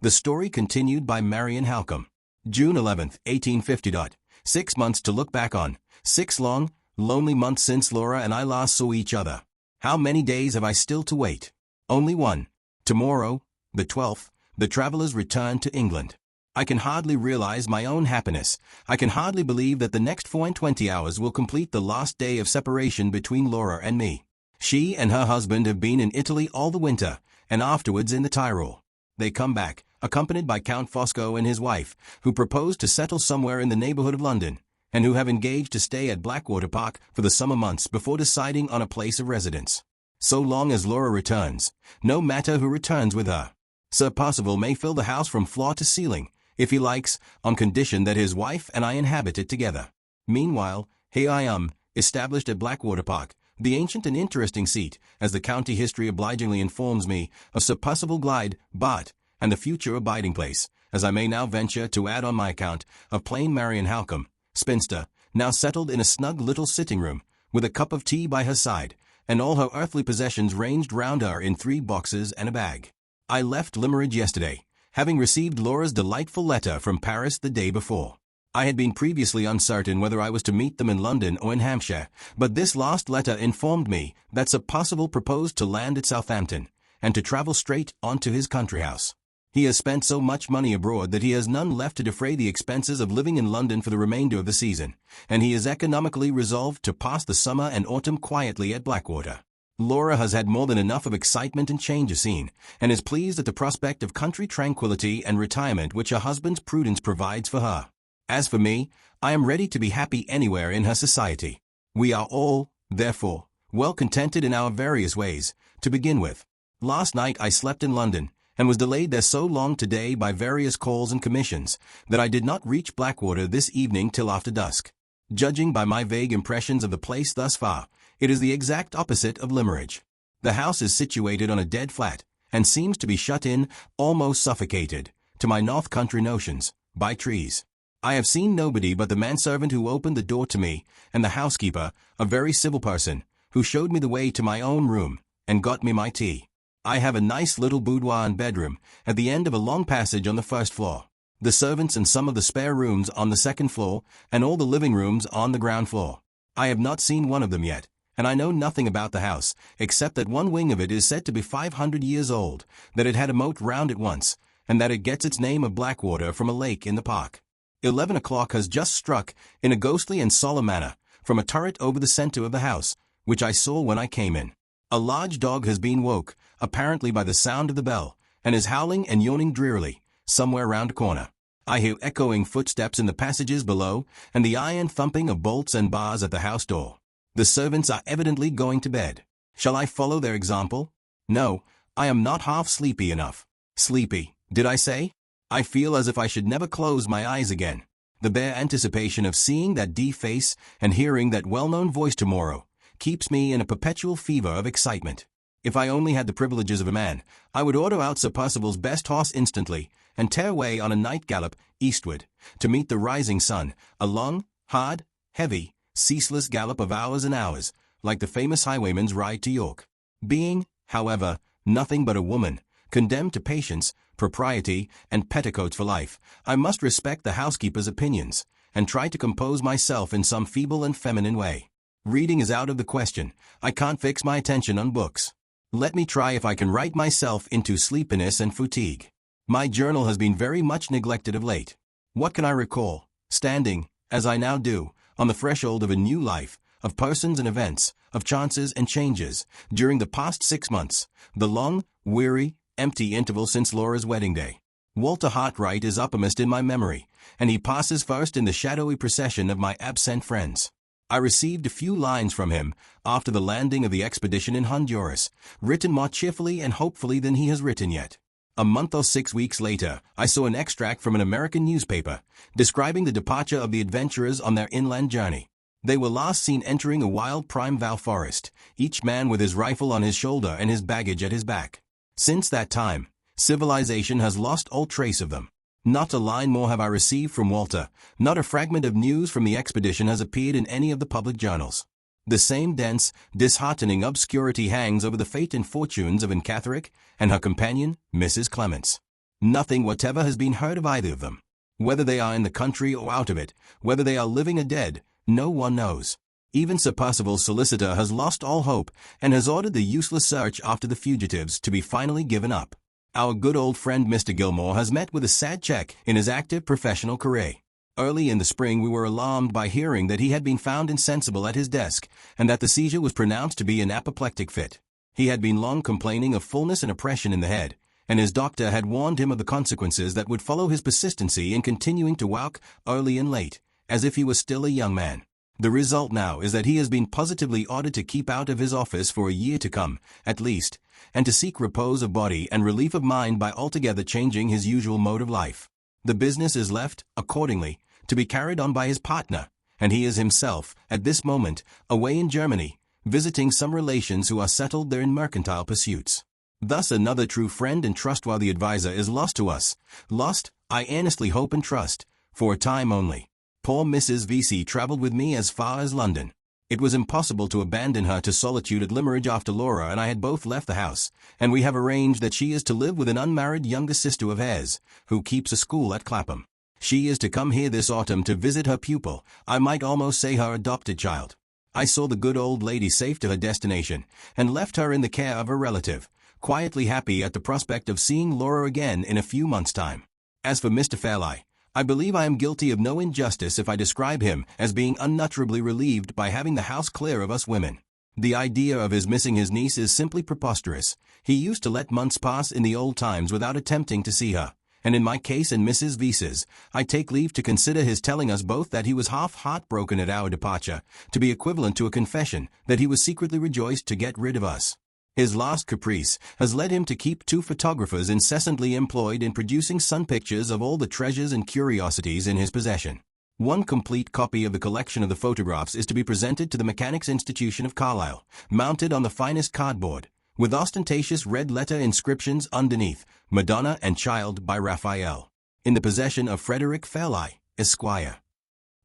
The story continued by Marian Halcombe. June 11, 1850. 6 months to look back on. 6 long, lonely months since Laura and I last saw each other. How many days have I still to wait? Only one. Tomorrow, the 12th, the travelers return to England. I can hardly realize my own happiness. I can hardly believe that the next 24 hours will complete the last day of separation between Laura and me. She and her husband have been in Italy all the winter, and afterwards in the Tyrol. They come back, accompanied by Count Fosco and his wife, who propose to settle somewhere in the neighborhood of London, and who have engaged to stay at Blackwater Park for the summer months before deciding on a place of residence. So long as Laura returns, no matter who returns with her, Sir Percival may fill the house from floor to ceiling, if he likes, on condition that his wife and I inhabit it together. Meanwhile, here I am, established at Blackwater Park, the ancient and interesting seat, as the county history obligingly informs me, of Sir Percival Glyde, Bart, and the future abiding place, as I may now venture to add on my account, of plain Marian Halcombe, spinster, now settled in a snug little sitting-room, with a cup of tea by her side, and all her earthly possessions ranged round her in 3 boxes and a bag. I left Limmeridge yesterday, having received Laura's delightful letter from Paris the day before. I had been previously uncertain whether I was to meet them in London or in Hampshire, but this last letter informed me that Sir Percival proposed to land at Southampton, and to travel straight on to his country house. He has spent so much money abroad that he has none left to defray the expenses of living in London for the remainder of the season, and he is economically resolved to pass the summer and autumn quietly at Blackwater. Laura has had more than enough of excitement and change of scene, and is pleased at the prospect of country tranquility and retirement which her husband's prudence provides for her. As for me, I am ready to be happy anywhere in her society. We are all, therefore, well contented in our various ways. To begin with, last night I slept in London, and was delayed there so long today by various calls and commissions, that I did not reach Blackwater this evening till after dusk. Judging by my vague impressions of the place thus far, it is the exact opposite of Limmeridge. The house is situated on a dead flat, and seems to be shut in, almost suffocated, to my north country notions, by trees. I have seen nobody but the manservant who opened the door to me, and the housekeeper, a very civil person, who showed me the way to my own room, and got me my tea. I have a nice little boudoir and bedroom, at the end of a long passage on the 1st floor. The servants and some of the spare rooms on the 2nd floor, and all the living rooms on the ground floor. I have not seen one of them yet, and I know nothing about the house, except that one wing of it is said to be 500 years old, that it had a moat round it once, and that it gets its name of Blackwater from a lake in the park. 11 o'clock has just struck, in a ghostly and solemn manner, from a turret over the center of the house, which I saw when I came in. A large dog has been woke, apparently by the sound of the bell, and is howling and yawning drearily, somewhere round a corner. I hear echoing footsteps in the passages below, and the iron thumping of bolts and bars at the house door. The servants are evidently going to bed. Shall I follow their example? No, I am not half sleepy enough. Sleepy, did I say? I feel as if I should never close my eyes again. The bare anticipation of seeing that face and hearing that well-known voice tomorrow keeps me in a perpetual fever of excitement. If I only had the privileges of a man, I would order out Sir Percival's best horse instantly, and tear away on a night gallop eastward, to meet the rising sun, a long, hard, heavy, ceaseless gallop of hours and hours, like the famous highwayman's ride to York. Being, however, nothing but a woman, condemned to patience, propriety, and petticoats for life, I must respect the housekeeper's opinions, and try to compose myself in some feeble and feminine way. Reading is out of the question. I can't fix my attention on books. Let me try if I can write myself into sleepiness and fatigue. My journal has been very much neglected of late. What can I recall, standing, as I now do, on the threshold of a new life, of persons and events, of chances and changes, during the past 6 months, the long, weary, empty interval since Laura's wedding day? Walter Hartwright is uppermost in my memory, and he passes first in the shadowy procession of my absent friends. I received a few lines from him after the landing of the expedition in Honduras, written more cheerfully and hopefully than he has written yet. A month or 6 weeks later, I saw an extract from an American newspaper, describing the departure of the adventurers on their inland journey. They were last seen entering a wild Prime Val forest, each man with his rifle on his shoulder and his baggage at his back. Since that time, civilization has lost all trace of them. Not a line more have I received from Walter, not a fragment of news from the expedition has appeared in any of the public journals. The same dense, disheartening obscurity hangs over the fate and fortunes of Anne Catherick and her companion, Mrs. Clements. Nothing whatever has been heard of either of them. Whether they are in the country or out of it, whether they are living or dead, no one knows. Even Sir Percival's solicitor has lost all hope and has ordered the useless search after the fugitives to be finally given up. Our good old friend Mr. Gilmore has met with a sad check in his active professional career. Early in the spring we were alarmed by hearing that he had been found insensible at his desk and that the seizure was pronounced to be an apoplectic fit. He had been long complaining of fullness and oppression in the head, and his doctor had warned him of the consequences that would follow his persistency in continuing to walk early and late, as if he was still a young man. The result now is that he has been positively ordered to keep out of his office for a year to come, at least, and to seek repose of body and relief of mind by altogether changing his usual mode of life. The business is left, accordingly, to be carried on by his partner, and he is himself, at this moment, away in Germany, visiting some relations who are settled there in mercantile pursuits. Thus another true friend and trustworthy adviser is lost to us. Lost, I earnestly hope and trust, for a time only. Poor Mrs. V.C. travelled with me as far as London. It was impossible to abandon her to solitude at Limmeridge after Laura and I had both left the house, and we have arranged that she is to live with an unmarried younger sister of hers, who keeps a school at Clapham. She is to come here this autumn to visit her pupil, I might almost say her adopted child. I saw the good old lady safe to her destination, and left her in the care of her relative, quietly happy at the prospect of seeing Laura again in a few months' time. As for Mr. Fairlie, I believe I am guilty of no injustice if I describe him as being unutterably relieved by having the house clear of us women. The idea of his missing his niece is simply preposterous. He used to let months pass in the old times without attempting to see her, and in my case and Mrs. V's, I take leave to consider his telling us both that he was half heartbroken at our departure, to be equivalent to a confession that he was secretly rejoiced to get rid of us. His last caprice has led him to keep 2 photographers incessantly employed in producing sun pictures of all the treasures and curiosities in his possession. One complete copy of the collection of the photographs is to be presented to the Mechanics' Institution of Carlisle, mounted on the finest cardboard, with ostentatious red letter inscriptions underneath, Madonna and Child by Raphael. In the possession of Frederick Fairlie, Esquire.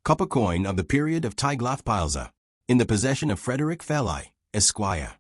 Copper coin of the period of Tiglath-Pileser. In the possession of Frederick Fairlie, Esquire.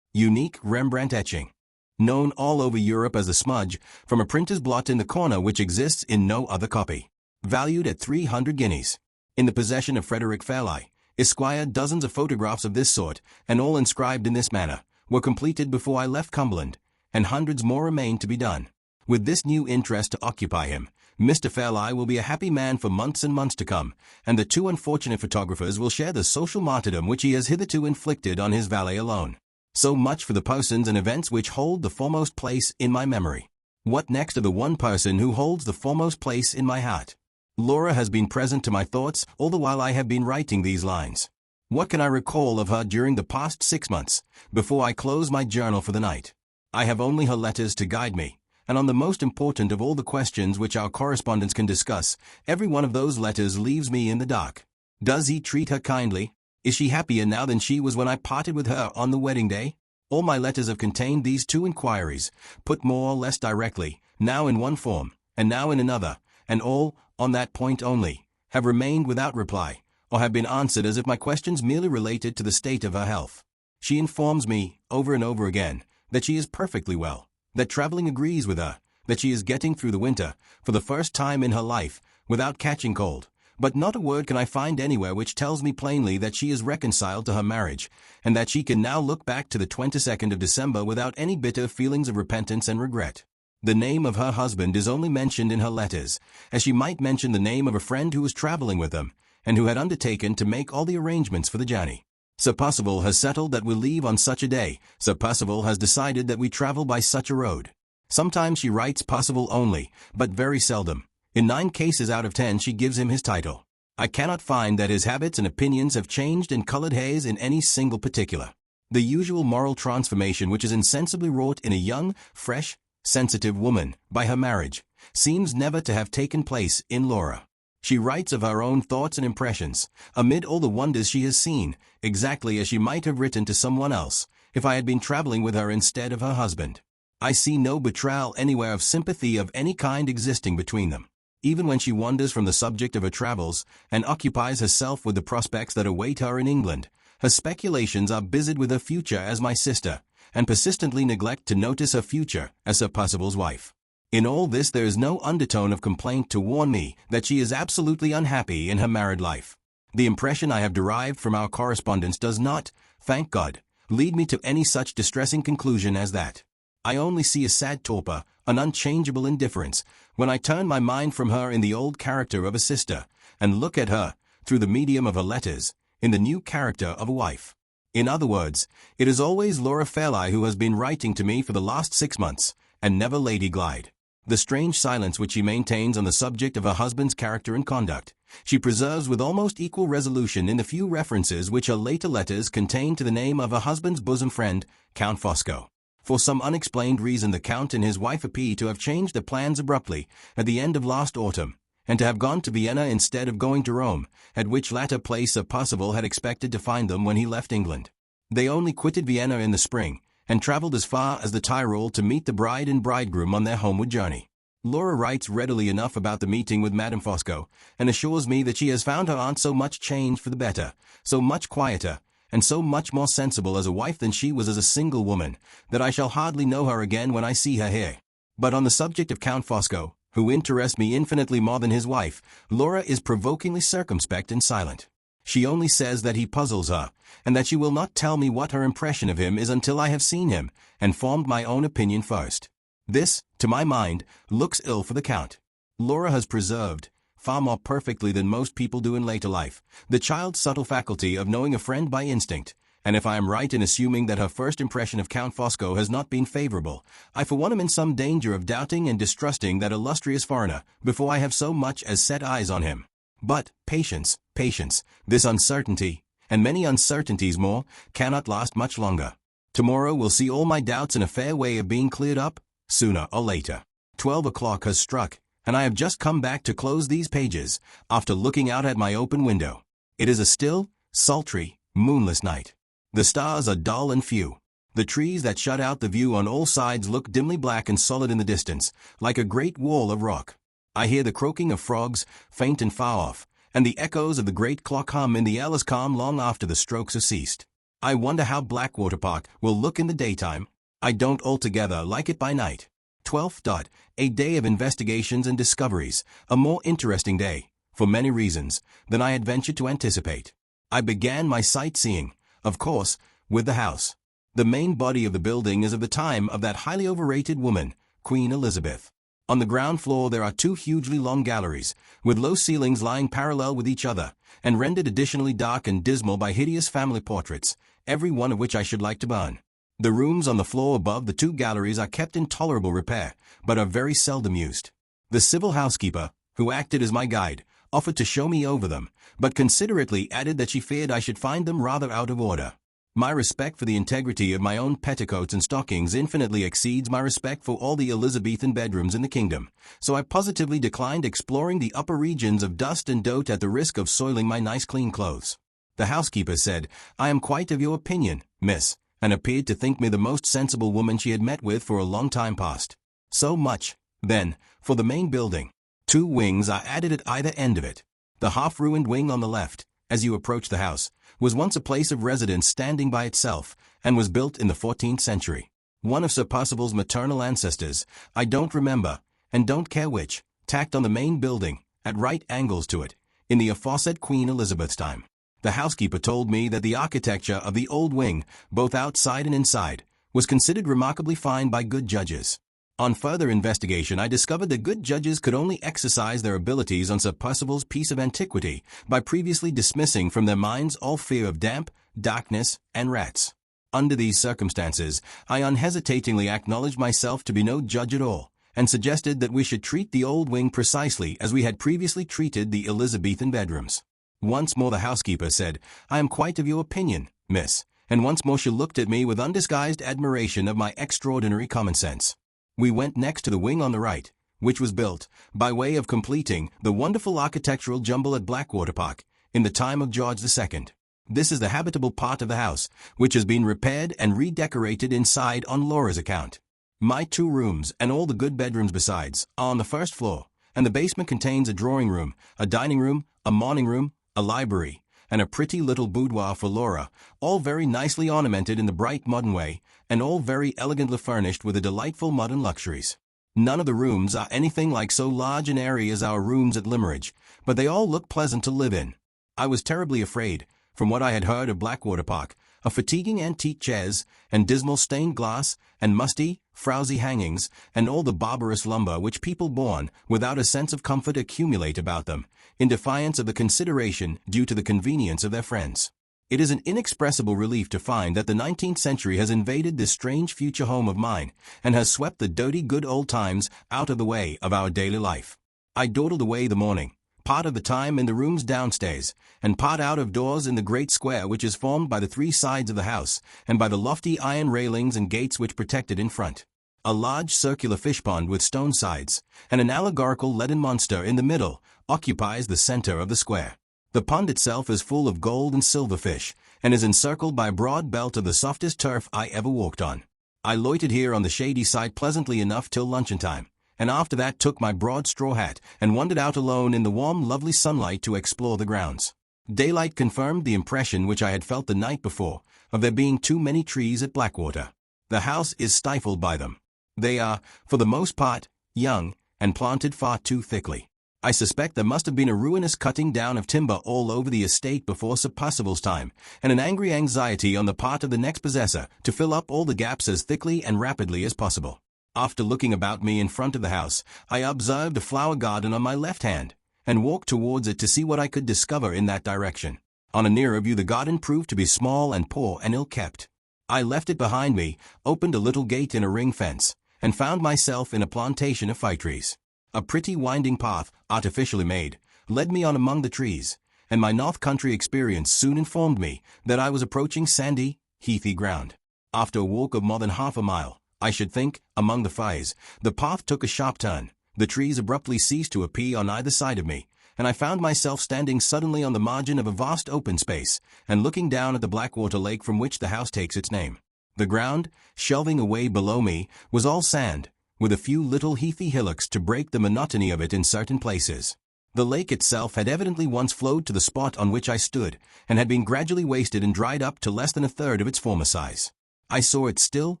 Unique Rembrandt etching. Known all over Europe as the smudge, from a printer's blot in the corner which exists in no other copy. Valued at 300 guineas. In the possession of Frederick Fairlie, Esquire. Dozens of photographs of this sort, and all inscribed in this manner, were completed before I left Cumberland, and hundreds more remain to be done. With this new interest to occupy him, Mr. Fairlie will be a happy man for months and months to come, and the 2 unfortunate photographers will share the social martyrdom which he has hitherto inflicted on his valet alone. So much for the persons and events which hold the foremost place in my memory. What next of the one person who holds the foremost place in my heart? Laura has been present to my thoughts all the while I have been writing these lines. What can I recall of her during the past 6 months, before I close my journal for the night? I have only her letters to guide me, and on the most important of all the questions which our correspondents can discuss, every one of those letters leaves me in the dark. Does he treat her kindly? Is she happier now than she was when I parted with her on the wedding day? All my letters have contained these 2 inquiries, put more or less directly, now in one form, and now in another, and all, on that point only, have remained without reply, or have been answered as if my questions merely related to the state of her health. She informs me, over and over again, that she is perfectly well, that traveling agrees with her, that she is getting through the winter, for the first time in her life, without catching cold. But not a word can I find anywhere which tells me plainly that she is reconciled to her marriage, and that she can now look back to the 22nd of December without any bitter feelings of repentance and regret. The name of her husband is only mentioned in her letters, as she might mention the name of a friend who was traveling with them, and who had undertaken to make all the arrangements for the journey. Sir Percival has settled that we'll leave on such a day. Sir Percival has decided that we travel by such a road. Sometimes she writes Percival only, but very seldom. In 9 cases out of 10 she gives him his title. I cannot find that his habits and opinions have changed and colored his in any single particular. The usual moral transformation which is insensibly wrought in a young, fresh, sensitive woman by her marriage seems never to have taken place in Laura. She writes of her own thoughts and impressions, amid all the wonders she has seen, exactly as she might have written to someone else, if I had been traveling with her instead of her husband. I see no betrayal anywhere of sympathy of any kind existing between them. Even when she wanders from the subject of her travels, and occupies herself with the prospects that await her in England, her speculations are busied with her future as my sister, and persistently neglect to notice her future as Sir Percival's wife. In all this there is no undertone of complaint to warn me that she is absolutely unhappy in her married life. The impression I have derived from our correspondence does not, thank God, lead me to any such distressing conclusion as that. I only see a sad torpor, an unchangeable indifference, when I turn my mind from her in the old character of a sister, and look at her, through the medium of her letters, in the new character of a wife. In other words, it is always Laura Fairlie who has been writing to me for the last 6 months, and never Lady Glyde. The strange silence which she maintains on the subject of her husband's character and conduct, she preserves with almost equal resolution in the few references which her later letters contain to the name of her husband's bosom friend, Count Fosco. For some unexplained reason the Count and his wife appear to have changed their plans abruptly at the end of last autumn, and to have gone to Vienna instead of going to Rome, at which latter place Sir Percival had expected to find them when he left England. They only quitted Vienna in the spring, and travelled as far as the Tyrol to meet the bride and bridegroom on their homeward journey. Laura writes readily enough about the meeting with Madame Fosco, and assures me that she has found her aunt so much changed for the better, so much quieter, and so much more sensible as a wife than she was as a single woman, that I shall hardly know her again when I see her here. But on the subject of Count Fosco, who interests me infinitely more than his wife, Laura is provokingly circumspect and silent. She only says that he puzzles her, and that she will not tell me what her impression of him is until I have seen him, and formed my own opinion first. This, to my mind, looks ill for the Count. Laura has preserved, far more perfectly than most people do in later life, the child's subtle faculty of knowing a friend by instinct, and if I am right in assuming that her first impression of Count Fosco has not been favorable, I for one am in some danger of doubting and distrusting that illustrious foreigner before I have so much as set eyes on him. But, patience, patience, this uncertainty, and many uncertainties more, cannot last much longer. Tomorrow will see all my doubts in a fair way of being cleared up, sooner or later. 12 o'clock has struck, and I have just come back to close these pages, after looking out at my open window. It is a still, sultry, moonless night. The stars are dull and few. The trees that shut out the view on all sides look dimly black and solid in the distance, like a great wall of rock. I hear the croaking of frogs, faint and far off, and the echoes of the great clock hum in the airless calm long after the strokes have ceased. I wonder how Blackwater Park will look in the daytime. I don't altogether like it by night. 12th. A day of investigations and discoveries, a more interesting day, for many reasons, than I had ventured to anticipate. I began my sightseeing, of course, with the house. The main body of the building is of the time of that highly overrated woman, Queen Elizabeth. On the ground floor there are 2 hugely long galleries, with low ceilings lying parallel with each other, and rendered additionally dark and dismal by hideous family portraits, every one of which I should like to burn. The rooms on the floor above the 2 galleries are kept in tolerable repair, but are very seldom used. The civil housekeeper, who acted as my guide, offered to show me over them, but considerately added that she feared I should find them rather out of order. My respect for the integrity of my own petticoats and stockings infinitely exceeds my respect for all the Elizabethan bedrooms in the kingdom, so I positively declined exploring the upper regions of dust and dote at the risk of soiling my nice clean clothes. The housekeeper said, "I am quite of your opinion, miss," and appeared to think me the most sensible woman she had met with for a long time past. So much, then, for the main building. 2 wings are added at either end of it. The half-ruined wing on the left, as you approach the house, was once a place of residence standing by itself, and was built in the 14th century. One of Sir Percival's maternal ancestors, I don't remember, and don't care which, tacked on the main building, at right angles to it, in the aforesaid Queen Elizabeth's time. The housekeeper told me that the architecture of the old wing, both outside and inside, was considered remarkably fine by good judges. On further investigation I discovered that good judges could only exercise their abilities on Sir Percival's piece of antiquity by previously dismissing from their minds all fear of damp, darkness, and rats. Under these circumstances, I unhesitatingly acknowledged myself to be no judge at all, and suggested that we should treat the old wing precisely as we had previously treated the Elizabethan bedrooms. Once more the housekeeper said, "I am quite of your opinion, miss," and once more she looked at me with undisguised admiration of my extraordinary common sense. We went next to the wing on the right, which was built, by way of completing the wonderful architectural jumble at Blackwater Park, in the time of George II. This is the habitable part of the house, which has been repaired and redecorated inside on Laura's account. My 2 rooms, and all the good bedrooms besides, are on the first floor, and the basement contains a drawing room, a dining room, a morning room, a library, and a pretty little boudoir for Laura, all very nicely ornamented in the bright modern way, and all very elegantly furnished with the delightful modern luxuries. None of the rooms are anything like so large an area as our rooms at Limmeridge, but they all look pleasant to live in. I was terribly afraid, from what I had heard of Blackwater Park, of fatiguing antique chairs, and dismal stained glass, and musty, frowsy hangings, and all the barbarous lumber which people born without a sense of comfort accumulate about them, in defiance of the consideration due to the convenience of their friends. It is an inexpressible relief to find that the 19th century has invaded this strange future home of mine, and has swept the dirty good old times out of the way of our daily life. I dawdled away the morning, part of the time in the rooms downstairs, and part out of doors in the great square which is formed by the three sides of the house, and by the lofty iron railings and gates which protect it in front. A large circular fish pond with stone sides, and an allegorical leaden monster in the middle, occupies the center of the square. The pond itself is full of gold and silver fish, and is encircled by a broad belt of the softest turf I ever walked on. I loitered here on the shady side pleasantly enough till luncheon time, and after that took my broad straw hat and wandered out alone in the warm lovely sunlight to explore the grounds. Daylight confirmed the impression which I had felt the night before, of there being too many trees at Blackwater. The house is stifled by them. They are, for the most part, young, and planted far too thickly. I suspect there must have been a ruinous cutting down of timber all over the estate before Sir Percival's time, and an angry anxiety on the part of the next possessor to fill up all the gaps as thickly and rapidly as possible. After looking about me in front of the house, I observed a flower garden on my left hand, and walked towards it to see what I could discover in that direction. On a nearer view the garden proved to be small and poor and ill-kept. I left it behind me, opened a little gate in a ring fence, and found myself in a plantation of fir trees. A pretty winding path, artificially made, led me on among the trees, and my north country experience soon informed me that I was approaching sandy, heathy ground. After a walk of more than half a mile, I should think, among the firs, the path took a sharp turn, the trees abruptly ceased to appear on either side of me, and I found myself standing suddenly on the margin of a vast open space, and looking down at the Blackwater Lake from which the house takes its name. The ground, shelving away below me, was all sand, with a few little heathy hillocks to break the monotony of it in certain places. The lake itself had evidently once flowed to the spot on which I stood, and had been gradually wasted and dried up to less than a third of its former size. I saw its still,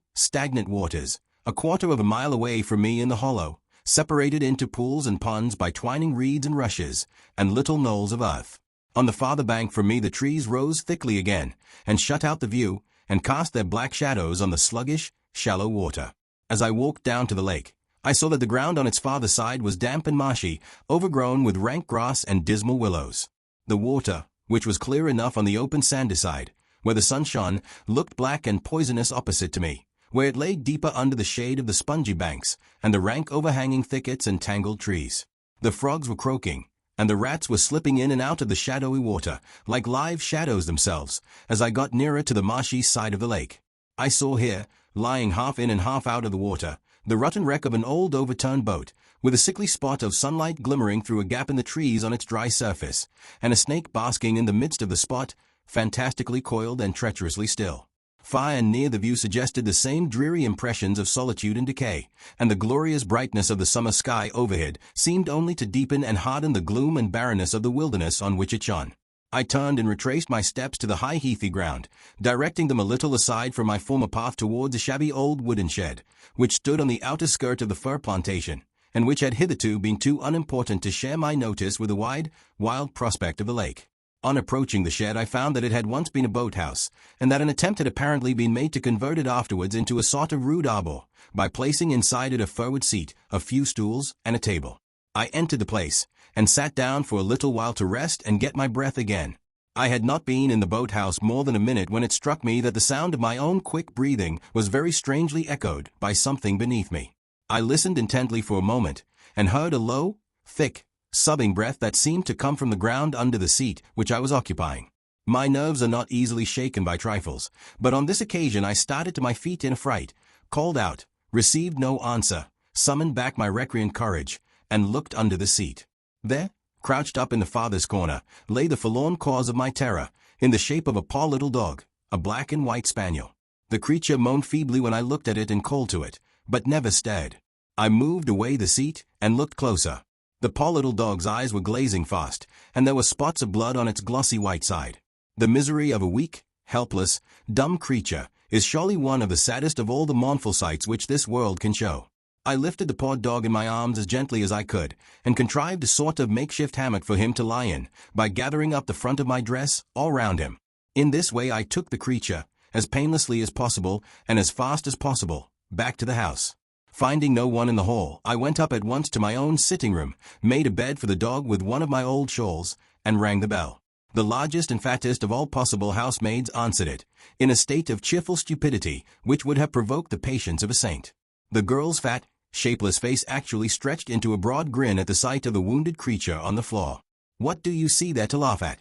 stagnant waters, a quarter of a mile away from me in the hollow, separated into pools and ponds by twining reeds and rushes, and little knolls of earth. On the farther bank from me the trees rose thickly again, and shut out the view, and cast their black shadows on the sluggish, shallow water. As I walked down to the lake, I saw that the ground on its farther side was damp and marshy, overgrown with rank grass and dismal willows. The water, which was clear enough on the open sandy side, where the sun shone, looked black and poisonous opposite to me, where it lay deeper under the shade of the spongy banks, and the rank overhanging thickets and tangled trees. The frogs were croaking, and the rats were slipping in and out of the shadowy water, like live shadows themselves, as I got nearer to the marshy side of the lake. I saw here, lying half in and half out of the water, the rotten wreck of an old overturned boat, with a sickly spot of sunlight glimmering through a gap in the trees on its dry surface, and a snake basking in the midst of the spot, fantastically coiled and treacherously still. Far and near the view suggested the same dreary impressions of solitude and decay, and the glorious brightness of the summer sky overhead seemed only to deepen and harden the gloom and barrenness of the wilderness on which it shone. I turned and retraced my steps to the high heathy ground, directing them a little aside from my former path towards a shabby old wooden shed, which stood on the outer skirt of the fir plantation, and which had hitherto been too unimportant to share my notice with the wide, wild prospect of the lake. On approaching the shed I found that it had once been a boathouse, and that an attempt had apparently been made to convert it afterwards into a sort of rude arbor, by placing inside it a firwood seat, a few stools, and a table. I entered the place, and sat down for a little while to rest and get my breath again. I had not been in the boathouse more than a minute when it struck me that the sound of my own quick breathing was very strangely echoed by something beneath me. I listened intently for a moment, and heard a low, thick, sobbing breath that seemed to come from the ground under the seat which I was occupying. My nerves are not easily shaken by trifles, but on this occasion I started to my feet in a fright, called out, received no answer, summoned back my recreant courage, and looked under the seat. There, crouched up in the farthest corner, lay the forlorn cause of my terror, in the shape of a poor little dog, a black and white spaniel. The creature moaned feebly when I looked at it and called to it, but never stirred. I moved away the seat, and looked closer. The poor little dog's eyes were glazing fast, and there were spots of blood on its glossy white side. The misery of a weak, helpless, dumb creature is surely one of the saddest of all the mournful sights which this world can show. I lifted the poor dog in my arms as gently as I could, and contrived a sort of makeshift hammock for him to lie in, by gathering up the front of my dress all round him. In this way I took the creature, as painlessly as possible, and as fast as possible, back to the house. Finding no one in the hall, I went up at once to my own sitting room, made a bed for the dog with one of my old shawls, and rang the bell. The largest and fattest of all possible housemaids answered it, in a state of cheerful stupidity which would have provoked the patience of a saint. The girl's fat, shapeless face actually stretched into a broad grin at the sight of the wounded creature on the floor. "What do you see there to laugh at?"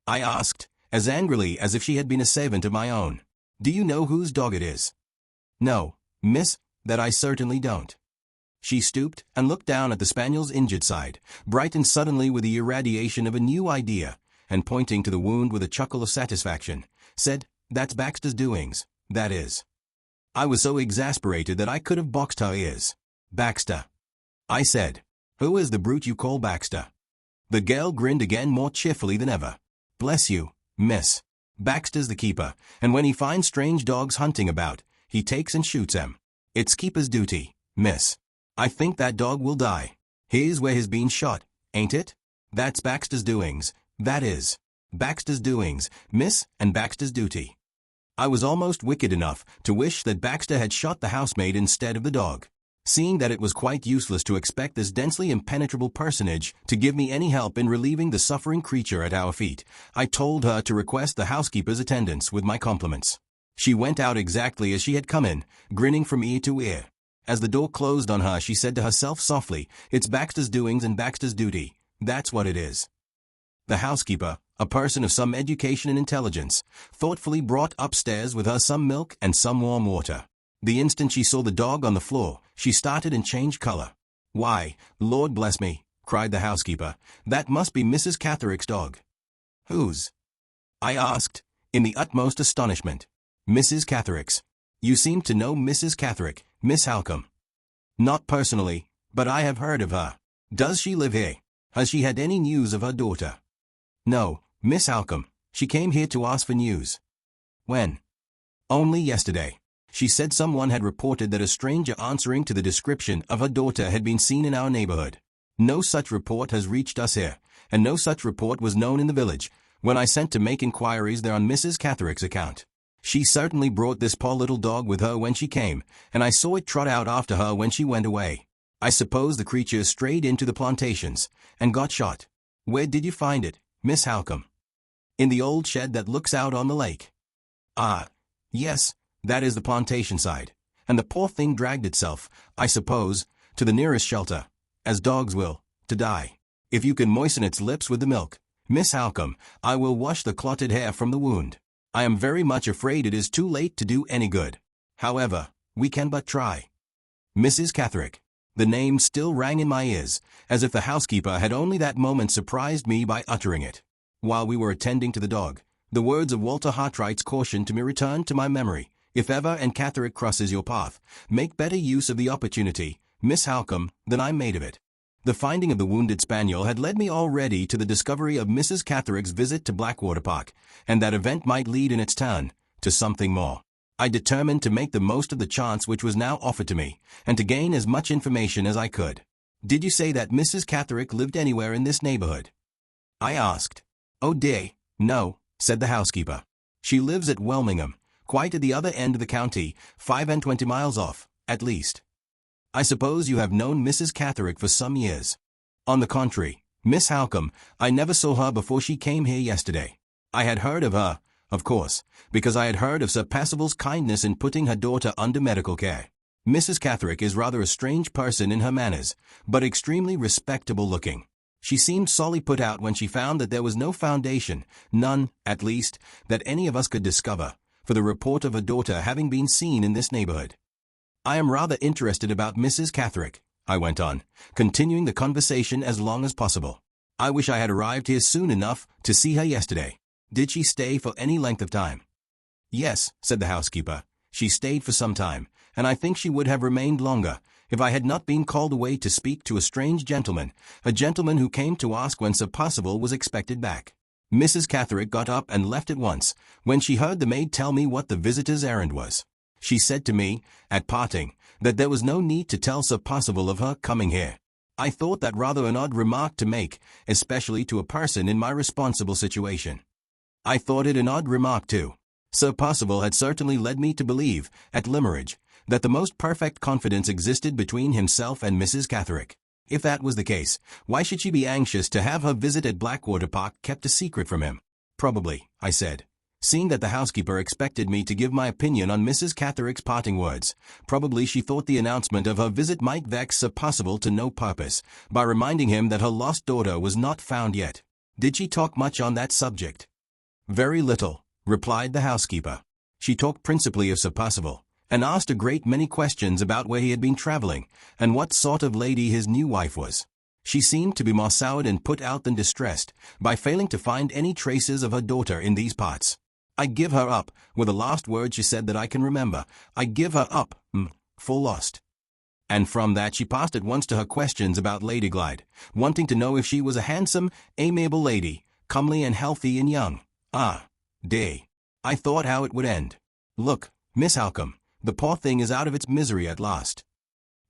I asked, as angrily as if she had been a servant of my own. "Do you know whose dog it is?" "No, miss, that I certainly don't." She stooped and looked down at the spaniel's injured side, brightened suddenly with the irradiation of a new idea, and pointing to the wound with a chuckle of satisfaction, said, "That's Baxter's doings, that is." I was so exasperated that I could have boxed her ears. "Baxter," I said. "Who is the brute you call Baxter?" The girl grinned again more cheerfully than ever. "Bless you, miss. Baxter's the keeper, and when he finds strange dogs hunting about, he takes and shoots 'em. It's keeper's duty, miss. I think that dog will die. Here's where he's been shot, ain't it? That's Baxter's doings, that is. Baxter's doings, miss, and Baxter's duty." I was almost wicked enough to wish that Baxter had shot the housemaid instead of the dog. Seeing that it was quite useless to expect this densely impenetrable personage to give me any help in relieving the suffering creature at our feet, I told her to request the housekeeper's attendance with my compliments. She went out exactly as she had come in, grinning from ear to ear. As the door closed on her, she said to herself softly, "It's Baxter's doings and Baxter's duty, that's what it is." The housekeeper, a person of some education and intelligence, thoughtfully brought upstairs with her some milk and some warm water. The instant she saw the dog on the floor, she started and changed color. "Why, Lord bless me," cried the housekeeper, "that must be Mrs. Catherick's dog." "Whose?" I asked, in the utmost astonishment. "Mrs. Catherick's. You seem to know Mrs. Catherick, Miss Halcombe." "Not personally, but I have heard of her. Does she live here? Has she had any news of her daughter?" "No, Miss Halcombe. She came here to ask for news." "When?" "Only yesterday. She said someone had reported that a stranger answering to the description of her daughter had been seen in our neighborhood. No such report has reached us here, and no such report was known in the village, when I sent to make inquiries there on Mrs. Catherick's account. She certainly brought this poor little dog with her when she came, and I saw it trot out after her when she went away. I suppose the creature strayed into the plantations, and got shot. Where did you find it, Miss Halcombe?" "In the old shed that looks out on the lake." "Ah, yes, that is the plantation side, and the poor thing dragged itself, I suppose, to the nearest shelter, as dogs will, to die. If you can moisten its lips with the milk, Miss Halcombe, I will wash the clotted hair from the wound. I am very much afraid it is too late to do any good. However, we can but try." Mrs. Catherick. The name still rang in my ears, as if the housekeeper had only that moment surprised me by uttering it. While we were attending to the dog, the words of Walter Hartright's caution to me returned to my memory. "If ever and Catherick crosses your path, make better use of the opportunity, Miss Halcombe, than I made of it." The finding of the wounded spaniel had led me already to the discovery of Mrs. Catherick's visit to Blackwater Park, and that event might lead in its turn to something more. I determined to make the most of the chance which was now offered to me, and to gain as much information as I could. "Did you say that Mrs. Catherick lived anywhere in this neighborhood?" I asked. "Oh dear, no," said the housekeeper. "She lives at Welmingham, quite at the other end of the county, 25 miles off, at least." "I suppose you have known Mrs. Catherick for some years?" "On the contrary, Miss Halcombe, I never saw her before she came here yesterday. I had heard of her, of course, because I had heard of Sir Percival's kindness in putting her daughter under medical care. Mrs. Catherick is rather a strange person in her manners, but extremely respectable looking. She seemed sorely put out when she found that there was no foundation, none, at least, that any of us could discover, for the report of her daughter having been seen in this neighborhood. I am rather interested about Mrs. Catherick," I went on, continuing the conversation as long as possible. "I wish I had arrived here soon enough to see her yesterday. Did she stay for any length of time?" "Yes," said the housekeeper. "She stayed for some time, and I think she would have remained longer, if I had not been called away to speak to a strange gentleman, a gentleman who came to ask when Sir Percival was expected back." Mrs. Catherick got up and left at once, when she heard the maid tell me what the visitor's errand was. She said to me, at parting, that there was no need to tell Sir Percival of her coming here. I thought that rather an odd remark to make, especially to a person in my responsible situation. I thought it an odd remark too. Sir Percival had certainly led me to believe, at Limmeridge, that the most perfect confidence existed between himself and Mrs. Catherick. If that was the case, why should she be anxious to have her visit at Blackwater Park kept a secret from him? Probably, I said. Seeing that the housekeeper expected me to give my opinion on Mrs. Catherick's parting words, probably she thought the announcement of her visit might vex Sir Percival to no purpose, by reminding him that her lost daughter was not found yet. Did she talk much on that subject? Very little, replied the housekeeper. She talked principally of Sir Percival, and asked a great many questions about where he had been travelling, and what sort of lady his new wife was. She seemed to be more soured and put out than distressed, by failing to find any traces of her daughter in these parts. I give her up, were the last words she said that I can remember. I give her up, for lost. And from that she passed at once to her questions about Lady Glyde, wanting to know if she was a handsome, amiable lady, comely and healthy and young. Ah, day. I thought how it would end. Look, Miss Halcombe, the poor thing is out of its misery at last.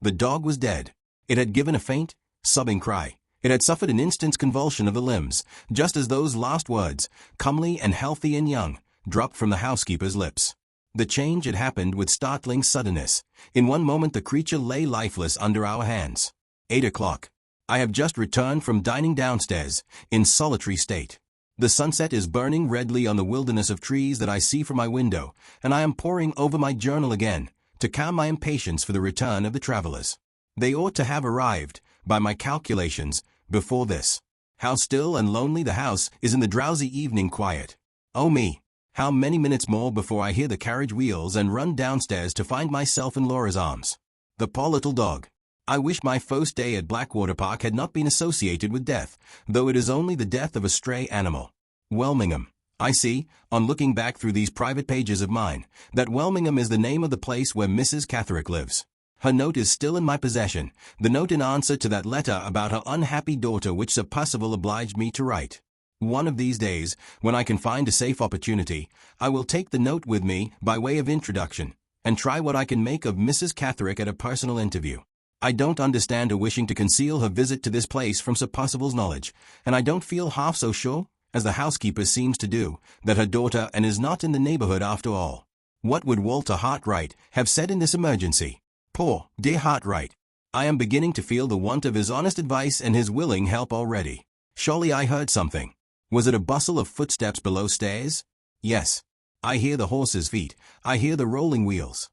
The dog was dead. It had given a faint, sobbing cry. It had suffered an instant's convulsion of the limbs, just as those last words, comely and healthy and young, dropped from the housekeeper's lips. The change had happened with startling suddenness. In one moment the creature lay lifeless under our hands. 8 o'clock. I have just returned from dining downstairs, in solitary state. The sunset is burning redly on the wilderness of trees that I see from my window, and I am poring over my journal again, to calm my impatience for the return of the travelers. They ought to have arrived, by my calculations, before this. How still and lonely the house is in the drowsy evening quiet. Oh me! How many minutes more before I hear the carriage wheels and run downstairs to find myself in Laura's arms. The poor little dog. I wish my first day at Blackwater Park had not been associated with death, though it is only the death of a stray animal. Welmingham. I see, on looking back through these private pages of mine, that Welmingham is the name of the place where Mrs. Catherick lives. Her note is still in my possession, the note in answer to that letter about her unhappy daughter which Sir Percival obliged me to write. One of these days, when I can find a safe opportunity, I will take the note with me by way of introduction, and try what I can make of Mrs. Catherick at a personal interview. I don't understand her wishing to conceal her visit to this place from Sir Percival's knowledge, and I don't feel half so sure, as the housekeeper seems to do, that her daughter and is not in the neighborhood after all. What would Walter Hartright have said in this emergency? Poor, dear Hartright! I am beginning to feel the want of his honest advice and his willing help already. Surely I heard something. Was it a bustle of footsteps below stairs? Yes. I hear the horses' feet. I hear the rolling wheels.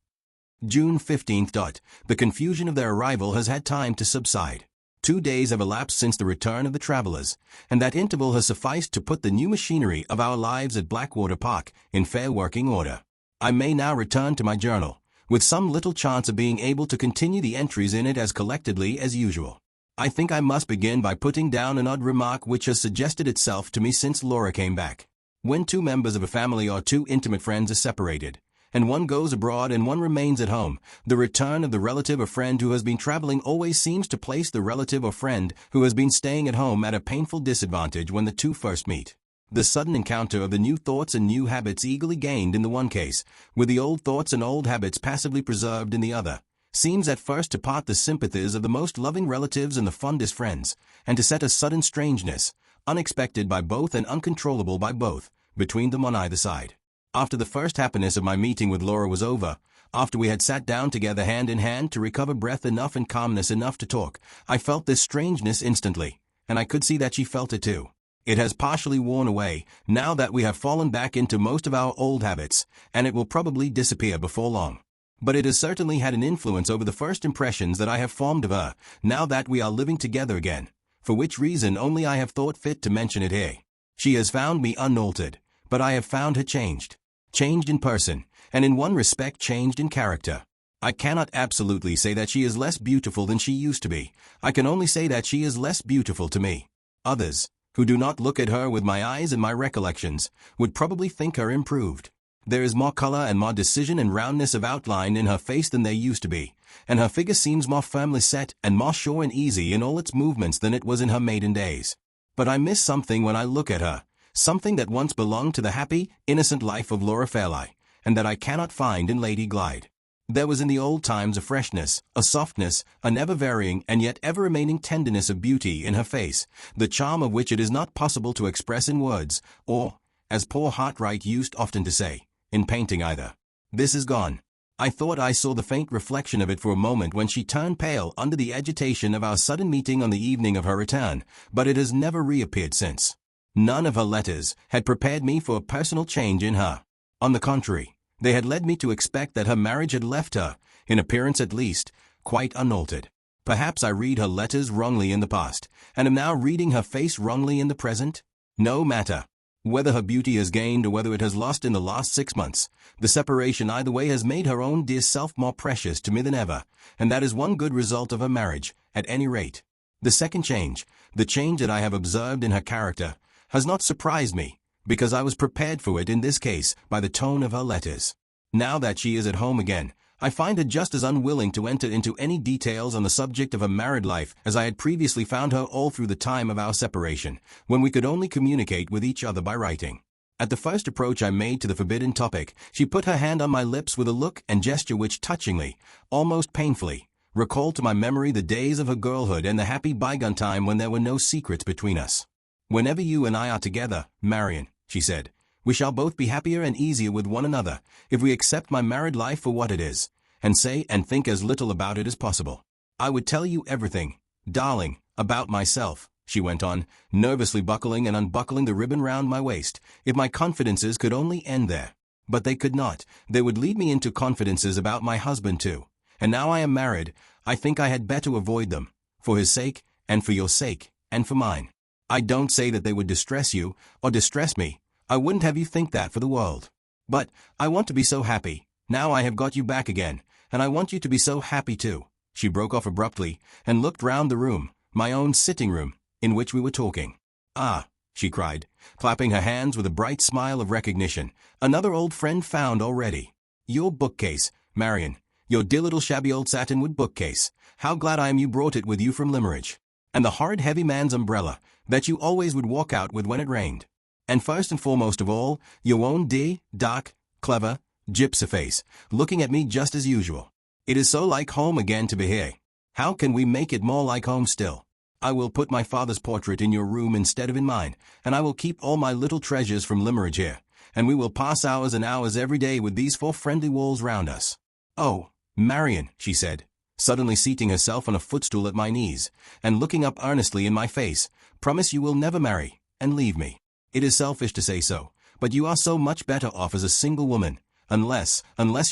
June 15th. The confusion of their arrival has had time to subside. 2 days have elapsed since the return of the travelers, and that interval has sufficed to put the new machinery of our lives at Blackwater Park in fair working order. I may now return to my journal, with some little chance of being able to continue the entries in it as collectedly as usual. I think I must begin by putting down an odd remark which has suggested itself to me since Laura came back. When two members of a family or two intimate friends are separated, and one goes abroad and one remains at home, the return of the relative or friend who has been traveling always seems to place the relative or friend who has been staying at home at a painful disadvantage when the two first meet. The sudden encounter of the new thoughts and new habits eagerly gained in the one case, with the old thoughts and old habits passively preserved in the other, seems at first to part the sympathies of the most loving relatives and the fondest friends, and to set a sudden strangeness, unexpected by both and uncontrollable by both, between them on either side. After the first happiness of my meeting with Laura was over, after we had sat down together hand in hand to recover breath enough and calmness enough to talk, I felt this strangeness instantly, and I could see that she felt it too. It has partially worn away, now that we have fallen back into most of our old habits, and it will probably disappear before long. But it has certainly had an influence over the first impressions that I have formed of her, now that we are living together again, for which reason only I have thought fit to mention it here. She has found me unaltered, but I have found her changed. Changed in person, and in one respect changed in character. I cannot absolutely say that she is less beautiful than she used to be. I can only say that she is less beautiful to me. Others, who do not look at her with my eyes and my recollections, would probably think her improved. There is more color and more decision and roundness of outline in her face than there used to be, and her figure seems more firmly set and more sure and easy in all its movements than it was in her maiden days. But I miss something when I look at her, something that once belonged to the happy, innocent life of Laura Fairlie, and that I cannot find in Lady Glyde. There was in the old times a freshness, a softness, a never-varying and yet ever-remaining tenderness of beauty in her face, the charm of which it is not possible to express in words, or, as poor Hartright used often to say, in painting either. This is gone. I thought I saw the faint reflection of it for a moment when she turned pale under the agitation of our sudden meeting on the evening of her return, but it has never reappeared since. None of her letters had prepared me for a personal change in her. On the contrary, they had led me to expect that her marriage had left her, in appearance at least, quite unaltered. Perhaps I read her letters wrongly in the past, and am now reading her face wrongly in the present? No matter. Whether her beauty has gained or whether it has lost in the last 6 months, the separation either way has made her own dear self more precious to me than ever, and that is one good result of her marriage, at any rate. The second change, the change that I have observed in her character, has not surprised me, because I was prepared for it in this case by the tone of her letters. Now that she is at home again, I find her just as unwilling to enter into any details on the subject of her married life as I had previously found her all through the time of our separation, when we could only communicate with each other by writing. At the first approach I made to the forbidden topic, she put her hand on my lips with a look and gesture which touchingly, almost painfully, recalled to my memory the days of her girlhood and the happy bygone time when there were no secrets between us. "Whenever you and I are together, Marian," she said, "we shall both be happier and easier with one another, if we accept my married life for what it is, and say and think as little about it as possible. I would tell you everything, darling, about myself," she went on, nervously buckling and unbuckling the ribbon round my waist, "if my confidences could only end there. But they could not. They would lead me into confidences about my husband too. And now I am married, I think I had better avoid them, for his sake, and for your sake, and for mine. I don't say that they would distress you, or distress me. I wouldn't have you think that for the world. But I want to be so happy, now I have got you back again, and I want you to be so happy too." She broke off abruptly, and looked round the room, my own sitting room, in which we were talking. "Ah," she cried, clapping her hands with a bright smile of recognition, "another old friend found already. Your bookcase, Marian, your dear little shabby old satinwood bookcase. How glad I am you brought it with you from Limmeridge. And the horrid heavy man's umbrella, that you always would walk out with when it rained. And first and foremost of all, your own dear, dark, clever, gypsy face, looking at me just as usual. It is so like home again to be here. How can we make it more like home still? I will put my father's portrait in your room instead of in mine, and I will keep all my little treasures from Limmeridge here, and we will pass hours and hours every day with these 4 friendly walls round us. Oh, Marian," she said, suddenly seating herself on a footstool at my knees, and looking up earnestly in my face, "promise you will never marry, and leave me. It is selfish to say so, but you are so much better off as a single woman, unless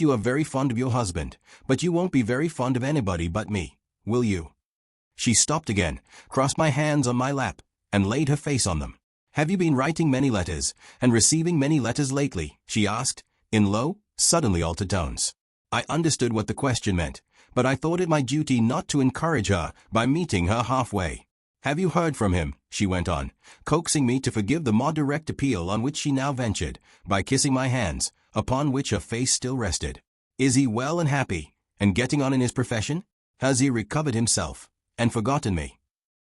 you are very fond of your husband, but you won't be very fond of anybody but me, will you?" She stopped again, crossed my hands on my lap, and laid her face on them. "Have you been writing many letters, and receiving many letters lately?" she asked, in low, suddenly altered tones. I understood what the question meant, but I thought it my duty not to encourage her by meeting her halfway. "Have you heard from him?" she went on, coaxing me to forgive the more direct appeal on which she now ventured, by kissing my hands, upon which her face still rested. "Is he well and happy, and getting on in his profession? Has he recovered himself, and forgotten me?"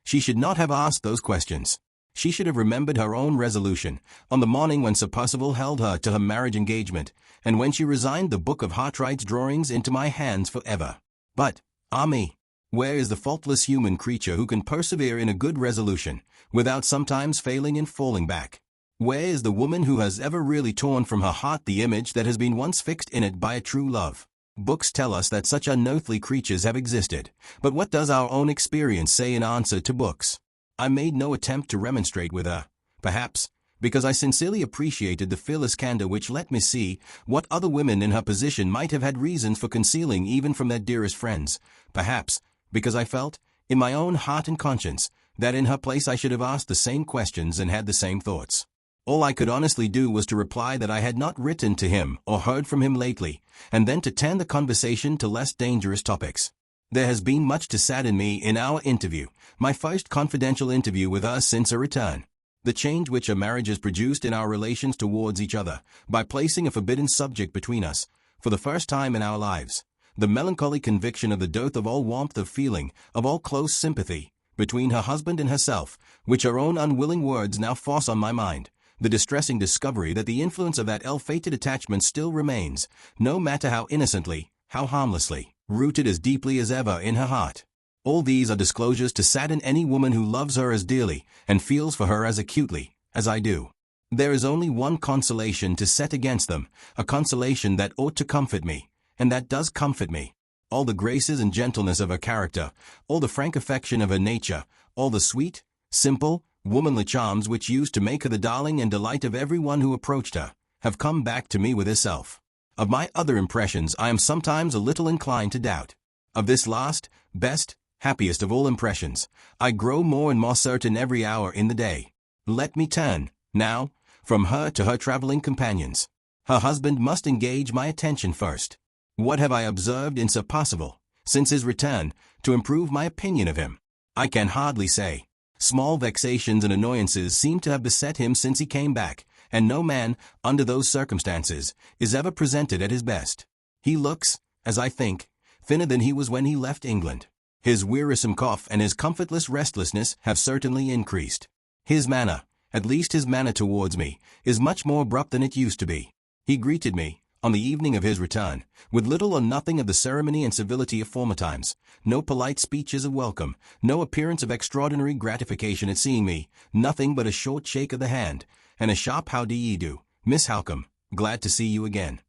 She should not have asked those questions. She should have remembered her own resolution, on the morning when Sir Percival held her to her marriage engagement, and when she resigned the book of Hartright's drawings into my hands for ever. But, ah me! Where is the faultless human creature who can persevere in a good resolution, without sometimes failing and falling back? Where is the woman who has ever really torn from her heart the image that has been once fixed in it by a true love? Books tell us that such unearthly creatures have existed, but what does our own experience say in answer to books? I made no attempt to remonstrate with her, perhaps, because I sincerely appreciated the fearless candor which let me see what other women in her position might have had reasons for concealing even from their dearest friends, perhaps, because I felt, in my own heart and conscience, that in her place I should have asked the same questions and had the same thoughts. All I could honestly do was to reply that I had not written to him or heard from him lately, and then to turn the conversation to less dangerous topics. There has been much to sadden me in our interview, my first confidential interview with her since her return. The change which a marriage has produced in our relations towards each other, by placing a forbidden subject between us, for the first time in our lives. The melancholy conviction of the dearth of all warmth of feeling, of all close sympathy, between her husband and herself, which her own unwilling words now force on my mind. The distressing discovery that the influence of that ill-fated attachment still remains, no matter how innocently, How harmlessly, rooted as deeply as ever in her heart. All these are disclosures to sadden any woman who loves her as dearly and feels for her as acutely as I do. There is only one consolation to set against them, a consolation that ought to comfort me, and that does comfort me. All the graces and gentleness of her character, all the frank affection of her nature, all the sweet, simple, womanly charms which used to make her the darling and delight of every one who approached her, have come back to me with herself. Of my other impressions I am sometimes a little inclined to doubt. Of this last, best, happiest of all impressions, I grow more and more certain every hour in the day. Let me turn, now, from her to her traveling companions. Her husband must engage my attention first. What have I observed in Sir Percival, since his return, to improve my opinion of him? I can hardly say. Small vexations and annoyances seem to have beset him since he came back, and no man, under those circumstances, is ever presented at his best. He looks, as I think, thinner than he was when he left England. His wearisome cough and his comfortless restlessness have certainly increased. His manner, at least his manner towards me, is much more abrupt than it used to be. He greeted me, on the evening of his return, with little or nothing of the ceremony and civility of former times, no polite speeches of welcome, no appearance of extraordinary gratification at seeing me, nothing but a short shake of the hand, and a sharp how do ye do, Miss Halcombe, glad to see you again.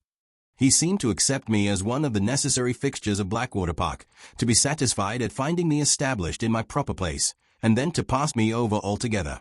He seemed to accept me as one of the necessary fixtures of Blackwater Park, to be satisfied at finding me established in my proper place, and then to pass me over altogether.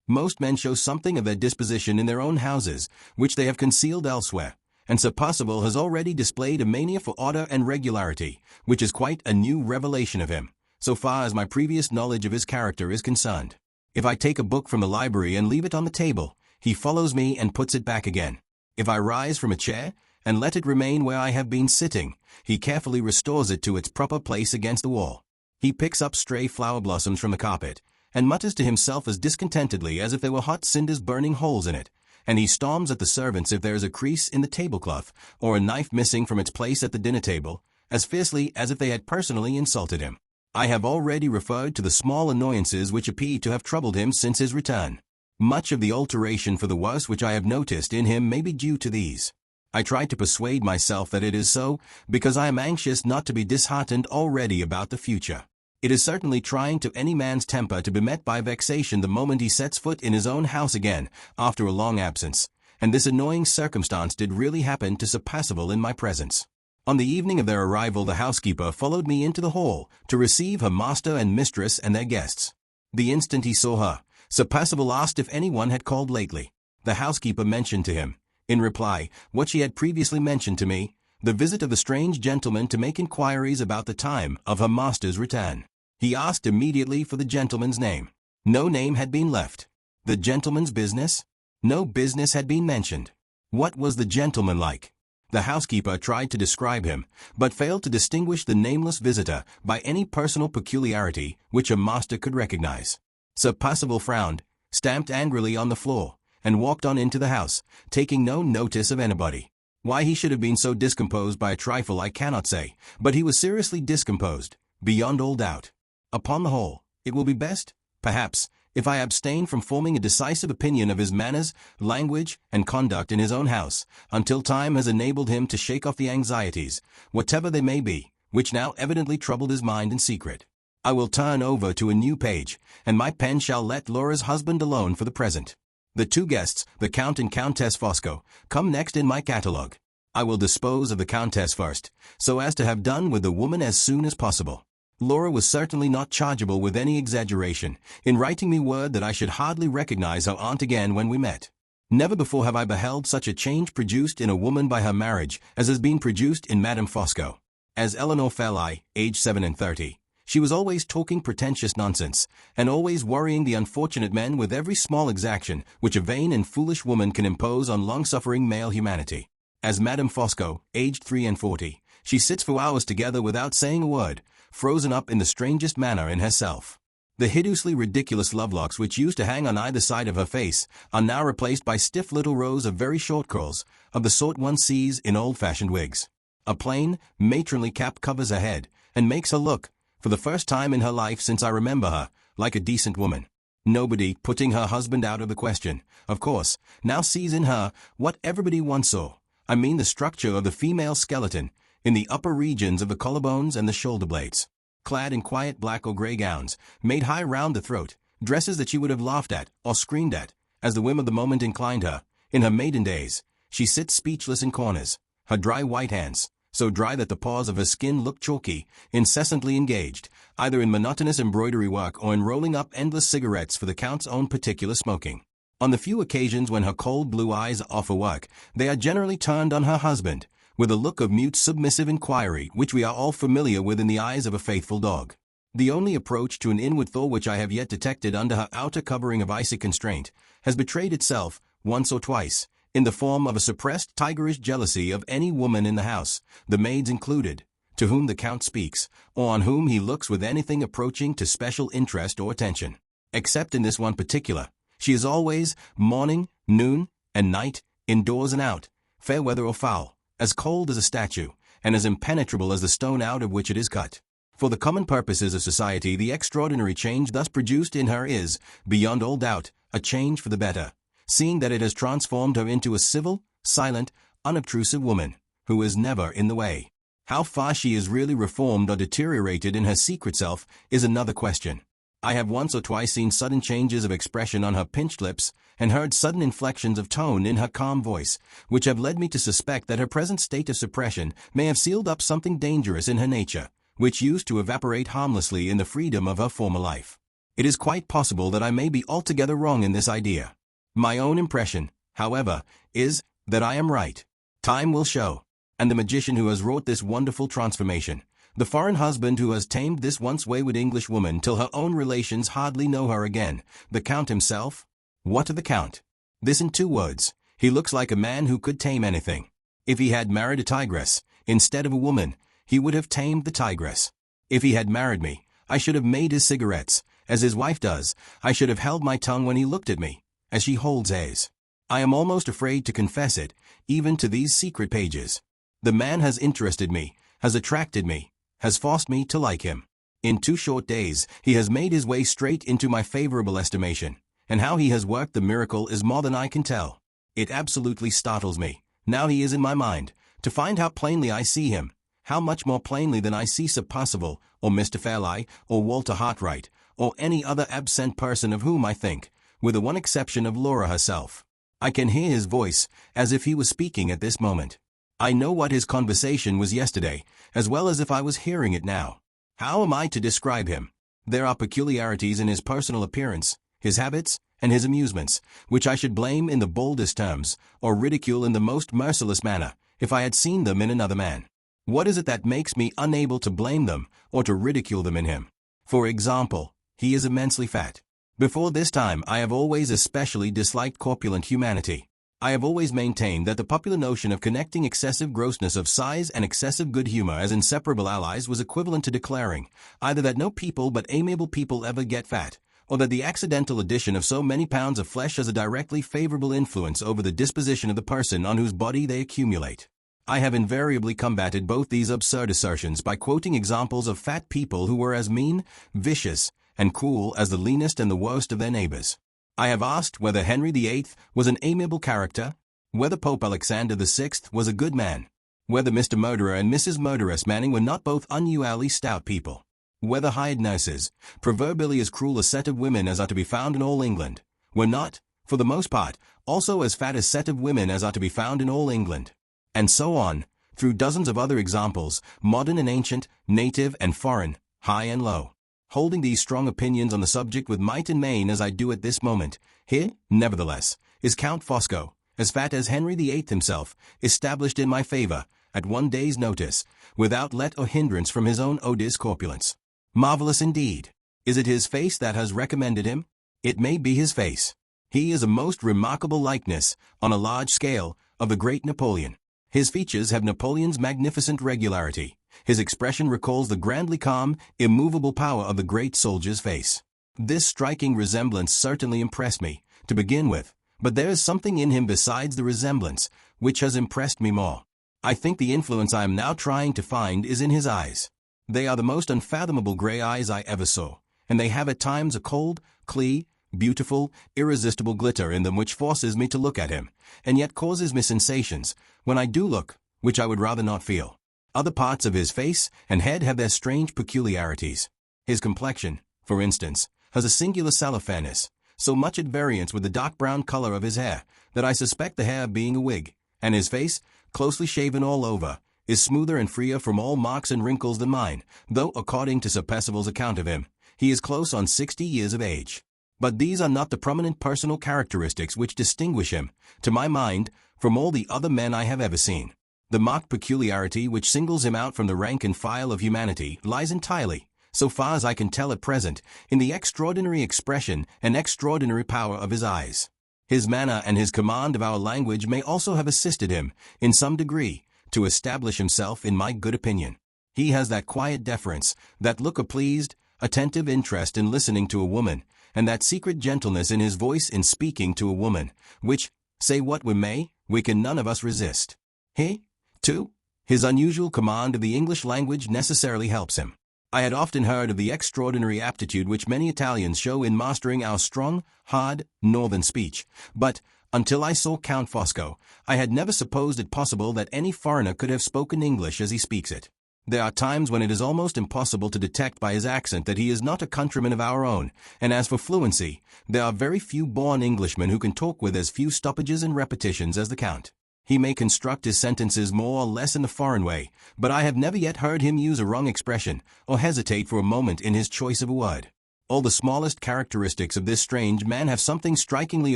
Most men show something of their disposition in their own houses, which they have concealed elsewhere, and Sir Percival has already displayed a mania for order and regularity, which is quite a new revelation of him, so far as my previous knowledge of his character is concerned. If I take a book from the library and leave it on the table, he follows me and puts it back again. If I rise from a chair, and let it remain where I have been sitting, he carefully restores it to its proper place against the wall. He picks up stray flower blossoms from the carpet, and mutters to himself as discontentedly as if there were hot cinders burning holes in it, and he storms at the servants if there is a crease in the tablecloth, or a knife missing from its place at the dinner table, as fiercely as if they had personally insulted him. I have already referred to the small annoyances which appear to have troubled him since his return. Much of the alteration for the worse which I have noticed in him may be due to these. I try to persuade myself that it is so, because I am anxious not to be disheartened already about the future. It is certainly trying to any man's temper to be met by vexation the moment he sets foot in his own house again, after a long absence, and this annoying circumstance did really happen to Sir Percival in my presence. On the evening of their arrival the housekeeper followed me into the hall, to receive her master and mistress and their guests. The instant he saw her, Sir Percival asked if anyone had called lately. The housekeeper mentioned to him, in reply, what she had previously mentioned to me, the visit of the strange gentleman to make inquiries about the time of her master's return. He asked immediately for the gentleman's name. No name had been left. The gentleman's business? No business had been mentioned. What was the gentleman like? The housekeeper tried to describe him, but failed to distinguish the nameless visitor by any personal peculiarity which her master could recognize. Sir Percival frowned, stamped angrily on the floor, and walked on into the house, taking no notice of anybody. Why he should have been so discomposed by a trifle I cannot say, but he was seriously discomposed, beyond all doubt. Upon the whole, it will be best, perhaps, if I abstain from forming a decisive opinion of his manners, language, and conduct in his own house, until time has enabled him to shake off the anxieties, whatever they may be, which now evidently troubled his mind in secret. I will turn over to a new page, and my pen shall let Laura's husband alone for the present. The two guests, the Count and Countess Fosco, come next in my catalogue. I will dispose of the Countess first, so as to have done with the woman as soon as possible. Laura was certainly not chargeable with any exaggeration, in writing me word that I should hardly recognize her aunt again when we met. Never before have I beheld such a change produced in a woman by her marriage as has been produced in Madame Fosco. As Eleanor fell aged 37, she was always talking pretentious nonsense, and always worrying the unfortunate men with every small exaction which a vain and foolish woman can impose on long-suffering male humanity. As Madame Fosco, aged 43, she sits for hours together without saying a word, frozen up in the strangest manner in herself. The hideously ridiculous lovelocks which used to hang on either side of her face are now replaced by stiff little rows of very short curls, of the sort one sees in old-fashioned wigs. A plain, matronly cap covers her head, and makes her look, for the first time in her life since I remember her, like a decent woman. Nobody, putting her husband out of the question, of course, now sees in her what everybody once saw. I mean the structure of the female skeleton, in the upper regions of the collarbones and the shoulder blades. Clad in quiet black or gray gowns, made high round the throat, dresses that she would have laughed at or screamed at, as the whim of the moment inclined her. In her maiden days, she sits speechless in corners, her dry white hands, so dry that the paws of her skin look chalky, incessantly engaged, either in monotonous embroidery work or in rolling up endless cigarettes for the Count's own particular smoking. On the few occasions when her cold blue eyes are off her work, they are generally turned on her husband, with a look of mute submissive inquiry which we are all familiar with in the eyes of a faithful dog. The only approach to an inward thaw which I have yet detected under her outer covering of icy constraint has betrayed itself, once or twice, in the form of a suppressed tigerish jealousy of any woman in the house, the maids included, to whom the Count speaks, or on whom he looks with anything approaching to special interest or attention. Except in this one particular, she is always, morning, noon, and night, indoors and out, fair weather or foul, as cold as a statue, and as impenetrable as the stone out of which it is cut. For the common purposes of society, the extraordinary change thus produced in her is, beyond all doubt, a change for the better, seeing that it has transformed her into a civil, silent, unobtrusive woman, who is never in the way. How far she is really reformed or deteriorated in her secret self is another question. I have once or twice seen sudden changes of expression on her pinched lips, and heard sudden inflections of tone in her calm voice, which have led me to suspect that her present state of suppression may have sealed up something dangerous in her nature, which used to evaporate harmlessly in the freedom of her former life. It is quite possible that I may be altogether wrong in this idea. My own impression, however, is that I am right. Time will show. And the magician who has wrought this wonderful transformation, the foreign husband who has tamed this once wayward English woman till her own relations hardly know her again, the Count himself? What of the Count? This in 2 words. He looks like a man who could tame anything. If he had married a tigress, instead of a woman, he would have tamed the tigress. If he had married me, I should have made his cigarettes, as his wife does. I should have held my tongue when he looked at me, as she holds his. I am almost afraid to confess it, even to these secret pages. The man has interested me, has attracted me, has forced me to like him. In 2 short days, he has made his way straight into my favorable estimation, and how he has worked the miracle is more than I can tell. It absolutely startles me, now he is in my mind, to find how plainly I see him, how much more plainly than I see Sir Percival, or Mr. Fairlie, or Walter Hartright, or any other absent person of whom I think, with the one exception of Laura herself. I can hear his voice, as if he was speaking at this moment. I know what his conversation was yesterday, as well as if I was hearing it now. How am I to describe him? There are peculiarities in his personal appearance, his habits, and his amusements, which I should blame in the boldest terms, or ridicule in the most merciless manner, if I had seen them in another man. What is it that makes me unable to blame them, or to ridicule them in him? For example, he is immensely fat. Before this time I have always especially disliked corpulent humanity. I have always maintained that the popular notion of connecting excessive grossness of size and excessive good humor as inseparable allies was equivalent to declaring, either that no people but amiable people ever get fat, or that the accidental addition of so many pounds of flesh has a directly favorable influence over the disposition of the person on whose body they accumulate. I have invariably combated both these absurd assertions by quoting examples of fat people who were as mean, vicious, and cruel as the leanest and the worst of their neighbors. I have asked whether Henry VIII was an amiable character, whether Pope Alexander VI was a good man, whether Mr. Murderer and Mrs. Murderess Manning were not both unusually stout people, whether hired nurses, proverbially as cruel a set of women as are to be found in all England, were not, for the most part, also as fat a set of women as are to be found in all England, and so on, through dozens of other examples, modern and ancient, native and foreign, high and low. Holding these strong opinions on the subject with might and main as I do at this moment, here, nevertheless, is Count Fosco, as fat as Henry VIII himself, established in my favor, at 1 day's notice, without let or hindrance from his own odious corpulence. Marvelous indeed. Is it his face that has recommended him? It may be his face. He is a most remarkable likeness, on a large scale, of the great Napoleon. His features have Napoleon's magnificent regularity. His expression recalls the grandly calm, immovable power of the great soldier's face. This striking resemblance certainly impressed me, to begin with, but there is something in him besides the resemblance, which has impressed me more. I think the influence I am now trying to find is in his eyes. They are the most unfathomable gray eyes I ever saw, and they have at times a cold, clear, beautiful, irresistible glitter in them which forces me to look at him, and yet causes me sensations, when I do look, which I would rather not feel. Other parts of his face and head have their strange peculiarities. His complexion, for instance, has a singular sallow-fairness, so much at variance with the dark brown color of his hair that I suspect the hair being a wig, and his face, closely shaven all over, is smoother and freer from all marks and wrinkles than mine, though according to Sir Percival's account of him, he is close on 60 years of age. But these are not the prominent personal characteristics which distinguish him, to my mind, from all the other men I have ever seen. The marked peculiarity which singles him out from the rank and file of humanity lies entirely, so far as I can tell at present, in the extraordinary expression and extraordinary power of his eyes. His manner and his command of our language may also have assisted him, in some degree, to establish himself in my good opinion. He has that quiet deference, that look of pleased, attentive interest in listening to a woman, and that secret gentleness in his voice in speaking to a woman, which, say what we may, we can none of us resist. He, too, his unusual command of the English language necessarily helps him. I had often heard of the extraordinary aptitude which many Italians show in mastering our strong, hard, northern speech, but, until I saw Count Fosco, I had never supposed it possible that any foreigner could have spoken English as he speaks it. There are times when it is almost impossible to detect by his accent that he is not a countryman of our own, and as for fluency, there are very few born Englishmen who can talk with as few stoppages and repetitions as the Count. He may construct his sentences more or less in the foreign way, but I have never yet heard him use a wrong expression, or hesitate for a moment in his choice of a word. All the smallest characteristics of this strange man have something strikingly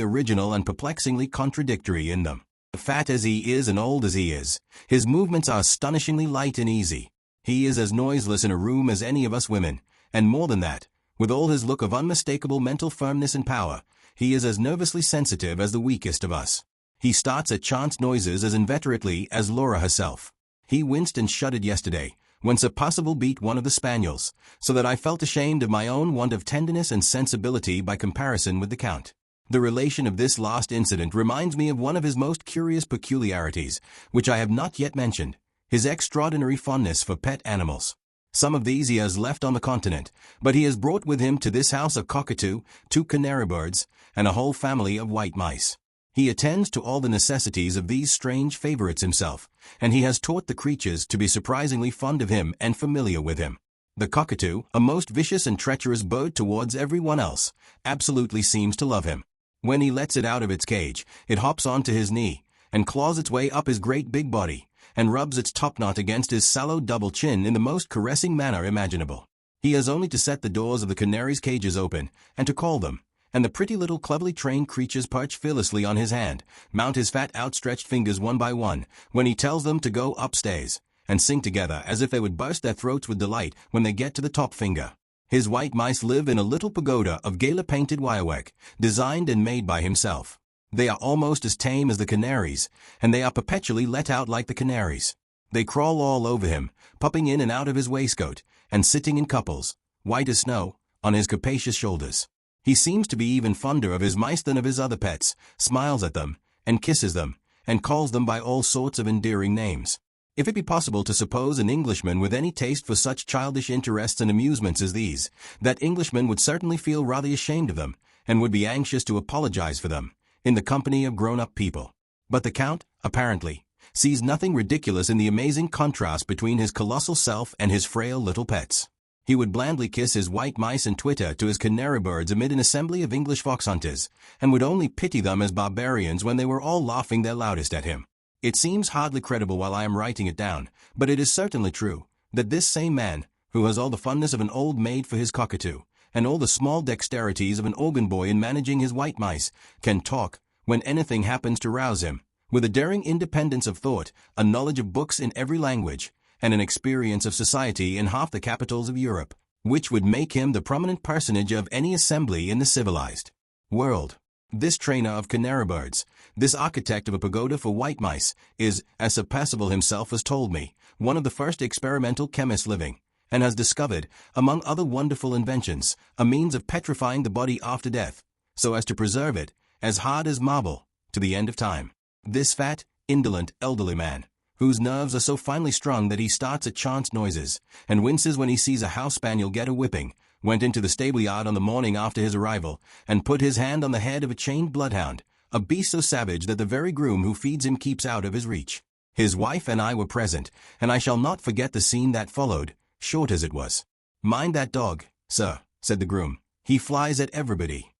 original and perplexingly contradictory in them. Fat as he is and old as he is, his movements are astonishingly light and easy. He is as noiseless in a room as any of us women, and more than that, with all his look of unmistakable mental firmness and power, he is as nervously sensitive as the weakest of us. He starts at chance noises as inveterately as Laura herself. He winced and shuddered yesterday, when Sir Percival beat one of the spaniels, so that I felt ashamed of my own want of tenderness and sensibility by comparison with the Count. The relation of this last incident reminds me of one of his most curious peculiarities, which I have not yet mentioned, his extraordinary fondness for pet animals. Some of these he has left on the continent, but he has brought with him to this house a cockatoo, 2 canary birds, and a whole family of white mice. He attends to all the necessities of these strange favorites himself, and he has taught the creatures to be surprisingly fond of him and familiar with him. The cockatoo, a most vicious and treacherous bird towards everyone else, absolutely seems to love him. When he lets it out of its cage, it hops onto his knee, and claws its way up his great big body, and rubs its topknot against his sallow double chin in the most caressing manner imaginable. He has only to set the doors of the canaries' cages open, and to call them, and the pretty little cleverly trained creatures perch fearlessly on his hand, mount his fat outstretched fingers one by one, when he tells them to go upstairs, and sing together as if they would burst their throats with delight when they get to the top finger. His white mice live in a little pagoda of gala-painted wirework, designed and made by himself. They are almost as tame as the canaries, and they are perpetually let out like the canaries. They crawl all over him, popping in and out of his waistcoat, and sitting in couples, white as snow, on his capacious shoulders. He seems to be even fonder of his mice than of his other pets, smiles at them, and kisses them, and calls them by all sorts of endearing names. If it be possible to suppose an Englishman with any taste for such childish interests and amusements as these, that Englishman would certainly feel rather ashamed of them, and would be anxious to apologize for them, in the company of grown-up people. But the Count, apparently, sees nothing ridiculous in the amazing contrast between his colossal self and his frail little pets. He would blandly kiss his white mice and twitter to his canary birds amid an assembly of English fox-hunters, and would only pity them as barbarians when they were all laughing their loudest at him. It seems hardly credible while I am writing it down, but it is certainly true, that this same man, who has all the fondness of an old maid for his cockatoo, and all the small dexterities of an organ boy in managing his white mice, can talk, when anything happens to rouse him, with a daring independence of thought, a knowledge of books in every language, and an experience of society in half the capitals of Europe, which would make him the prominent personage of any assembly in the civilized world. This trainer of canary birds, this architect of a pagoda for white mice, is, as Sir Percival himself has told me, one of the first experimental chemists living, and has discovered, among other wonderful inventions, a means of petrifying the body after death, so as to preserve it, as hard as marble, to the end of time. This fat, indolent, elderly man, whose nerves are so finely strung that he starts at chance noises, and winces when he sees a house spaniel get a whipping, went into the stable-yard on the morning after his arrival, and put his hand on the head of a chained bloodhound, a beast so savage that the very groom who feeds him keeps out of his reach. His wife and I were present, and I shall not forget the scene that followed, short as it was. "Mind that dog, sir," said the groom. "He flies at everybody."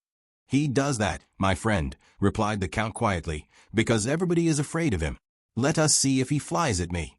"He does that, my friend," replied the Count quietly, "because everybody is afraid of him. Let us see if he flies at me."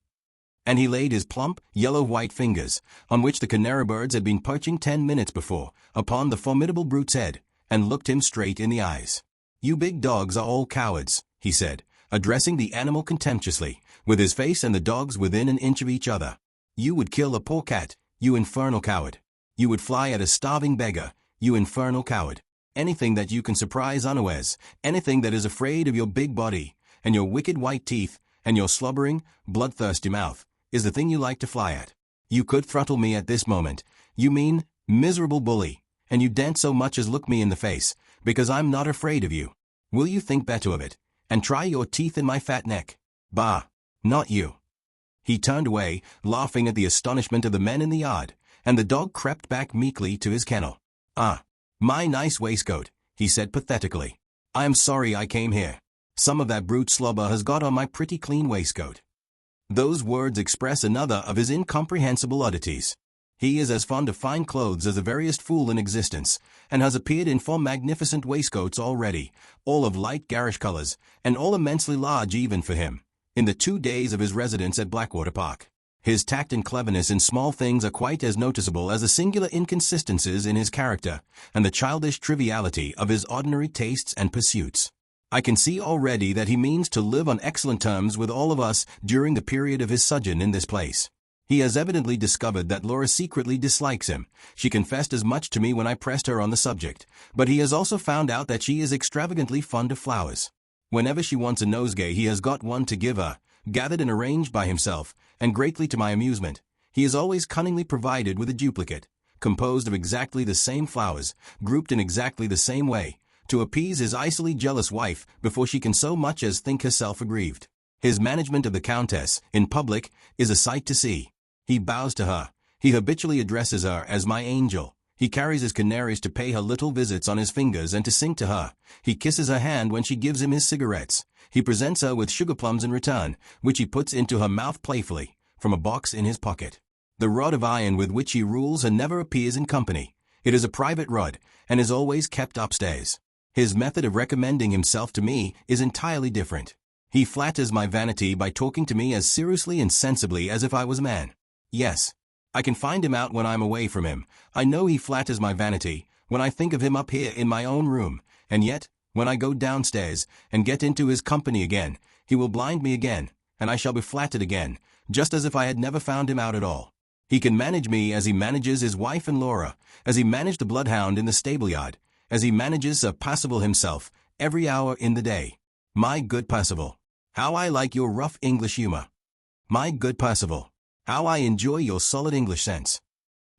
And he laid his plump, yellow-white fingers, on which the canary birds had been perching 10 minutes before, upon the formidable brute's head, and looked him straight in the eyes. "You big dogs are all cowards," he said, addressing the animal contemptuously, with his face and the dog's within an inch of each other. "You would kill a poor cat, you infernal coward. You would fly at a starving beggar, you infernal coward. Anything that you can surprise unawares, anything that is afraid of your big body, and your wicked white teeth, and your slobbering, bloodthirsty mouth, is the thing you like to fly at. You could throttle me at this moment, you mean, miserable bully, and you daren't so much as look me in the face, because I'm not afraid of you. Will you think better of it, and try your teeth in my fat neck? Bah! Not you." He turned away, laughing at the astonishment of the men in the yard, and the dog crept back meekly to his kennel. "Ah, my nice waistcoat," he said pathetically. "I am sorry I came here. Some of that brute slobber has got on my pretty clean waistcoat." Those words express another of his incomprehensible oddities. He is as fond of fine clothes as the veriest fool in existence, and has appeared in 4 magnificent waistcoats already, all of light garish colors, and all immensely large even for him, in the 2 days of his residence at Blackwater Park. His tact and cleverness in small things are quite as noticeable as the singular inconsistencies in his character, and the childish triviality of his ordinary tastes and pursuits. I can see already that he means to live on excellent terms with all of us during the period of his sojourn in this place. He has evidently discovered that Laura secretly dislikes him. She confessed as much to me when I pressed her on the subject, but he has also found out that she is extravagantly fond of flowers. Whenever she wants a nosegay he has got one to give her, gathered and arranged by himself, and greatly to my amusement, he is always cunningly provided with a duplicate, composed of exactly the same flowers, grouped in exactly the same way, to appease his icily jealous wife before she can so much as think herself aggrieved. His management of the Countess, in public, is a sight to see. He bows to her. He habitually addresses her as my angel. He carries his canaries to pay her little visits on his fingers and to sing to her. He kisses her hand when she gives him his cigarettes. He presents her with sugar plums in return, which he puts into her mouth playfully, from a box in his pocket. The rod of iron with which he rules her never appears in company. It is a private rod, and is always kept upstairs. His method of recommending himself to me is entirely different. He flatters my vanity by talking to me as seriously and sensibly as if I was a man. Yes, I can find him out when I'm away from him. I know he flatters my vanity when I think of him up here in my own room, and yet, when I go downstairs and get into his company again, he will blind me again, and I shall be flattered again, just as if I had never found him out at all. He can manage me as he manages his wife and Laura, as he managed the bloodhound in the stable-yard, as he manages Sir Percival himself, every hour in the day. My good Percival, how I like your rough English humor. My good Percival, how I enjoy your solid English sense.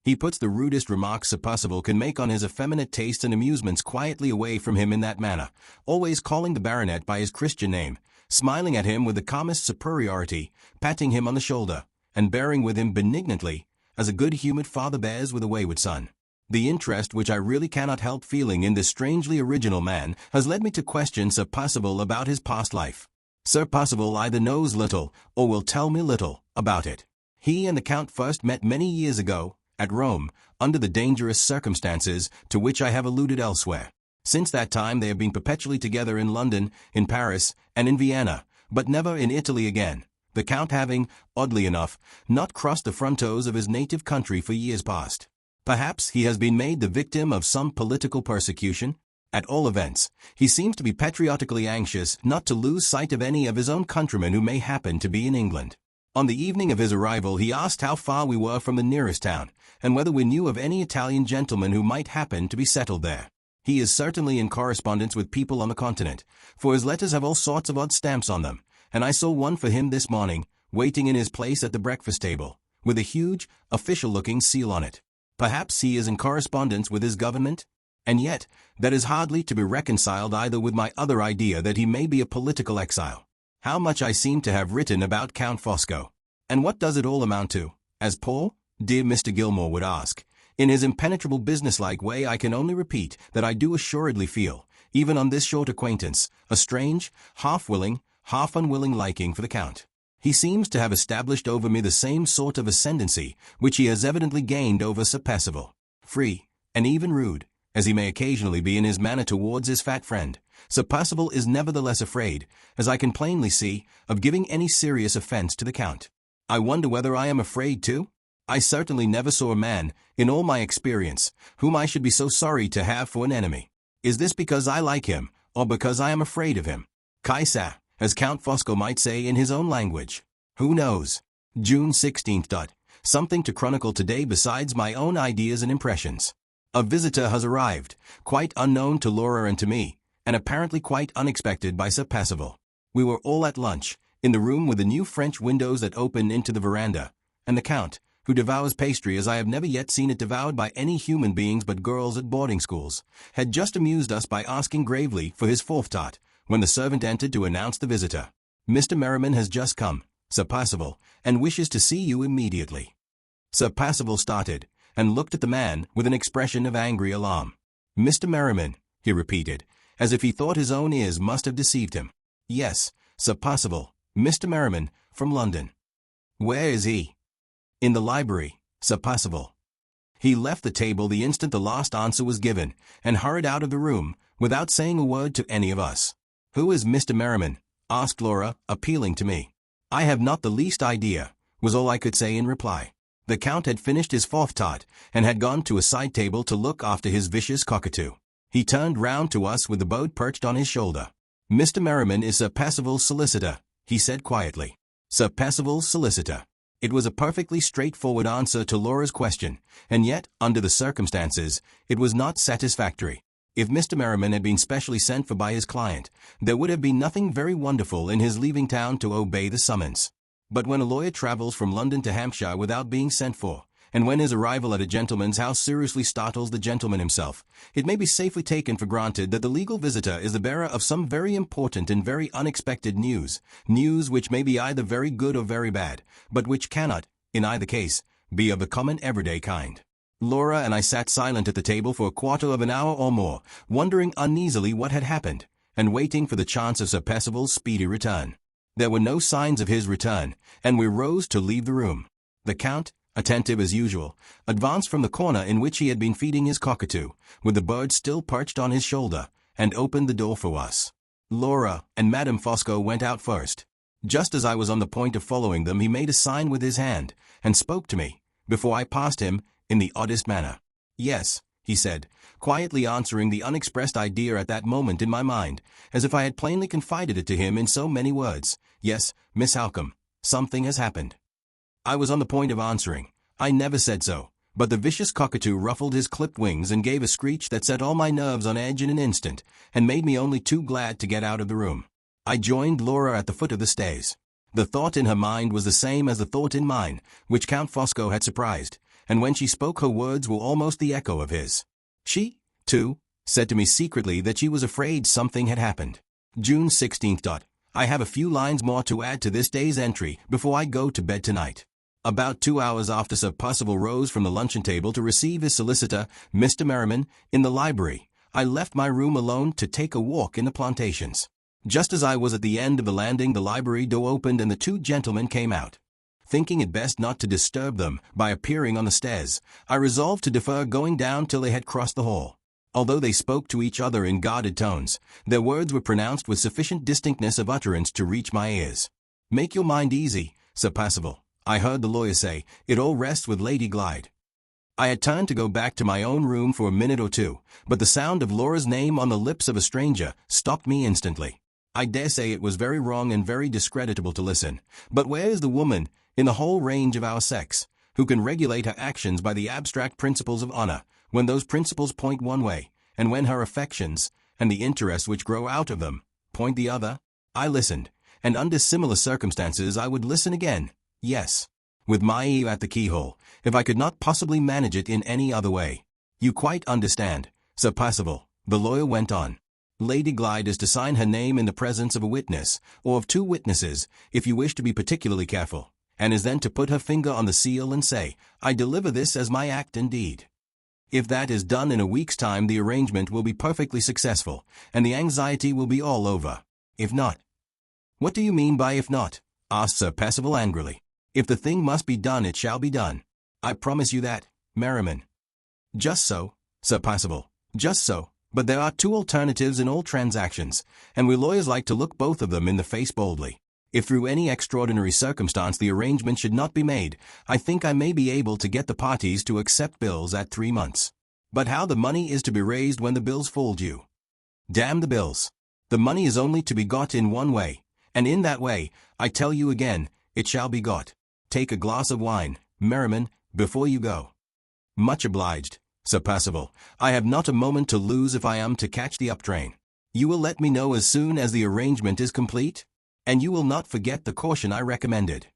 He puts the rudest remarks Sir Percival can make on his effeminate tastes and amusements quietly away from him in that manner, always calling the baronet by his Christian name, smiling at him with the calmest superiority, patting him on the shoulder, and bearing with him benignantly, as a good-humored father bears with a wayward son. The interest which I really cannot help feeling in this strangely original man has led me to question Sir Percival about his past life. Sir Percival either knows little, or will tell me little, about it. He and the Count first met many years ago, at Rome, under the dangerous circumstances to which I have alluded elsewhere. Since that time they have been perpetually together in London, in Paris, and in Vienna, but never in Italy again, the Count having, oddly enough, not crossed the frontiers of his native country for years past. Perhaps he has been made the victim of some political persecution. At all events, he seems to be patriotically anxious not to lose sight of any of his own countrymen who may happen to be in England. On the evening of his arrival he asked how far we were from the nearest town, and whether we knew of any Italian gentlemen who might happen to be settled there. He is certainly in correspondence with people on the continent, for his letters have all sorts of odd stamps on them, and I saw one for him this morning, waiting in his place at the breakfast table, with a huge, official-looking seal on it. Perhaps he is in correspondence with his government? And yet, that is hardly to be reconciled either with my other idea that he may be a political exile. How much I seem to have written about Count Fosco. And what does it all amount to? As Paul, dear Mr. Gilmore, would ask, in his impenetrable businesslike way, I can only repeat that I do assuredly feel, even on this short acquaintance, a strange, half-willing, half-unwilling liking for the Count. He seems to have established over me the same sort of ascendancy which he has evidently gained over Sir Percival. Free, and even rude, as he may occasionally be in his manner towards his fat friend, Sir Percival is nevertheless afraid, as I can plainly see, of giving any serious offence to the Count. I wonder whether I am afraid too? I certainly never saw a man, in all my experience, whom I should be so sorry to have for an enemy. Is this because I like him, or because I am afraid of him? Kaisa, as Count Fosco might say in his own language. Who knows? June 16th. Something to chronicle today besides my own ideas and impressions. A visitor has arrived, quite unknown to Laura and to me, and apparently quite unexpected by Sir Percival. We were all at lunch, in the room with the new French windows that open into the veranda, and the Count, who devours pastry as I have never yet seen it devoured by any human beings but girls at boarding schools, had just amused us by asking gravely for his fourth tart, when the servant entered to announce the visitor. Mr. Merriman has just come, Sir Percival, and wishes to see you immediately. Sir Percival started, and looked at the man with an expression of angry alarm. Mr. Merriman, he repeated, as if he thought his own ears must have deceived him. Yes, Sir Percival, Mr. Merriman, from London. Where is he? In the library, Sir Percival. He left the table the instant the last answer was given, and hurried out of the room, without saying a word to any of us. Who is Mr. Merriman? Asked Laura, appealing to me. I have not the least idea, was all I could say in reply. The Count had finished his fourth tart, and had gone to a side table to look after his vicious cockatoo. He turned round to us with the boat perched on his shoulder. Mr. Merriman is Sir Percival's solicitor, he said quietly. Sir Percival's solicitor. It was a perfectly straightforward answer to Laura's question, and yet, under the circumstances, it was not satisfactory. If Mr. Merriman had been specially sent for by his client, there would have been nothing very wonderful in his leaving town to obey the summons. But when a lawyer travels from London to Hampshire without being sent for, and when his arrival at a gentleman's house seriously startles the gentleman himself, it may be safely taken for granted that the legal visitor is the bearer of some very important and very unexpected news which may be either very good or very bad, but which cannot, in either case, be of the common everyday kind. Laura and I sat silent at the table for a quarter of an hour or more, wondering uneasily what had happened, and waiting for the chance of Sir Percival's speedy return. There were no signs of his return, and we rose to leave the room. The Count, attentive as usual, advanced from the corner in which he had been feeding his cockatoo, with the bird still perched on his shoulder, and opened the door for us. Laura and Madame Fosco went out first. Just as I was on the point of following them, he made a sign with his hand, and spoke to me, before I passed him, in the oddest manner. Yes, he said, quietly answering the unexpressed idea at that moment in my mind, as if I had plainly confided it to him in so many words. Yes, Miss Halcombe, something has happened. I was on the point of answering. I never said so, but the vicious cockatoo ruffled his clipped wings and gave a screech that set all my nerves on edge in an instant, and made me only too glad to get out of the room. I joined Laura at the foot of the stairs. The thought in her mind was the same as the thought in mine, which Count Fosco had surprised, and when she spoke her words were almost the echo of his. She, too, said to me secretly that she was afraid something had happened. June 16th. I have a few lines more to add to this day's entry before I go to bed tonight. About 2 hours after Sir Percival rose from the luncheon table to receive his solicitor, Mr. Merriman, in the library, I left my room alone to take a walk in the plantations. Just as I was at the end of the landing, the library door opened and the two gentlemen came out. Thinking it best not to disturb them by appearing on the stairs, I resolved to defer going down till they had crossed the hall. Although they spoke to each other in guarded tones, their words were pronounced with sufficient distinctness of utterance to reach my ears. "Make your mind easy, Sir Percival," I heard the lawyer say. "It all rests with Lady Glyde." I had turned to go back to my own room for a minute or two, but the sound of Laura's name on the lips of a stranger stopped me instantly. I dare say it was very wrong and very discreditable to listen, but where is the woman, in the whole range of our sex, who can regulate her actions by the abstract principles of honor, when those principles point one way, and when her affections, and the interests which grow out of them, point the other? I listened, and under similar circumstances I would listen again, yes, with my ear at the keyhole, if I could not possibly manage it in any other way. You quite understand, Sir Percival, the lawyer went on. Lady Glyde is to sign her name in the presence of a witness, or of two witnesses, if you wish to be particularly careful, and is then to put her finger on the seal and say, "I deliver this as my act and deed." If that is done in a week's time, the arrangement will be perfectly successful, and the anxiety will be all over. If not— "What do you mean by if not?" asked Sir Percival angrily. If the thing must be done, it shall be done. I promise you that, Merriman. Just so, Sir Percival, just so. But there are two alternatives in all transactions, and we lawyers like to look both of them in the face boldly. If through any extraordinary circumstance the arrangement should not be made, I think I may be able to get the parties to accept bills at 3 months. But how the money is to be raised when the bills fall due? Damn the bills. The money is only to be got in one way, and in that way, I tell you again, it shall be got. Take a glass of wine, Merriman, before you go. Much obliged, Sir Percival. I have not a moment to lose if I am to catch the up train. You will let me know as soon as the arrangement is complete? And you will not forget the caution I recommended.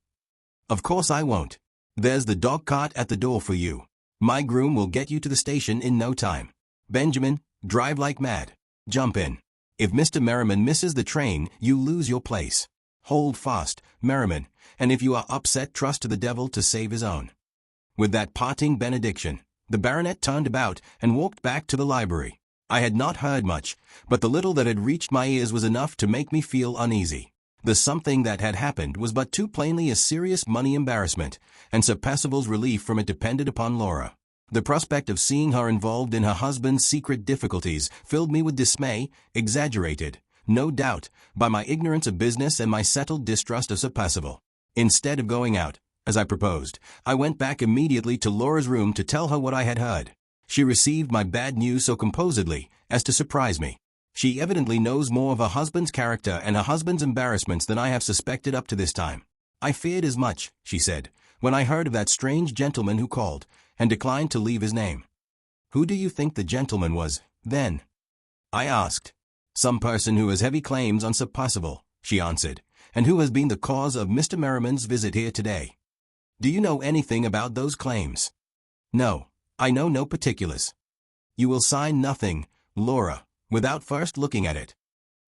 Of course I won't. There's the dog cart at the door for you. My groom will get you to the station in no time. Benjamin, drive like mad. Jump in. If Mr. Merriman misses the train, you lose your place. Hold fast, Merriman, and if you are upset, trust to the devil to save his own. With that parting benediction, the baronet turned about and walked back to the library. I had not heard much, but the little that had reached my ears was enough to make me feel uneasy. The something that had happened was but too plainly a serious money embarrassment, and Sir Percival's relief from it depended upon Laura. The prospect of seeing her involved in her husband's secret difficulties filled me with dismay, exaggerated, no doubt, by my ignorance of business and my settled distrust of Sir Percival. Instead of going out, as I proposed, I went back immediately to Laura's room to tell her what I had heard. She received my bad news so composedly as to surprise me. She evidently knows more of her husband's character and her husband's embarrassments than I have suspected up to this time. I feared as much, she said, when I heard of that strange gentleman who called, and declined to leave his name. Who do you think the gentleman was, then? I asked. Some person who has heavy claims on Sir Percival, she answered, and who has been the cause of Mr. Merriman's visit here today. Do you know anything about those claims? No, I know no particulars. You will sign nothing, Laura, without first looking at it.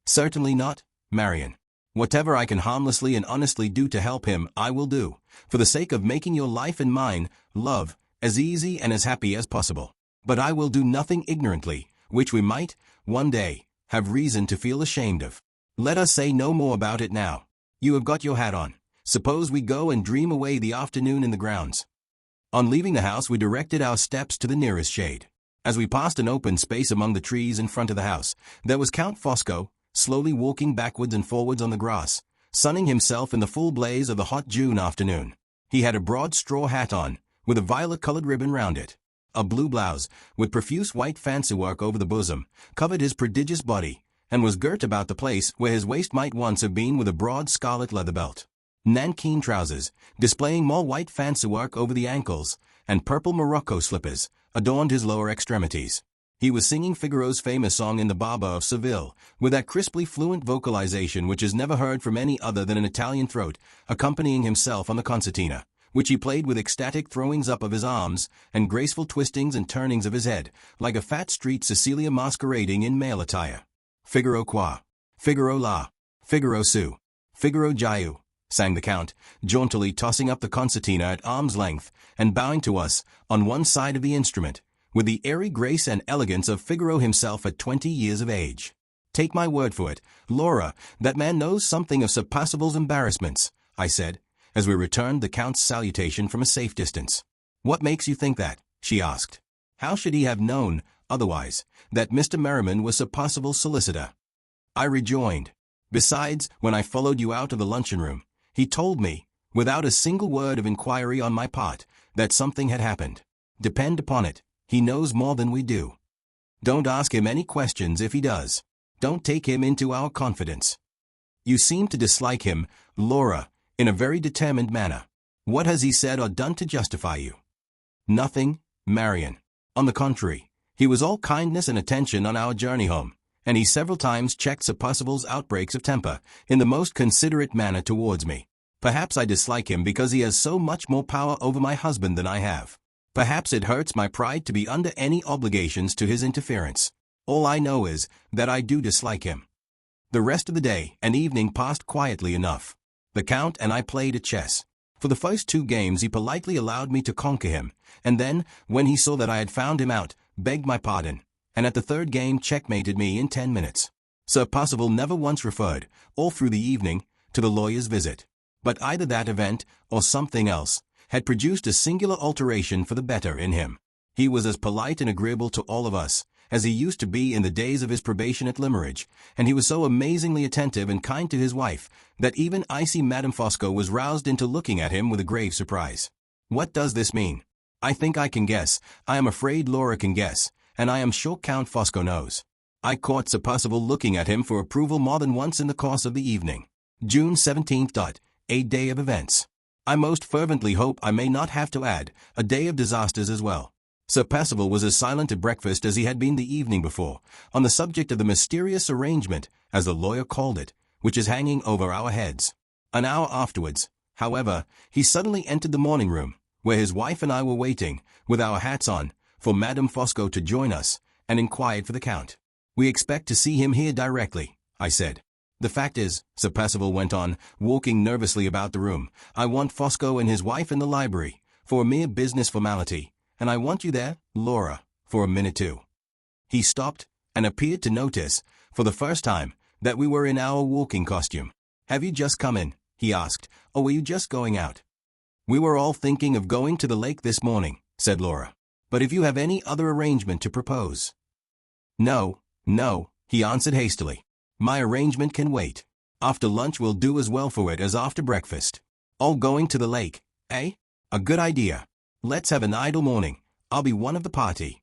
Certainly not, Marian. Whatever I can harmlessly and honestly do to help him, I will do, for the sake of making your life and mine, love, as easy and as happy as possible. But I will do nothing ignorantly, which we might, one day, have reason to feel ashamed of. Let us say no more about it now. You have got your hat on. Suppose we go and dream away the afternoon in the grounds. On leaving the house, we directed our steps to the nearest shade. As we passed an open space among the trees in front of the house, there was Count Fosco, slowly walking backwards and forwards on the grass, sunning himself in the full blaze of the hot June afternoon. He had a broad straw hat on, with a violet-colored ribbon round it. A blue blouse, with profuse white fancy-work over the bosom, covered his prodigious body, and was girt about the place where his waist might once have been with a broad scarlet leather belt. Nankeen trousers, displaying more white fancy-work over the ankles, and purple morocco slippers, adorned his lower extremities. He was singing Figaro's famous song in the Barber of Seville, with that crisply fluent vocalization which is never heard from any other than an Italian throat, accompanying himself on the concertina, which he played with ecstatic throwings up of his arms and graceful twistings and turnings of his head, like a fat street Cecilia masquerading in male attire. Figaro qua, Figaro la, Figaro su, Figaro giu, sang the Count, jauntily tossing up the concertina at arm's length and bowing to us on one side of the instrument, with the airy grace and elegance of Figaro himself at 20 years of age. Take my word for it, Laura, that man knows something of Sir Percival's embarrassments, I said, as we returned the Count's salutation from a safe distance. What makes you think that? She asked. How should he have known, otherwise, that Mr. Merriman was Sir Percival's solicitor? I rejoined. Besides, when I followed you out of the luncheon-room, he told me, without a single word of inquiry on my part, that something had happened. Depend upon it, he knows more than we do. Don't ask him any questions if he does. Don't take him into our confidence. You seem to dislike him, Laura, in a very determined manner. What has he said or done to justify you? Nothing, Marian. On the contrary, he was all kindness and attention on our journey home, and he several times checked Sir Percival's outbreaks of temper in the most considerate manner towards me. Perhaps I dislike him because he has so much more power over my husband than I have. Perhaps it hurts my pride to be under any obligations to his interference. All I know is that I do dislike him. The rest of the day and evening passed quietly enough. The Count and I played at chess. For the first 2 games he politely allowed me to conquer him, and then, when he saw that I had found him out, begged my pardon, and at the 3rd game checkmated me in 10 minutes. Sir Percival never once referred, all through the evening, to the lawyer's visit. But either that event, or something else, had produced a singular alteration for the better in him. He was as polite and agreeable to all of us as he used to be in the days of his probation at Limmeridge, and he was so amazingly attentive and kind to his wife that even icy Madame Fosco was roused into looking at him with a grave surprise. What does this mean? I think I can guess. I am afraid Laura can guess, and I am sure Count Fosco knows. I caught Sir Percival looking at him for approval more than once in the course of the evening. June 17th. A day of events. I most fervently hope I may not have to add, a day of disasters as well. Sir Percival was as silent at breakfast as he had been the evening before, on the subject of the mysterious arrangement, as the lawyer called it, which is hanging over our heads. An hour afterwards, however, he suddenly entered the morning room, where his wife and I were waiting, with our hats on, for Madame Fosco to join us, and inquired for the Count. "We expect to see him here directly," I said. "The fact is," Sir Percival went on, walking nervously about the room, "I want Fosco and his wife in the library, for a mere business formality, and I want you there, Laura, for a minute too." He stopped, and appeared to notice, for the first time, that we were in our walking costume. "Have you just come in?" he asked, "or were you just going out?" "We were all thinking of going to the lake this morning," said Laura. "But if you have any other arrangement to propose—" No, he answered hastily. "My arrangement can wait. After lunch will do as well for it as after breakfast. All going to the lake, eh? A good idea. Let's have an idle morning. I'll be one of the party."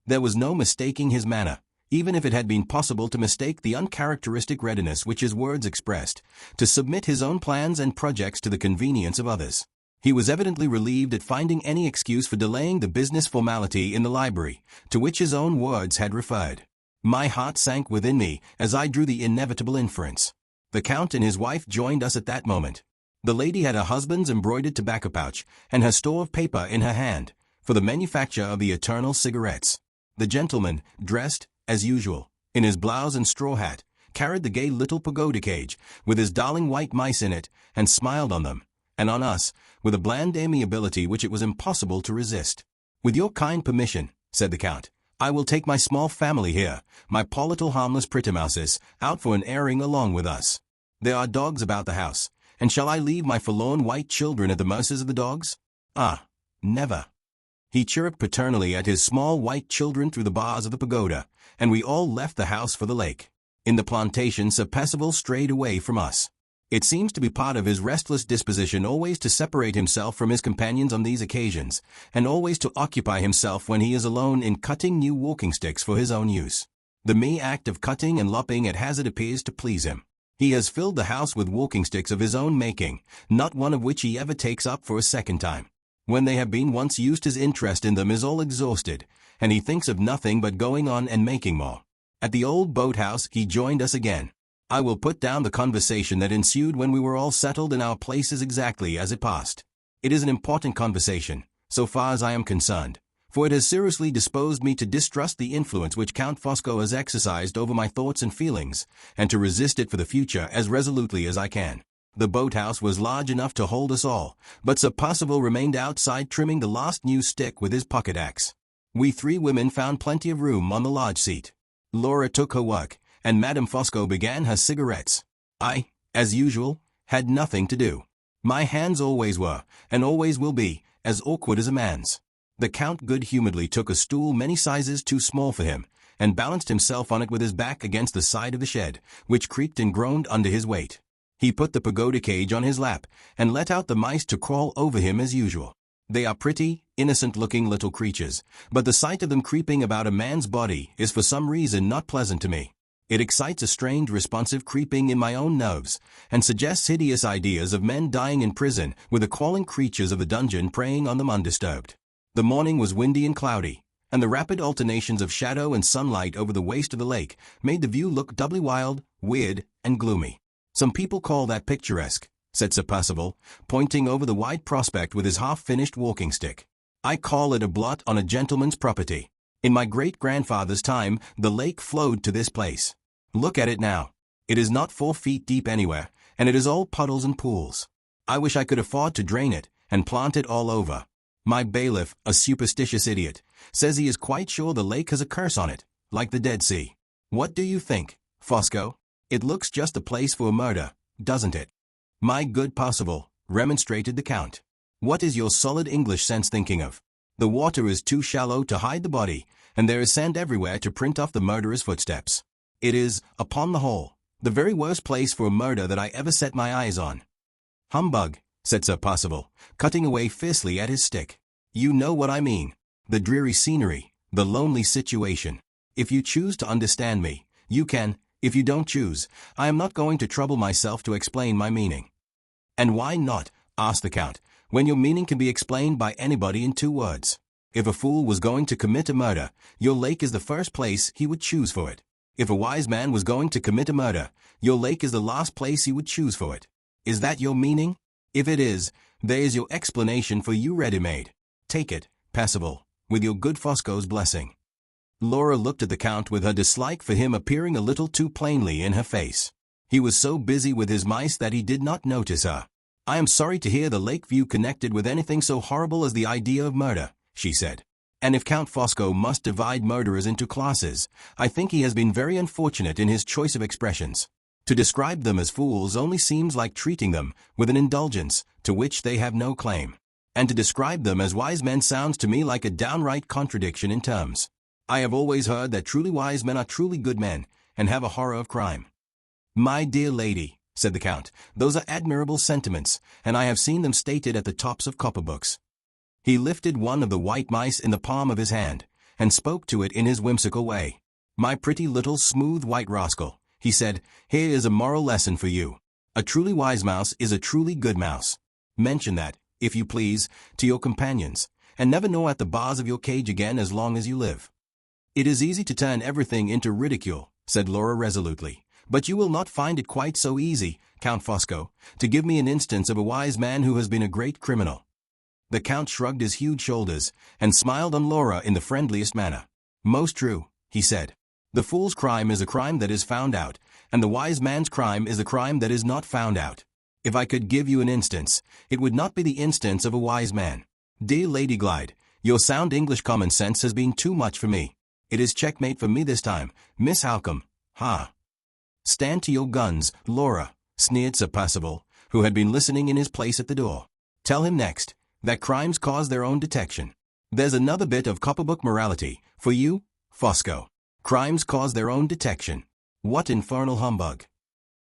There was no mistaking his manner, even if it had been possible to mistake the uncharacteristic readiness which his words expressed, to submit his own plans and projects to the convenience of others. He was evidently relieved at finding any excuse for delaying the business formality in the library, to which his own words had referred. My heart sank within me as I drew the inevitable inference. The Count and his wife joined us at that moment. The lady had her husband's embroidered tobacco pouch and her store of paper in her hand, for the manufacture of the eternal cigarettes. The gentleman, dressed, as usual, in his blouse and straw hat, carried the gay little pagoda cage, with his darling white mice in it, and smiled on them, and on us, with a bland amiability which it was impossible to resist. "With your kind permission," said the Count, "I will take my small family here, my poor little harmless pretty-mouses, out for an airing along with us. There are dogs about the house, and shall I leave my forlorn white children at the mercies of the dogs? Ah, never." He chirruped paternally at his small white children through the bars of the pagoda, and we all left the house for the lake. In the plantation Sir Percival strayed away from us. It seems to be part of his restless disposition always to separate himself from his companions on these occasions, and always to occupy himself when he is alone in cutting new walking sticks for his own use. The mere act of cutting and lopping at hazard appears to please him. He has filled the house with walking sticks of his own making, not one of which he ever takes up for a second time. When they have been once used, his interest in them is all exhausted, and he thinks of nothing but going on and making more. At the old boathouse he joined us again. I will put down the conversation that ensued when we were all settled in our places exactly as it passed. It is an important conversation, so far as I am concerned, for it has seriously disposed me to distrust the influence which Count Fosco has exercised over my thoughts and feelings, and to resist it for the future as resolutely as I can. The boathouse was large enough to hold us all, but Sir Percival remained outside trimming the last new stick with his pocket-axe. We three women found plenty of room on the large seat. Laura took her work, and Madame Fosco began her cigarettes. I, as usual, had nothing to do. My hands always were, and always will be, as awkward as a man's. The Count good-humoredly took a stool many sizes too small for him, and balanced himself on it with his back against the side of the shed, which creaked and groaned under his weight. He put the pagoda cage on his lap, and let out the mice to crawl over him as usual. They are pretty, innocent-looking little creatures, but the sight of them creeping about a man's body is for some reason not pleasant to me. It excites a strange responsive creeping in my own nerves, and suggests hideous ideas of men dying in prison with the crawling creatures of the dungeon preying on them undisturbed. The morning was windy and cloudy, and the rapid alternations of shadow and sunlight over the waste of the lake made the view look doubly wild, weird, and gloomy. "Some people call that picturesque," said Sir Percival, pointing over the wide prospect with his half-finished walking stick. "I call it a blot on a gentleman's property. In my great-grandfather's time, the lake flowed to this place. Look at it now. It is not 4 feet deep anywhere, and it is all puddles and pools. I wish I could afford to drain it, and plant it all over. My bailiff, a superstitious idiot, says he is quite sure the lake has a curse on it, like the Dead Sea. What do you think, Fosco? It looks just a place for a murder, doesn't it?" My good Percival, remonstrated the Count. What is your solid English sense thinking of? The water is too shallow to hide the body, and there is sand everywhere to print off the murderer's footsteps. It is, upon the whole, the very worst place for a murder that I ever set my eyes on. Humbug, said Sir Percival, cutting away fiercely at his stick. You know what I mean. The dreary scenery, the lonely situation. If you choose to understand me, you can. If you don't choose, I am not going to trouble myself to explain my meaning. And why not? Asked the Count, when your meaning can be explained by anybody in 2 words. If a fool was going to commit a murder, your lake is the first place he would choose for it. If a wise man was going to commit a murder, your lake is the last place he would choose for it. Is that your meaning? If it is, there is your explanation for you ready-made. Take it, Percival, with your good Fosco's blessing. Laura looked at the Count with her dislike for him appearing a little too plainly in her face. He was so busy with his mice that he did not notice her. I am sorry to hear the lake view connected with anything so horrible as the idea of murder, she said. And if Count Fosco must divide murderers into classes, I think he has been very unfortunate in his choice of expressions. To describe them as fools only seems like treating them with an indulgence to which they have no claim. And to describe them as wise men sounds to me like a downright contradiction in terms. I have always heard that truly wise men are truly good men, and have a horror of crime. My dear lady, said the Count, those are admirable sentiments, and I have seen them stated at the tops of copper books. He lifted one of the white mice in the palm of his hand, and spoke to it in his whimsical way. My pretty little smooth white rascal, he said, here is a moral lesson for you. A truly wise mouse is a truly good mouse. Mention that, if you please, to your companions, and never gnaw at the bars of your cage again as long as you live. It is easy to turn everything into ridicule, said Laura resolutely, but you will not find it quite so easy, Count Fosco, to give me an instance of a wise man who has been a great criminal. The Count shrugged his huge shoulders, and smiled on Laura in the friendliest manner. Most true, he said. The fool's crime is a crime that is found out, and the wise man's crime is a crime that is not found out. If I could give you an instance, it would not be the instance of a wise man. Dear Lady Glyde, your sound English common sense has been too much for me. It is checkmate for me this time, Miss Halcombe. Ha! Stand to your guns, Laura, sneered Sir Percival, who had been listening in his place at the door. Tell him next, that crimes cause their own detection. There's another bit of copperbook morality, for you, Fosco. Crimes cause their own detection. What infernal humbug!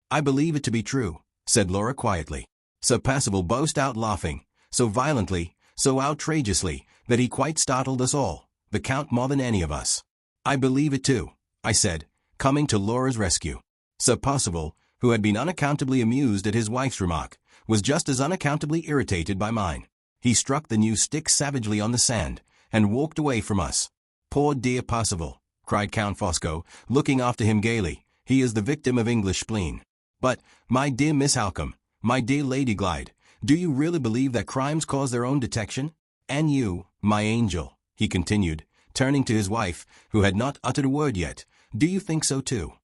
I believe it to be true, said Laura quietly. Sir Percival burst out laughing, so violently, so outrageously, that he quite startled us all, the Count more than any of us. I believe it too, I said, coming to Laura's rescue. Sir Percival, who had been unaccountably amused at his wife's remark, was just as unaccountably irritated by mine. He struck the new stick savagely on the sand, and walked away from us. Poor dear Percival, cried Count Fosco, looking after him gaily, he is the victim of English spleen. But, my dear Miss Halcombe, my dear Lady Glyde, do you really believe that crimes cause their own detection? And you, my angel, he continued, turning to his wife, who had not uttered a word yet, do you think so too?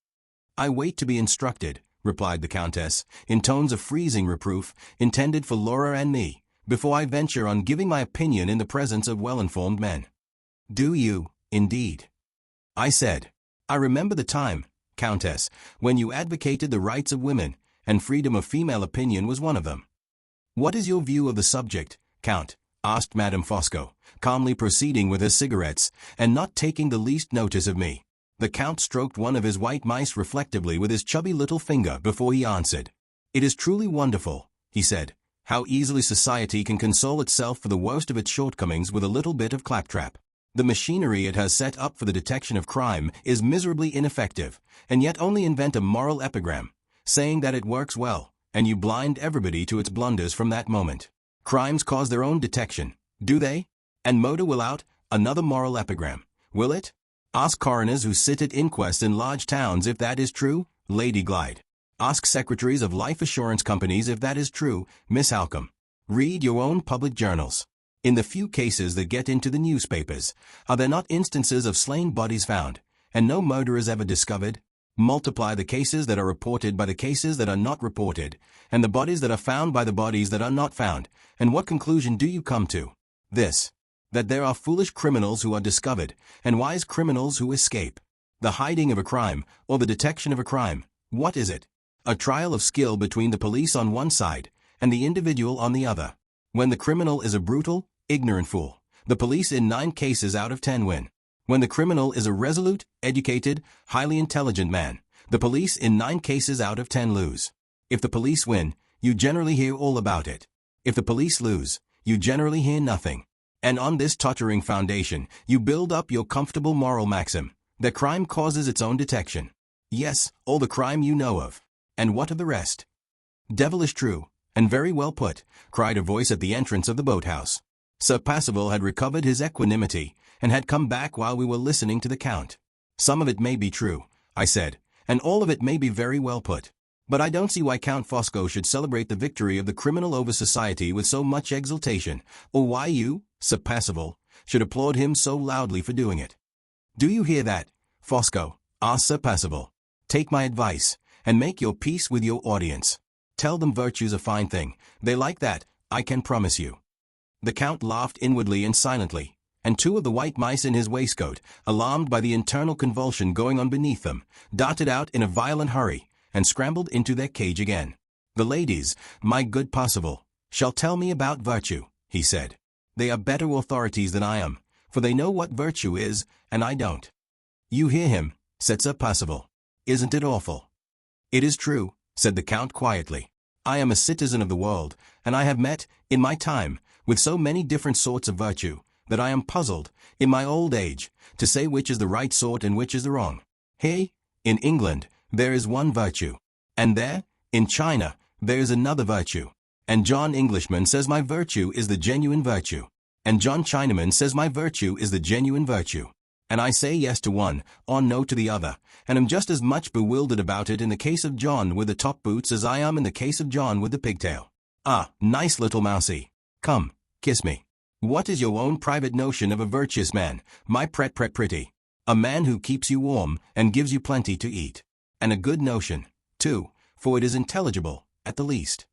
I wait to be instructed, replied the Countess, in tones of freezing reproof, intended for Laura and me, before I venture on giving my opinion in the presence of well-informed men. Do you, indeed? I said. I remember the time, Countess, when you advocated the rights of women, and freedom of female opinion was one of them. What is your view of the subject, Count? Asked Madame Fosco, calmly proceeding with her cigarettes, and not taking the least notice of me. The Count stroked one of his white mice reflectively with his chubby little finger before he answered. It is truly wonderful, he said, how easily society can console itself for the worst of its shortcomings with a little bit of claptrap. The machinery it has set up for the detection of crime is miserably ineffective, and yet only invent a moral epigram, saying that it works well, and you blind everybody to its blunders from that moment. Crimes cause their own detection, do they? And murder will out, another moral epigram, will it? Ask coroners who sit at inquests in large towns if that is true, Lady Glyde. Ask secretaries of life assurance companies if that is true, Miss Halcombe. Read your own public journals. In the few cases that get into the newspapers, are there not instances of slain bodies found, and no murderers ever discovered? Multiply the cases that are reported by the cases that are not reported, and the bodies that are found by the bodies that are not found, and what conclusion do you come to? This: that there are foolish criminals who are discovered, and wise criminals who escape. The hiding of a crime, or the detection of a crime, what is it? A trial of skill between the police on one side and the individual on the other. When the criminal is a brutal, ignorant fool, the police in 9 cases out of 10 win. When the criminal is a resolute, educated, highly intelligent man, the police in 9 cases out of 10 lose. If the police win, you generally hear all about it. If the police lose, you generally hear nothing. And on this tottering foundation, you build up your comfortable moral maxim, that crime causes its own detection. Yes, all the crime you know of. And what of the rest? Devilish true, and very well put, cried a voice at the entrance of the boathouse. Sir Percival had recovered his equanimity, and had come back while we were listening to the Count. Some of it may be true, I said, and all of it may be very well put. But I don't see why Count Fosco should celebrate the victory of the criminal over society with so much exultation, or why you, Sir Percival, should applaud him so loudly for doing it. Do you hear that, Fosco? Asked Sir Percival. Take my advice, and make your peace with your audience. Tell them virtue's a fine thing. They like that, I can promise you. The Count laughed inwardly and silently, and 2 of the white mice in his waistcoat, alarmed by the internal convulsion going on beneath them, darted out in a violent hurry, and scrambled into their cage again. The ladies, my good Percival, shall tell me about virtue, he said. They are better authorities than I am, for they know what virtue is, and I don't. You hear him, said Sir Percival. Isn't it awful? It is true, said the Count quietly. I am a citizen of the world, and I have met, in my time, with so many different sorts of virtue, that I am puzzled, in my old age, to say which is the right sort and which is the wrong. Hey, in England, there is one virtue. And there, in China, there is another virtue. And John Englishman says my virtue is the genuine virtue. And John Chinaman says my virtue is the genuine virtue. And I say yes to one, or no to the other, and am just as much bewildered about it in the case of John with the top boots as I am in the case of John with the pigtail. Ah, nice little mousie. Come, kiss me. What is your own private notion of a virtuous man, my pretty? A man who keeps you warm and gives you plenty to eat. And a good notion, too, for it is intelligible, at the least.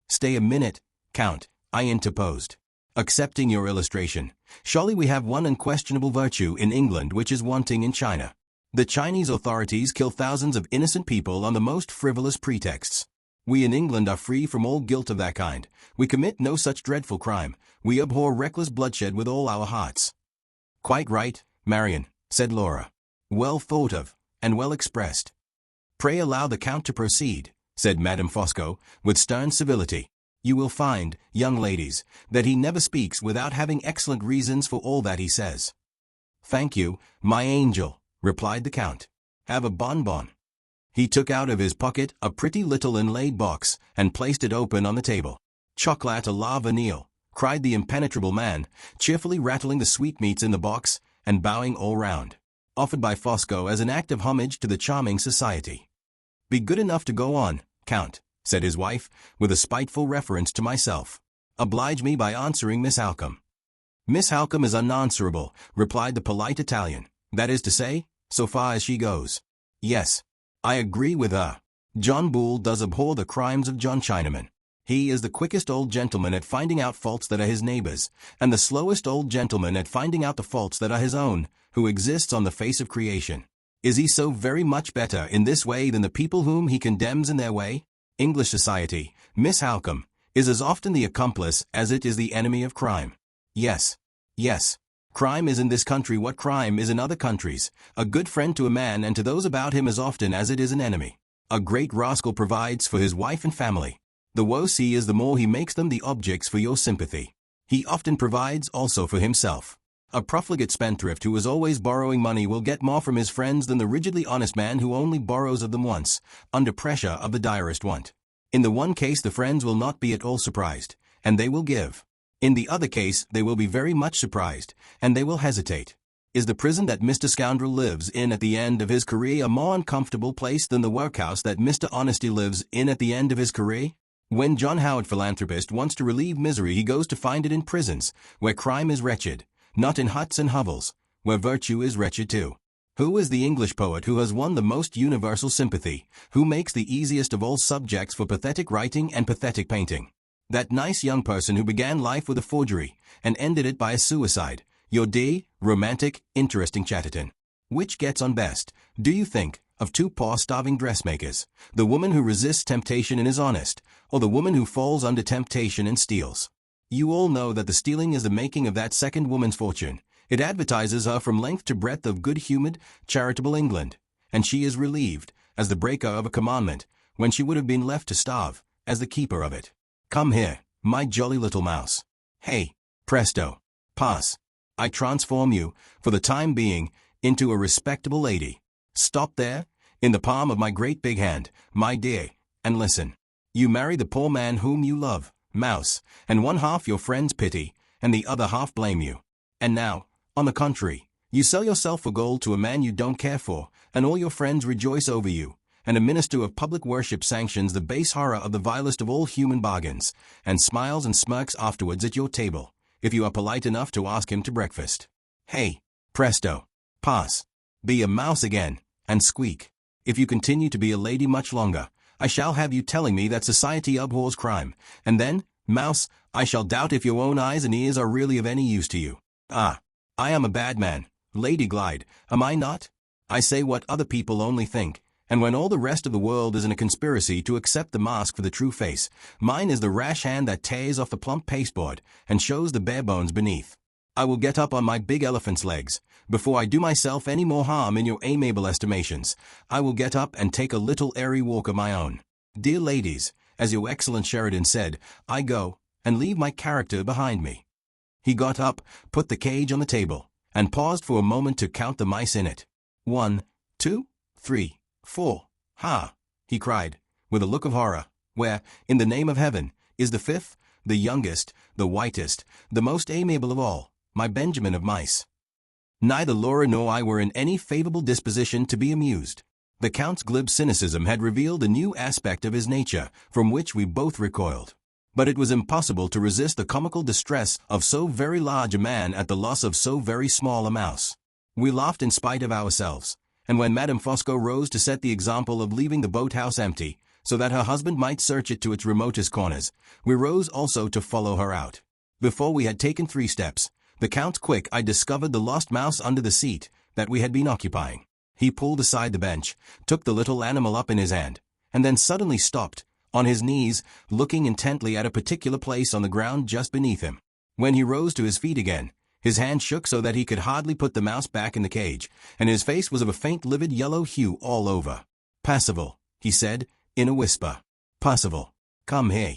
Stay a minute, Count, I interposed. Accepting your illustration, surely we have one unquestionable virtue in England which is wanting in China. The Chinese authorities kill thousands of innocent people on the most frivolous pretexts. We in England are free from all guilt of that kind. We commit no such dreadful crime. We abhor reckless bloodshed with all our hearts. Quite right, Marian, said Laura. Well thought of, and well expressed. Pray allow the Count to proceed, said Madame Fosco, with stern civility. You will find, young ladies, that he never speaks without having excellent reasons for all that he says. Thank you, my angel, replied the Count. Have a bonbon. He took out of his pocket a pretty little inlaid box, and placed it open on the table. Chocolat à la vanille, cried the impenetrable man, cheerfully rattling the sweetmeats in the box, and bowing all round. Offered by Fosco as an act of homage to the charming society. Be good enough to go on, Count, said his wife, with a spiteful reference to myself. Oblige me by answering Miss Halcombe. Miss Halcombe is unanswerable, replied the polite Italian. That is to say, so far as she goes. Yes, I agree with her. John Bull does abhor the crimes of John Chinaman. He is the quickest old gentleman at finding out faults that are his neighbors, and the slowest old gentleman at finding out the faults that are his own, who exists on the face of creation. Is he so very much better in this way than the people whom he condemns in their way? English society, Miss Halcombe, is as often the accomplice as it is the enemy of crime. Yes. Yes. Crime is in this country what crime is in other countries, a good friend to a man and to those about him as often as it is an enemy. A great rascal provides for his wife and family. The worse he is, the more he makes them the objects for your sympathy. He often provides also for himself. A profligate spendthrift who is always borrowing money will get more from his friends than the rigidly honest man who only borrows of them once, under pressure of the direst want. In the one case the friends will not be at all surprised, and they will give. In the other case they will be very much surprised, and they will hesitate. Is the prison that Mr. Scoundrel lives in at the end of his career a more uncomfortable place than the workhouse that Mr. Honesty lives in at the end of his career? When John Howard Philanthropist wants to relieve misery, he goes to find it in prisons, where crime is wretched, not in huts and hovels, where virtue is wretched too. Who is the English poet who has won the most universal sympathy, who makes the easiest of all subjects for pathetic writing and pathetic painting? That nice young person who began life with a forgery, and ended it by a suicide, your dear, romantic, interesting Chatterton. Which gets on best, do you think, of two poor starving dressmakers, the woman who resists temptation and is honest, or the woman who falls under temptation and steals. You all know that the stealing is the making of that second woman's fortune. It advertises her from length to breadth of good-humored, charitable England, and she is relieved, as the breaker of a commandment, when she would have been left to starve, as the keeper of it. Come here, my jolly little mouse. Hey, presto, pass. I transform you, for the time being, into a respectable lady. Stop there, in the palm of my great big hand, my dear, and listen. You marry the poor man whom you love, mouse, and one half your friends pity, and the other half blame you. And now, on the contrary, you sell yourself for gold to a man you don't care for, and all your friends rejoice over you, and a minister of public worship sanctions the base horror of the vilest of all human bargains, and smiles and smirks afterwards at your table, if you are polite enough to ask him to breakfast. Hey, presto, pass. Be a mouse again, and squeak. If you continue to be a lady much longer, I shall have you telling me that society abhors crime, and then, mouse, I shall doubt if your own eyes and ears are really of any use to you. Ah, I am a bad man, Lady Glyde, am I not? I say what other people only think, and when all the rest of the world is in a conspiracy to accept the mask for the true face, mine is the rash hand that tears off the plump pasteboard and shows the bare bones beneath. I will get up on my big elephant's legs. Before I do myself any more harm in your amiable estimations, I will get up and take a little airy walk of my own. Dear ladies, as your excellent Sheridan said, I go, and leave my character behind me. He got up, put the cage on the table, and paused for a moment to count the mice in it. 1, 2, 3, 4, ha, he cried, with a look of horror. Where, in the name of heaven, is the fifth, the youngest, the whitest, the most amiable of all, my Benjamin of mice? Neither Laura nor I were in any favorable disposition to be amused. The Count's glib cynicism had revealed a new aspect of his nature, from which we both recoiled. But it was impossible to resist the comical distress of so very large a man at the loss of so very small a mouse. We laughed in spite of ourselves, and when Madame Fosco rose to set the example of leaving the boathouse empty, so that her husband might search it to its remotest corners, we rose also to follow her out. Before we had taken 3 steps, the Count's quick eye discovered the lost mouse under the seat that we had been occupying. He pulled aside the bench, took the little animal up in his hand, and then suddenly stopped, on his knees, looking intently at a particular place on the ground just beneath him. When he rose to his feet again, his hand shook so that he could hardly put the mouse back in the cage, and his face was of a faint livid yellow hue all over. Percival, he said, in a whisper. Percival, come here.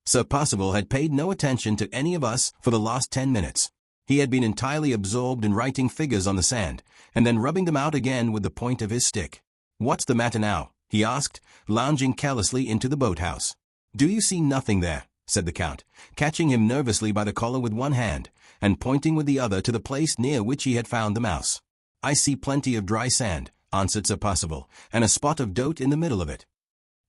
Sir Percival had paid no attention to any of us for the last 10 minutes. He had been entirely absorbed in writing figures on the sand, and then rubbing them out again with the point of his stick. What's the matter now? He asked, lounging carelessly into the boathouse. Do you see nothing there? Said the Count, catching him nervously by the collar with one hand, and pointing with the other to the place near which he had found the mouse. I see plenty of dry sand, answered Sir Percival, and a spot of dote in the middle of it.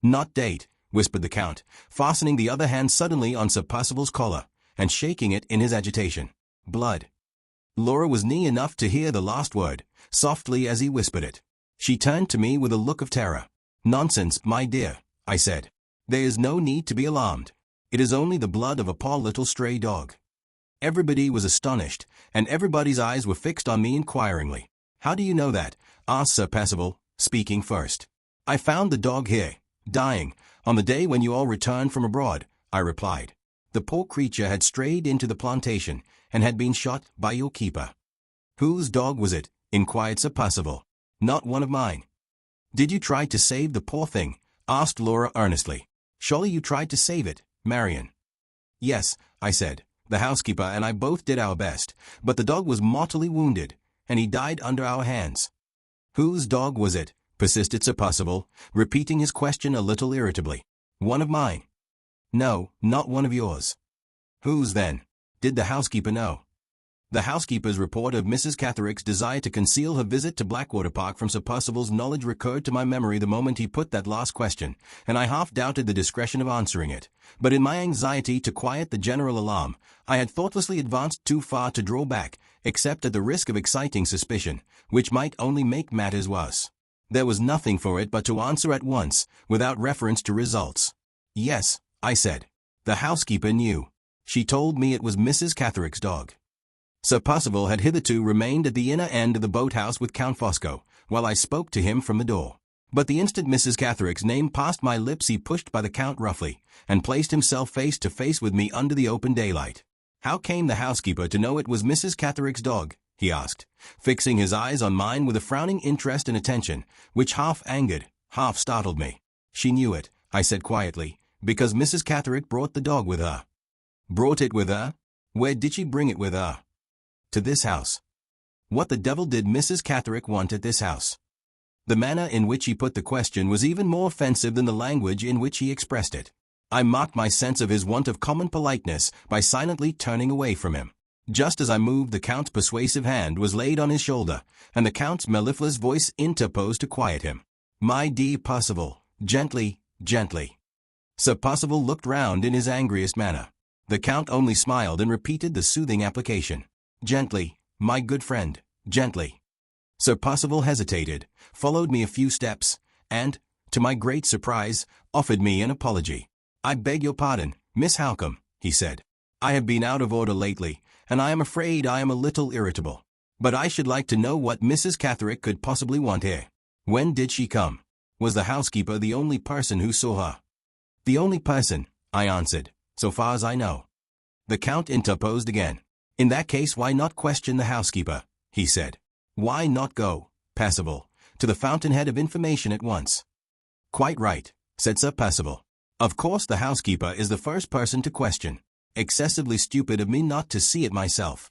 Not date, whispered the Count, fastening the other hand suddenly on Sir Percival's collar, and shaking it in his agitation. Blood. Laura was near enough to hear the last word, softly as he whispered it. She turned to me with a look of terror. Nonsense, my dear, I said. There is no need to be alarmed. It is only the blood of a poor little stray dog. Everybody was astonished, and everybody's eyes were fixed on me inquiringly. How do you know that? Asked Sir Percival, speaking first. I found the dog here, dying, on the day when you all returned from abroad, I replied. The poor creature had strayed into the plantation, and had been shot by your keeper. Whose dog was it? Inquired Sir Percival. Not one of mine. Did you try to save the poor thing? Asked Laura earnestly. Surely you tried to save it, Marian. Yes, I said. The housekeeper and I both did our best, but the dog was mortally wounded, and he died under our hands. Whose dog was it? Persisted Sir Percival, repeating his question a little irritably. One of mine. No, not one of yours. Whose then? Did the housekeeper know? The housekeeper's report of Mrs. Catherick's desire to conceal her visit to Blackwater Park from Sir Percival's knowledge recurred to my memory the moment he put that last question, and I half doubted the discretion of answering it. But in my anxiety to quiet the general alarm, I had thoughtlessly advanced too far to draw back, except at the risk of exciting suspicion, which might only make matters worse. There was nothing for it but to answer at once, without reference to results. Yes, I said. The housekeeper knew. She told me it was Mrs. Catherick's dog. Sir Percival had hitherto remained at the inner end of the boathouse with Count Fosco, while I spoke to him from the door. But the instant Mrs. Catherick's name passed my lips he pushed by the Count roughly, and placed himself face to face with me under the open daylight. "How came the housekeeper to know it was Mrs. Catherick's dog?" he asked, fixing his eyes on mine with a frowning interest and attention, which half angered, half startled me. "She knew it," I said quietly, "because Mrs. Catherick brought the dog with her." "Brought it with her? Where did she bring it with her?" "To this house." "What the devil did Mrs. Catherick want at this house?" The manner in which he put the question was even more offensive than the language in which he expressed it. I marked my sense of his want of common politeness by silently turning away from him. Just as I moved, the Count's persuasive hand was laid on his shoulder, and the Count's mellifluous voice interposed to quiet him. "My dear Percival, gently, gently." Sir Percival looked round in his angriest manner. The Count only smiled and repeated the soothing application. "Gently, my good friend, gently." Sir Percival hesitated, followed me a few steps, and, to my great surprise, offered me an apology. "I beg your pardon, Miss Halcombe," he said. "I have been out of order lately, and I am afraid I am a little irritable. But I should like to know what Mrs. Catherick could possibly want here. When did she come? Was the housekeeper the only person who saw her?" "The only person," I answered, "so far as I know." The Count interposed again. "In that case, why not question the housekeeper?" he said. "Why not go, Percival, to the fountainhead of information at once?" "Quite right," said Sir Percival. "Of course the housekeeper is the first person to question. Excessively stupid of me not to see it myself."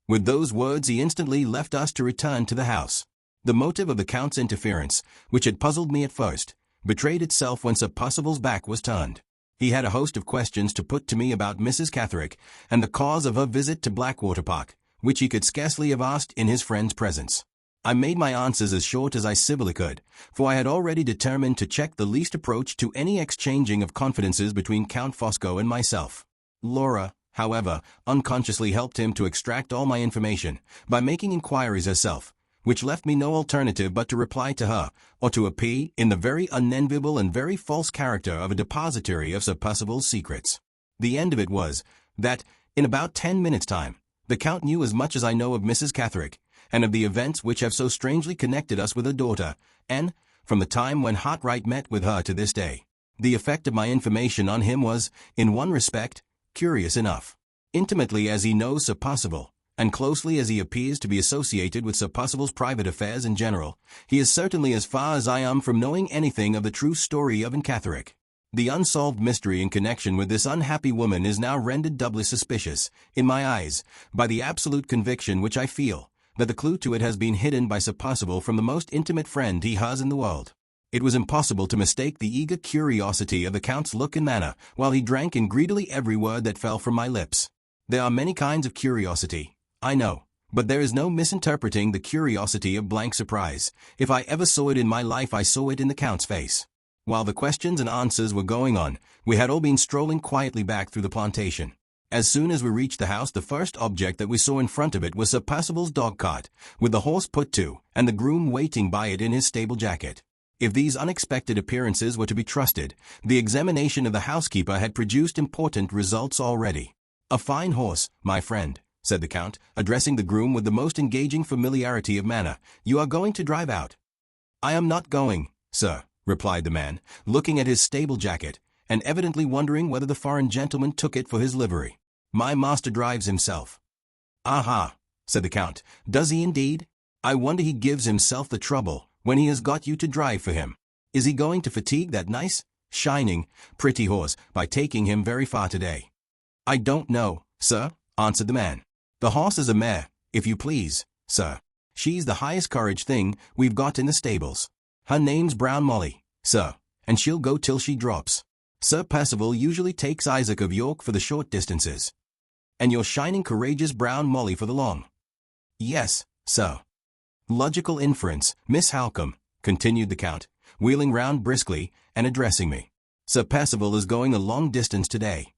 With those words he instantly left us to return to the house. The motive of the Count's interference, which had puzzled me at first, betrayed itself when Sir Percival's back was turned. He had a host of questions to put to me about Mrs. Catherick and the cause of her visit to Blackwater Park, which he could scarcely have asked in his friend's presence. I made my answers as short as I civilly could, for I had already determined to check the least approach to any exchanging of confidences between Count Fosco and myself. Laura, however, unconsciously helped him to extract all my information, by making inquiries herself, which left me no alternative but to reply to her, or to appear in the very unenviable and very false character of a depositary of Sir Percival's secrets. The end of it was, that, in about 10 minutes' time, the Count knew as much as I know of Mrs. Catherick, and of the events which have so strangely connected us with her daughter, and, from the time when Hartright met with her to this day, the effect of my information on him was, in one respect, curious enough. Intimately as he knows Sir Percival, and closely as he appears to be associated with Sir Percival's private affairs in general, he is certainly as far as I am from knowing anything of the true story of Catherick. The unsolved mystery in connection with this unhappy woman is now rendered doubly suspicious, in my eyes, by the absolute conviction which I feel, that the clue to it has been hidden by Sir Percival from the most intimate friend he has in the world. It was impossible to mistake the eager curiosity of the Count's look and manner, while he drank in greedily every word that fell from my lips. There are many kinds of curiosity, I know, but there is no misinterpreting the curiosity of blank surprise. If I ever saw it in my life, I saw it in the Count's face. While the questions and answers were going on, we had all been strolling quietly back through the plantation. As soon as we reached the house, the first object that we saw in front of it was Sir Percival's dog-cart, with the horse put to, and the groom waiting by it in his stable jacket. If these unexpected appearances were to be trusted, the examination of the housekeeper had produced important results already. "A fine horse, my friend," said the Count, addressing the groom with the most engaging familiarity of manner. "You are going to drive out?" "I am not going, sir," replied the man, looking at his stable jacket, and evidently wondering whether the foreign gentleman took it for his livery. "My master drives himself." "Aha," said the Count, "does he indeed? I wonder he gives himself the trouble, when he has got you to drive for him. Is he going to fatigue that nice, shining, pretty horse by taking him very far today?" "I don't know, sir," answered the man. "The horse is a mare, if you please, sir. She's the highest courage thing we've got in the stables. Her name's Brown Molly, sir, and she'll go till she drops. Sir Percival usually takes Isaac of York for the short distances. And your shining courageous Brown Molly for the long." "Yes, sir." "Logical inference, Miss Halcombe," continued the Count, wheeling round briskly, and addressing me. "Sir Percival is going a long distance today."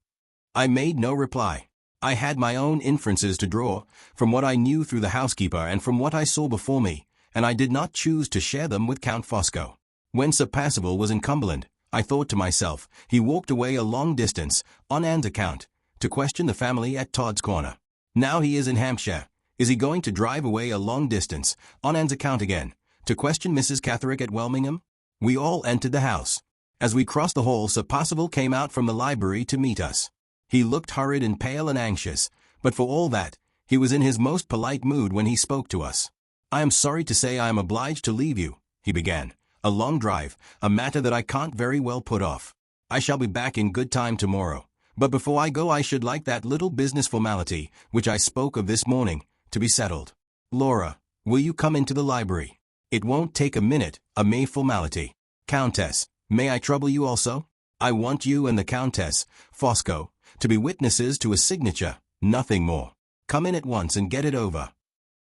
I made no reply. I had my own inferences to draw, from what I knew through the housekeeper and from what I saw before me, and I did not choose to share them with Count Fosco. When Sir Percival was in Cumberland, I thought to myself, he walked away a long distance, on Anne's account, to question the family at Todd's Corner. Now he is in Hampshire. Is he going to drive away a long distance, on Anne's account again, to question Mrs. Catherick at Welmingham? We all entered the house. As we crossed the hall, Sir Percival came out from the library to meet us. He looked hurried and pale and anxious, but for all that, he was in his most polite mood when he spoke to us. "I am sorry to say I am obliged to leave you," he began. "A long drive, a matter that I can't very well put off. I shall be back in good time tomorrow. But before I go I should like that little business formality, which I spoke of this morning, to be settled. Laura, will you come into the library? It won't take a minute, a mere formality. Countess, may I trouble you also? I want you and the Countess, Fosco, to be witnesses to a signature, nothing more. Come in at once and get it over."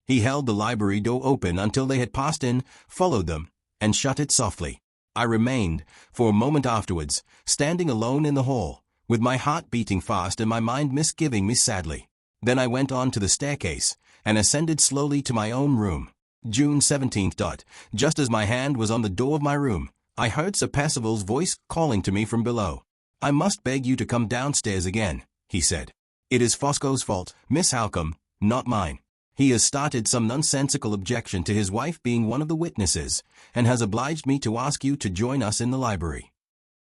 He held the library door open until they had passed in, followed them, and shut it softly. I remained, for a moment afterwards, standing alone in the hall, with my heart beating fast and my mind misgiving me sadly. Then I went on to the staircase, and ascended slowly to my own room. June 17th. Just as my hand was on the door of my room, I heard Sir Percival's voice calling to me from below. "I must beg you to come downstairs again," he said. "It is Fosco's fault, Miss Halcombe, not mine. He has started some nonsensical objection to his wife being one of the witnesses, and has obliged me to ask you to join us in the library."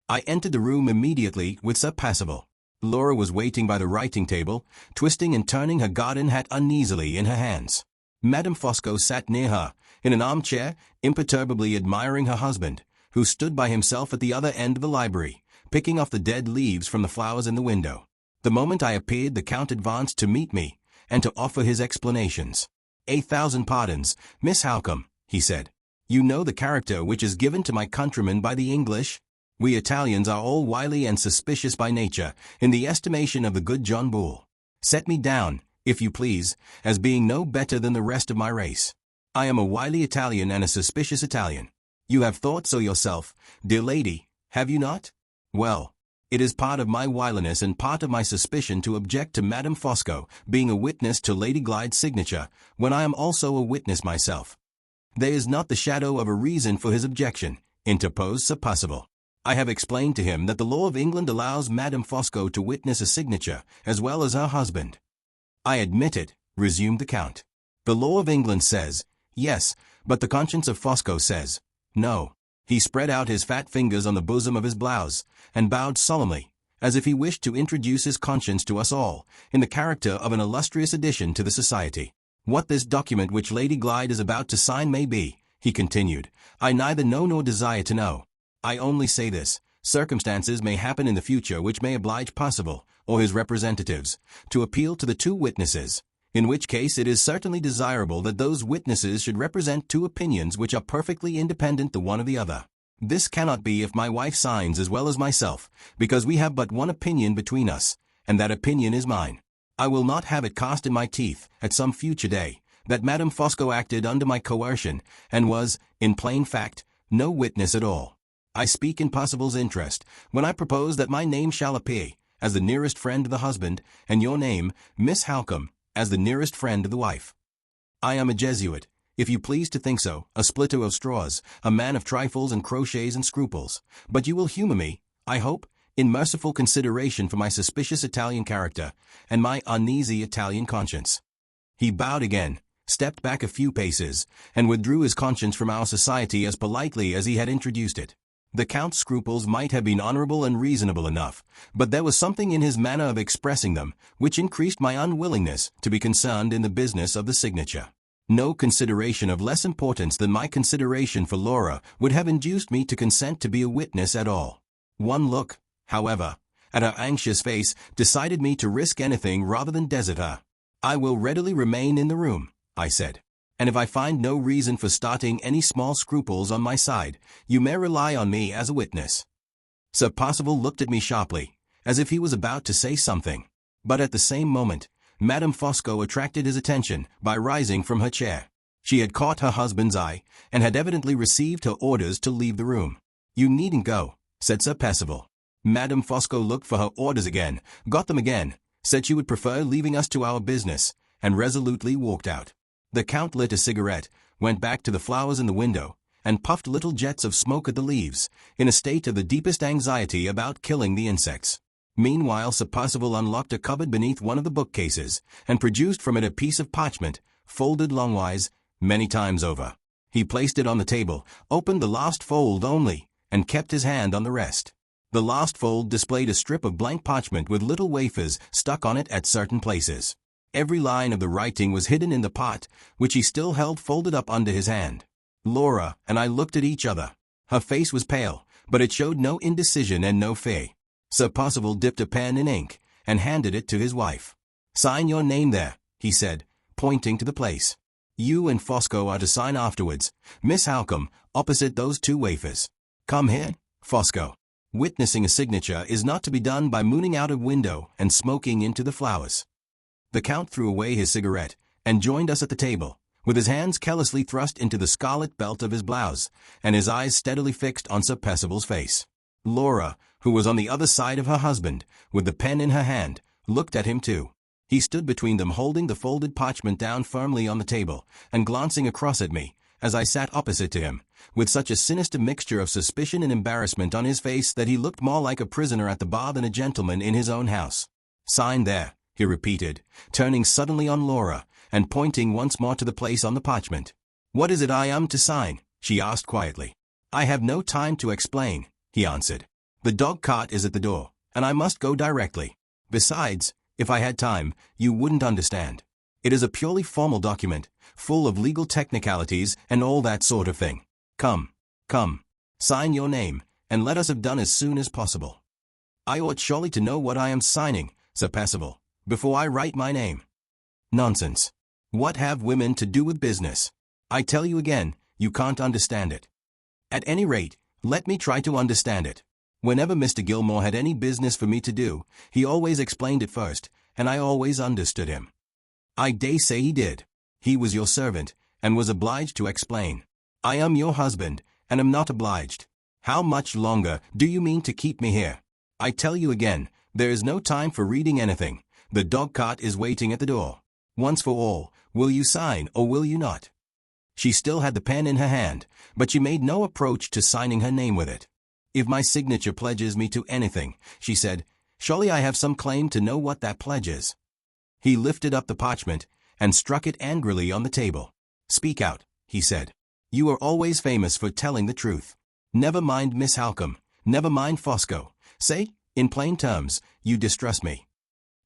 I entered the room immediately with Sir Percival. Laura was waiting by the writing table, twisting and turning her garden hat uneasily in her hands. Madame Fosco sat near her, in an armchair, imperturbably admiring her husband, who stood by himself at the other end of the library, picking off the dead leaves from the flowers in the window. The moment I appeared, the Count advanced to meet me, and to offer his explanations. "1,000 pardons, Miss Halcombe," he said. "You know the character which is given to my countrymen by the English? We Italians are all wily and suspicious by nature, in the estimation of the good John Bull. Set me down, if you please, as being no better than the rest of my race. I am a wily Italian and a suspicious Italian. You have thought so yourself, dear lady, have you not? Well, it is part of my wiliness and part of my suspicion to object to Madame Fosco being a witness to Lady Glyde's signature, when I am also a witness myself." "There is not the shadow of a reason for his objection," interposed Sir Percival. "I have explained to him that the law of England allows Madame Fosco to witness a signature, as well as her husband." "I admit it," resumed the Count. "The law of England says, yes, but the conscience of Fosco says, no." He spread out his fat fingers on the bosom of his blouse, and bowed solemnly, as if he wished to introduce his conscience to us all, in the character of an illustrious addition to the society. "What this document which Lady Glyde is about to sign may be," he continued, "I neither know nor desire to know. I only say this: circumstances may happen in the future which may oblige Percival, or his representatives, to appeal to the two witnesses, in which case it is certainly desirable that those witnesses should represent two opinions which are perfectly independent the one of the other. This cannot be if my wife signs as well as myself, because we have but one opinion between us, and that opinion is mine. I will not have it cast in my teeth, at some future day, that Madame Fosco acted under my coercion, and was, in plain fact, no witness at all. I speak in Percival's interest, when I propose that my name shall appear, as the nearest friend of the husband, and your name, Miss Halcombe, as the nearest friend of the wife. I am a Jesuit, if you please to think so, a splitter of straws, a man of trifles and crotchets and scruples, but you will humor me, I hope, in merciful consideration for my suspicious Italian character, and my uneasy Italian conscience." He bowed again, stepped back a few paces, and withdrew his conscience from our society as politely as he had introduced it. The Count's scruples might have been honorable and reasonable enough, but there was something in his manner of expressing them which increased my unwillingness to be concerned in the business of the signature. No consideration of less importance than my consideration for Laura would have induced me to consent to be a witness at all. One look, however, at her anxious face decided me to risk anything rather than desert her. "I will readily remain in the room," I said, "and if I find no reason for starting any small scruples on my side, you may rely on me as a witness." Sir Percival looked at me sharply, as if he was about to say something, but at the same moment, Madame Fosco attracted his attention by rising from her chair. She had caught her husband's eye, and had evidently received her orders to leave the room. "You needn't go," said Sir Percival. Madame Fosco looked for her orders again, got them again, said she would prefer leaving us to our business, and resolutely walked out. The Count lit a cigarette, went back to the flowers in the window, and puffed little jets of smoke at the leaves, in a state of the deepest anxiety about killing the insects. Meanwhile Sir Percival unlocked a cupboard beneath one of the bookcases, and produced from it a piece of parchment, folded longwise, many times over. He placed it on the table, opened the last fold only, and kept his hand on the rest. The last fold displayed a strip of blank parchment with little wafers stuck on it at certain places. Every line of the writing was hidden in the part, which he still held folded up under his hand. Laura and I looked at each other. Her face was pale, but it showed no indecision and no fear. Sir Percival dipped a pen in ink and handed it to his wife. "Sign your name there," he said, pointing to the place. "You and Fosco are to sign afterwards. Miss Halcombe, opposite those two wafers. Come here, Fosco." Witnessing a signature is not to be done by mooning out a window and smoking into the flowers. The Count threw away his cigarette and joined us at the table, with his hands carelessly thrust into the scarlet belt of his blouse, and his eyes steadily fixed on Sir Percival's face. Laura, who was on the other side of her husband, with the pen in her hand, looked at him too. He stood between them holding the folded parchment down firmly on the table, and glancing across at me, as I sat opposite to him, with such a sinister mixture of suspicion and embarrassment on his face that he looked more like a prisoner at the bar than a gentleman in his own house. "Sign there," he repeated, turning suddenly on Laura, and pointing once more to the place on the parchment. "What is it I am to sign?" she asked quietly. "I have no time to explain," he answered. "The dog-cart is at the door, and I must go directly. Besides, if I had time, you wouldn't understand. It is a purely formal document, full of legal technicalities and all that sort of thing. Come, sign your name, and let us have done as soon as possible." "I ought surely to know what I am signing, Sir Percival, before I write my name." "Nonsense. What have women to do with business? I tell you again, you can't understand it." "At any rate, let me try to understand it. Whenever Mr. Gilmore had any business for me to do, he always explained it first, and I always understood him." "I dare say he did. He was your servant, and was obliged to explain. I am your husband, and am not obliged. How much longer do you mean to keep me here? I tell you again, there is no time for reading anything. The dog-cart is waiting at the door. Once for all, will you sign or will you not?" She still had the pen in her hand, but she made no approach to signing her name with it. "If my signature pledges me to anything," she said, "surely I have some claim to know what that pledge is." He lifted up the parchment and struck it angrily on the table. "Speak out," he said. "You are always famous for telling the truth. Never mind Miss Halcombe, never mind Fosco. Say, in plain terms, you distrust me."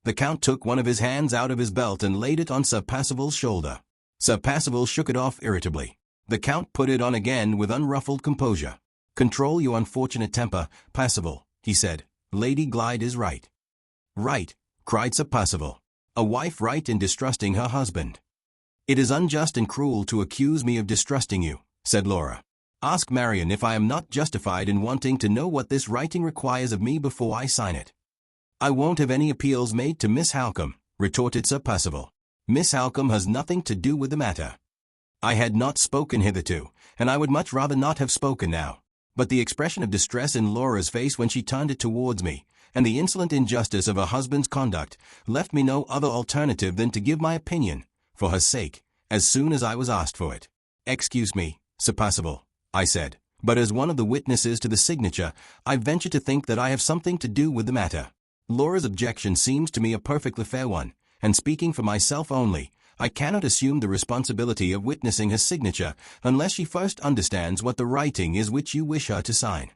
The Count took one of his hands out of his belt and laid it on Sir Percival's shoulder. Sir Percival shook it off irritably. The Count put it on again with unruffled composure. "Control your unfortunate temper, Percival," he said. "Lady Glyde is right." "Right," cried Sir Percival. "A wife right in distrusting her husband." "It is unjust and cruel to accuse me of distrusting you," said Laura. "Ask Marian if I am not justified in wanting to know what this writing requires of me before I sign it." "I won't have any appeals made to Miss Halcombe," retorted Sir Percival. "Miss Halcombe has nothing to do with the matter." I had not spoken hitherto, and I would much rather not have spoken now. But the expression of distress in Laura's face when she turned it towards me, and the insolent injustice of her husband's conduct, left me no other alternative than to give my opinion, for her sake, as soon as I was asked for it. "Excuse me, Sir Percival," I said, "but as one of the witnesses to the signature, I venture to think that I have something to do with the matter. Laura's objection seems to me a perfectly fair one, and speaking for myself only, I cannot assume the responsibility of witnessing her signature unless she first understands what the writing is which you wish her to sign."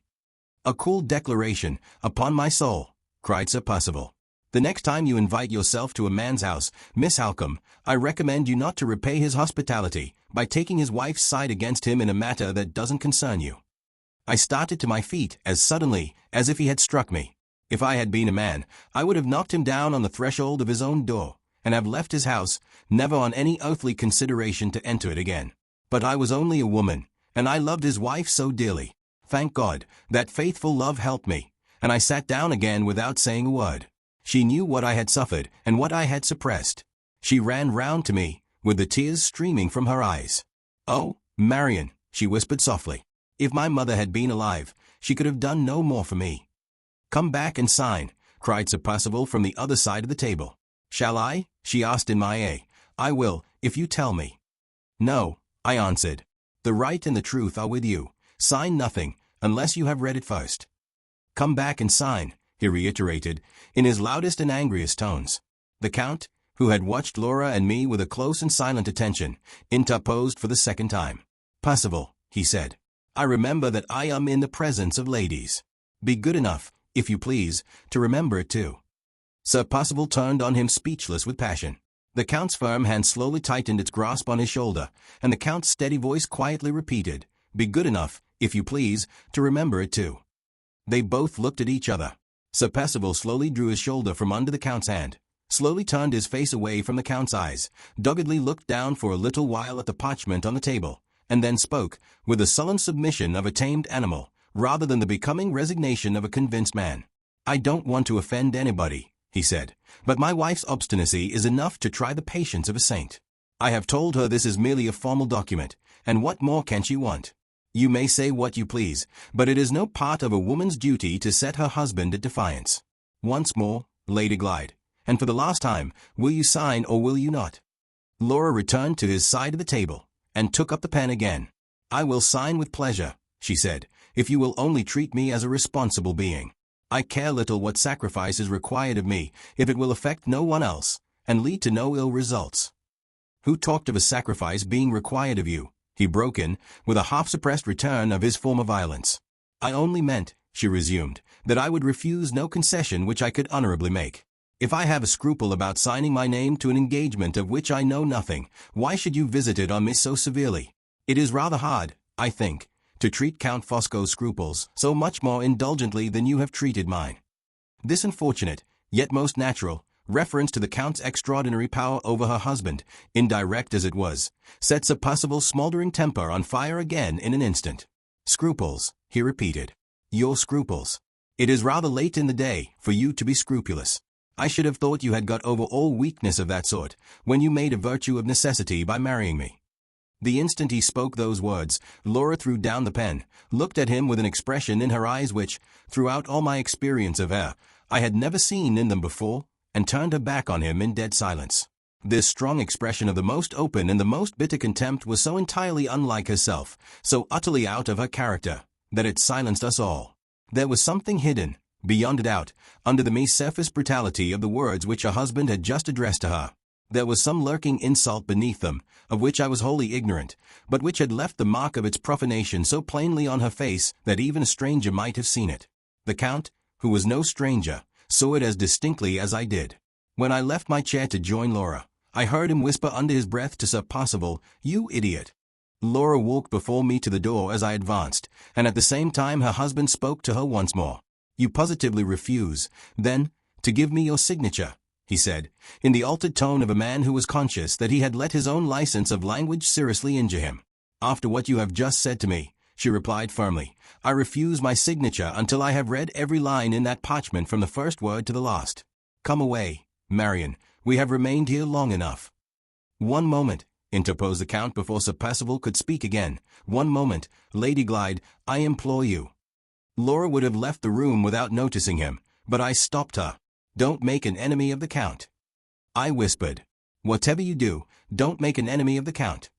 "A cool declaration, upon my soul," cried Sir Percival. "The next time you invite yourself to a man's house, Miss Halcombe, I recommend you not to repay his hospitality by taking his wife's side against him in a matter that doesn't concern you." I started to my feet as suddenly as if he had struck me. If I had been a man, I would have knocked him down on the threshold of his own door, and have left his house, never on any earthly consideration to enter it again. But I was only a woman, and I loved his wife so dearly. Thank God, that faithful love helped me, and I sat down again without saying a word. She knew what I had suffered and what I had suppressed. She ran round to me, with the tears streaming from her eyes. "Oh, Marian," she whispered softly, "if my mother had been alive, she could have done no more for me." "Come back and sign," cried Sir Percival from the other side of the table. "Shall I?" she asked in my ear. "I will, if you tell me." "No," I answered. "The right and the truth are with you. Sign nothing, unless you have read it first." "Come back and sign," he reiterated, in his loudest and angriest tones. The Count, who had watched Laura and me with a close and silent attention, interposed for the second time. Percival, he said. I remember that I am in the presence of ladies. Be good enough, if you please, to remember it too. Sir Percival turned on him speechless with passion. The Count's firm hand slowly tightened its grasp on his shoulder, and the Count's steady voice quietly repeated, Be good enough, if you please, to remember it too. They both looked at each other. Sir Percival slowly drew his shoulder from under the Count's hand, slowly turned his face away from the Count's eyes, doggedly looked down for a little while at the parchment on the table, and then spoke, with the sullen submission of a tamed animal, rather than the becoming resignation of a convinced man. I don't want to offend anybody, he said, but my wife's obstinacy is enough to try the patience of a saint. I have told her this is merely a formal document, and what more can she want? You may say what you please, but it is no part of a woman's duty to set her husband at defiance. Once more, Lady Glyde, and for the last time, will you sign or will you not? Laura returned to his side of the table, and took up the pen again. I will sign with pleasure, she said, if you will only treat me as a responsible being. I care little what sacrifice is required of me, if it will affect no one else, and lead to no ill results. Who talked of a sacrifice being required of you? He broke in, with a half-suppressed return of his former violence. I only meant, she resumed, that I would refuse no concession which I could honorably make. If I have a scruple about signing my name to an engagement of which I know nothing, why should you visit it on me so severely? It is rather hard, I think, to treat Count Fosco's scruples so much more indulgently than you have treated mine. This unfortunate, yet most natural, reference to the Count's extraordinary power over her husband, indirect as it was, set Sir Percival's smouldering temper on fire again in an instant. Scruples, he repeated. Your scruples. It is rather late in the day for you to be scrupulous. I should have thought you had got over all weakness of that sort, when you made a virtue of necessity by marrying me. The instant he spoke those words, Laura threw down the pen, looked at him with an expression in her eyes which, throughout all my experience of her, I had never seen in them before, and turned her back on him in dead silence. This strong expression of the most open and the most bitter contempt was so entirely unlike herself, so utterly out of her character, that it silenced us all. There was something hidden, beyond a doubt, under the mere surface brutality of the words which her husband had just addressed to her. There was some lurking insult beneath them, of which I was wholly ignorant, but which had left the mark of its profanation so plainly on her face that even a stranger might have seen it. The Count, who was no stranger, saw it as distinctly as I did. When I left my chair to join Laura, I heard him whisper under his breath to Sir Percival, "You idiot." Laura walked before me to the door as I advanced, and at the same time her husband spoke to her once more. "You positively refuse, then, to give me your signature," he said, in the altered tone of a man who was conscious that he had let his own license of language seriously injure him. "After what you have just said to me," she replied firmly, "I refuse my signature until I have read every line in that parchment from the first word to the last. Come away, Marian, we have remained here long enough." "One moment," interposed the Count before Sir Percival could speak again. "One moment, Lady Glyde, I implore you." Laura would have left the room without noticing him, but I stopped her. "Don't make an enemy of the Count," I whispered. "Whatever you do, don't make an enemy of the Count."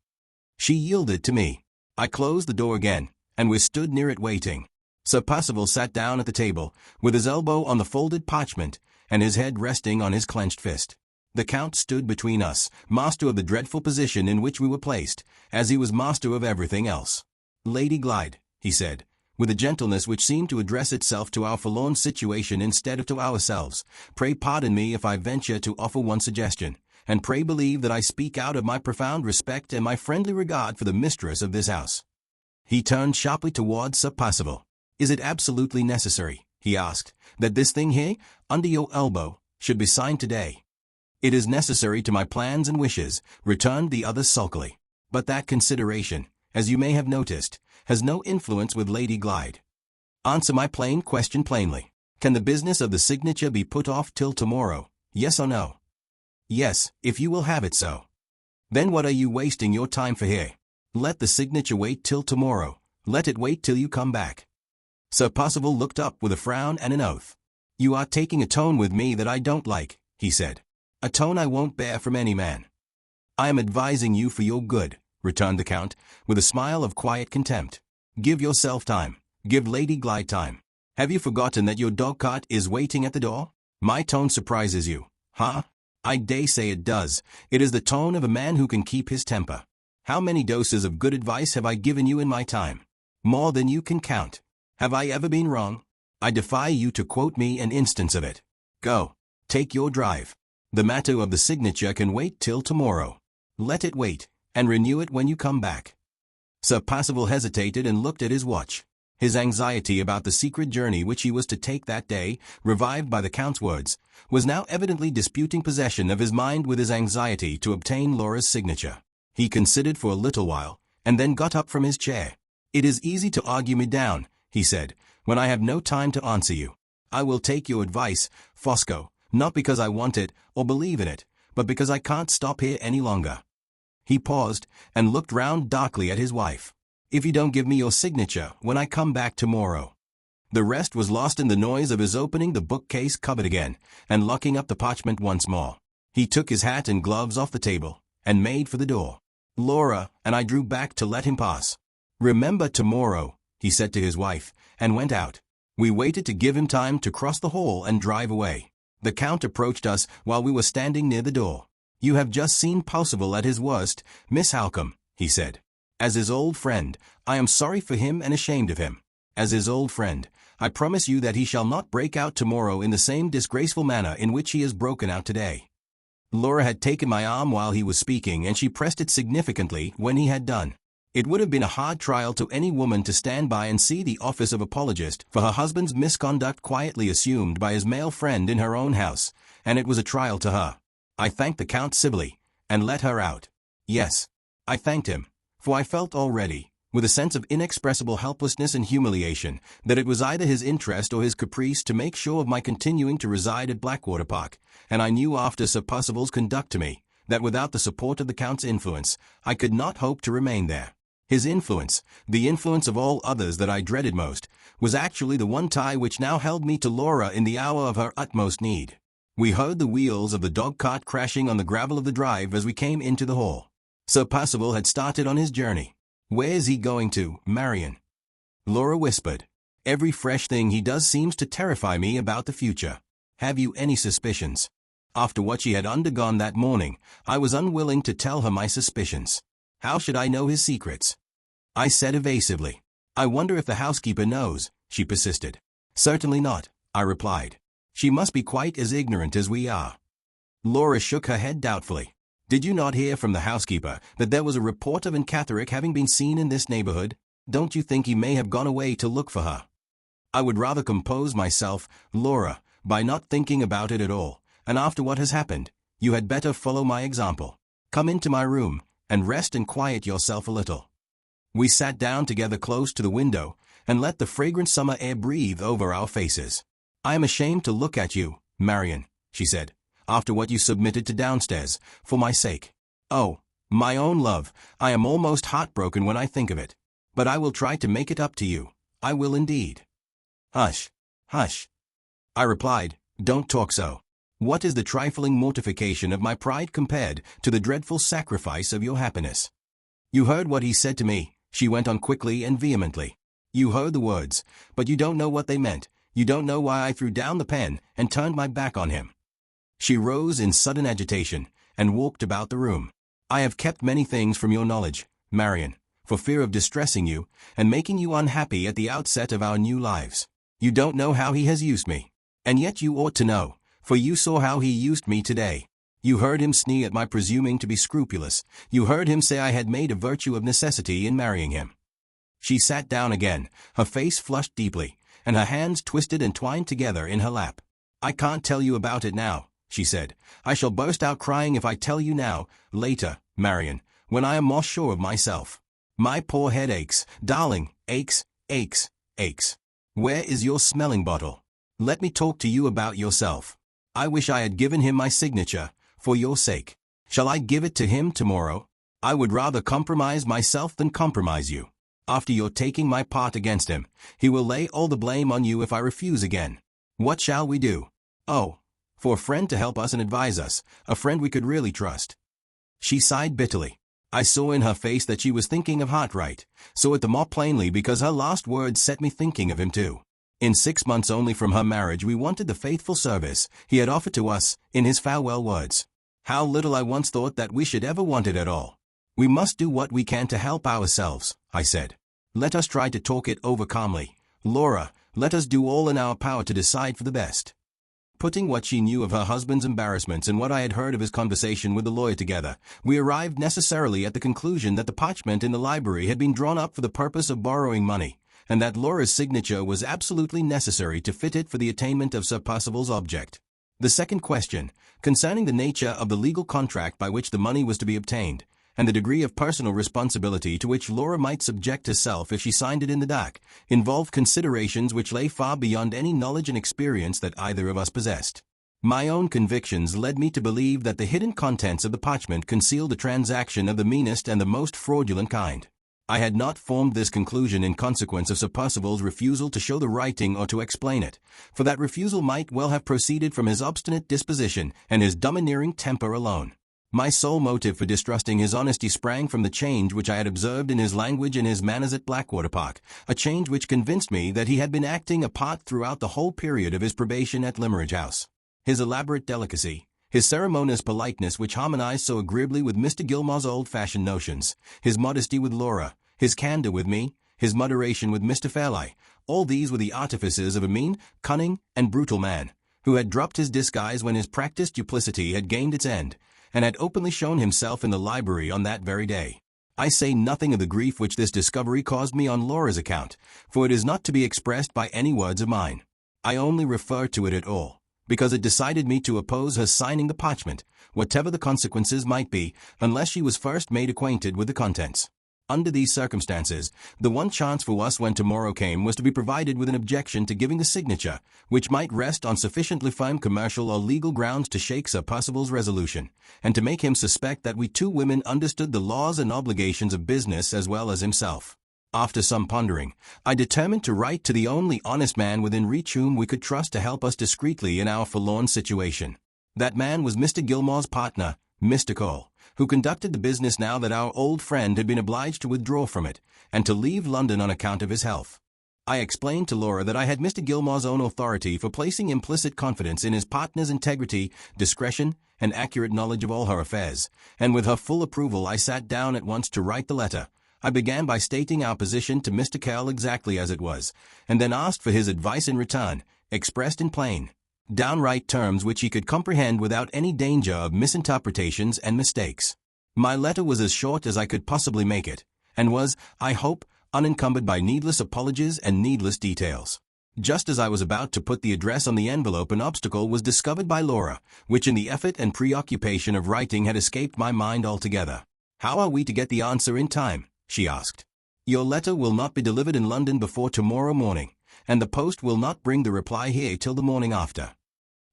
She yielded to me. I closed the door again, and we stood near it waiting. Sir Percival sat down at the table, with his elbow on the folded parchment, and his head resting on his clenched fist. The Count stood between us, master of the dreadful position in which we were placed, as he was master of everything else. "Lady Glyde," he said, with a gentleness which seemed to address itself to our forlorn situation instead of to ourselves, "pray pardon me if I venture to offer one suggestion, and pray believe that I speak out of my profound respect and my friendly regard for the mistress of this house." He turned sharply towards Sir Percival. "Is it absolutely necessary," he asked, "that this thing here, under your elbow, should be signed today?" "It is necessary to my plans and wishes," returned the other sulkily. "But that consideration, as you may have noticed, has no influence with Lady Glyde. Answer my plain question plainly. Can the business of the signature be put off till tomorrow, yes or no?" "Yes, if you will have it so." "Then what are you wasting your time for here? Let the signature wait till tomorrow. Let it wait till you come back." Sir Percival looked up with a frown and an oath. "You are taking a tone with me that I don't like," he said. "A tone I won't bear from any man." "I am advising you for your good," returned the Count, with a smile of quiet contempt. "Give yourself time. Give Lady Glyde time. Have you forgotten that your dog-cart is waiting at the door? My tone surprises you, huh? I dare say it does. It is the tone of a man who can keep his temper." How many doses of good advice have I given you in my time? More than you can count. Have I ever been wrong? I defy you to quote me an instance of it. Go. Take your drive. The matter of the signature can wait till tomorrow. Let it wait, and renew it when you come back. Sir Percival hesitated and looked at his watch. His anxiety about the secret journey which he was to take that day, revived by the Count's words, was now evidently disputing possession of his mind with his anxiety to obtain Laura's signature. He considered for a little while, and then got up from his chair. "It is easy to argue me down," he said, "when I have no time to answer you. I will take your advice, Fosco, not because I want it or believe in it, but because I can't stop here any longer." He paused and looked round darkly at his wife. "If you don't give me your signature when I come back tomorrow." The rest was lost in the noise of his opening the bookcase cupboard again and locking up the parchment once more. He took his hat and gloves off the table and made for the door. Laura and I drew back to let him pass. "Remember tomorrow," he said to his wife, and went out. We waited to give him time to cross the hall and drive away. The Count approached us while we were standing near the door. "You have just seen Percival at his worst, Miss Halcombe," he said. "As his old friend, I am sorry for him and ashamed of him. As his old friend, I promise you that he shall not break out tomorrow in the same disgraceful manner in which he has broken out today." Laura had taken my arm while he was speaking, and she pressed it significantly when he had done. It would have been a hard trial to any woman to stand by and see the office of apologist for her husband's misconduct quietly assumed by his male friend in her own house, and it was a trial to her. I thanked the Count civilly, and let her out. Yes, I thanked him, for I felt already, with a sense of inexpressible helplessness and humiliation, that it was either his interest or his caprice to make sure of my continuing to reside at Blackwater Park, and I knew after Sir Percival's conduct to me, that without the support of the Count's influence, I could not hope to remain there. His influence, the influence of all others that I dreaded most, was actually the one tie which now held me to Laura in the hour of her utmost need. We heard the wheels of the dog-cart crashing on the gravel of the drive as we came into the hall. Sir Percival had started on his journey. "Where's he going to, Marian?" Laura whispered. "Every fresh thing he does seems to terrify me about the future. Have you any suspicions?" After what she had undergone that morning, I was unwilling to tell her my suspicions. How should I know his secrets? I said evasively. "I wonder if the housekeeper knows," she persisted. "Certainly not," I replied. "She must be quite as ignorant as we are." Laura shook her head doubtfully. "Did you not hear from the housekeeper that there was a report of an Catholic having been seen in this neighborhood? Don't you think he may have gone away to look for her?" "I would rather compose myself, Laura, by not thinking about it at all, and after what has happened, you had better follow my example. Come into my room, and rest and quiet yourself a little." We sat down together close to the window, and let the fragrant summer air breathe over our faces. "I am ashamed to look at you, Marian," she said, "after what you submitted to downstairs, for my sake. Oh, my own love, I am almost heartbroken when I think of it. But I will try to make it up to you. I will indeed." "Hush, hush," I replied, "don't talk so. What is the trifling mortification of my pride compared to the dreadful sacrifice of your happiness?" "You heard what he said to me," she went on quickly and vehemently. "You heard the words, but you don't know what they meant. You don't know why I threw down the pen and turned my back on him." She rose in sudden agitation and walked about the room. "I have kept many things from your knowledge, Marian, for fear of distressing you and making you unhappy at the outset of our new lives. You don't know how he has used me. And yet you ought to know, for you saw how he used me today. You heard him sneer at my presuming to be scrupulous. You heard him say I had made a virtue of necessity in marrying him." She sat down again, her face flushed deeply, and her hands twisted and twined together in her lap. "I can't tell you about it now," she said. "I shall burst out crying if I tell you now, later, Marian, when I am more sure of myself. My poor head aches, darling, aches, aches, aches. Where is your smelling bottle? Let me talk to you about yourself. I wish I had given him my signature, for your sake. Shall I give it to him tomorrow? I would rather compromise myself than compromise you. After your taking my part against him, he will lay all the blame on you if I refuse again. What shall we do? Oh, for a friend to help us and advise us, a friend we could really trust." She sighed bitterly. I saw in her face that she was thinking of Hartright, saw it the more plainly because her last words set me thinking of him too. In 6 months only from her marriage we wanted the faithful service he had offered to us in his farewell words. How little I once thought that we should ever want it at all. We must do what we can to help ourselves, I said. Let us try to talk it over calmly. Laura, let us do all in our power to decide for the best. Putting what she knew of her husband's embarrassments and what I had heard of his conversation with the lawyer together, we arrived necessarily at the conclusion that the parchment in the library had been drawn up for the purpose of borrowing money, and that Laura's signature was absolutely necessary to fit it for the attainment of Sir Percival's object. The second question, concerning the nature of the legal contract by which the money was to be obtained, and the degree of personal responsibility to which Laura might subject herself if she signed it in the dark, involved considerations which lay far beyond any knowledge and experience that either of us possessed. My own convictions led me to believe that the hidden contents of the parchment concealed a transaction of the meanest and the most fraudulent kind. I had not formed this conclusion in consequence of Sir Percival's refusal to show the writing or to explain it, for that refusal might well have proceeded from his obstinate disposition and his domineering temper alone. My sole motive for distrusting his honesty sprang from the change which I had observed in his language and his manners at Blackwater Park, a change which convinced me that he had been acting a part throughout the whole period of his probation at Limmeridge House. His elaborate delicacy, his ceremonious politeness which harmonized so agreeably with Mr. Gilmore's old-fashioned notions, his modesty with Laura, his candor with me, his moderation with Mr. Fairlie, all these were the artifices of a mean, cunning, and brutal man, who had dropped his disguise when his practiced duplicity had gained its end, and had openly shown himself in the library on that very day. I say nothing of the grief which this discovery caused me on Laura's account, for it is not to be expressed by any words of mine. I only refer to it at all, because it decided me to oppose her signing the parchment, whatever the consequences might be, unless she was first made acquainted with the contents. Under these circumstances, the one chance for us when tomorrow came was to be provided with an objection to giving the signature, which might rest on sufficiently firm commercial or legal grounds to shake Sir Percival's resolution, and to make him suspect that we two women understood the laws and obligations of business as well as himself. After some pondering, I determined to write to the only honest man within reach whom we could trust to help us discreetly in our forlorn situation. That man was Mr. Gilmore's partner, Mr. Cole, who conducted the business now that our old friend had been obliged to withdraw from it, and to leave London on account of his health. I explained to Laura that I had Mr. Gilmore's own authority for placing implicit confidence in his partner's integrity, discretion, and accurate knowledge of all her affairs, and with her full approval I sat down at once to write the letter. I began by stating our position to Mr. Kell exactly as it was, and then asked for his advice in return, expressed in plain, downright terms which he could comprehend without any danger of misinterpretations and mistakes. My letter was as short as I could possibly make it, and was, I hope, unencumbered by needless apologies and needless details. Just as I was about to put the address on the envelope, an obstacle was discovered by Laura, which in the effort and preoccupation of writing had escaped my mind altogether. "How are we to get the answer in time?" she asked. "Your letter will not be delivered in London before tomorrow morning, and the post will not bring the reply here till the morning after."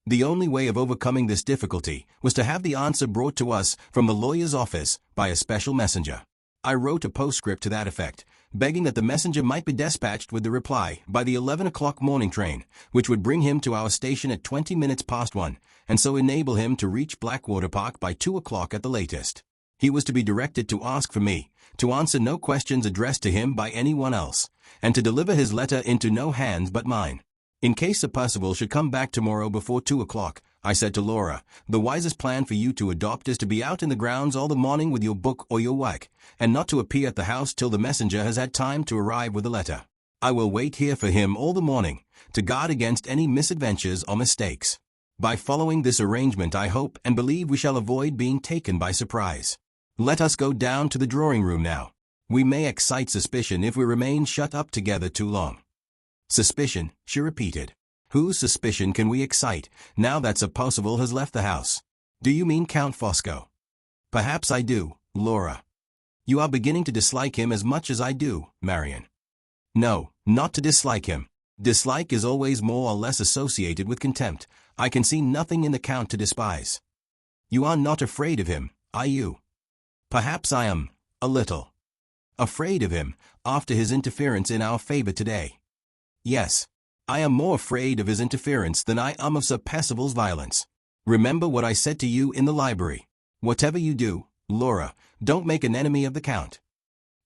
The only way of overcoming this difficulty was to have the answer brought to us from the lawyer's office by a special messenger. I wrote a postscript to that effect, begging that the messenger might be dispatched with the reply by the 11 o'clock morning train, which would bring him to our station at 20 minutes past 1, and so enable him to reach Blackwater Park by 2 o'clock at the latest. He was to be directed to ask for me, to answer no questions addressed to him by anyone else, and to deliver his letter into no hands but mine. In case Sir Percival should come back tomorrow before 2 o'clock, I said to Laura, the wisest plan for you to adopt is to be out in the grounds all the morning with your book or your work, and not to appear at the house till the messenger has had time to arrive with the letter. I will wait here for him all the morning, to guard against any misadventures or mistakes. By following this arrangement I hope and believe we shall avoid being taken by surprise. Let us go down to the drawing-room now. We may excite suspicion if we remain shut up together too long. Suspicion, she repeated. Whose suspicion can we excite, now that Sir Percival has left the house? Do you mean Count Fosco? Perhaps I do, Laura. You are beginning to dislike him as much as I do, Marian. No, not to dislike him. Dislike is always more or less associated with contempt. I can see nothing in the Count to despise. You are not afraid of him, are you? Perhaps I am, a little. Afraid of him, after his interference in our favor today. Yes, I am more afraid of his interference than I am of Sir Percival's violence. Remember what I said to you in the library. Whatever you do, Laura, don't make an enemy of the Count.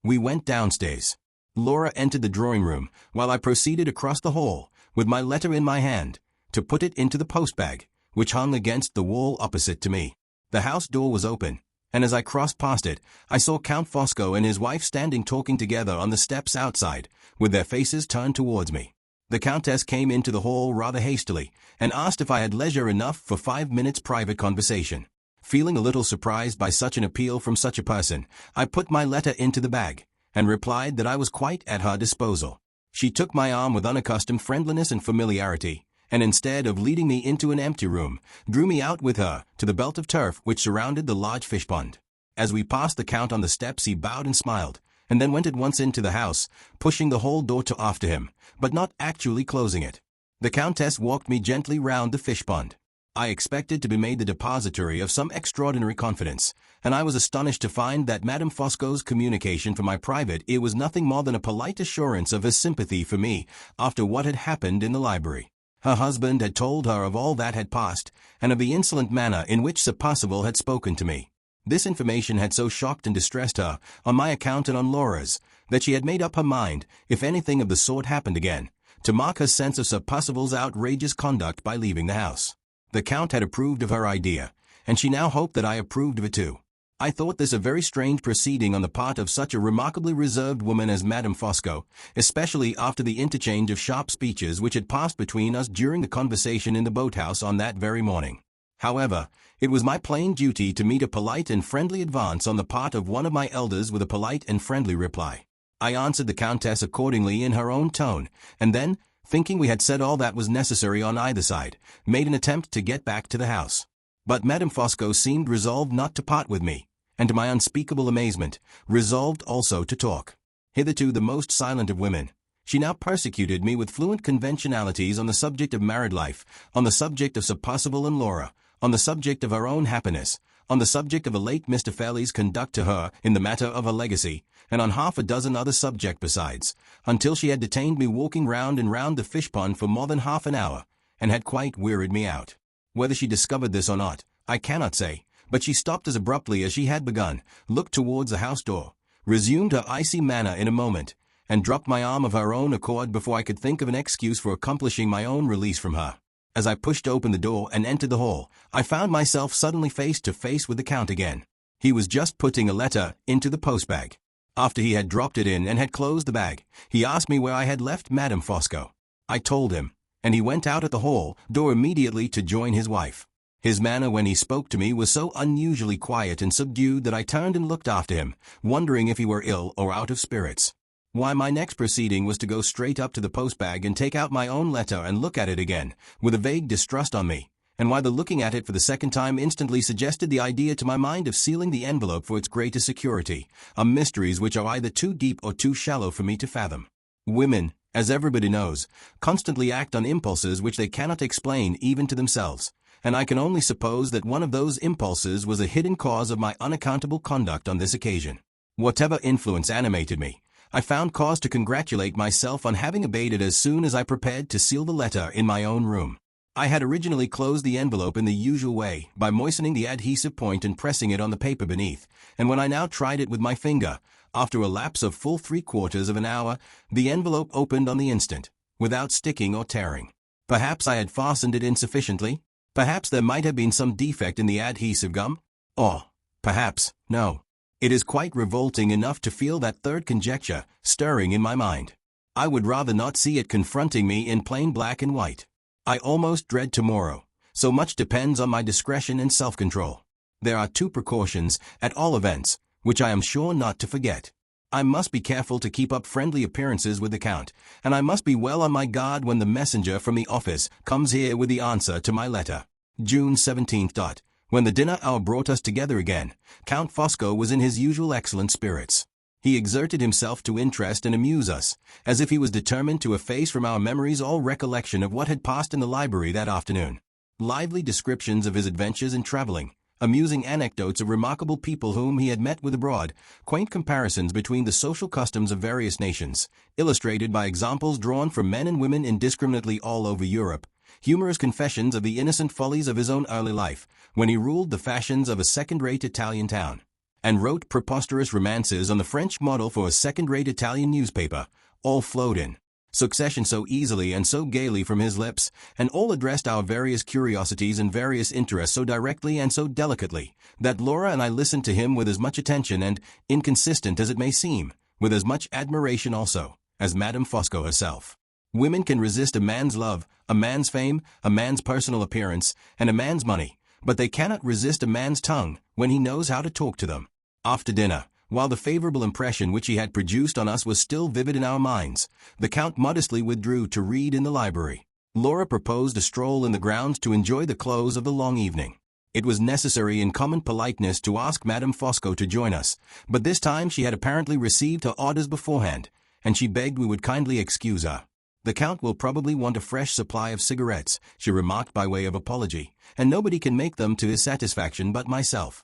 We went downstairs. Laura entered the drawing-room, while I proceeded across the hall, with my letter in my hand, to put it into the post-bag, which hung against the wall opposite to me. The house door was open, and as I crossed past it, I saw Count Fosco and his wife standing talking together on the steps outside, with their faces turned towards me. The Countess came into the hall rather hastily, and asked if I had leisure enough for 5 minutes' private conversation. Feeling a little surprised by such an appeal from such a person, I put my letter into the bag, and replied that I was quite at her disposal. She took my arm with unaccustomed friendliness and familiarity, and instead of leading me into an empty room, drew me out with her to the belt of turf which surrounded the large fish pond. As we passed the Count on the steps, he bowed and smiled, and then went at once into the house, pushing the hall door to after him, but not actually closing it. The Countess walked me gently round the fish pond. I expected to be made the depository of some extraordinary confidence, and I was astonished to find that Madame Fosco's communication for my private ear was nothing more than a polite assurance of her sympathy for me after what had happened in the library. Her husband had told her of all that had passed, and of the insolent manner in which Sir Percival had spoken to me. This information had so shocked and distressed her, on my account and on Laura's, that she had made up her mind, if anything of the sort happened again, to mark her sense of Sir Percival's outrageous conduct by leaving the house. The Count had approved of her idea, and she now hoped that I approved of it too. I thought this a very strange proceeding on the part of such a remarkably reserved woman as Madame Fosco, especially after the interchange of sharp speeches which had passed between us during the conversation in the boathouse on that very morning. However, it was my plain duty to meet a polite and friendly advance on the part of one of my elders with a polite and friendly reply. I answered the Countess accordingly in her own tone, and then, thinking we had said all that was necessary on either side, made an attempt to get back to the house. But Madame Fosco seemed resolved not to part with me, and to my unspeakable amazement, resolved also to talk. Hitherto the most silent of women, she now persecuted me with fluent conventionalities on the subject of married life, on the subject of Sir Percival and Laura, on the subject of her own happiness, on the subject of a late Mr. Fairley's conduct to her in the matter of her legacy, and on half a dozen other subjects besides, until she had detained me walking round and round the fish pond for more than half an hour, and had quite wearied me out. Whether she discovered this or not, I cannot say, but she stopped as abruptly as she had begun, looked towards the house door, resumed her icy manner in a moment, and dropped my arm of her own accord before I could think of an excuse for accomplishing my own release from her. As I pushed open the door and entered the hall, I found myself suddenly face to face with the Count again. He was just putting a letter into the post-bag. After he had dropped it in and had closed the bag, he asked me where I had left Madame Fosco. I told him, and he went out at the hall door immediately to join his wife. His manner when he spoke to me was so unusually quiet and subdued that I turned and looked after him, wondering if he were ill or out of spirits. Why, my next proceeding was to go straight up to the post-bag and take out my own letter and look at it again, with a vague distrust on me, and why the looking at it for the second time instantly suggested the idea to my mind of sealing the envelope for its greater security, are mysteries which are either too deep or too shallow for me to fathom. Women, as everybody knows, constantly act on impulses which they cannot explain even to themselves, and I can only suppose that one of those impulses was a hidden cause of my unaccountable conduct on this occasion. Whatever influence animated me, I found cause to congratulate myself on having obeyed it as soon as I prepared to seal the letter in my own room. I had originally closed the envelope in the usual way, by moistening the adhesive point and pressing it on the paper beneath, and when I now tried it with my finger, after a lapse of full 3/4 of an hour, the envelope opened on the instant, without sticking or tearing. Perhaps I had fastened it insufficiently? Perhaps there might have been some defect in the adhesive gum? Or, perhaps, no. It is quite revolting enough to feel that third conjecture stirring in my mind. I would rather not see it confronting me in plain black and white. I almost dread tomorrow. So much depends on my discretion and self-control. There are 2 precautions, at all events, which I am sure not to forget. I must be careful to keep up friendly appearances with the Count, and I must be well on my guard when the messenger from the office comes here with the answer to my letter. June 17th. When the dinner hour brought us together again, Count Fosco was in his usual excellent spirits. He exerted himself to interest and amuse us, as if he was determined to efface from our memories all recollection of what had passed in the library that afternoon. Lively descriptions of his adventures in traveling, amusing anecdotes of remarkable people whom he had met with abroad, quaint comparisons between the social customs of various nations, illustrated by examples drawn from men and women indiscriminately all over Europe, humorous confessions of the innocent follies of his own early life, when he ruled the fashions of a second-rate Italian town, and wrote preposterous romances on the French model for a second-rate Italian newspaper, all flowed in. succession so easily and so gaily from his lips, and all addressed our various curiosities and various interests so directly and so delicately, that Laura and I listened to him with as much attention and, inconsistent as it may seem, with as much admiration also, as Madame Fosco herself. Women can resist a man's love, a man's fame, a man's personal appearance, and a man's money, but they cannot resist a man's tongue when he knows how to talk to them. After dinner, while the favorable impression which he had produced on us was still vivid in our minds, the Count modestly withdrew to read in the library. Laura proposed a stroll in the grounds to enjoy the close of the long evening. It was necessary in common politeness to ask Madame Fosco to join us, but this time she had apparently received her orders beforehand, and she begged we would kindly excuse her. The Count will probably want a fresh supply of cigarettes, she remarked by way of apology, and nobody can make them to his satisfaction but myself.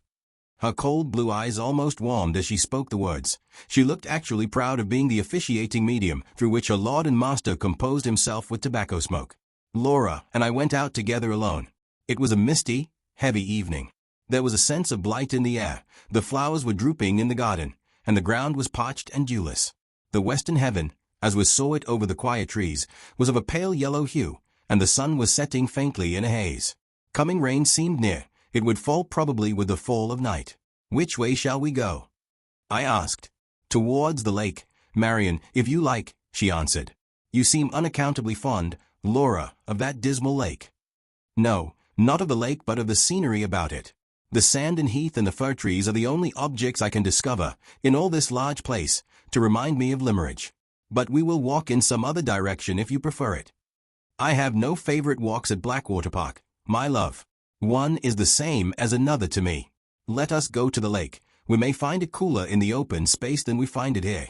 Her cold blue eyes almost warmed as she spoke the words. She looked actually proud of being the officiating medium through which her lord and master composed himself with tobacco smoke. Laura and I went out together alone. It was a misty, heavy evening. There was a sense of blight in the air, the flowers were drooping in the garden, and the ground was parched and dewless. The western heaven, as we saw it over the quiet trees, was of a pale yellow hue, and the sun was setting faintly in a haze. Coming rain seemed near. It would fall probably with the fall of night. Which way shall we go? I asked. Towards the lake, Marian, if you like, she answered. You seem unaccountably fond, Laura, of that dismal lake. No, not of the lake but of the scenery about it. The sand and heath and the fir trees are the only objects I can discover, in all this large place, to remind me of Limmeridge. But we will walk in some other direction if you prefer it. I have no favorite walks at Blackwater Park, my love. One is the same as another to me. Let us go to the lake. We may find it cooler in the open space than we find it here.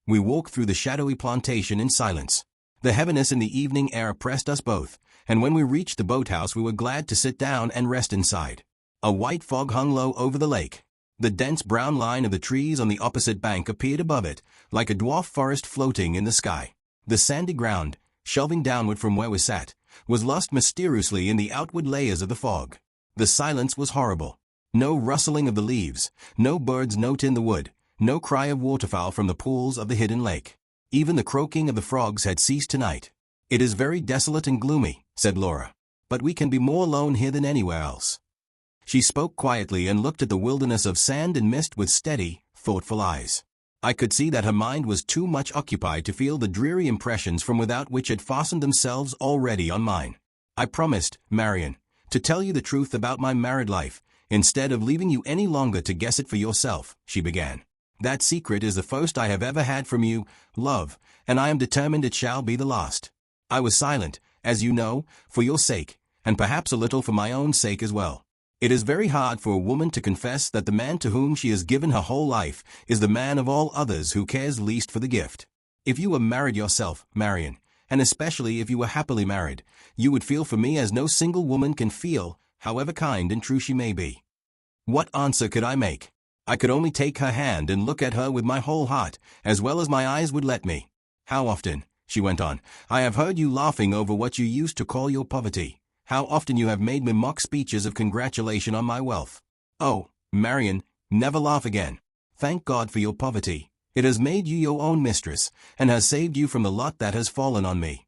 We walked through the shadowy plantation in silence. The heaviness in the evening air oppressed us both, and when we reached the boathouse we were glad to sit down and rest inside. A white fog hung low over the lake. The dense brown line of the trees on the opposite bank appeared above it, like a dwarf forest floating in the sky. The sandy ground, shelving downward from where we sat, was lost mysteriously in the outward layers of the fog. The silence was horrible. No rustling of the leaves, no bird's note in the wood, no cry of waterfowl from the pools of the hidden lake. Even the croaking of the frogs had ceased tonight. It is very desolate and gloomy, said Laura. But we can be more alone here than anywhere else. She spoke quietly and looked at the wilderness of sand and mist with steady, thoughtful eyes. I could see that her mind was too much occupied to feel the dreary impressions from without which had fastened themselves already on mine. I promised, Marian, to tell you the truth about my married life, instead of leaving you any longer to guess it for yourself, she began. That secret is the first I have ever had from you, love, and I am determined it shall be the last. I was silent, as you know, for your sake, and perhaps a little for my own sake as well. It is very hard for a woman to confess that the man to whom she has given her whole life is the man of all others who cares least for the gift. If you were married yourself, Marian, and especially if you were happily married, you would feel for me as no single woman can feel, however kind and true she may be. What answer could I make? I could only take her hand and look at her with my whole heart, as well as my eyes would let me. How often, she went on, I have heard you laughing over what you used to call your poverty. How often you have made me mock speeches of congratulation on my wealth. Oh, Marian, never laugh again. Thank God for your poverty. It has made you your own mistress, and has saved you from the lot that has fallen on me.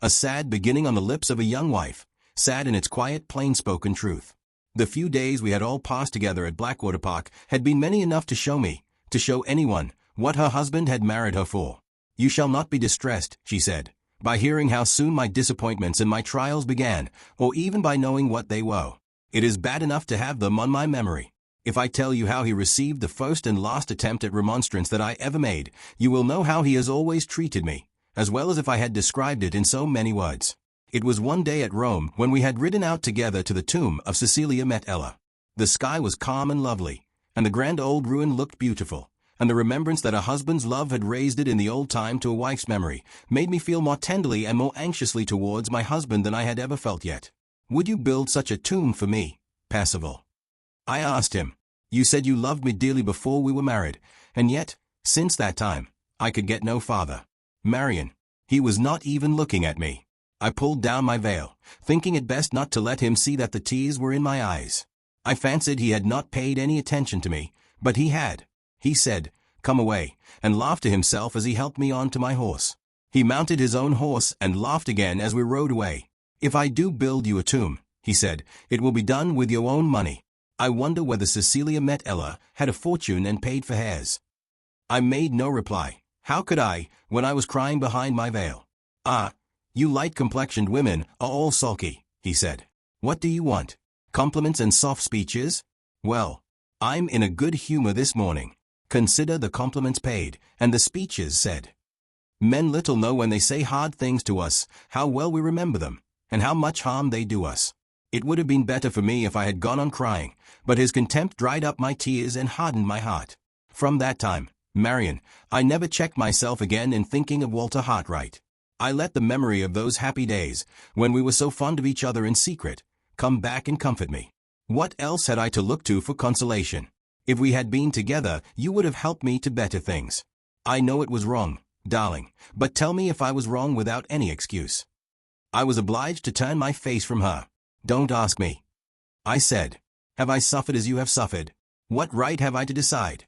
A sad beginning on the lips of a young wife, sad in its quiet, plain-spoken truth. The few days we had all passed together at Blackwater Park had been many enough to show me, to show anyone, what her husband had married her for. You shall not be distressed, she said, by hearing how soon my disappointments and my trials began, or even by knowing what they were. It is bad enough to have them on my memory. If I tell you how he received the first and last attempt at remonstrance that I ever made, you will know how he has always treated me, as well as if I had described it in so many words. It was one day at Rome when we had ridden out together to the tomb of Cecilia Metella. The sky was calm and lovely, and the grand old ruin looked beautiful, and the remembrance that a husband's love had raised it in the old time to a wife's memory made me feel more tenderly and more anxiously towards my husband than I had ever felt yet. Would you build such a tomb for me, Percival? I asked him. You said you loved me dearly before we were married, and yet, since that time, I could get no farther. Marian, he was not even looking at me. I pulled down my veil, thinking it best not to let him see that the tears were in my eyes. I fancied he had not paid any attention to me, but he had. He said, "Come away," and laughed to himself as he helped me on to my horse. He mounted his own horse and laughed again as we rode away. "If I do build you a tomb," he said, "it will be done with your own money." I wonder whether Cecilia met Ella, had a fortune and paid for hairs. I made no reply. How could I, when I was crying behind my veil? "Ah, you light-complexioned women are all sulky," he said. "What do you want? Compliments and soft speeches? Well, I'm in a good humor this morning. Consider the compliments paid, and the speeches said. Men little know when they say hard things to us, how well we remember them, and how much harm they do us. It would have been better for me if I had gone on crying, but his contempt dried up my tears and hardened my heart. From that time, Marian, I never checked myself again in thinking of Walter Hartright. I let the memory of those happy days, when we were so fond of each other in secret, come back and comfort me. What else had I to look to for consolation? If we had been together, you would have helped me to better things. I know it was wrong, darling, but tell me if I was wrong without any excuse. I was obliged to turn my face from her. "Don't ask me," I said. "Have I suffered as you have suffered? What right have I to decide?"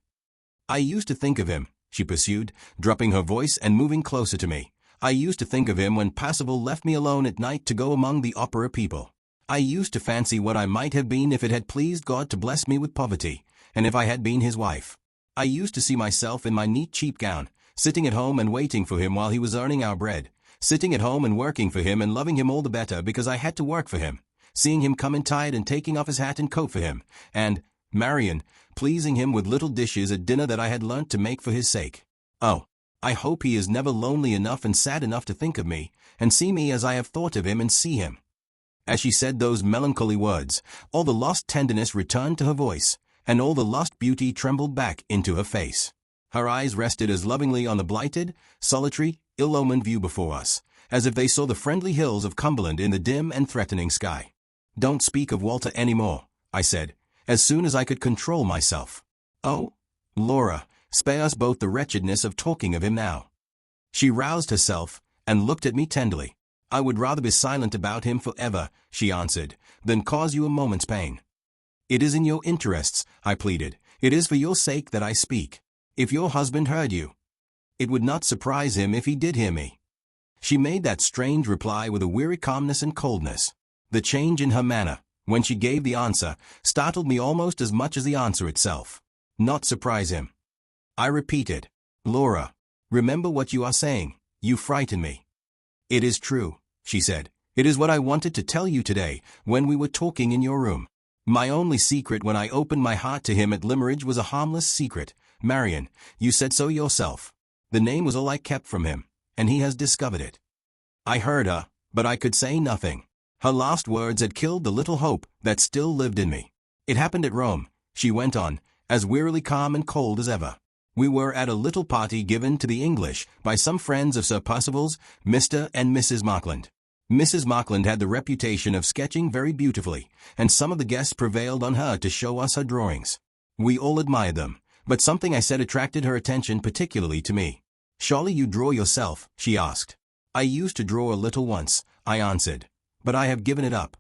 "I used to think of him," she pursued, dropping her voice and moving closer to me. "I used to think of him when Parsifal left me alone at night to go among the opera people. I used to fancy what I might have been if it had pleased God to bless me with poverty, and if I had been his wife. I used to see myself in my neat cheap gown, sitting at home and waiting for him while he was earning our bread, sitting at home and working for him and loving him all the better because I had to work for him, seeing him come in tired and taking off his hat and coat for him, and, Marian, pleasing him with little dishes at dinner that I had learnt to make for his sake. Oh, I hope he is never lonely enough and sad enough to think of me, and see me as I have thought of him and see him." As she said those melancholy words, all the lost tenderness returned to her voice, and all the lost beauty trembled back into her face. Her eyes rested as lovingly on the blighted, solitary, ill-omened view before us, as if they saw the friendly hills of Cumberland in the dim and threatening sky. "Don't speak of Walter any more," I said, as soon as I could control myself. "Oh, Laura, spare us both the wretchedness of talking of him now." She roused herself, and looked at me tenderly. "I would rather be silent about him forever," she answered, "than cause you a moment's pain." "It is in your interests," I pleaded. "It is for your sake that I speak. If your husband heard you, it would not surprise him if he did hear me." She made that strange reply with a weary calmness and coldness. The change in her manner, when she gave the answer, startled me almost as much as the answer itself. "Not surprise him," I repeated. "Laura, remember what you are saying. You frighten me." "It is true," she said. "It is what I wanted to tell you today, when we were talking in your room. My only secret when I opened my heart to him at Limmeridge was a harmless secret. Marian, you said so yourself. The name was all I kept from him, and he has discovered it." I heard her, but I could say nothing. Her last words had killed the little hope that still lived in me. "It happened at Rome," she went on, as wearily calm and cold as ever. "We were at a little party given to the English by some friends of Sir Percival's, Mr. and Mrs. Markland. Mrs. Markland had the reputation of sketching very beautifully, and some of the guests prevailed on her to show us her drawings. We all admired them, but something I said attracted her attention particularly to me. "Surely you draw yourself?" she asked. "I used to draw a little once," I answered, "but I have given it up."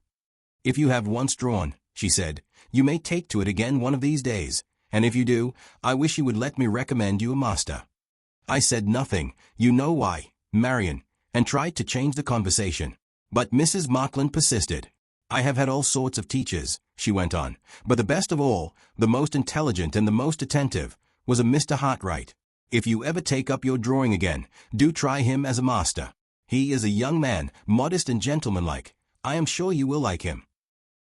"If you have once drawn," she said, "you may take to it again one of these days, and if you do, I wish you would let me recommend you a master." I said nothing, you know why, Marian, and tried to change the conversation. But Mrs. Markland persisted. "I have had all sorts of teachers," she went on, "but the best of all, the most intelligent and the most attentive, was a Mr. Hartright. If you ever take up your drawing again, do try him as a master. He is a young man, modest and gentlemanlike. I am sure you will like him."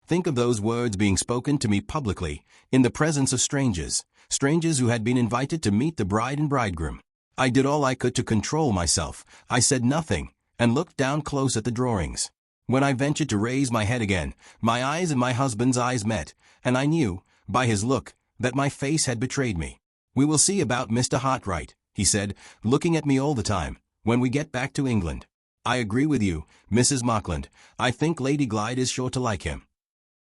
Think of those words being spoken to me publicly, in the presence of strangers, strangers who had been invited to meet the bride and bridegroom. I did all I could to control myself. I said nothing, and looked down close at the drawings. When I ventured to raise my head again, my eyes and my husband's eyes met, and I knew, by his look, that my face had betrayed me. "We will see about Mr. Hartright," he said, looking at me all the time, "when we get back to England. I agree with you, Mrs. Markland. I think Lady Glyde is sure to like him."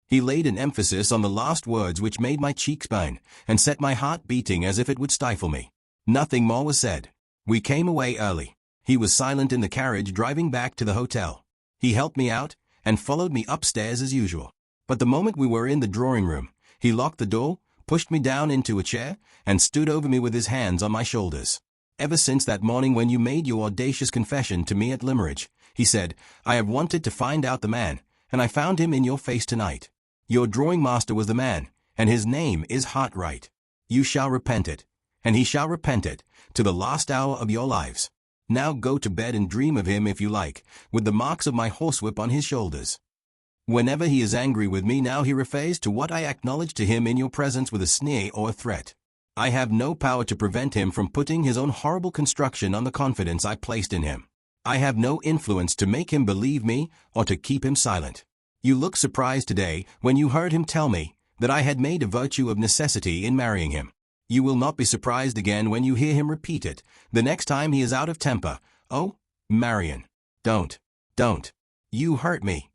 He laid an emphasis on the last words which made my cheeks burn, and set my heart beating as if it would stifle me. Nothing more was said. We came away early. He was silent in the carriage driving back to the hotel. He helped me out, and followed me upstairs as usual. But the moment we were in the drawing-room, he locked the door, pushed me down into a chair, and stood over me with his hands on my shoulders. ever since that morning when you made your audacious confession to me at Limmeridge," he said, "I have wanted to find out the man, and I found him in your face tonight. Your drawing master was the man, and his name is Hartright. You shall repent it, and he shall repent it, to the last hour of your lives. Now go to bed and dream of him if you like, with the marks of my horsewhip on his shoulders. Whenever he is angry with me now he refers to what I acknowledge to him in your presence with a sneer or a threat. I have no power to prevent him from putting his own horrible construction on the confidence I placed in him. I have no influence to make him believe me or to keep him silent. You look surprised today when you heard him tell me that I had made a virtue of necessity in marrying him. You will not be surprised again when you hear him repeat it the next time he is out of temper. Oh, Marian, don't. You hurt me."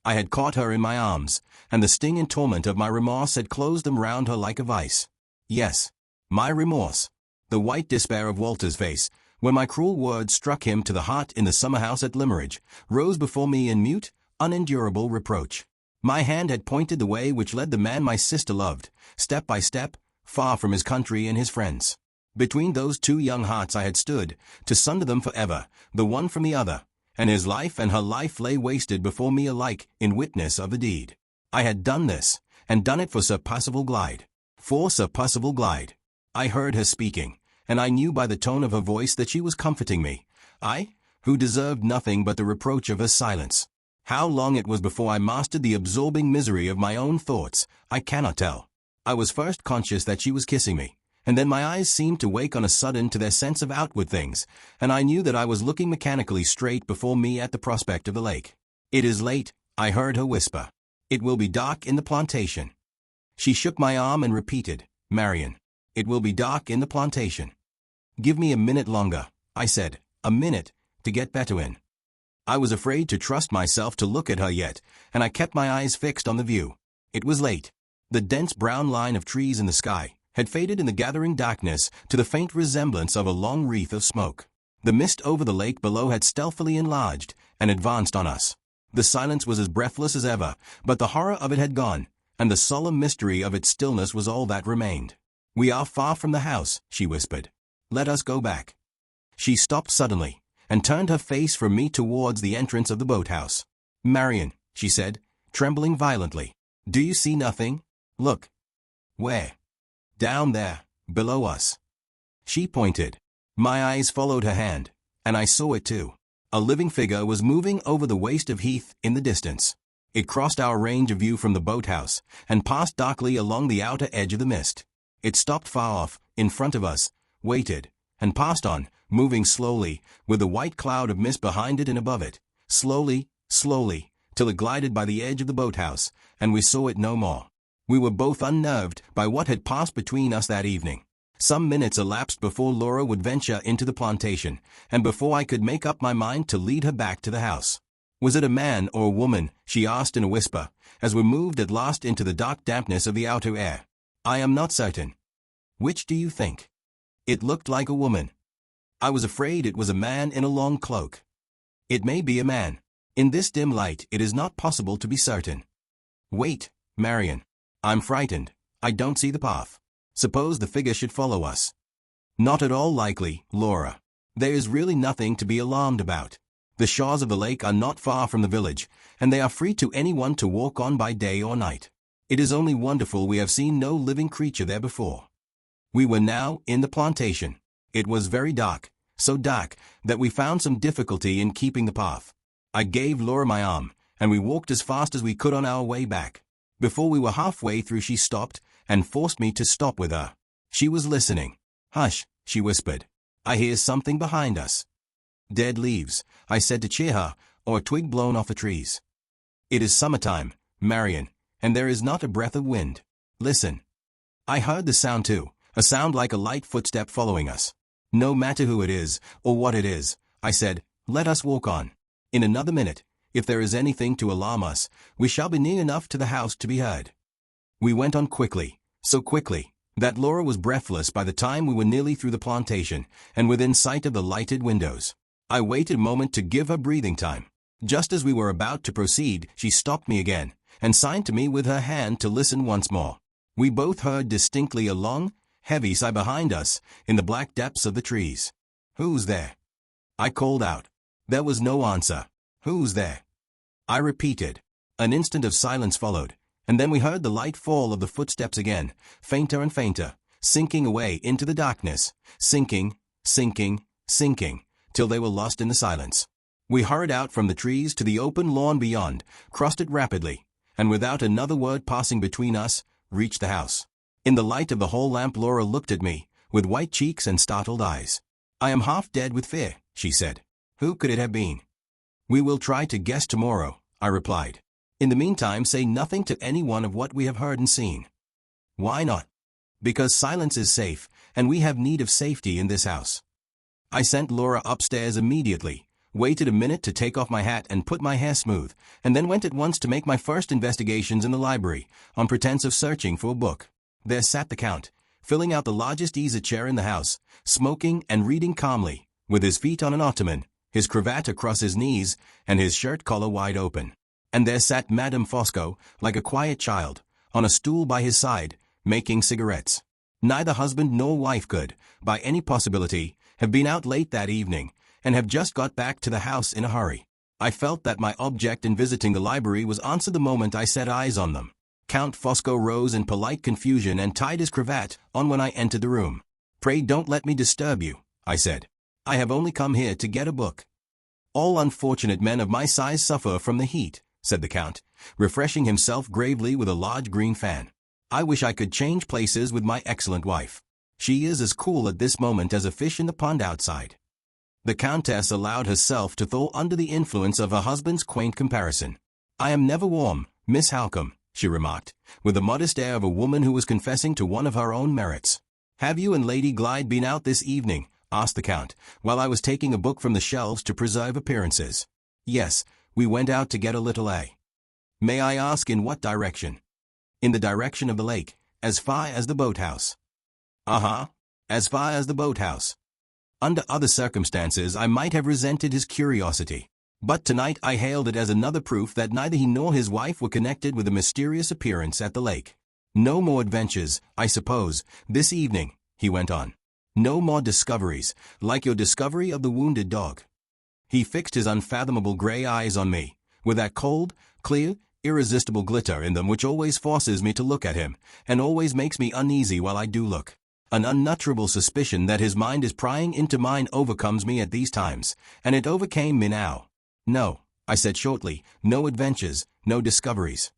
I had caught her in my arms, and the sting and torment of my remorse had closed them round her like a vice. Yes, my remorse. The white despair of Walter's face, when my cruel words struck him to the heart in the summer house at Limmeridge, rose before me in mute, unendurable reproach. My hand had pointed the way which led the man my sister loved, step by step, far from his country and his friends. Between those two young hearts I had stood, to sunder them forever, the one from the other, and his life and her life lay wasted before me alike in witness of the deed. I had done this, and done it for Sir Percival Glyde. For Sir Percival Glyde. I heard her speaking, and I knew by the tone of her voice that she was comforting me. I, who deserved nothing but the reproach of her silence. How long it was before I mastered the absorbing misery of my own thoughts, I cannot tell. I was first conscious that she was kissing me, and then my eyes seemed to wake on a sudden to their sense of outward things, and I knew that I was looking mechanically straight before me at the prospect of the lake. "It is late," I heard her whisper. "It will be dark in the plantation." She shook my arm and repeated, "Marian, it will be dark in the plantation." "Give me a minute longer," I said, "a minute, to get better in." I was afraid to trust myself to look at her yet, and I kept my eyes fixed on the view. It was late. The dense brown line of trees in the sky had faded in the gathering darkness to the faint resemblance of a long wreath of smoke. The mist over the lake below had stealthily enlarged and advanced on us. The silence was as breathless as ever, but the horror of it had gone, and the solemn mystery of its stillness was all that remained. "We are far from the house," she whispered. "Let us go back." She stopped suddenly, and turned her face from me towards the entrance of the boathouse. "Marian," she said, trembling violently, "do you see nothing? Look." "Where?" "Down there, below us." She pointed. My eyes followed her hand, and I saw it too. A living figure was moving over the waste of heath in the distance. It crossed our range of view from the boathouse, and passed darkly along the outer edge of the mist. It stopped far off, in front of us, waited, and passed on, moving slowly, with the white cloud of mist behind it and above it, slowly, till it glided by the edge of the boathouse, and we saw it no more. We were both unnerved by what had passed between us that evening. Some minutes elapsed before Laura would venture into the plantation, and before I could make up my mind to lead her back to the house. "Was it a man or a woman?" she asked in a whisper, as we moved at last into the dark dampness of the outer air. "I am not certain." "Which do you think?" "It looked like a woman." "I was afraid it was a man in a long cloak." "It may be a man. In this dim light it is not possible to be certain." "Wait, Marian. I'm frightened. I don't see the path. Suppose the figure should follow us." "Not at all likely, Laura. There is really nothing to be alarmed about. The shores of the lake are not far from the village, and they are free to anyone to walk on by day or night. It is only wonderful we have seen no living creature there before." We were now in the plantation. It was very dark, so dark that we found some difficulty in keeping the path. I gave Laura my arm, and we walked as fast as we could on our way back. Before we were halfway through she stopped, and forced me to stop with her. She was listening. "Hush," she whispered. "I hear something behind us." "Dead leaves," I said to cheer her, "or a twig blown off the trees." "It is summertime, Marian, and there is not a breath of wind. Listen." I heard the sound too, a sound like a light footstep following us. "No matter who it is, or what it is," I said, "let us walk on. In another minute, if there is anything to alarm us, we shall be near enough to the house to be heard." We went on quickly, so quickly, that Laura was breathless by the time we were nearly through the plantation, and within sight of the lighted windows. I waited a moment to give her breathing time. Just as we were about to proceed, she stopped me again, and signed to me with her hand to listen once more. We both heard distinctly a long, heavy sigh behind us, in the black depths of the trees. Who's there? I called out. There was no answer. Who's there? I repeated. An instant of silence followed, and then we heard the light fall of the footsteps again, fainter and fainter, sinking away into the darkness, sinking, sinking, sinking, till they were lost in the silence. We hurried out from the trees to the open lawn beyond, crossed it rapidly, and without another word passing between us, reached the house. In the light of the hall lamp Laura looked at me, with white cheeks and startled eyes. I am half dead with fear, she said. Who could it have been? We will try to guess tomorrow, I replied. In the meantime, say nothing to anyone of what we have heard and seen. Why not? Because silence is safe, and we have need of safety in this house. I sent Laura upstairs immediately, waited a minute to take off my hat and put my hair smooth, and then went at once to make my first investigations in the library, on pretense of searching for a book. There sat the Count, filling out the largest easy-chair in the house, smoking and reading calmly, with his feet on an ottoman, his cravat across his knees, and his shirt collar wide open. And there sat Madame Fosco, like a quiet child, on a stool by his side, making cigarettes. Neither husband nor wife could, by any possibility, have been out late that evening, and have just got back to the house in a hurry. I felt that my object in visiting the library was answered the moment I set eyes on them. Count Fosco rose in polite confusion and tied his cravat on when I entered the room. Pray don't let me disturb you, I said. I have only come here to get a book. All unfortunate men of my size suffer from the heat, said the Count, refreshing himself gravely with a large green fan. I wish I could change places with my excellent wife. She is as cool at this moment as a fish in the pond outside. The Countess allowed herself to thaw under the influence of her husband's quaint comparison. I am never warm, Miss Halcombe, she remarked, with the modest air of a woman who was confessing to one of her own merits. Have you and Lady Glyde been out this evening? Asked the Count, while I was taking a book from the shelves to preserve appearances. Yes, we went out to get a little A. May I ask in what direction? In the direction of the lake, as far as the boathouse. As far as the boathouse. Under other circumstances I might have resented his curiosity, but tonight I hailed it as another proof that neither he nor his wife were connected with a mysterious appearance at the lake. No more adventures, I suppose, this evening, he went on. No more discoveries, like your discovery of the wounded dog. He fixed his unfathomable gray eyes on me, with that cold, clear, irresistible glitter in them which always forces me to look at him, and always makes me uneasy while I do look. An unutterable suspicion that his mind is prying into mine overcomes me at these times, and it overcame me now. No, I said shortly, no adventures, no discoveries.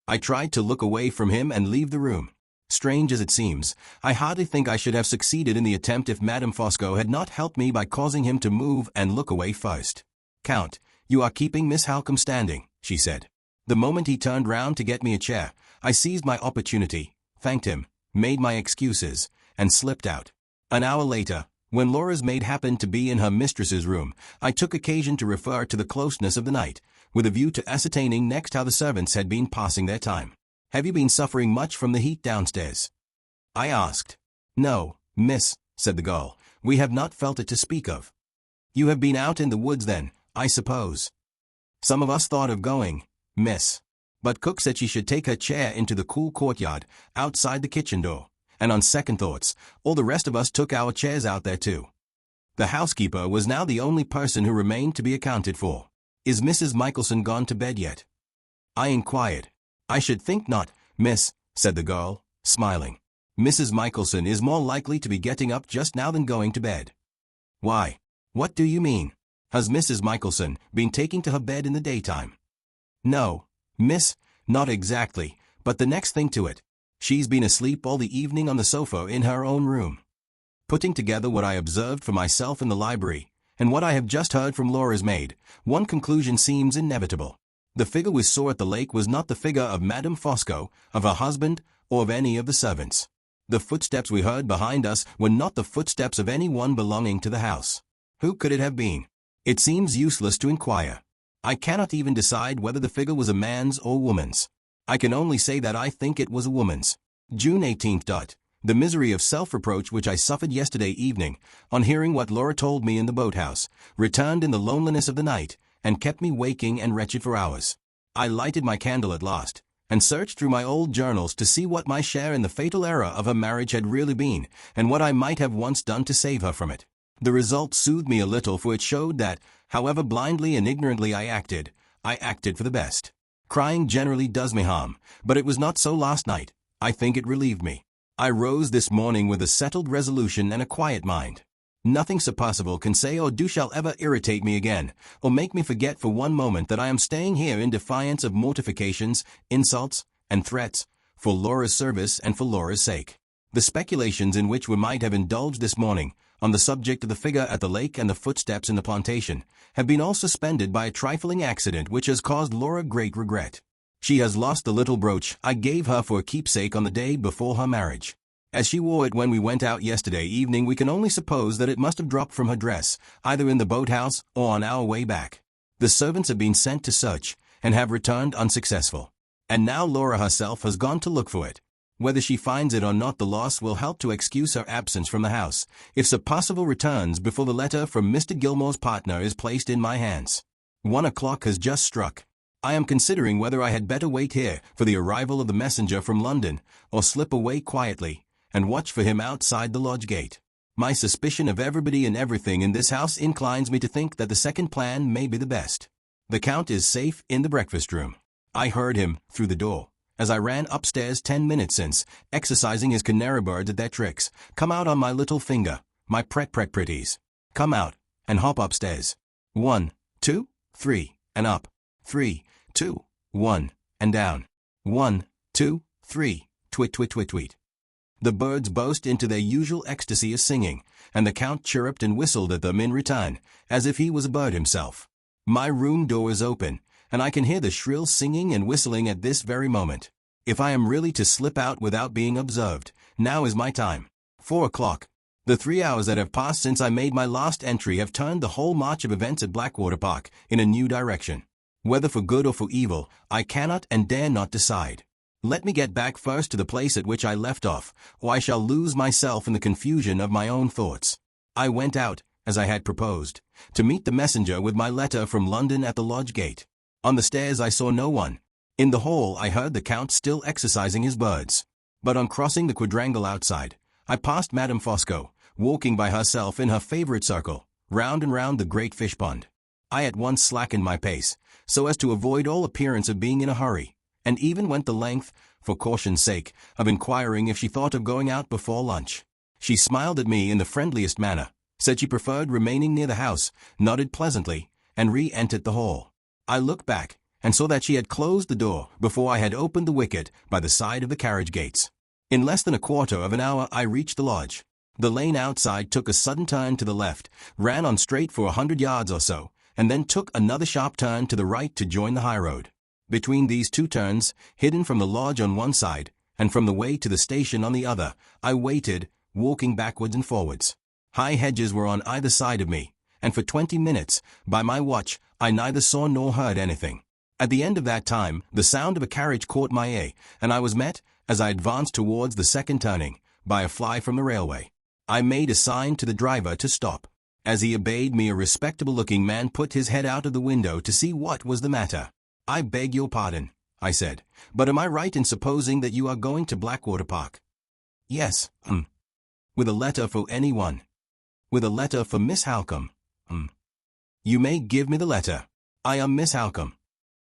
I tried to look away from him and leave the room. Strange as it seems, I hardly think I should have succeeded in the attempt if Madame Fosco had not helped me by causing him to move and look away first. Count, you are keeping Miss Halcombe standing, she said. The moment he turned round to get me a chair, I seized my opportunity, thanked him, made my excuses, and slipped out. An hour later, when Laura's maid happened to be in her mistress's room, I took occasion to refer to the closeness of the night, with a view to ascertaining next how the servants had been passing their time. Have you been suffering much from the heat downstairs? I asked. No, miss, said the girl, we have not felt it to speak of. You have been out in the woods then, I suppose. Some of us thought of going, miss. But cook said she should take her chair into the cool courtyard, outside the kitchen door. And on second thoughts, all the rest of us took our chairs out there too. The housekeeper was now the only person who remained to be accounted for. Is Mrs. Michelson gone to bed yet? I inquired. I should think not, miss, said the girl, smiling. Mrs. Michelson is more likely to be getting up just now than going to bed. Why? What do you mean? Has Mrs. Michelson been taking to her bed in the daytime? No, miss, not exactly, but the next thing to it. She's been asleep all the evening on the sofa in her own room. Putting together what I observed for myself in the library, and what I have just heard from Laura's maid, one conclusion seems inevitable. The figure we saw at the lake was not the figure of Madame Fosco, of her husband, or of any of the servants. The footsteps we heard behind us were not the footsteps of any one belonging to the house. Who could it have been? It seems useless to inquire. I cannot even decide whether the figure was a man's or woman's. I can only say that I think it was a woman's. June 18th. The misery of self-reproach which I suffered yesterday evening, on hearing what Laura told me in the boathouse, returned in the loneliness of the night, and kept me waking and wretched for hours. I lighted my candle at last, and searched through my old journals to see what my share in the fatal error of her marriage had really been, and what I might have once done to save her from it. The result soothed me a little, for it showed that, however blindly and ignorantly I acted for the best. Crying generally does me harm, but it was not so last night. I think it relieved me. I rose this morning with a settled resolution and a quiet mind. Nothing so possible can say or do shall ever irritate me again, or make me forget for one moment that I am staying here in defiance of mortifications, insults, and threats, for Laura's service and for Laura's sake. The speculations in which we might have indulged this morning, on the subject of the figure at the lake and the footsteps in the plantation, have been all suspended by a trifling accident which has caused Laura great regret. She has lost the little brooch I gave her for a keepsake on the day before her marriage. As she wore it when we went out yesterday evening, we can only suppose that it must have dropped from her dress, either in the boathouse or on our way back. The servants have been sent to search, and have returned unsuccessful. And now Laura herself has gone to look for it. Whether she finds it or not, the loss will help to excuse her absence from the house, if so possible returns before the letter from Mr. Gilmore's partner is placed in my hands. 1 o'clock has just struck. I am considering whether I had better wait here for the arrival of the messenger from London, or slip away quietly, and watch for him outside the lodge gate. My suspicion of everybody and everything in this house inclines me to think that the second plan may be the best. The Count is safe in the breakfast room. I heard him, through the door, as I ran upstairs 10 minutes since, exercising his canary birds at their tricks. Come out on my little finger, my pretties. Come out, and hop upstairs. 1, 2, 3, and up. 3, 2, 1, and down. 1, 2, 3, tweet, tweet, tweet, tweet. The birds burst into their usual ecstasy of singing, and the Count chirruped and whistled at them in return, as if he was a bird himself. My room door is open, and I can hear the shrill singing and whistling at this very moment. If I am really to slip out without being observed, now is my time. 4 o'clock. The 3 hours that have passed since I made my last entry have turned the whole march of events at Blackwater Park in a new direction. Whether for good or for evil, I cannot and dare not decide. Let me get back first to the place at which I left off, or I shall lose myself in the confusion of my own thoughts. I went out, as I had proposed, to meet the messenger with my letter from London at the lodge gate. On the stairs I saw no one. In the hall I heard the Count still exercising his birds. But on crossing the quadrangle outside, I passed Madame Fosco, walking by herself in her favorite circle, round and round the great fish pond. I at once slackened my pace, so as to avoid all appearance of being in a hurry, and even went the length, for caution's sake, of inquiring if she thought of going out before lunch. She smiled at me in the friendliest manner, said she preferred remaining near the house, nodded pleasantly, and re-entered the hall. I looked back, and saw that she had closed the door before I had opened the wicket by the side of the carriage gates. In less than a quarter of an hour I reached the lodge. The lane outside took a sudden turn to the left, ran on straight for 100 yards or so, and then took another sharp turn to the right to join the highroad. Between these two turns, hidden from the lodge on one side, and from the way to the station on the other, I waited, walking backwards and forwards. High hedges were on either side of me, and for 20 minutes, by my watch, I neither saw nor heard anything. At the end of that time, the sound of a carriage caught my ear, and I was met, as I advanced towards the second turning, by a fly from the railway. I made a sign to the driver to stop. As he obeyed me, a respectable-looking man put his head out of the window to see what was the matter. "I beg your pardon," I said, "but am I right in supposing that you are going to Blackwater Park?" "Yes, With a letter for anyone?" "With a letter for Miss Halcombe." "You may give me the letter. I am Miss Halcombe."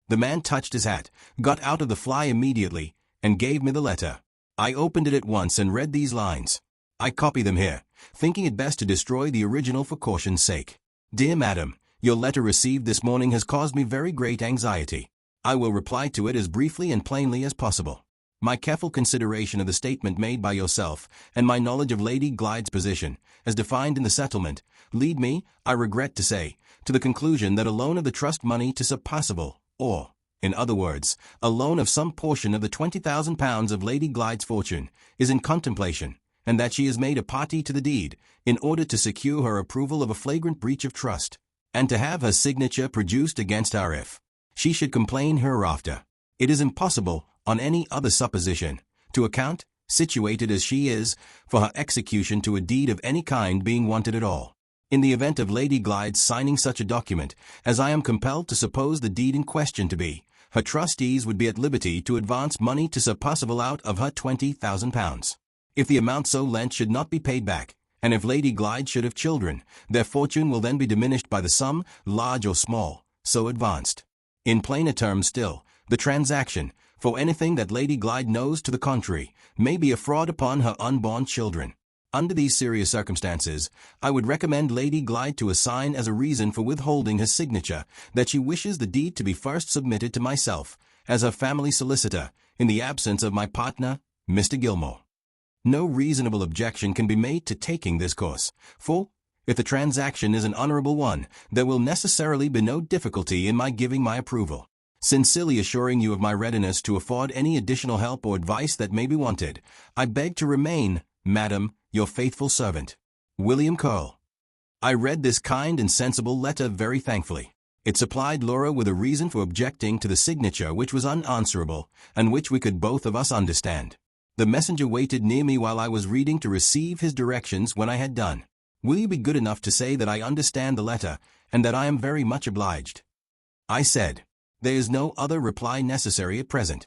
The man touched his hat, got out of the fly immediately, and gave me the letter. I opened it at once and read these lines. I copy them here, thinking it best to destroy the original for caution's sake. "Dear Madam, your letter received this morning has caused me very great anxiety. I will reply to it as briefly and plainly as possible. My careful consideration of the statement made by yourself, and my knowledge of Lady Glyde's position, as defined in the settlement, lead me, I regret to say, to the conclusion that a loan of the trust money to Sir Percival, or, in other words, a loan of some portion of the £20,000 of Lady Glyde's fortune, is in contemplation, and that she is made a party to the deed, in order to secure her approval of a flagrant breach of trust, and to have her signature produced against her if she should complain hereafter. It is impossible, on any other supposition, to account, situated as she is, for her execution to a deed of any kind being wanted at all. In the event of Lady Glyde's signing such a document, as I am compelled to suppose the deed in question to be, her trustees would be at liberty to advance money to Sir Percival out of her £20,000. If the amount so lent should not be paid back, And if Lady Glyde should have children, their fortune will then be diminished by the sum, large or small, so advanced. In plainer terms still, the transaction, for anything that Lady Glyde knows to the contrary, may be a fraud upon her unborn children. Under these serious circumstances, I would recommend Lady Glyde to assign as a reason for withholding her signature that she wishes the deed to be first submitted to myself, as her family solicitor, in the absence of my partner, Mr. Gilmore. No reasonable objection can be made to taking this course, for, if the transaction is an honorable one, there will necessarily be no difficulty in my giving my approval. Sincerely assuring you of my readiness to afford any additional help or advice that may be wanted, I beg to remain, Madam, your faithful servant, William Curl. I read this kind and sensible letter very thankfully. It supplied Laura with a reason for objecting to the signature which was unanswerable, and which we could both of us understand. The messenger waited near me while I was reading to receive his directions when I had done. Will you be good enough to say that I understand the letter, and that I am very much obliged? I said. There is no other reply necessary at present.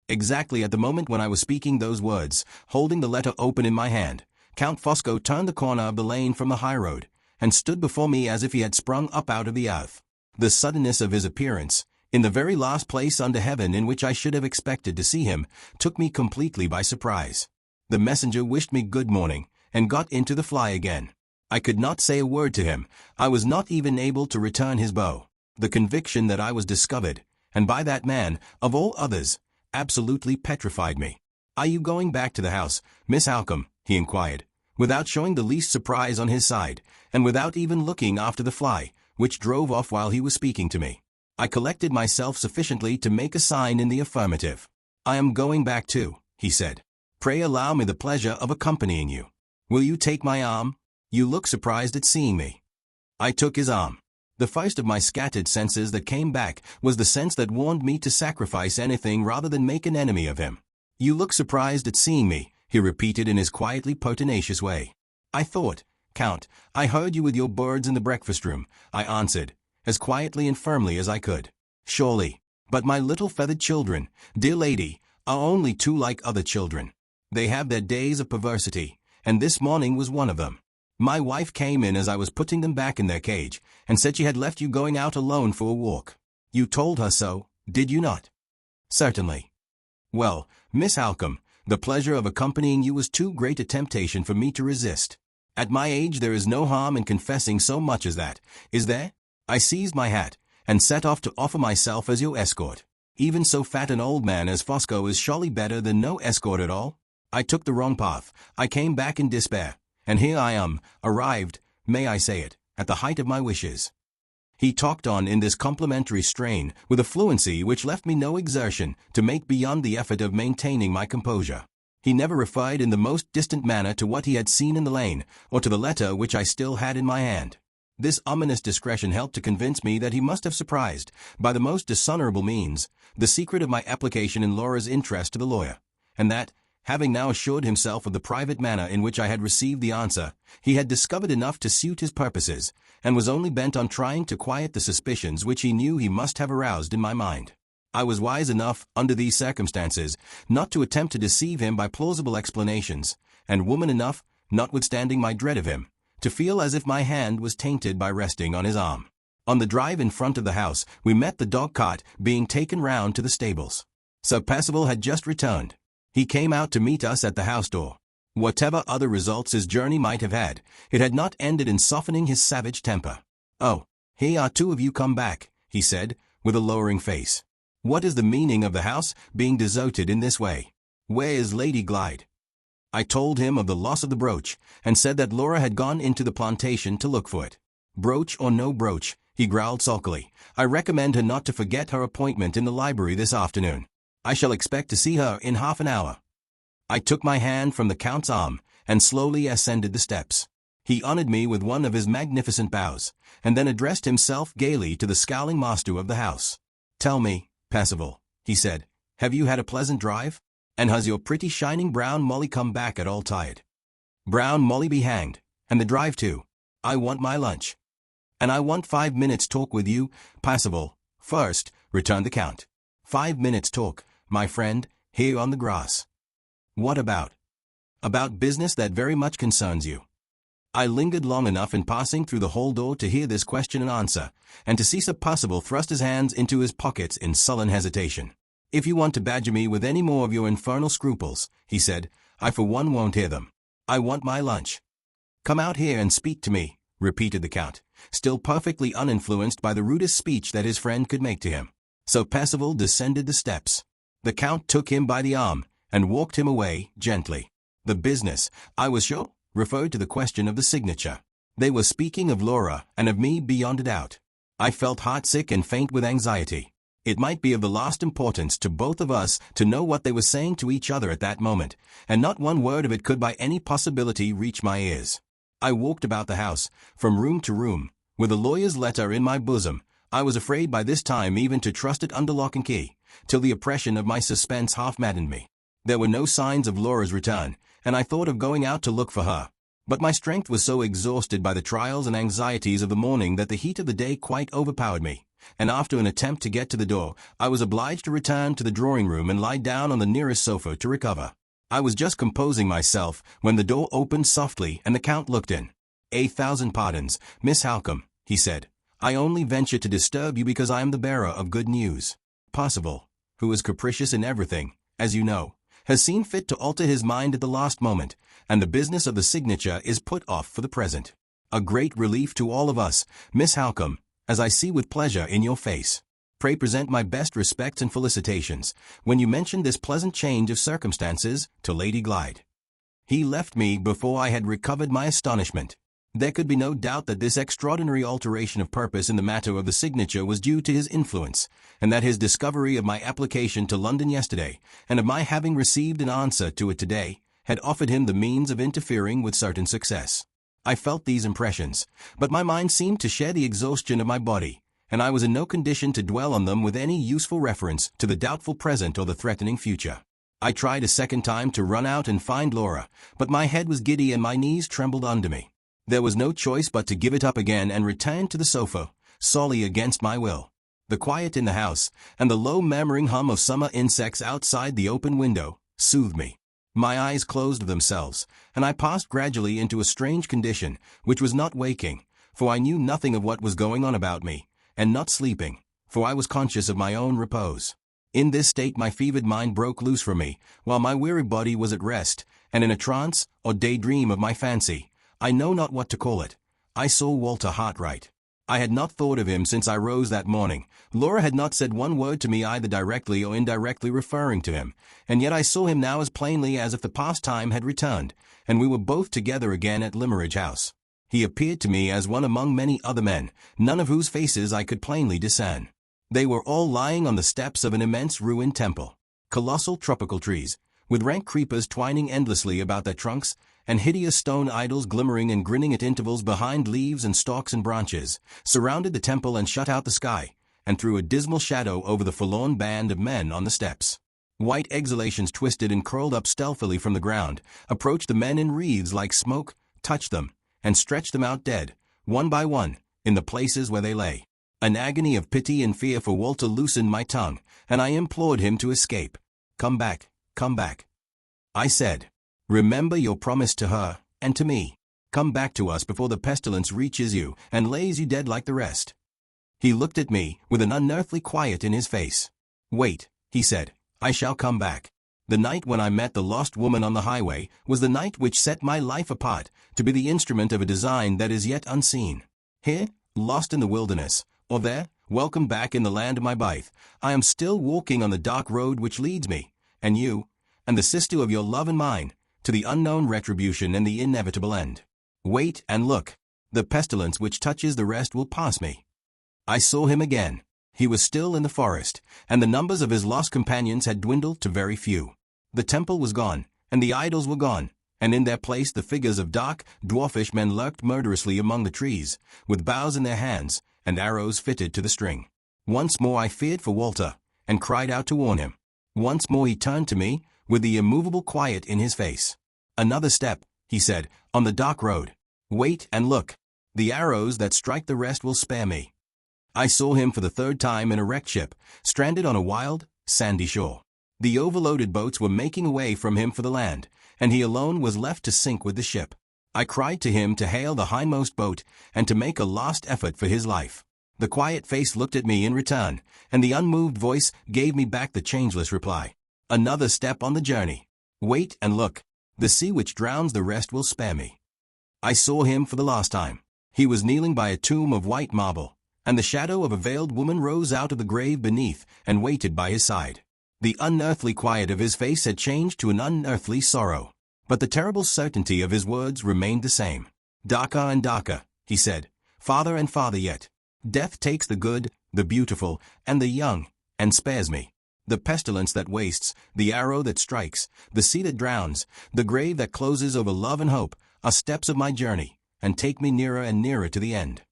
Exactly at the moment when I was speaking those words, holding the letter open in my hand, Count Fosco turned the corner of the lane from the highroad, and stood before me as if he had sprung up out of the earth. The suddenness of his appearance, in the very last place under heaven in which I should have expected to see him, took me completely by surprise. The messenger wished me good morning, and got into the fly again. I could not say a word to him. I was not even able to return his bow. The conviction that I was discovered, and by that man, of all others, absolutely petrified me. Are you going back to the house, Miss Halcombe? He inquired, without showing the least surprise on his side, and without even looking after the fly, which drove off while he was speaking to me. I collected myself sufficiently to make a sign in the affirmative. I am going back too, he said. Pray allow me the pleasure of accompanying you. Will you take my arm? You look surprised at seeing me. I took his arm. The first of my scattered senses that came back was the sense that warned me to sacrifice anything rather than make an enemy of him. You look surprised at seeing me, he repeated in his quietly pertinacious way. I thought, Count, I heard you with your birds in the breakfast room, I answered, as quietly and firmly as I could. Surely, but my little feathered children, dear lady, are only too like other children. They have their days of perversity, and this morning was one of them. My wife came in as I was putting them back in their cage, and said she had left you going out alone for a walk. You told her so, did you not? Certainly. Well, Miss Halcombe, the pleasure of accompanying you was too great a temptation for me to resist. At my age there is no harm in confessing so much as that, is there? I seized my hat, and set off to offer myself as your escort. Even so fat an old man as Fosco is surely better than no escort at all. I took the wrong path. I came back in despair, and here I am, arrived, may I say it, at the height of my wishes. He talked on in this complimentary strain, with a fluency which left me no exertion to make beyond the effort of maintaining my composure. He never referred in the most distant manner to what he had seen in the lane, or to the letter which I still had in my hand. This ominous discretion helped to convince me that he must have surprised, by the most dishonorable means, the secret of my application in Laura's interest to the lawyer, and that, having now assured himself of the private manner in which I had received the answer, he had discovered enough to suit his purposes, and was only bent on trying to quiet the suspicions which he knew he must have aroused in my mind. I was wise enough, under these circumstances, not to attempt to deceive him by plausible explanations, and woman enough, notwithstanding my dread of him, to feel as if my hand was tainted by resting on his arm. On the drive in front of the house, we met the dog-cart being taken round to the stables. Sir Percival had just returned. He came out to meet us at the house door. Whatever other results his journey might have had, it had not ended in softening his savage temper. Oh, here are two of you come back, he said, with a lowering face. What is the meaning of the house being deserted in this way? Where is Lady Glyde? I told him of the loss of the brooch, and said that Laura had gone into the plantation to look for it. Brooch or no brooch, he growled sulkily, I recommend her not to forget her appointment in the library this afternoon. I shall expect to see her in half an hour. I took my hand from the Count's arm, and slowly ascended the steps. He honored me with one of his magnificent bows, and then addressed himself gaily to the scowling master of the house. Tell me, Percival, he said, have you had a pleasant drive? And has your pretty shining brown Molly come back at all tired? Brown Molly be hanged, and the drive too. I want my lunch. And I want 5 minutes' talk with you, Percival. First, returned the Count. 5 minutes' talk, my friend, here on the grass. What about? About business that very much concerns you. I lingered long enough in passing through the hall door to hear this question and answer, and to see Sir Percival thrust his hands into his pockets in sullen hesitation. "If you want to badger me with any more of your infernal scruples," he said, "I for one won't hear them. I want my lunch." "Come out here and speak to me," repeated the Count, still perfectly uninfluenced by the rudest speech that his friend could make to him. So Percival descended the steps. The Count took him by the arm and walked him away gently. The business, I was sure, referred to the question of the signature. They were speaking of Laura and of me beyond a doubt. I felt heartsick and faint with anxiety. It might be of the last importance to both of us to know what they were saying to each other at that moment, and not one word of it could by any possibility reach my ears. I walked about the house, from room to room, with a lawyer's letter in my bosom. I was afraid by this time even to trust it under lock and key, till the oppression of my suspense half maddened me. There were no signs of Laura's return, and I thought of going out to look for her. But my strength was so exhausted by the trials and anxieties of the morning that the heat of the day quite overpowered me, and after an attempt to get to the door, I was obliged to return to the drawing-room and lie down on the nearest sofa to recover. I was just composing myself when the door opened softly and the Count looked in. "1,000 pardons, Miss Halcombe," he said. "I only venture to disturb you because I am the bearer of good news. Percival, who is capricious in everything, as you know, has seen fit to alter his mind at the last moment, and the business of the signature is put off for the present. A great relief to all of us, Miss Halcombe, as I see with pleasure in your face. Pray present my best respects and felicitations, when you mentioned this pleasant change of circumstances, to Lady Glyde." He left me before I had recovered my astonishment. There could be no doubt that this extraordinary alteration of purpose in the matter of the signature was due to his influence, and that his discovery of my application to London yesterday, and of my having received an answer to it today, had offered him the means of interfering with certain success. I felt these impressions, but my mind seemed to share the exhaustion of my body, and I was in no condition to dwell on them with any useful reference to the doubtful present or the threatening future. I tried a second time to run out and find Laura, but my head was giddy and my knees trembled under me. There was no choice but to give it up again and return to the sofa, sorely against my will. The quiet in the house, and the low murmuring hum of summer insects outside the open window, soothed me. My eyes closed of themselves, and I passed gradually into a strange condition, which was not waking, for I knew nothing of what was going on about me, and not sleeping, for I was conscious of my own repose. In this state my fevered mind broke loose from me, while my weary body was at rest, and in a trance, or daydream of my fancy, I know not what to call it, I saw Walter Hartright. I had not thought of him since I rose that morning. Laura had not said one word to me either directly or indirectly referring to him, and yet I saw him now as plainly as if the past time had returned, and we were both together again at Limeridge House. He appeared to me as one among many other men, none of whose faces I could plainly discern. They were all lying on the steps of an immense ruined temple. Colossal tropical trees, with rank creepers twining endlessly about their trunks, and hideous stone idols glimmering and grinning at intervals behind leaves and stalks and branches, surrounded the temple and shut out the sky, and threw a dismal shadow over the forlorn band of men on the steps. White exhalations twisted and curled up stealthily from the ground, approached the men in wreaths like smoke, touched them, and stretched them out dead, one by one, in the places where they lay. An agony of pity and fear for Walter loosened my tongue, and I implored him to escape. "Come back, come back," I said. "Remember your promise to her, and to me. Come back to us before the pestilence reaches you and lays you dead like the rest." He looked at me with an unearthly quiet in his face. "Wait," he said, "I shall come back. The night when I met the lost woman on the highway was the night which set my life apart to be the instrument of a design that is yet unseen. Here, lost in the wilderness, or there, welcome back in the land of my birth, I am still walking on the dark road which leads me, and you, and the sister of your love and mine, to the unknown retribution and the inevitable end. Wait and look. The pestilence which touches the rest will pass me." I saw him again. He was still in the forest, and the numbers of his lost companions had dwindled to very few. The temple was gone, and the idols were gone, and in their place the figures of dark, dwarfish men lurked murderously among the trees, with bows in their hands, and arrows fitted to the string. Once more I feared for Walter, and cried out to warn him. Once more he turned to me, with the immovable quiet in his face. "Another step," he said, "on the dark road. Wait and look. The arrows that strike the rest will spare me." I saw him for the third time in a wrecked ship, stranded on a wild, sandy shore. The overloaded boats were making away from him for the land, and he alone was left to sink with the ship. I cried to him to hail the hindmost boat and to make a last effort for his life. The quiet face looked at me in return, and the unmoved voice gave me back the changeless reply. Another step on the journey. Wait and look. The sea which drowns the rest will spare me. I saw him for the last time. He was kneeling by a tomb of white marble, and the shadow of a veiled woman rose out of the grave beneath and waited by his side. The unearthly quiet of his face had changed to an unearthly sorrow, but the terrible certainty of his words remained the same. Darker and darker, he said, farther and farther yet. Death takes the good, the beautiful, and the young, and spares me. The pestilence that wastes, the arrow that strikes, the sea that drowns, the grave that closes over love and hope, are steps of my journey, and take me nearer and nearer to the end.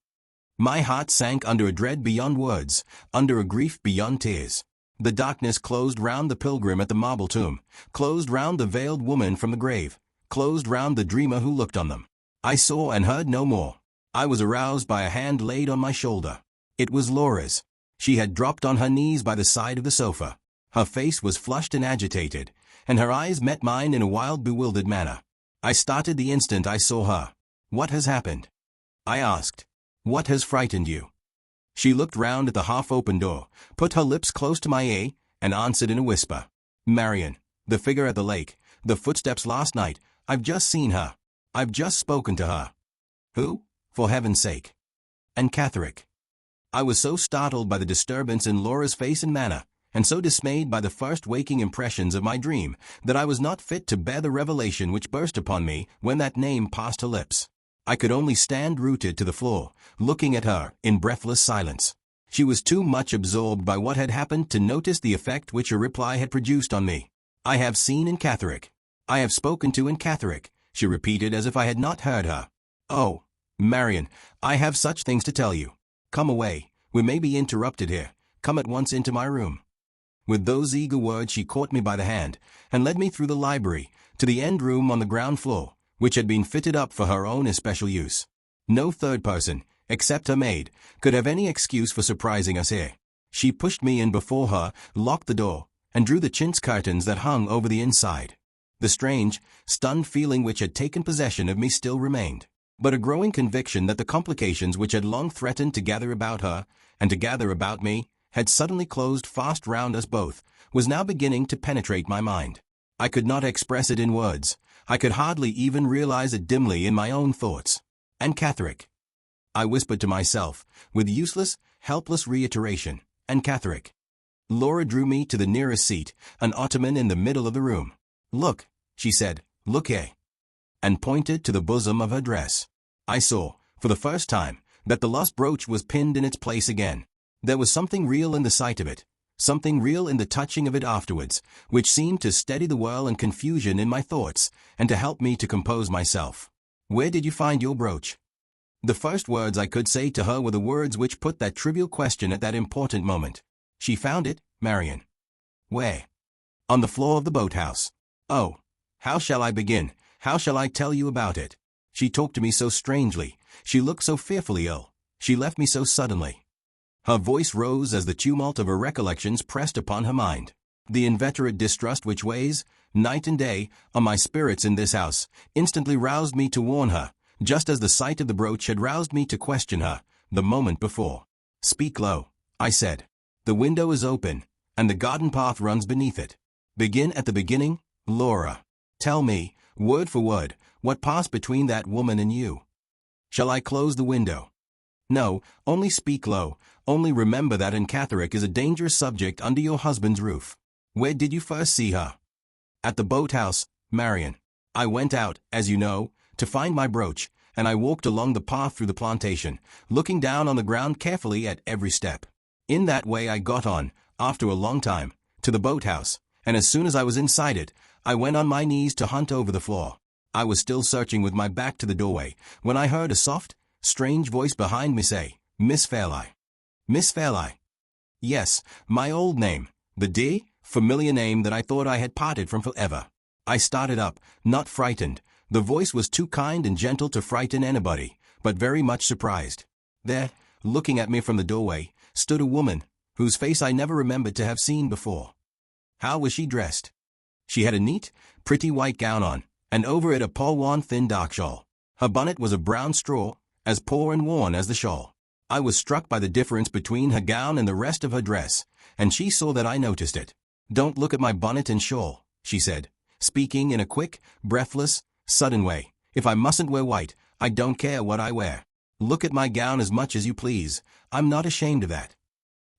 My heart sank under a dread beyond words, under a grief beyond tears. The darkness closed round the pilgrim at the marble tomb, closed round the veiled woman from the grave, closed round the dreamer who looked on them. I saw and heard no more. I was aroused by a hand laid on my shoulder. It was Laura's. She had dropped on her knees by the side of the sofa. Her face was flushed and agitated, and her eyes met mine in a wild, bewildered manner. I started the instant I saw her. "What has happened?" I asked. "What has frightened you?" She looked round at the half-open door, put her lips close to my ear, and answered in a whisper. "Marian, the figure at the lake, the footsteps last night, I've just seen her. I've just spoken to her." "Who? For heaven's sake." "And Catherine." I was so startled by the disturbance in Laura's face and manner, and so dismayed by the first waking impressions of my dream, that I was not fit to bear the revelation which burst upon me when that name passed her lips. I could only stand rooted to the floor, looking at her in breathless silence. She was too much absorbed by what had happened to notice the effect which her reply had produced on me. "I have seen in Catherine. I have spoken to in Catherine," she repeated as if I had not heard her. "Oh, Marian, I have such things to tell you. Come away, we may be interrupted here. Come at once into my room." With those eager words she caught me by the hand, and led me through the library, to the end room on the ground floor, which had been fitted up for her own especial use. No third person, except her maid, could have any excuse for surprising us here. She pushed me in before her, locked the door, and drew the chintz curtains that hung over the inside. The strange, stunned feeling which had taken possession of me still remained, but a growing conviction that the complications which had long threatened to gather about her, and to gather about me, had suddenly closed fast round us both, was now beginning to penetrate my mind. I could not express it in words. I could hardly even realize it dimly in my own thoughts. "And Catherine," I whispered to myself, with useless, helpless reiteration. "And Catherine." Laura drew me to the nearest seat, an ottoman in the middle of the room. "Look," she said, "look here," and pointed to the bosom of her dress. I saw, for the first time, that the lost brooch was pinned in its place again. There was something real in the sight of it, something real in the touching of it afterwards, which seemed to steady the whirl and confusion in my thoughts, and to help me to compose myself. "Where did you find your brooch?" The first words I could say to her were the words which put that trivial question at that important moment. "She found it, Marian." "Where?" "On the floor of the boathouse." "Oh, how shall I begin? How shall I tell you about it? She talked to me so strangely. She looked so fearfully ill. She left me so suddenly." Her voice rose as the tumult of her recollections pressed upon her mind. The inveterate distrust which weighs, night and day, on my spirits in this house, instantly roused me to warn her, just as the sight of the brooch had roused me to question her, the moment before. "Speak low," I said. "The window is open, and the garden path runs beneath it. Begin at the beginning, Laura. Tell me, word for word, what passed between that woman and you." "Shall I close the window?" "No, only speak low. Only remember that in Catherine is a dangerous subject under your husband's roof. Where did you first see her?" "At the boathouse, Marian. I went out, as you know, to find my brooch, and I walked along the path through the plantation, looking down on the ground carefully at every step. In that way I got on, after a long time, to the boathouse, and as soon as I was inside it, I went on my knees to hunt over the floor. I was still searching with my back to the doorway, when I heard a soft, strange voice behind me say, 'Miss Fairlie.'" "Miss Fairlie?" "Yes, my old name, the dear, familiar name that I thought I had parted from forever." I started up, not frightened. The voice was too kind and gentle to frighten anybody, but very much surprised. There, looking at me from the doorway, stood a woman, whose face I never remembered to have seen before. How was she dressed? She had a neat, pretty white gown on, and over it a poor worn thin dark shawl. Her bonnet was of brown straw, as poor and worn as the shawl. I was struck by the difference between her gown and the rest of her dress, and she saw that I noticed it. "Don't look at my bonnet and shawl," she said, speaking in a quick, breathless, sudden way. "If I mustn't wear white, I don't care what I wear. Look at my gown as much as you please. I'm not ashamed of that."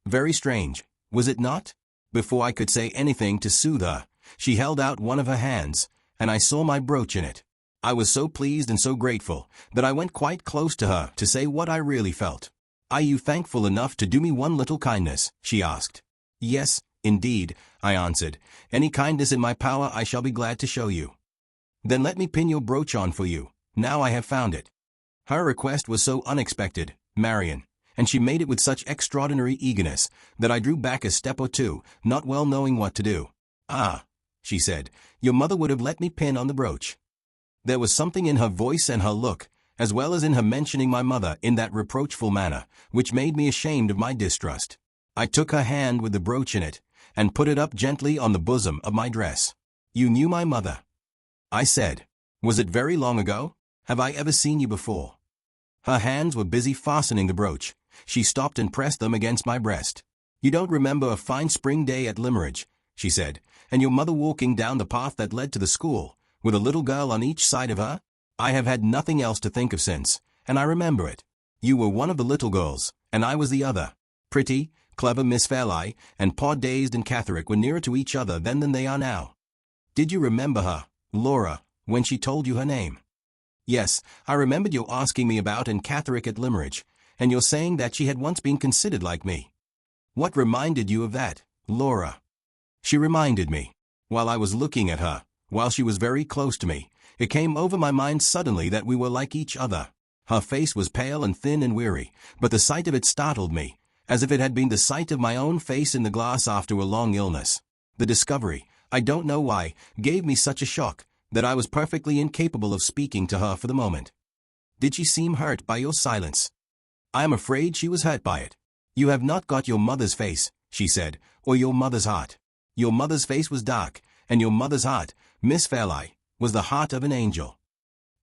Very strange, was it not? Before I could say anything to soothe her, she held out one of her hands, and I saw my brooch in it. I was so pleased and so grateful that I went quite close to her to say what I really felt. "Are you thankful enough to do me one little kindness?" she asked. "Yes, indeed," I answered. "Any kindness in my power I shall be glad to show you." "Then let me pin your brooch on for you, now I have found it." Her request was so unexpected, Marian, and she made it with such extraordinary eagerness that I drew back a step or two, not well knowing what to do. "Ah," she said, "your mother would have let me pin on the brooch." There was something in her voice and her look, as well as in her mentioning my mother in that reproachful manner, which made me ashamed of my distrust. I took her hand with the brooch in it, and put it up gently on the bosom of my dress. "You knew my mother?" I said. "Was it very long ago? Have I ever seen you before?" Her hands were busy fastening the brooch. She stopped and pressed them against my breast. "You don't remember a fine spring day at Limmeridge," she said, "and your mother walking down the path that led to the school, with a little girl on each side of her? I have had nothing else to think of since, and I remember it. You were one of the little girls, and I was the other. Pretty, clever Miss Fairlie and Pod Dazed and Catherick were nearer to each other then than they are now. Did you remember her, Laura, when she told you her name?" "Yes, I remembered your asking me about and Catherick at Limmeridge, and your saying that she had once been considered like me." "What reminded you of that, Laura?" "She reminded me. While I was looking at her, while she was very close to me, it came over my mind suddenly that we were like each other. Her face was pale and thin and weary, but the sight of it startled me, as if it had been the sight of my own face in the glass after a long illness. The discovery, I don't know why, gave me such a shock, that I was perfectly incapable of speaking to her for the moment." "Did she seem hurt by your silence?" "I am afraid she was hurt by it. You have not got your mother's face," she said, "or your mother's heart. Your mother's face was dark, and your mother's heart, Miss Fairlie, was the heart of an angel."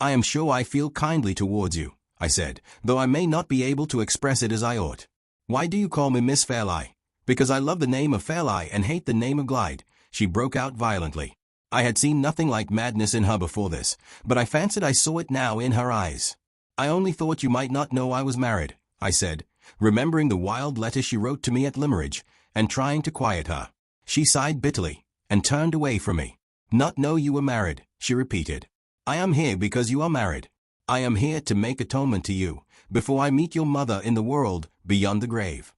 "I am sure I feel kindly towards you," I said, "though I may not be able to express it as I ought. Why do you call me Miss Fairlie?" "Because I love the name of Fairlie and hate the name of Glyde," she broke out violently. I had seen nothing like madness in her before this, but I fancied I saw it now in her eyes. "I only thought you might not know I was married," I said, remembering the wild letter she wrote to me at Limmeridge, and trying to quiet her. She sighed bitterly, and turned away from me. "Not know you were married," she repeated. "I am here because you are married. I am here to make atonement to you, before I meet your mother in the world beyond the grave."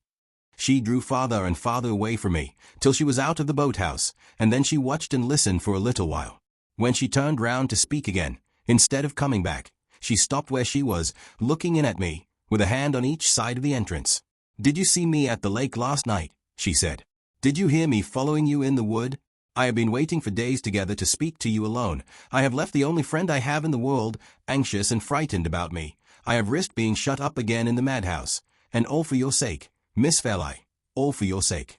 She drew farther and farther away from me, till she was out of the boathouse, and then she watched and listened for a little while. When she turned round to speak again, instead of coming back, she stopped where she was, looking in at me, with a hand on each side of the entrance. "Did you see me at the lake last night?" she said. "Did you hear me following you in the wood? I have been waiting for days together to speak to you alone. I have left the only friend I have in the world, anxious and frightened about me. I have risked being shut up again in the madhouse, and all for your sake, Miss Fairlie, all for your sake."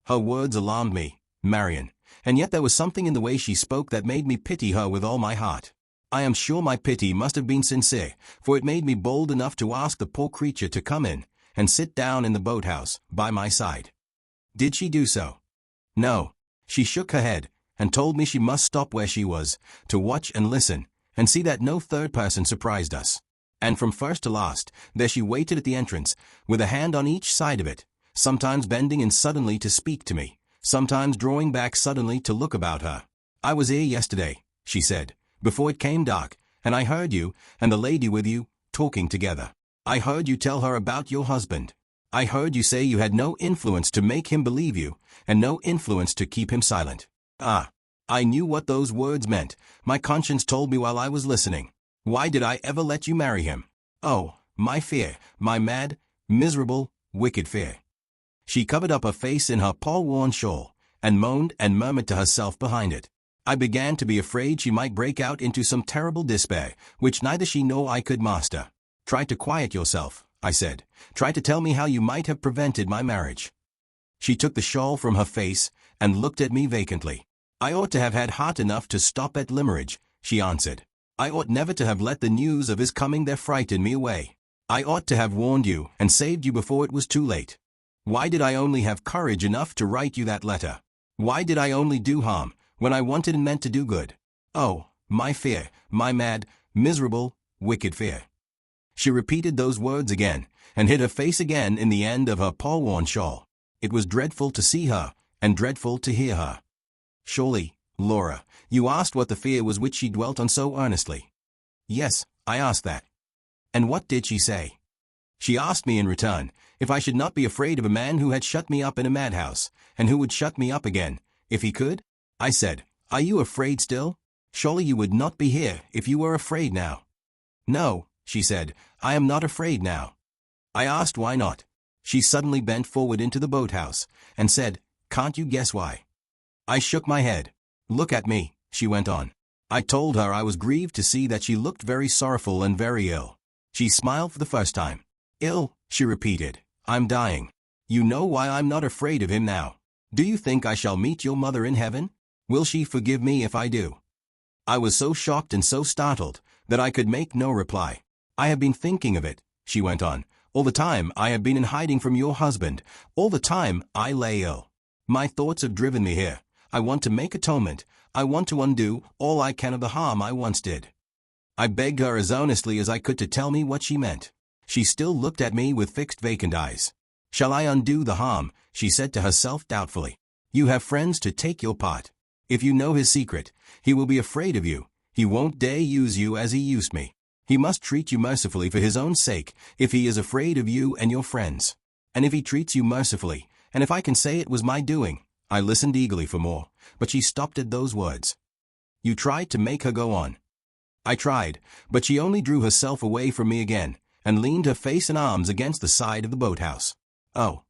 Her words alarmed me, Marian, and yet there was something in the way she spoke that made me pity her with all my heart. I am sure my pity must have been sincere, for it made me bold enough to ask the poor creature to come in and sit down in the boathouse by my side. Did she do so? No. She shook her head, and told me she must stop where she was, to watch and listen, and see that no third person surprised us. And from first to last, there she waited at the entrance, with a hand on each side of it, sometimes bending in suddenly to speak to me, sometimes drawing back suddenly to look about her. "I was here yesterday," she said, "before it came dark, and I heard you, and the lady with you, talking together. I heard you tell her about your husband. I heard you say you had no influence to make him believe you, and no influence to keep him silent. Ah, I knew what those words meant. My conscience told me while I was listening. Why did I ever let you marry him? Oh, my fear, my mad, miserable, wicked fear." She covered up her face in her paw-worn shawl, and moaned and murmured to herself behind it. I began to be afraid she might break out into some terrible despair, which neither she nor I could master. "Try to quiet yourself," I said. "Try to tell me how you might have prevented my marriage." She took the shawl from her face, and looked at me vacantly. "I ought to have had heart enough to stop at Limmeridge," she answered. I ought never to have let the news of his coming there frighten me away. I ought to have warned you and saved you before it was too late. Why did I only have courage enough to write you that letter? Why did I only do harm when I wanted and meant to do good? Oh, my fear, my mad, miserable, wicked fear. She repeated those words again, and hid her face again in the end of her paw-worn shawl. It was dreadful to see her, and dreadful to hear her. Surely, Laura, you asked what the fear was which she dwelt on so earnestly. Yes, I asked that. And what did she say? She asked me in return if I should not be afraid of a man who had shut me up in a madhouse, and who would shut me up again, if he could. I said, Are you afraid still? Surely you would not be here if you were afraid now. No, she said, I am not afraid now. I asked why not. She suddenly bent forward into the boathouse, and said, Can't you guess why? I shook my head. Look at me, she went on. I told her I was grieved to see that she looked very sorrowful and very ill. She smiled for the first time. Ill, she repeated. I'm dying. You know why I'm not afraid of him now. Do you think I shall meet your mother in heaven? Will she forgive me if I do? I was so shocked and so startled that I could make no reply. I have been thinking of it, she went on. All the time I have been in hiding from your husband. All the time I lay ill. My thoughts have driven me here. I want to make atonement. I want to undo all I can of the harm I once did. I begged her as earnestly as I could to tell me what she meant. She still looked at me with fixed vacant eyes. Shall I undo the harm? She said to herself doubtfully. You have friends to take your part. If you know his secret, he will be afraid of you. He won't dare use you as he used me. He must treat you mercifully for his own sake, if he is afraid of you and your friends. And if he treats you mercifully, and if I can say it was my doing. I listened eagerly for more, but she stopped at those words. You tried to make her go on. I tried, but she only drew herself away from me again, and leaned her face and arms against the side of the boathouse. Oh,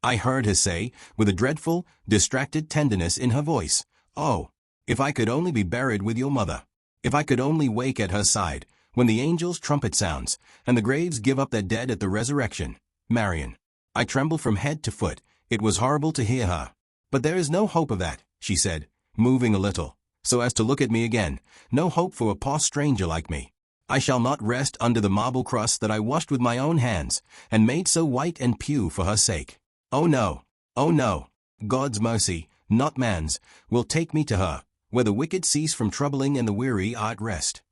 I heard her say, with a dreadful, distracted tenderness in her voice, oh, if I could only be buried with your mother. If I could only wake at her side, when the angel's trumpet sounds, and the graves give up their dead at the resurrection. Marian. I trembled from head to foot. It was horrible to hear her. But there is no hope of that, she said, moving a little, so as to look at me again. No hope for a poor stranger like me. I shall not rest under the marble crust that I washed with my own hands, and made so white and pure for her sake. Oh no, oh no. God's mercy, not man's, will take me to her, where the wicked cease from troubling and the weary are at rest.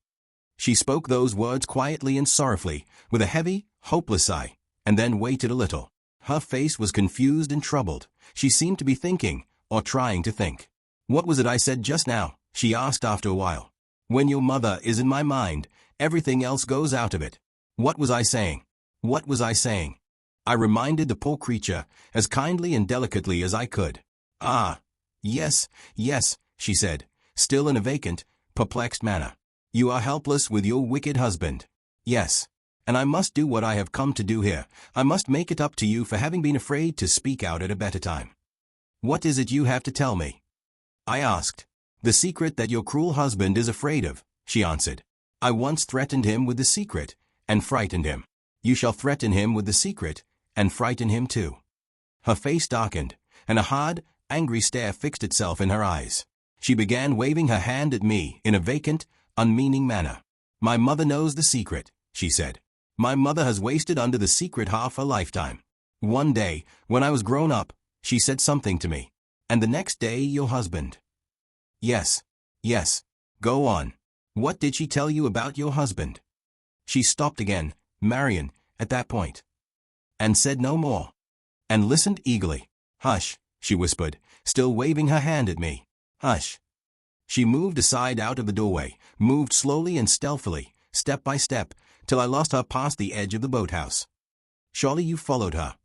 She spoke those words quietly and sorrowfully, with a heavy, hopeless sigh, and then waited a little. Her face was confused and troubled. She seemed to be thinking, or trying to think. What was it I said just now? She asked after a while. When your mother is in my mind, everything else goes out of it. What was I saying? What was I saying? I reminded the poor creature, as kindly and delicately as I could. Ah, yes, yes, she said, still in a vacant, perplexed manner. You are helpless with your wicked husband. Yes. And I must do what I have come to do here. I must make it up to you for having been afraid to speak out at a better time. What is it you have to tell me? I asked. The secret that your cruel husband is afraid of, she answered. I once threatened him with the secret, and frightened him. You shall threaten him with the secret, and frighten him too. Her face darkened, and a hard, angry stare fixed itself in her eyes. She began waving her hand at me in a vacant, unmeaning manner. My mother knows the secret, she said. My mother has wasted under the secret half her lifetime. One day, when I was grown up, she said something to me. And the next day your husband. Yes, yes, go on. What did she tell you about your husband? She stopped again, Marian, at that point. And said no more. And listened eagerly. Hush, she whispered, still waving her hand at me. Hush. She moved aside out of the doorway, moved slowly and stealthily, step by step, till I lost her past the edge of the boathouse. Surely you followed her.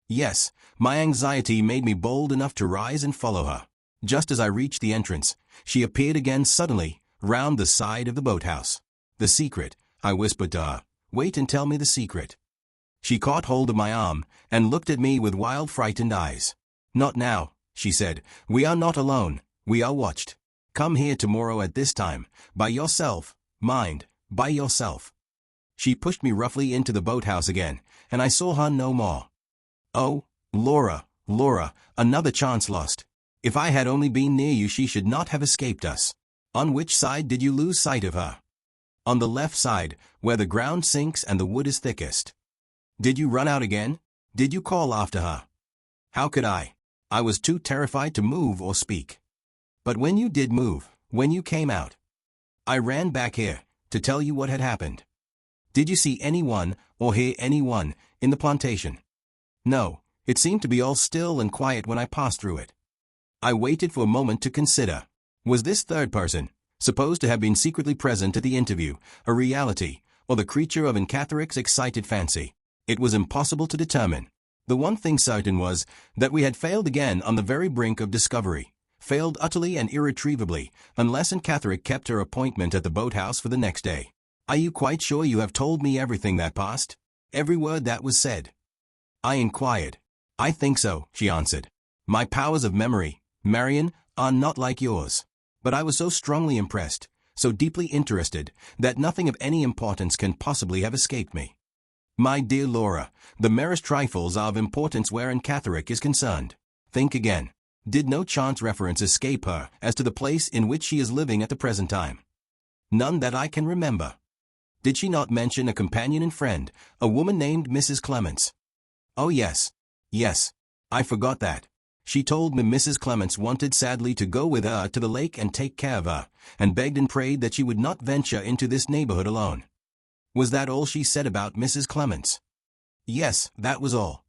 Yes, my anxiety made me bold enough to rise and follow her. Just as I reached the entrance, she appeared again suddenly, round the side of the boathouse. The secret, I whispered to her. Wait and tell me the secret. She caught hold of my arm, and looked at me with wild, frightened eyes. Not now, she said. We are not alone. We are watched. Come here tomorrow at this time, by yourself, mind, by yourself. She pushed me roughly into the boathouse again, and I saw her no more. Oh, Laura, Laura, another chance lost. If I had only been near you she should not have escaped us. On which side did you lose sight of her? On the left side, where the ground sinks and the wood is thickest. Did you run out again? Did you call after her? How could I? I was too terrified to move or speak. But when you did move, when you came out, I ran back here to tell you what had happened. Did you see anyone or hear anyone in the plantation? No, it seemed to be all still and quiet when I passed through it. I waited for a moment to consider. Was this third person, supposed to have been secretly present at the interview, a reality, or the creature of Catheric's excited fancy? It was impossible to determine. The one thing certain was that we had failed again on the very brink of discovery, failed utterly and irretrievably, unless Catherick kept her appointment at the boathouse for the next day. Are you quite sure you have told me everything that passed? Every word that was said? I inquired. I think so, she answered. My powers of memory, Marian, are not like yours. But I was so strongly impressed, so deeply interested, that nothing of any importance can possibly have escaped me. My dear Laura, the merest trifles are of importance wherein Catherick is concerned. Think again. Did no chance reference escape her as to the place in which she is living at the present time? None that I can remember. Did she not mention a companion and friend, a woman named Mrs. Clements? Oh yes. Yes. I forgot that. She told me Mrs. Clements wanted sadly to go with her to the lake and take care of her, and begged and prayed that she would not venture into this neighborhood alone. Was that all she said about Mrs. Clements? Yes, that was all.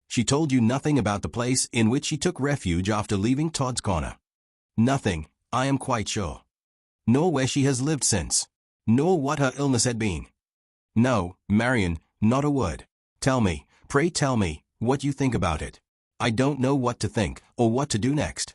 She told you nothing about the place in which she took refuge after leaving Todd's Corner? Nothing, I am quite sure. Nor where she has lived since. Nor what her illness had been. No, Marian, not a word. Tell me, pray tell me, what you think about it. I don't know what to think, or what to do next.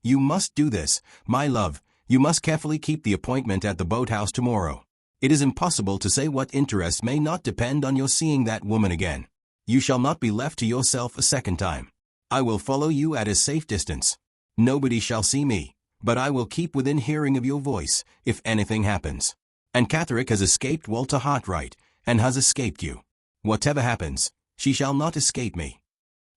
You must do this, my love. You must carefully keep the appointment at the boathouse tomorrow. It is impossible to say what interest may not depend on your seeing that woman again. You shall not be left to yourself a second time. I will follow you at a safe distance. Nobody shall see me, but I will keep within hearing of your voice, if anything happens. And Catherick has escaped Walter Hartright, and has escaped you. Whatever happens, she shall not escape me.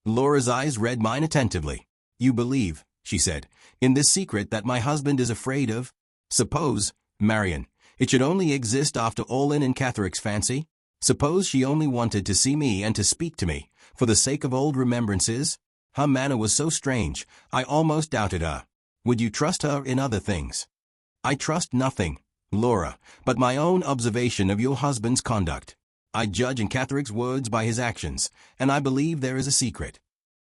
Laura's eyes read mine attentively. You believe, she said, in this secret that my husband is afraid of? Suppose, Marian, it should only exist after all in Catherick's fancy? Suppose she only wanted to see me and to speak to me, for the sake of old remembrances? Her manner was so strange, I almost doubted her. Would you trust her in other things? I trust nothing, Laura, but my own observation of your husband's conduct. I judge Catherick's words by his actions, and I believe there is a secret.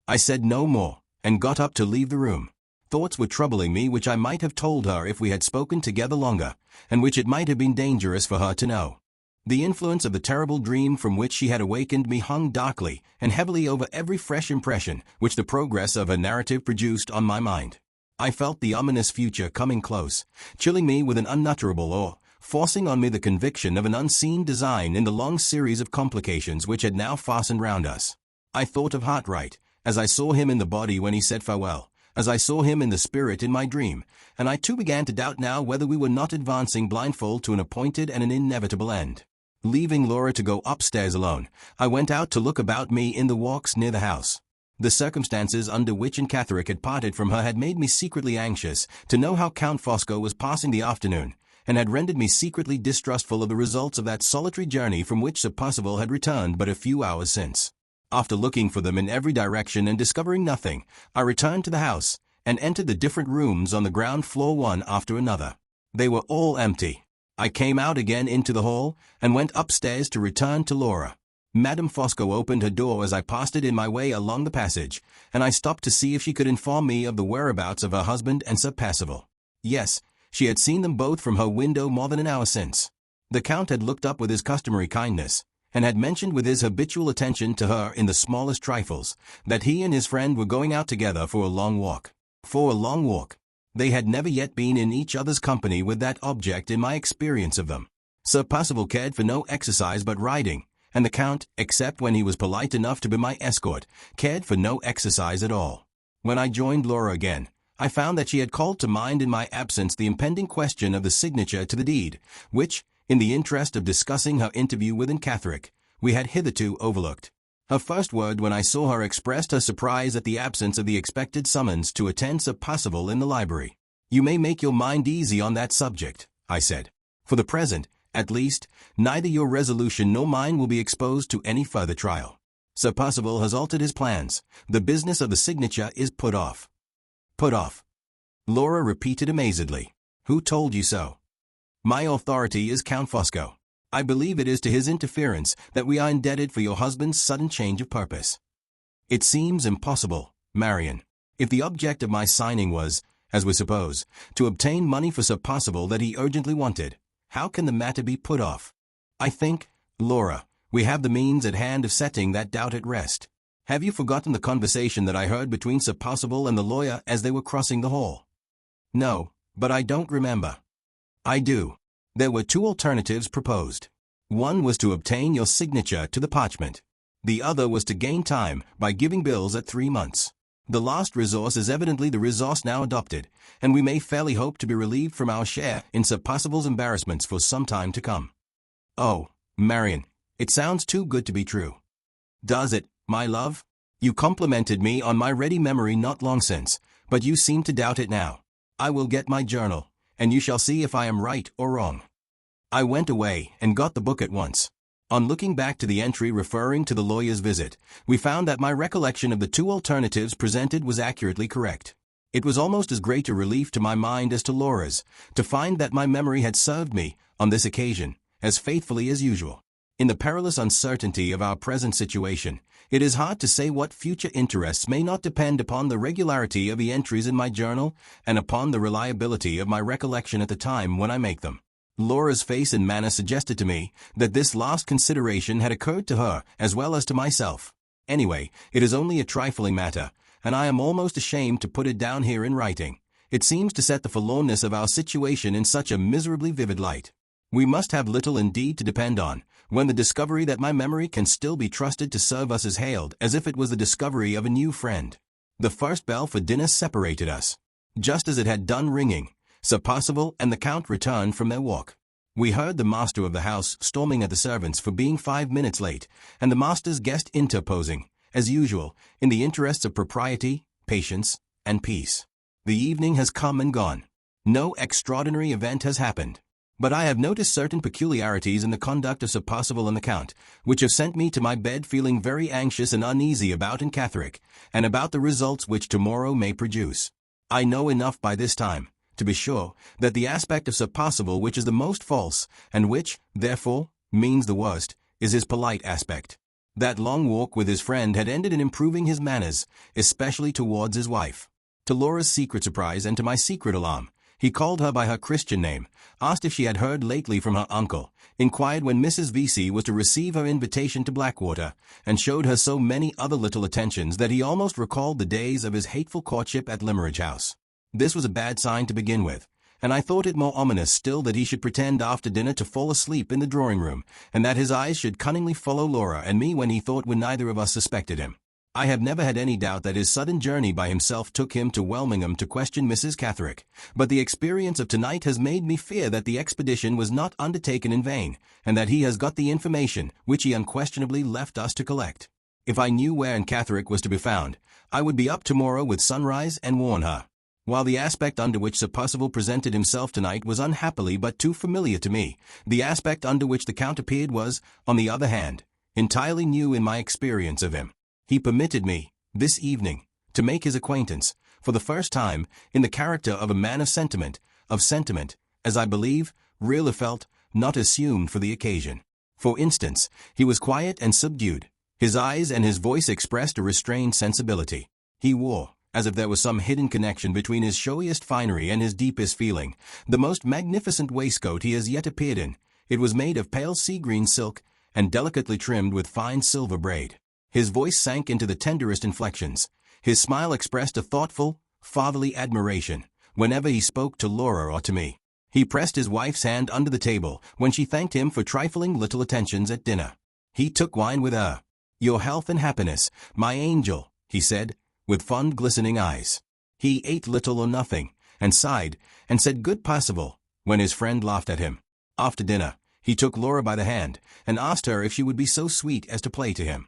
I said no more, and got up to leave the room. Thoughts were troubling me which I might have told her if we had spoken together longer, and which it might have been dangerous for her to know. The influence of the terrible dream from which she had awakened me hung darkly and heavily over every fresh impression which the progress of her narrative produced on my mind. I felt the ominous future coming close, chilling me with an unutterable awe, forcing on me the conviction of an unseen design in the long series of complications which had now fastened round us. I thought of Hartright, as I saw him in the body when he said farewell, as I saw him in the spirit in my dream, and I too began to doubt now whether we were not advancing blindfold to an appointed and an inevitable end. Leaving Laura to go upstairs alone, I went out to look about me in the walks near the house. The circumstances under which Catherick had parted from her had made me secretly anxious to know how Count Fosco was passing the afternoon, and had rendered me secretly distrustful of the results of that solitary journey from which Sir Percival had returned but a few hours since. After looking for them in every direction and discovering nothing, I returned to the house, and entered the different rooms on the ground floor one after another. They were all empty. I came out again into the hall, and went upstairs to return to Laura. Madame Fosco opened her door as I passed it in my way along the passage, and I stopped to see if she could inform me of the whereabouts of her husband and Sir Percival. Yes, she had seen them both from her window more than an hour since. The Count had looked up with his customary kindness, and had mentioned with his habitual attention to her in the smallest trifles, that he and his friend were going out together for a long walk. For a long walk. They had never yet been in each other's company with that object in my experience of them. Sir Percival cared for no exercise but riding, and the Count, except when he was polite enough to be my escort, cared for no exercise at all. When I joined Laura again, I found that she had called to mind in my absence the impending question of the signature to the deed, which, in the interest of discussing her interview with Catherick, we had hitherto overlooked. Her first word when I saw her expressed her surprise at the absence of the expected summons to attend Sir Percival in the library. You may make your mind easy on that subject, I said. For the present, At least, neither your resolution nor mine will be exposed to any further trial. Sir Percival has altered his plans. The business of the signature is put off. Put off. Laura repeated amazedly. Who told you so? My authority is Count Fosco. I believe it is to his interference that we are indebted for your husband's sudden change of purpose. It seems impossible, Marian. If the object of my signing was, as we suppose, to obtain money for Sir Percival that he urgently wanted, how can the matter be put off? I think, Laura, we have the means at hand of setting that doubt at rest. Have you forgotten the conversation that I heard between Sir Percival and the lawyer as they were crossing the hall? No, but I don't remember. I do. There were two alternatives proposed. One was to obtain your signature to the parchment. The other was to gain time by giving bills at 3 months. The last resource is evidently the resource now adopted, and we may fairly hope to be relieved from our share in Sir Percival's embarrassments for some time to come. Oh, Marian, it sounds too good to be true. Does it, my love? You complimented me on my ready memory not long since, but you seem to doubt it now. I will get my journal, and you shall see if I am right or wrong. I went away and got the book at once. On looking back to the entry referring to the lawyer's visit, we found that my recollection of the two alternatives presented was accurately correct. It was almost as great a relief to my mind as to Laura's, to find that my memory had served me, on this occasion, as faithfully as usual. In the perilous uncertainty of our present situation, it is hard to say what future interests may not depend upon the regularity of the entries in my journal and upon the reliability of my recollection at the time when I make them. Laura's face and manner suggested to me that this last consideration had occurred to her as well as to myself. Anyway, it is only a trifling matter, and I am almost ashamed to put it down here in writing. It seems to set the forlornness of our situation in such a miserably vivid light. We must have little indeed to depend on, when the discovery that my memory can still be trusted to serve us is hailed as if it was the discovery of a new friend. The first bell for dinner separated us. Just as it had done ringing, Sir Percival and the Count returned from their walk. We heard the master of the house storming at the servants for being 5 minutes late, and the master's guest interposing, as usual, in the interests of propriety, patience, and peace. The evening has come and gone. No extraordinary event has happened. But I have noticed certain peculiarities in the conduct of Sir Percival and the Count, which have sent me to my bed feeling very anxious and uneasy about Catterick, and about the results which tomorrow may produce. I know enough by this time, to be sure, that the aspect of Sir Percival which is the most false, and which, therefore, means the worst, is his polite aspect. That long walk with his friend had ended in improving his manners, especially towards his wife. To Laura's secret surprise and to my secret alarm, he called her by her Christian name, asked if she had heard lately from her uncle, inquired when Mrs. Vesey was to receive her invitation to Blackwater, and showed her so many other little attentions that he almost recalled the days of his hateful courtship at Limeridge House. This was a bad sign to begin with, and I thought it more ominous still that he should pretend after dinner to fall asleep in the drawing-room, and that his eyes should cunningly follow Laura and me when he thought we neither of us suspected him. I have never had any doubt that his sudden journey by himself took him to Welmingham to question Mrs. Catterick, but the experience of tonight has made me fear that the expedition was not undertaken in vain, and that he has got the information which he unquestionably left us to collect. If I knew where Catterick was to be found, I would be up tomorrow with sunrise and warn her. While the aspect under which Sir Percival presented himself tonight was unhappily but too familiar to me, the aspect under which the Count appeared was, on the other hand, entirely new in my experience of him. He permitted me, this evening, to make his acquaintance, for the first time, in the character of a man of sentiment, as I believe, real or felt, not assumed for the occasion. For instance, he was quiet and subdued. His eyes and his voice expressed a restrained sensibility. He wore, as if there was some hidden connection between his showiest finery and his deepest feeling, the most magnificent waistcoat he has yet appeared in. It was made of pale sea-green silk, and delicately trimmed with fine silver braid. His voice sank into the tenderest inflections. His smile expressed a thoughtful, fatherly admiration, whenever he spoke to Laura or to me. He pressed his wife's hand under the table when she thanked him for trifling little attentions at dinner. He took wine with her. "Your health and happiness, my angel," he said, with fond glistening eyes. He ate little or nothing, and sighed, and said "Good Percival," when his friend laughed at him. After dinner, he took Laura by the hand, and asked her if she would be so sweet as to play to him.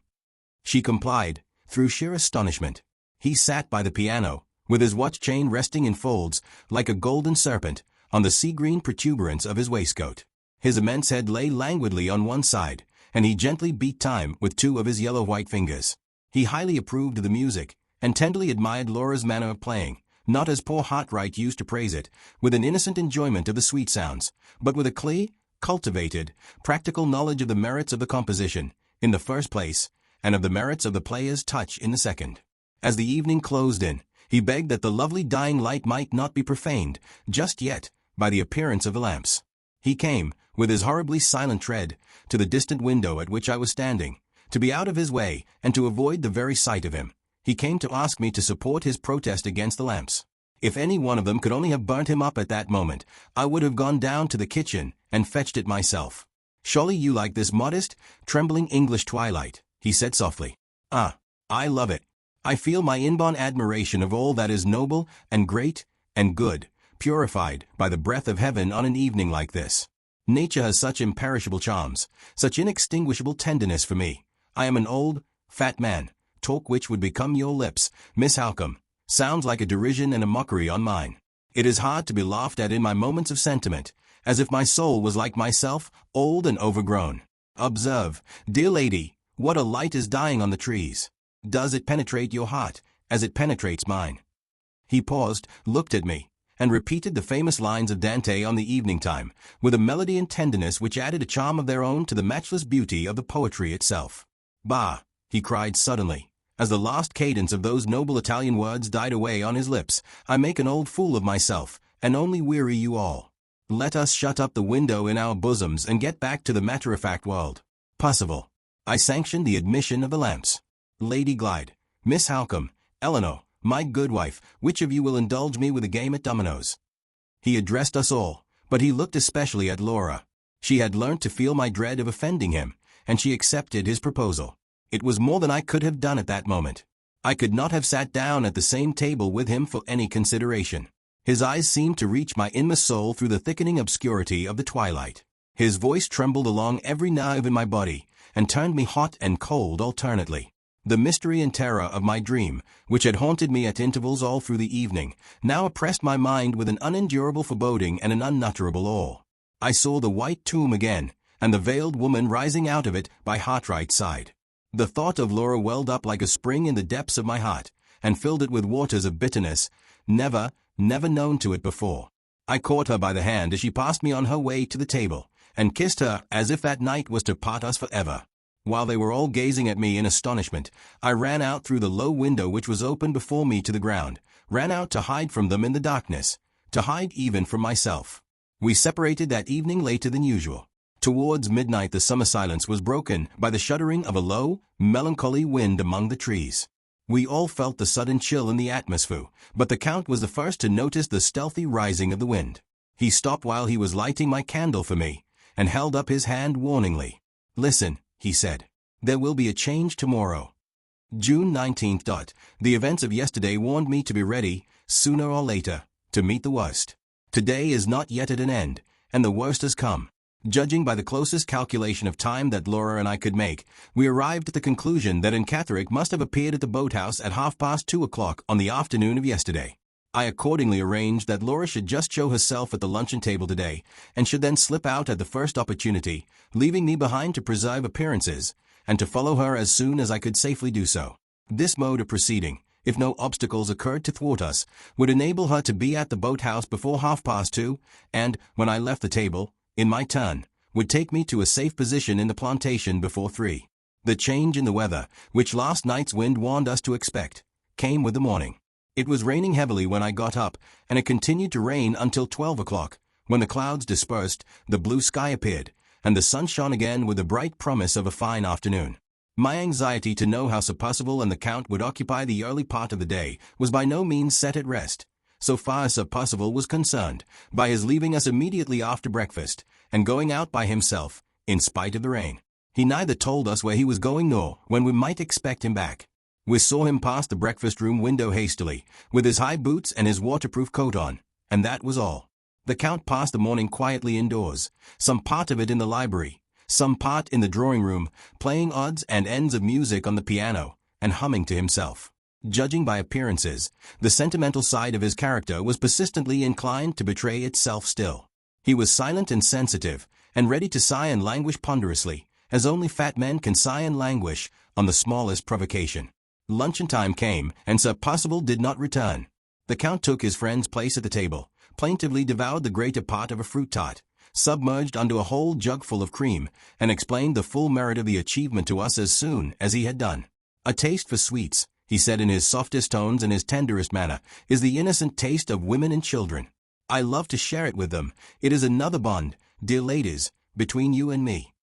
She complied, through sheer astonishment. He sat by the piano, with his watch chain resting in folds, like a golden serpent, on the sea-green protuberance of his waistcoat. His immense head lay languidly on one side, and he gently beat time with two of his yellow-white fingers. He highly approved of the music, and tenderly admired Laura's manner of playing, not as poor Hartright used to praise it, with an innocent enjoyment of the sweet sounds, but with a clear, cultivated, practical knowledge of the merits of the composition, in the first place, and of the merits of the player's touch in the second. As the evening closed in, he begged that the lovely dying light might not be profaned, just yet, by the appearance of the lamps. He came, with his horribly silent tread, to the distant window at which I was standing, to be out of his way, and to avoid the very sight of him. He came to ask me to support his protest against the lamps. If any one of them could only have burnt him up at that moment, I would have gone down to the kitchen and fetched it myself. "Surely you like this modest, trembling English twilight," he said softly. "Ah, I love it. I feel my inborn admiration of all that is noble and great and good, purified by the breath of heaven on an evening like this. Nature has such imperishable charms, such inextinguishable tenderness for me. I am an old, fat man. Talk which would become your lips, Miss Halcombe, sounds like a derision and a mockery on mine. It is hard to be laughed at in my moments of sentiment, as if my soul was like myself, old and overgrown. Observe, dear lady, what a light is dying on the trees. Does it penetrate your heart, as it penetrates mine?" He paused, looked at me, and repeated the famous lines of Dante on the evening time, with a melody and tenderness which added a charm of their own to the matchless beauty of the poetry itself. "Bah!" he cried suddenly, as the last cadence of those noble Italian words died away on his lips. "I make an old fool of myself, and only weary you all. Let us shut up the window in our bosoms and get back to the matter-of-fact world. Possible. I sanction the admission of the lamps. Lady Glyde, Miss Halcombe, Eleanor, my good wife, which of you will indulge me with a game at dominoes?" He addressed us all, but he looked especially at Laura. She had learnt to feel my dread of offending him, and she accepted his proposal. It was more than I could have done at that moment. I could not have sat down at the same table with him for any consideration. His eyes seemed to reach my inmost soul through the thickening obscurity of the twilight. His voice trembled along every nerve in my body, and turned me hot and cold alternately. The mystery and terror of my dream, which had haunted me at intervals all through the evening, now oppressed my mind with an unendurable foreboding and an unutterable awe. I saw the white tomb again, and the veiled woman rising out of it by Hartright's side. The thought of Laura welled up like a spring in the depths of my heart, and filled it with waters of bitterness, never known to it before. I caught her by the hand as she passed me on her way to the table, and kissed her as if that night was to part us forever. While they were all gazing at me in astonishment, I ran out through the low window which was open before me to the ground, ran out to hide from them in the darkness, to hide even from myself. We separated that evening later than usual. Towards midnight the summer silence was broken by the shuddering of a low, melancholy wind among the trees. We all felt the sudden chill in the atmosphere, but the Count was the first to notice the stealthy rising of the wind. He stopped while he was lighting my candle for me, and held up his hand warningly. "Listen," he said. "There will be a change tomorrow. June 19th. The events of yesterday warned me to be ready, sooner or later, to meet the worst. Today is not yet at an end, and the worst has come. Judging by the closest calculation of time that Laura and I could make, we arrived at the conclusion that Anne Catterick must have appeared at the boathouse at 2:30 on the afternoon of yesterday. I accordingly arranged that Laura should just show herself at the luncheon table today, and should then slip out at the first opportunity, leaving me behind to preserve appearances, and to follow her as soon as I could safely do so. This mode of proceeding, if no obstacles occurred to thwart us, would enable her to be at the boathouse before 2:30, and, when I left the table, in my turn, would take me to a safe position in the plantation before 3. The change in the weather, which last night's wind warned us to expect, came with the morning. It was raining heavily when I got up, and it continued to rain until 12 o'clock, when the clouds dispersed, the blue sky appeared, and the sun shone again with the bright promise of a fine afternoon. My anxiety to know how Sir Percival and the Count would occupy the early part of the day was by no means set at rest, so far as Sir Percival was concerned, by his leaving us immediately after breakfast, and going out by himself, in spite of the rain. He neither told us where he was going nor when we might expect him back. We saw him pass the breakfast-room window hastily, with his high boots and his waterproof coat on, and that was all. The Count passed the morning quietly indoors, some part of it in the library, some part in the drawing-room, playing odds and ends of music on the piano, and humming to himself. Judging by appearances, the sentimental side of his character was persistently inclined to betray itself still. He was silent and sensitive, and ready to sigh and languish ponderously, as only fat men can sigh and languish, on the smallest provocation. Luncheon time came, and Sir Percival did not return. The Count took his friend's place at the table, plaintively devoured the greater part of a fruit tart, submerged under a whole jugful of cream, and explained the full merit of the achievement to us as soon as he had done. "A taste for sweets," he said in his softest tones and his tenderest manner, "is the innocent taste of women and children. I love to share it with them. It is another bond, dear ladies, between you and me."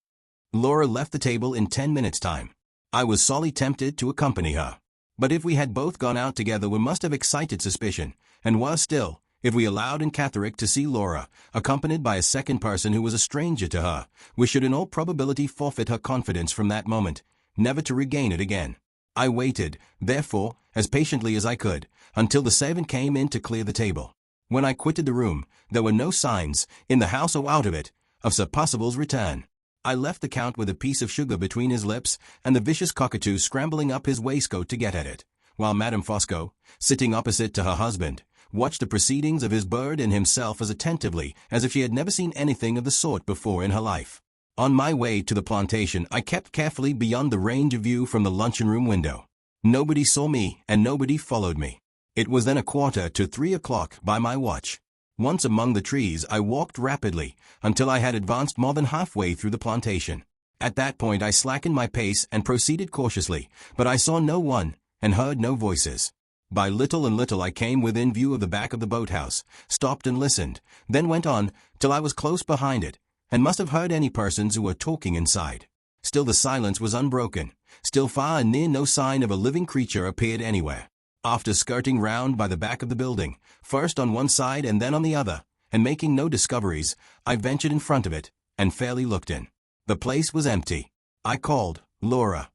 Laura left the table in 10 minutes' time. I was sorely tempted to accompany her. But if we had both gone out together, we must have excited suspicion, and worse still, if we allowed in Catterick to see Laura, accompanied by a second person who was a stranger to her, we should in all probability forfeit her confidence from that moment, never to regain it again. I waited, therefore, as patiently as I could, until the servant came in to clear the table. When I quitted the room, there were no signs, in the house or out of it, of Sir Percival's return. I left the Count with a piece of sugar between his lips and the vicious cockatoo scrambling up his waistcoat to get at it, while Madame Fosco, sitting opposite to her husband, watched the proceedings of his bird and himself as attentively as if she had never seen anything of the sort before in her life. On my way to the plantation, I kept carefully beyond the range of view from the luncheon-room window. Nobody saw me, and nobody followed me. It was then 2:45 by my watch. Once among the trees, I walked rapidly, until I had advanced more than halfway through the plantation. At that point I slackened my pace and proceeded cautiously, but I saw no one, and heard no voices. By little and little I came within view of the back of the boathouse, stopped and listened, then went on, till I was close behind it, and must have heard any persons who were talking inside. Still the silence was unbroken. Still far and near no sign of a living creature appeared anywhere. After skirting round by the back of the building, first on one side and then on the other, and making no discoveries, I ventured in front of it, and fairly looked in. The place was empty. I called, "Laura."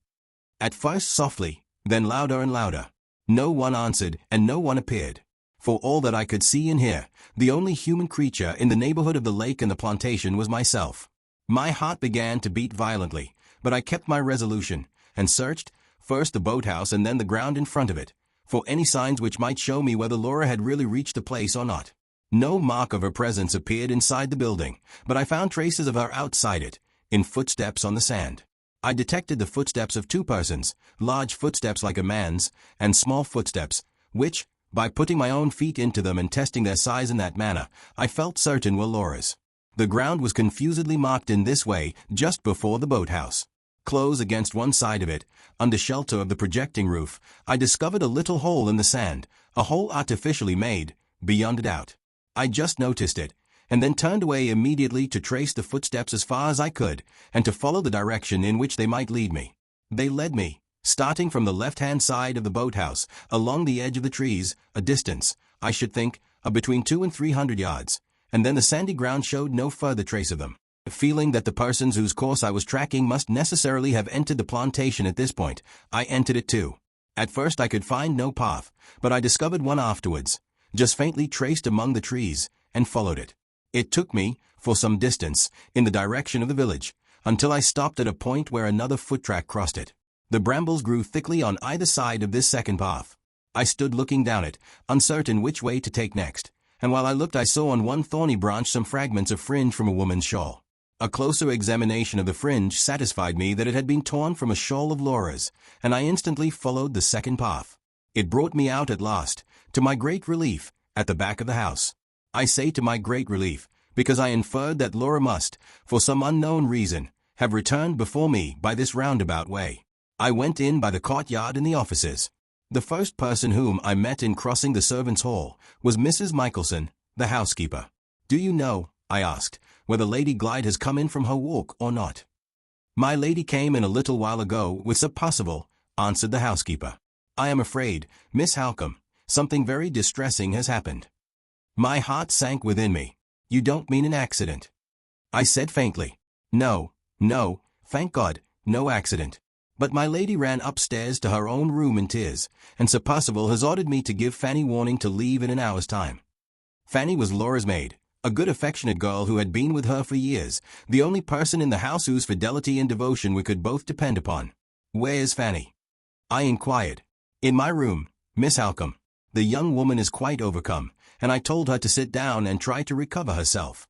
At first softly, then louder and louder. No one answered, and no one appeared. For all that I could see and hear, the only human creature in the neighborhood of the lake and the plantation was myself. My heart began to beat violently, but I kept my resolution, and searched, first the boathouse and then the ground in front of it, for any signs which might show me whether Laura had really reached the place or not. No mark of her presence appeared inside the building, but I found traces of her outside it, in footsteps on the sand. I detected the footsteps of two persons, large footsteps like a man's, and small footsteps, which, by putting my own feet into them and testing their size in that manner, I felt certain were Laura's. The ground was confusedly marked in this way just before the boathouse. Close against one side of it, under shelter of the projecting roof, I discovered a little hole in the sand, a hole artificially made, beyond a doubt. I just noticed it, and then turned away immediately to trace the footsteps as far as I could, and to follow the direction in which they might lead me. They led me, starting from the left-hand side of the boathouse, along the edge of the trees, a distance, I should think, of between 200 and 300 yards, and then the sandy ground showed no further trace of them. Feeling that the persons whose course I was tracking must necessarily have entered the plantation at this point, I entered it too. At first I could find no path, but I discovered one afterwards, just faintly traced among the trees, and followed it. It took me, for some distance, in the direction of the village, until I stopped at a point where another foot-track crossed it. The brambles grew thickly on either side of this second path. I stood looking down it, uncertain which way to take next, and while I looked I saw on one thorny branch some fragments of fringe from a woman's shawl. A closer examination of the fringe satisfied me that it had been torn from a shawl of Laura's, and I instantly followed the second path. It brought me out at last, to my great relief, at the back of the house. I say to my great relief, because I inferred that Laura must, for some unknown reason, have returned before me by this roundabout way. I went in by the courtyard and the offices. The first person whom I met in crossing the servants' hall was Mrs. Michelson, the housekeeper. "Do you know," I asked, "whether Lady Glyde has come in from her walk or not?" "My lady came in a little while ago with Sir Percival," answered the housekeeper. "I am afraid, Miss Halcombe, something very distressing has happened." My heart sank within me. "You don't mean an accident?" I said faintly. No, thank God, no accident. But my lady ran upstairs to her own room in tears, and Sir Percival has ordered me to give Fanny warning to leave in an hour's time." Fanny was Laura's maid, a good affectionate girl who had been with her for years, the only person in the house whose fidelity and devotion we could both depend upon. "Where is Fanny?" I inquired. "In my room, Miss Halcombe. The young woman is quite overcome, and I told her to sit down and try to recover herself."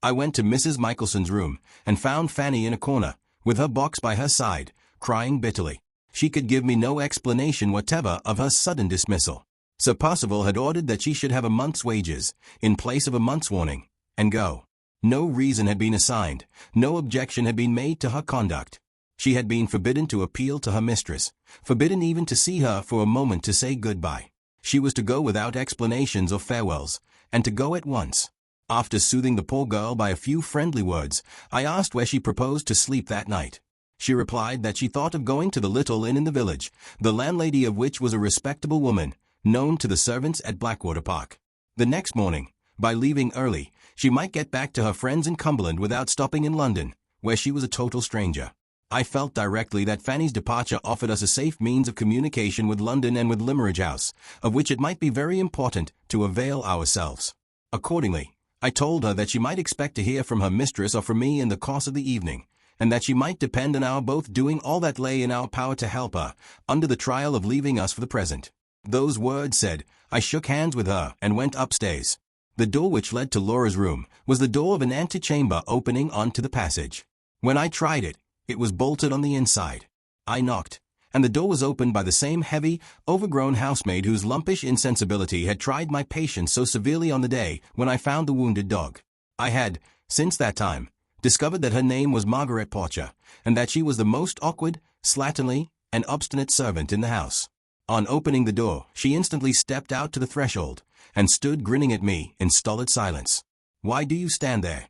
I went to Mrs. Michelson's room, and found Fanny in a corner, with her box by her side, crying bitterly. She could give me no explanation whatever of her sudden dismissal. Sir Percival had ordered that she should have a month's wages, in place of a month's warning, and go. No reason had been assigned, no objection had been made to her conduct. She had been forbidden to appeal to her mistress, forbidden even to see her for a moment to say goodbye. She was to go without explanations or farewells, and to go at once. After soothing the poor girl by a few friendly words, I asked where she proposed to sleep that night. She replied that she thought of going to the little inn in the village, the landlady of which was a respectable woman, known to the servants at Blackwater Park. The next morning, by leaving early, she might get back to her friends in Cumberland without stopping in London, where she was a total stranger. I felt directly that Fanny's departure offered us a safe means of communication with London and with Limmeridge House, of which it might be very important to avail ourselves. Accordingly, I told her that she might expect to hear from her mistress or from me in the course of the evening, and that she might depend on our both doing all that lay in our power to help her, under the trial of leaving us for the present. Those words said, I shook hands with her and went upstairs. The door which led to Laura's room was the door of an antechamber opening onto the passage. When I tried it, it was bolted on the inside. I knocked, and the door was opened by the same heavy, overgrown housemaid whose lumpish insensibility had tried my patience so severely on the day when I found the wounded dog. I had, since that time, discovered that her name was Margaret Porcher, and that she was the most awkward, slatternly, and obstinate servant in the house. On opening the door, she instantly stepped out to the threshold, and stood grinning at me in stolid silence. Why do you stand there?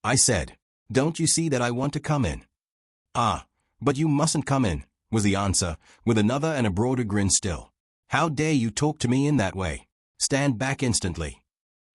I said. Don't you see that I want to come in? Ah, but you mustn't come in, was the answer, with another and a broader grin still. How dare you talk to me in that way? Stand back instantly.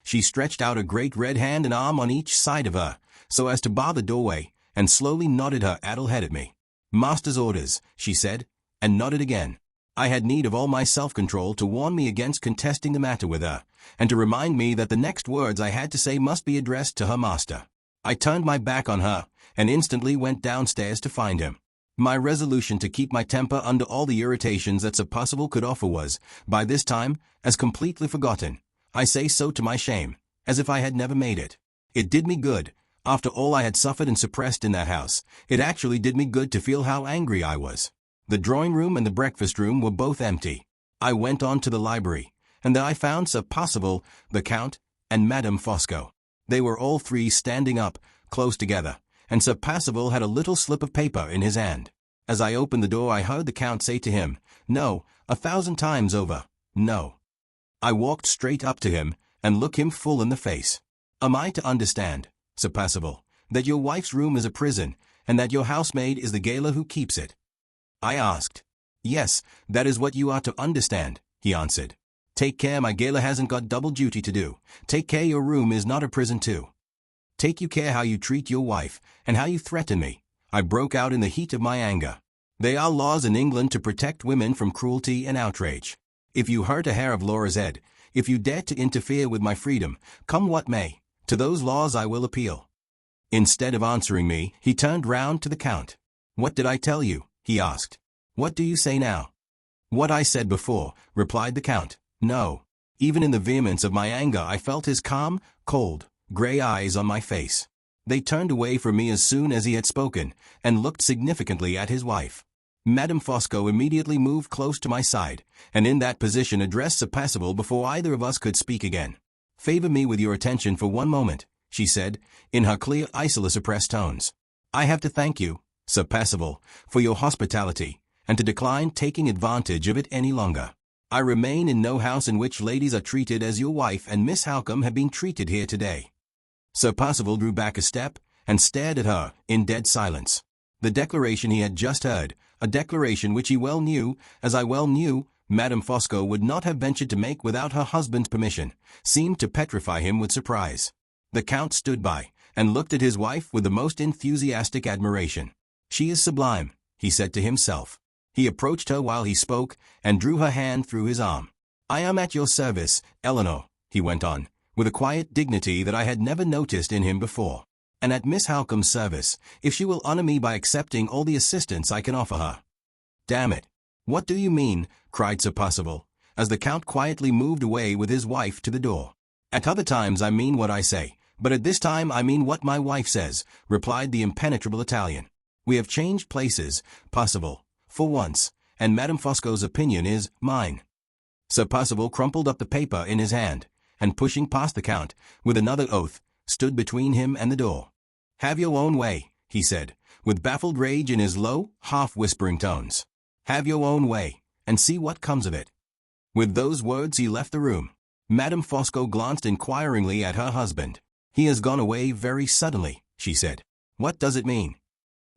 She stretched out a great red hand and arm on each side of her, so as to bar the doorway, and slowly nodded her addle head at me. Master's orders, she said, and nodded again. I had need of all my self-control to warn me against contesting the matter with her, and to remind me that the next words I had to say must be addressed to her master. I turned my back on her, and instantly went downstairs to find him. My resolution to keep my temper under all the irritations that Sir Percival could offer was, by this time, as completely forgotten. I say so to my shame, as if I had never made it. It did me good. After all I had suffered and suppressed in that house, it actually did me good to feel how angry I was. The drawing-room and the breakfast-room were both empty. I went on to the library, and there I found Sir Percival, the Count, and Madame Fosco. They were all three standing up, close together, and Sir Percival had a little slip of paper in his hand. As I opened the door I heard the Count say to him, "No, 1,000 times over, no." I walked straight up to him, and looked him full in the face. "Am I to understand, Sir Percival, that your wife's room is a prison, and that your housemaid is the gaoler who keeps it?" I asked. "Yes, that is what you are to understand," he answered. "Take care my gaoler hasn't got double duty to do. Take care your room is not a prison too. Take you care how you treat your wife, and how you threaten me." I broke out in the heat of my anger. "There are laws in England to protect women from cruelty and outrage. If you hurt a hair of Laura's head, if you dare to interfere with my freedom, come what may, to those laws I will appeal." Instead of answering me, he turned round to the Count. "What did I tell you?" he asked. "What do you say now?" "What I said before," replied the Count. "No." Even in the vehemence of my anger I felt his calm, cold, grey eyes on my face. They turned away from me as soon as he had spoken, and looked significantly at his wife. Madame Fosco immediately moved close to my side, and in that position addressed Sir Percival before either of us could speak again. "Favor me with your attention for one moment," she said, in her clear, suppressed tones. "I have to thank you, Sir Percival, for your hospitality, and to decline taking advantage of it any longer. I remain in no house in which ladies are treated as your wife and Miss Halcombe have been treated here today." Sir Percival drew back a step, and stared at her, in dead silence. The declaration he had just heard, a declaration which he well knew, as I well knew, Madame Fosco would not have ventured to make without her husband's permission, seemed to petrify him with surprise. The Count stood by, and looked at his wife with the most enthusiastic admiration. "She is sublime," he said to himself. He approached her while he spoke, and drew her hand through his arm. "I am at your service, Eleanor," he went on, with a quiet dignity that I had never noticed in him before. "And at Miss Halcombe's service, if she will honor me by accepting all the assistance I can offer her." "Damn it! What do you mean?" cried Sir Percival, as the Count quietly moved away with his wife to the door. "At other times I mean what I say, But at this time I mean what my wife says, replied the impenetrable Italian. We have changed places, Percival, for once, and Madame Fosco's opinion is mine. Sir Percival crumpled up the paper in his hand, and pushing past the Count, with another oath, stood between him and the door. Have your own way, he said, with baffled rage in his low, half-whispering tones. Have your own way, and see what comes of it. With those words he left the room. Madame Fosco glanced inquiringly at her husband. He has gone away very suddenly, she said. What does it mean?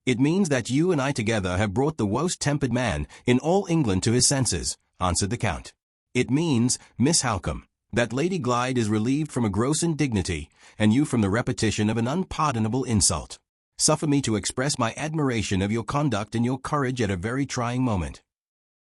It means that you and I together have brought the worst-tempered man in all England to his senses, answered the Count. It means, Miss Halcombe, that Lady Glyde is relieved from a gross indignity, and you from the repetition of an unpardonable insult. Suffer me to express my admiration of your conduct and your courage at a very trying moment.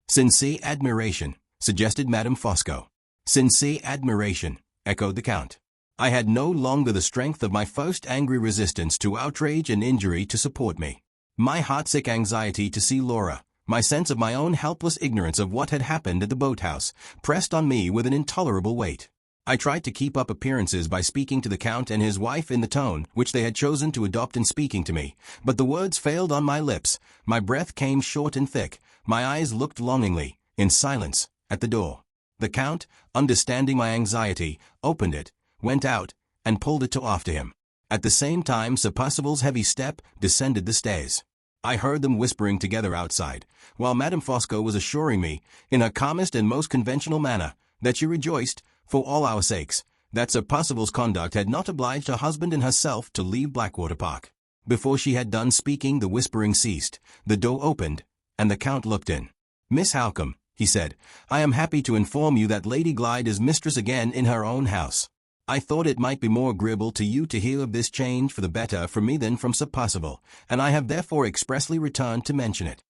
Sincere admiration, suggested Madame Fosco. Sincere admiration, echoed the Count. I had no longer the strength of my first angry resistance to outrage and injury to support me. My heartsick anxiety to see Laura, my sense of my own helpless ignorance of what had happened at the boathouse, pressed on me with an intolerable weight. I tried to keep up appearances by speaking to the Count and his wife in the tone which they had chosen to adopt in speaking to me, but the words failed on my lips, my breath came short and thick, my eyes looked longingly, in silence, at the door. The Count, understanding my anxiety, opened it, went out, and pulled it to after him. At the same time Sir Percival's heavy step descended the stairs. I heard them whispering together outside, while Madame Fosco was assuring me, in her calmest and most conventional manner, that she rejoiced, for all our sakes, that Sir Percival's conduct had not obliged her husband and herself to leave Blackwater Park. Before she had done speaking the whispering ceased, the door opened, and the Count looked in. Miss Halcombe, he said, I am happy to inform you that Lady Glyde is mistress again in her own house. I thought it might be more agreeable to you to hear of this change for the better from me than from Sir Percival, and I have therefore expressly returned to mention it.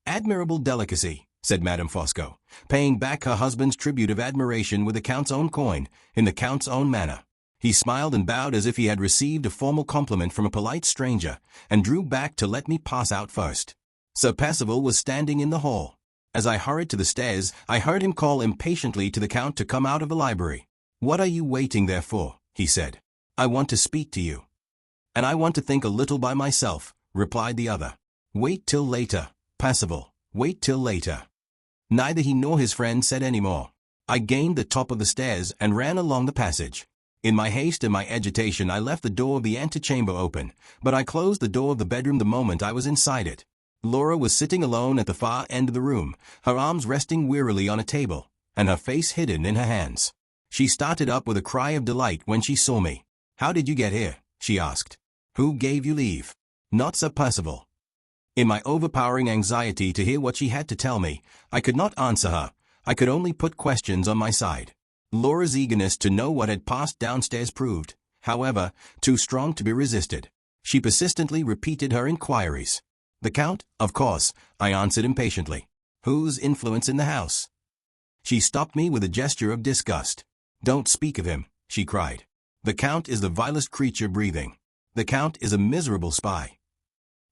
Admirable delicacy, said Madame Fosco, paying back her husband's tribute of admiration with the Count's own coin, in the Count's own manner. He smiled and bowed as if he had received a formal compliment from a polite stranger, and drew back to let me pass out first. Sir Percival was standing in the hall. As I hurried to the stairs, I heard him call impatiently to the Count to come out of the library. What are you waiting there for? He said. I want to speak to you. And I want to think a little by myself, replied the other. Wait till later, Percival, wait till later. Neither he nor his friend said any more. I gained the top of the stairs and ran along the passage. In my haste and my agitation I left the door of the antechamber open, but I closed the door of the bedroom the moment I was inside it. Laura was sitting alone at the far end of the room, her arms resting wearily on a table, and her face hidden in her hands. She started up with a cry of delight when she saw me. How did you get here? She asked. Who gave you leave? Not Sir Percival. In my overpowering anxiety to hear what she had to tell me, I could not answer her. I could only put questions on my side. Laura's eagerness to know what had passed downstairs proved, however, too strong to be resisted. She persistently repeated her inquiries. The Count, of course, I answered impatiently. Whose influence in the house? She stopped me with a gesture of disgust. Don't speak of him, she cried. The Count is the vilest creature breathing. The Count is a miserable spy.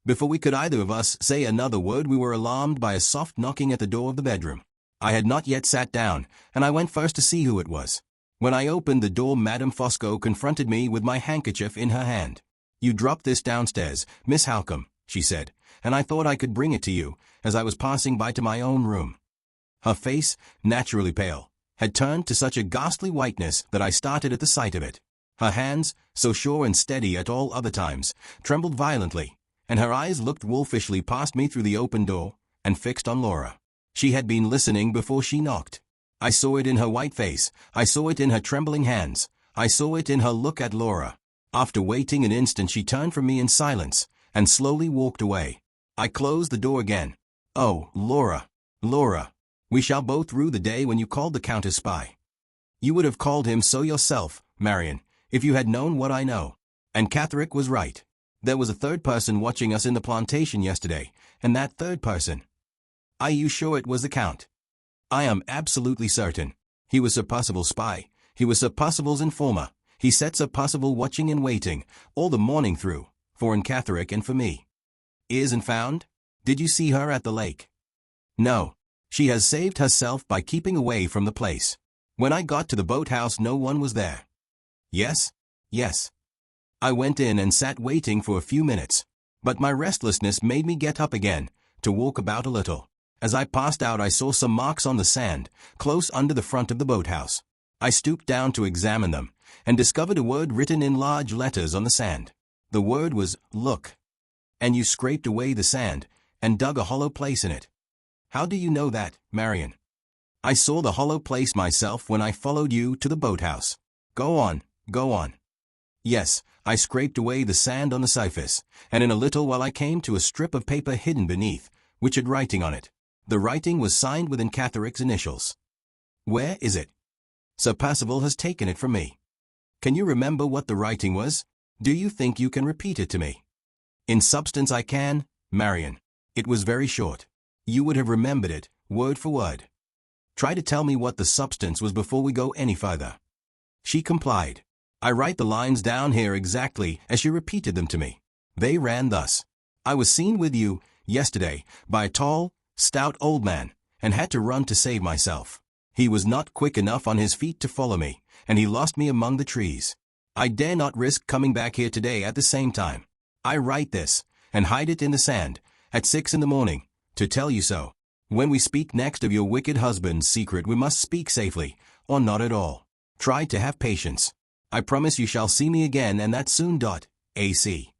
Before we could either of us say another word we were alarmed by a soft knocking at the door of the bedroom. I had not yet sat down, and I went first to see who it was. When I opened the door Madame Fosco confronted me with my handkerchief in her hand. You dropped this downstairs, Miss Halcombe, she said, and I thought I could bring it to you, as I was passing by to my own room. Her face, naturally pale, had turned to such a ghastly whiteness that I started at the sight of it. Her hands, so sure and steady at all other times, trembled violently, and her eyes looked wolfishly past me through the open door, and fixed on Laura. She had been listening before she knocked. I saw it in her white face, I saw it in her trembling hands, I saw it in her look at Laura. After waiting an instant she turned from me in silence, and slowly walked away. I closed the door again. Oh, Laura, Laura, we shall both rue the day when you called the Count a spy. You would have called him so yourself, Marian, if you had known what I know. And Catherick was right. There was a third person watching us in the plantation yesterday, and that third person. Are you sure it was the Count? I am absolutely certain. He was Sir Percival's spy. He was Sir Percival's informer. He set Sir Percival watching and waiting, all the morning through, for Catherick and for me. Is and found? Did you see her at the lake? No. She has saved herself by keeping away from the place. When I got to the boathouse no one was there. Yes? Yes. I went in and sat waiting for a few minutes, but my restlessness made me get up again, to walk about a little. As I passed out I saw some marks on the sand, close under the front of the boathouse. I stooped down to examine them, and discovered a word written in large letters on the sand. The word was, "Look." "And you scraped away the sand, and dug a hollow place in it. How do you know that, Marian?" "I saw the hollow place myself when I followed you to the boathouse." "Go on, go on." "Yes, I scraped away the sand on the surface, and in a little while I came to a strip of paper hidden beneath, which had writing on it. The writing was signed with Catheric's initials." "Where is it?" "Sir Percival has taken it from me." "Can you remember what the writing was? Do you think you can repeat it to me?" "In substance I can, Marian. It was very short. You would have remembered it, word for word." "Try to tell me what the substance was before we go any further." She complied. I write the lines down here exactly as she repeated them to me. They ran thus. "I was seen with you, yesterday, by a tall, stout old man, and had to run to save myself. He was not quick enough on his feet to follow me, and he lost me among the trees. I dare not risk coming back here today at the same time. I write this, and hide it in the sand, at 6 in the morning, to tell you so. When we speak next of your wicked husband's secret we must speak safely, or not at all. Try to have patience. I promise you shall see me again, and that soon. AC."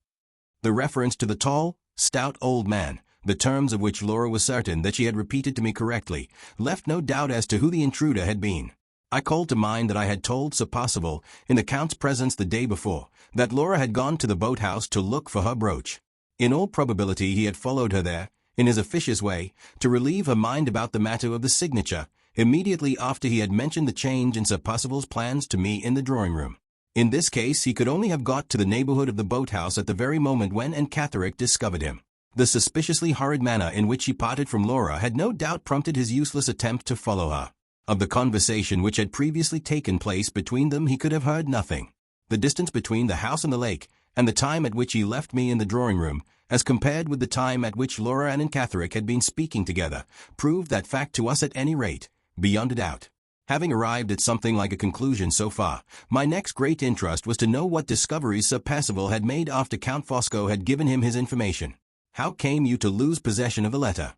The reference to the tall, stout old man, the terms of which Laura was certain that she had repeated to me correctly, left no doubt as to who the intruder had been. I called to mind that I had told Sir Percival, in the Count's presence the day before, that Laura had gone to the boathouse to look for her brooch. In all probability he had followed her there, in his officious way, to relieve her mind about the matter of the signature, immediately after he had mentioned the change in Sir Percival's plans to me in the drawing-room. In this case he could only have got to the neighborhood of the boathouse at the very moment when Catherick discovered him. The suspiciously hurried manner in which he parted from Laura had no doubt prompted his useless attempt to follow her. Of the conversation which had previously taken place between them he could have heard nothing. The distance between the house and the lake, and the time at which he left me in the drawing-room, as compared with the time at which Laura and Catherick had been speaking together, proved that fact to us at any rate, beyond a doubt. Having arrived at something like a conclusion so far, my next great interest was to know what discoveries Sir Percival had made after Count Fosco had given him his information. "How came you to lose possession of the letter?"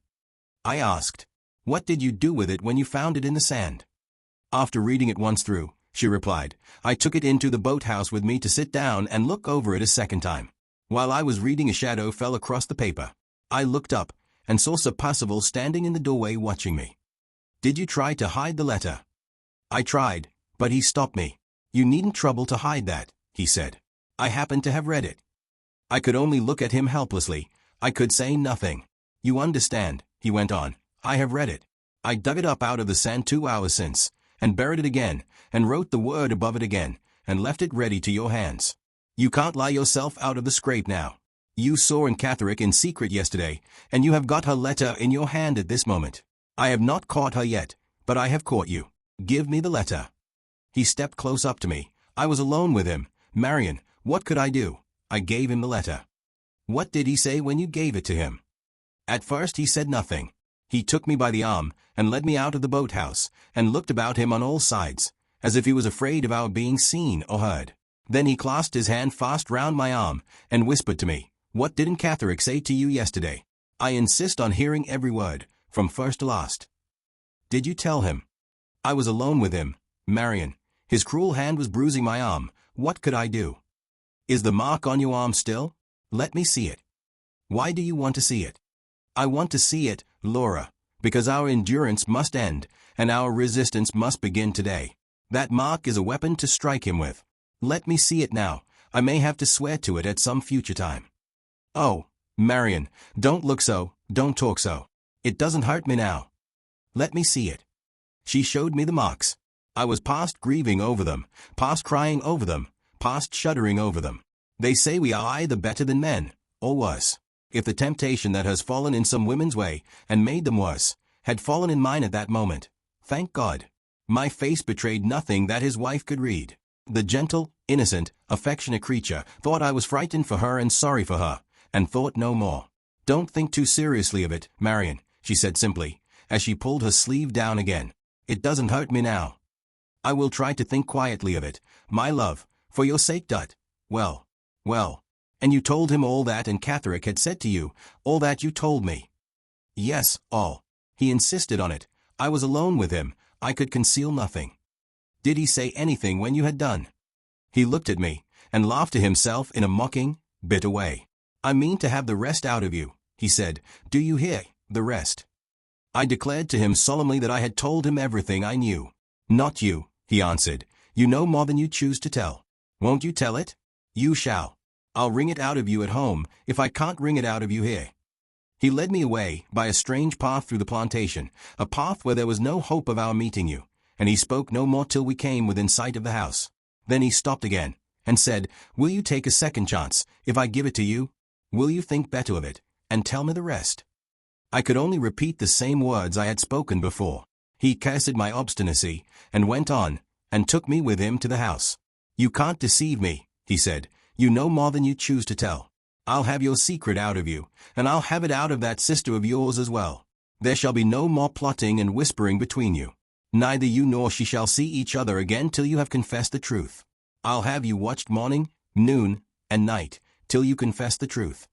I asked. "What did you do with it when you found it in the sand?" "After reading it once through," she replied, "I took it into the boathouse with me to sit down and look over it a second time. While I was reading a shadow fell across the paper. I looked up, and saw Sir Percival standing in the doorway watching me." "Did you try to hide the letter?" "I tried, but he stopped me. 'You needn't trouble to hide that,' he said. 'I happened to have read it.' I could only look at him helplessly. I could say nothing. 'You understand,' he went on, 'I have read it. I dug it up out of the sand 2 hours since, and buried it again, and wrote the word above it again, and left it ready to your hands. You can't lie yourself out of the scrape now. You saw Catherick in secret yesterday, and you have got her letter in your hand at this moment. I have not caught her yet, but I have caught you. Give me the letter.' He stepped close up to me. I was alone with him. Marian, what could I do? I gave him the letter." "What did he say when you gave it to him?" "At first he said nothing. He took me by the arm, and led me out of the boathouse, and looked about him on all sides, as if he was afraid of our being seen or heard. Then he clasped his hand fast round my arm, and whispered to me, 'What didn't Catherick say to you yesterday? I insist on hearing every word, from first to last.' "Did you tell him?" "I was alone with him, Marian. His cruel hand was bruising my arm. What could I do?" "Is the mark on your arm still? Let me see it." "Why do you want to see it?" "I want to see it, Laura, because our endurance must end, and our resistance must begin today. That mark is a weapon to strike him with. Let me see it now. I may have to swear to it at some future time." "Oh, Marian, don't look so, don't talk so. It doesn't hurt me now." "Let me see it." She showed me the marks. I was past grieving over them, past crying over them, past shuddering over them. They say we are either better than men, or worse. If the temptation that has fallen in some women's way, and made them worse, had fallen in mine at that moment, thank God. My face betrayed nothing that his wife could read. The gentle, innocent, affectionate creature thought I was frightened for her and sorry for her, and thought no more. "Don't think too seriously of it, Marian," she said simply, as she pulled her sleeve down again. "It doesn't hurt me now. I will try to think quietly of it, my love, for your sake. Well, Well, and you told him all that and Catherick had said to you, all that you told me? Yes, all. He insisted on it. I was alone with him. I could conceal nothing. Did he say anything when you had done? He looked at me, and laughed to himself in a mocking, bitter way. I mean to have the rest out of you, he said. Do you hear, the rest? I declared to him solemnly that I had told him everything I knew. Not you, he answered. You know more than you choose to tell. Won't you tell it? You shall. I'll wring it out of you at home, if I can't wring it out of you here. He led me away, by a strange path through the plantation, a path where there was no hope of our meeting you, and he spoke no more till we came within sight of the house. Then he stopped again, and said, Will you take a second chance, if I give it to you? Will you think better of it, and tell me the rest? I could only repeat the same words I had spoken before. He cursed my obstinacy, and went on, and took me with him to the house. You can't deceive me, he said. You know more than you choose to tell. I'll have your secret out of you, and I'll have it out of that sister of yours as well. There shall be no more plotting and whispering between you. Neither you nor she shall see each other again till you have confessed the truth. I'll have you watched morning, noon, and night, till you confess the truth.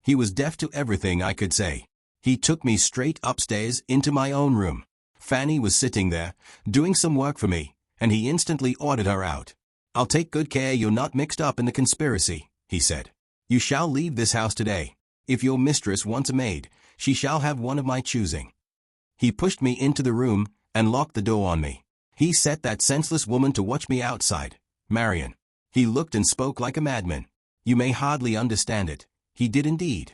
He was deaf to everything I could say. He took me straight upstairs into my own room. Fanny was sitting there, doing some work for me, and he instantly ordered her out. I'll take good care you're not mixed up in the conspiracy, he said. You shall leave this house today. If your mistress wants a maid, she shall have one of my choosing. He pushed me into the room, and locked the door on me. He set that senseless woman to watch me outside, Marian. He looked and spoke like a madman. You may hardly understand it. He did indeed.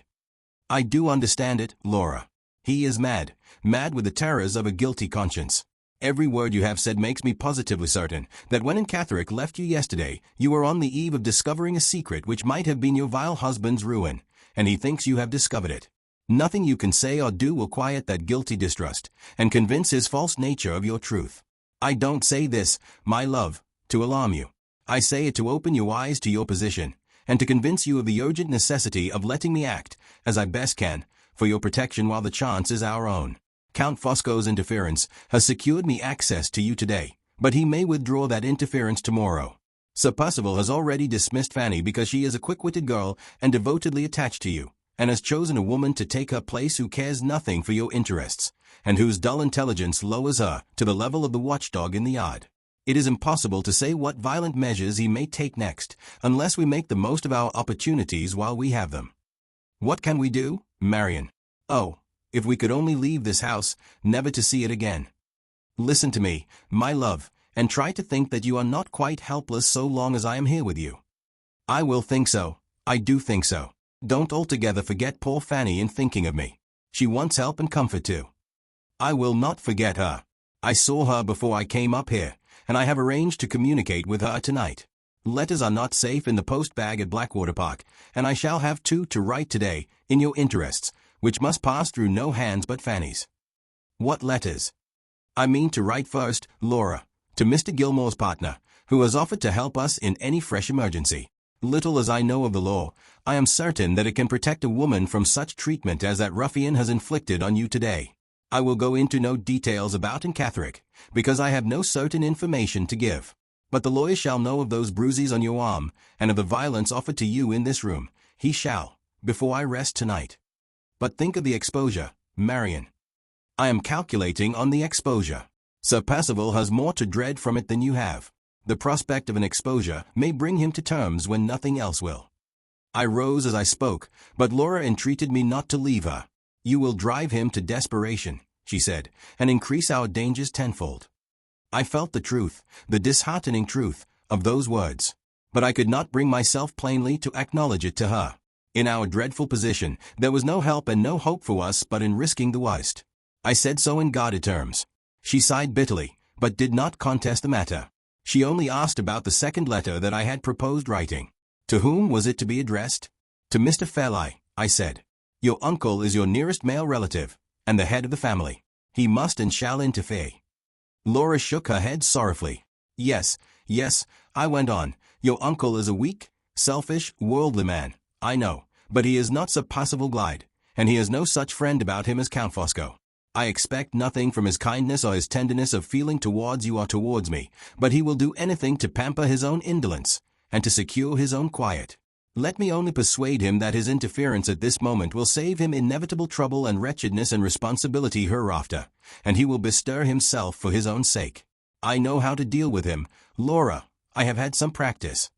I do understand it, Laura. He is mad, mad with the terrors of a guilty conscience. Every word you have said makes me positively certain that when Catherick left you yesterday, you were on the eve of discovering a secret which might have been your vile husband's ruin, and he thinks you have discovered it. Nothing you can say or do will quiet that guilty distrust, and convince his false nature of your truth. I don't say this, my love, to alarm you. I say it to open your eyes to your position, and to convince you of the urgent necessity of letting me act, as I best can, for your protection while the chance is our own. Count Fosco's interference has secured me access to you today, but he may withdraw that interference tomorrow. Sir Percival has already dismissed Fanny because she is a quick-witted girl and devotedly attached to you, and has chosen a woman to take her place who cares nothing for your interests, and whose dull intelligence lowers her to the level of the watchdog in the yard. It is impossible to say what violent measures he may take next, unless we make the most of our opportunities while we have them. What can we do, Marian? Oh, if we could only leave this house, never to see it again. Listen to me, my love, and try to think that you are not quite helpless so long as I am here with you. I will think so. I do think so. Don't altogether forget poor Fanny in thinking of me. She wants help and comfort too. I will not forget her. I saw her before I came up here, and I have arranged to communicate with her tonight. Letters are not safe in the post bag at Blackwater Park, and I shall have two to write today, in your interests, which must pass through no hands but Fanny's. What letters? I mean to write first, Laura, to Mr. Gilmore's partner, who has offered to help us in any fresh emergency. Little as I know of the law, I am certain that it can protect a woman from such treatment as that ruffian has inflicted on you today. I will go into no details about Catherick, because I have no certain information to give. But the lawyer shall know of those bruises on your arm, and of the violence offered to you in this room. He shall, before I rest tonight. But think of the exposure, Marian. I am calculating on the exposure. Sir Percival has more to dread from it than you have. The prospect of an exposure may bring him to terms when nothing else will. I rose as I spoke, but Laura entreated me not to leave her. You will drive him to desperation, she said, and increase our dangers tenfold. I felt the truth, the disheartening truth, of those words, but I could not bring myself plainly to acknowledge it to her. In our dreadful position, there was no help and no hope for us but in risking the worst. I said so in guarded terms. She sighed bitterly, but did not contest the matter. She only asked about the second letter that I had proposed writing. To whom was it to be addressed? To Mr. Fairlie, I said. Your uncle is your nearest male relative, and the head of the family. He must and shall interfere. Laura shook her head sorrowfully. Yes, I went on. Your uncle is a weak, selfish, worldly man, I know, but he is not Sir Percival Glyde, and he has no such friend about him as Count Fosco. I expect nothing from his kindness or his tenderness of feeling towards you or towards me, but he will do anything to pamper his own indolence, and to secure his own quiet. Let me only persuade him that his interference at this moment will save him inevitable trouble and wretchedness and responsibility hereafter, and he will bestir himself for his own sake. I know how to deal with him, Laura. I have had some practice.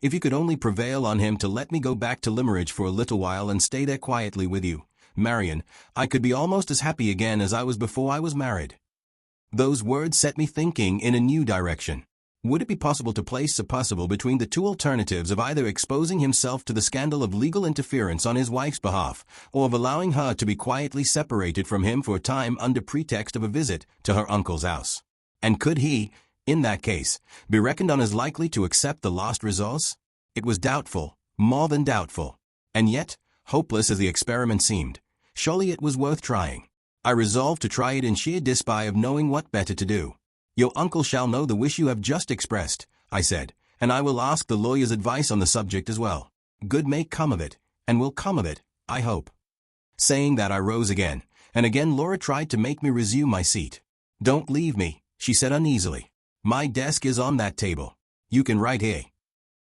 If you could only prevail on him to let me go back to Limmeridge for a little while and stay there quietly with you, Marian, I could be almost as happy again as I was before I was married." Those words set me thinking in a new direction. Would it be possible to place Sir Percival between the two alternatives of either exposing himself to the scandal of legal interference on his wife's behalf, or of allowing her to be quietly separated from him for a time under pretext of a visit to her uncle's house? And could he, in that case, be reckoned on as likely to accept the last resource? It was doubtful, more than doubtful. And yet, hopeless as the experiment seemed, surely it was worth trying. I resolved to try it in sheer despair of knowing what better to do. "Your uncle shall know the wish you have just expressed," I said, "and I will ask the lawyer's advice on the subject as well. Good may come of it, and will come of it, I hope." Saying that I rose again, and again Laura tried to make me resume my seat. "Don't leave me," she said uneasily. "My desk is on that table. You can write here."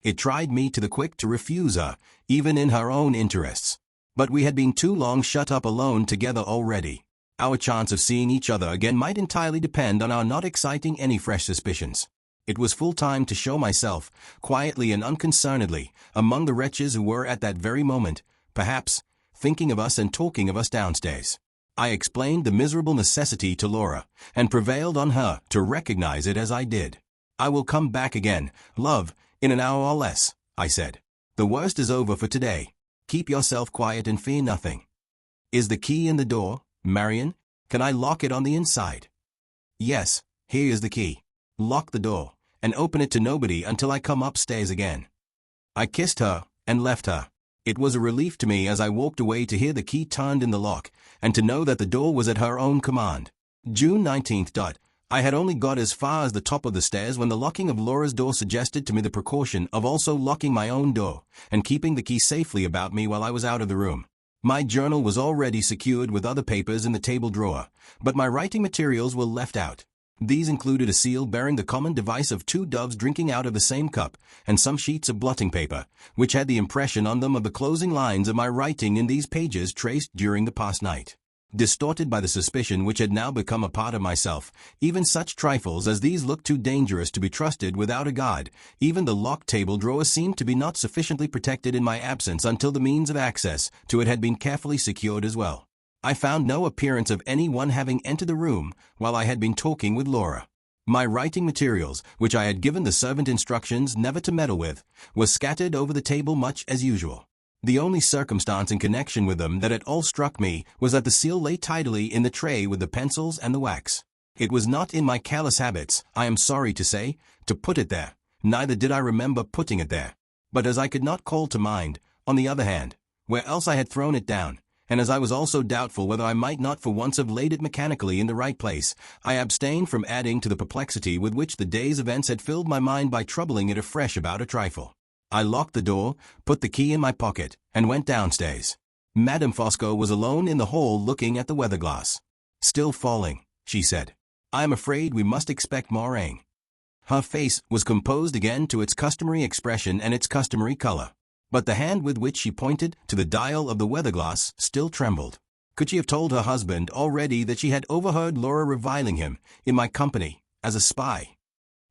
It tried me to the quick to refuse her, even in her own interests. But we had been too long shut up alone together already. Our chance of seeing each other again might entirely depend on our not exciting any fresh suspicions. It was full time to show myself, quietly and unconcernedly, among the wretches who were at that very moment, perhaps, thinking of us and talking of us downstairs. I explained the miserable necessity to Laura, and prevailed on her to recognize it as I did. "I will come back again, love, in an hour or less," I said. "The worst is over for today. Keep yourself quiet and fear nothing. Is the key in the door, Marian? Can I lock it on the inside?" "Yes, here is the key. Lock the door, and open it to nobody until I come upstairs again." I kissed her, and left her. It was a relief to me as I walked away to hear the key turned in the lock, and to know that the door was at her own command. June 19th. I had only got as far as the top of the stairs when the locking of Laura's door suggested to me the precaution of also locking my own door, and keeping the key safely about me while I was out of the room. My journal was already secured with other papers in the table drawer, but my writing materials were left out. These included a seal bearing the common device of two doves drinking out of the same cup, and some sheets of blotting paper, which had the impression on them of the closing lines of my writing in these pages traced during the past night. Distorted by the suspicion which had now become a part of myself, even such trifles as these looked too dangerous to be trusted without a guard. Even the locked table drawer seemed to be not sufficiently protected in my absence until the means of access to it had been carefully secured as well. I found no appearance of any one having entered the room while I had been talking with Laura. My writing materials, which I had given the servant instructions never to meddle with, were scattered over the table much as usual. The only circumstance in connection with them that at all struck me was that the seal lay tidily in the tray with the pencils and the wax. It was not in my careless habits, I am sorry to say, to put it there, neither did I remember putting it there. But as I could not call to mind, on the other hand, where else I had thrown it down, and as I was also doubtful whether I might not for once have laid it mechanically in the right place, I abstained from adding to the perplexity with which the day's events had filled my mind by troubling it afresh about a trifle. I locked the door, put the key in my pocket, and went downstairs. Madame Fosco was alone in the hall looking at the weather glass. "Still falling," she said. "I am afraid we must expect more rain." Her face was composed again to its customary expression and its customary color, but the hand with which she pointed to the dial of the weather glass still trembled. Could she have told her husband already that she had overheard Laura reviling him, in my company, as a spy?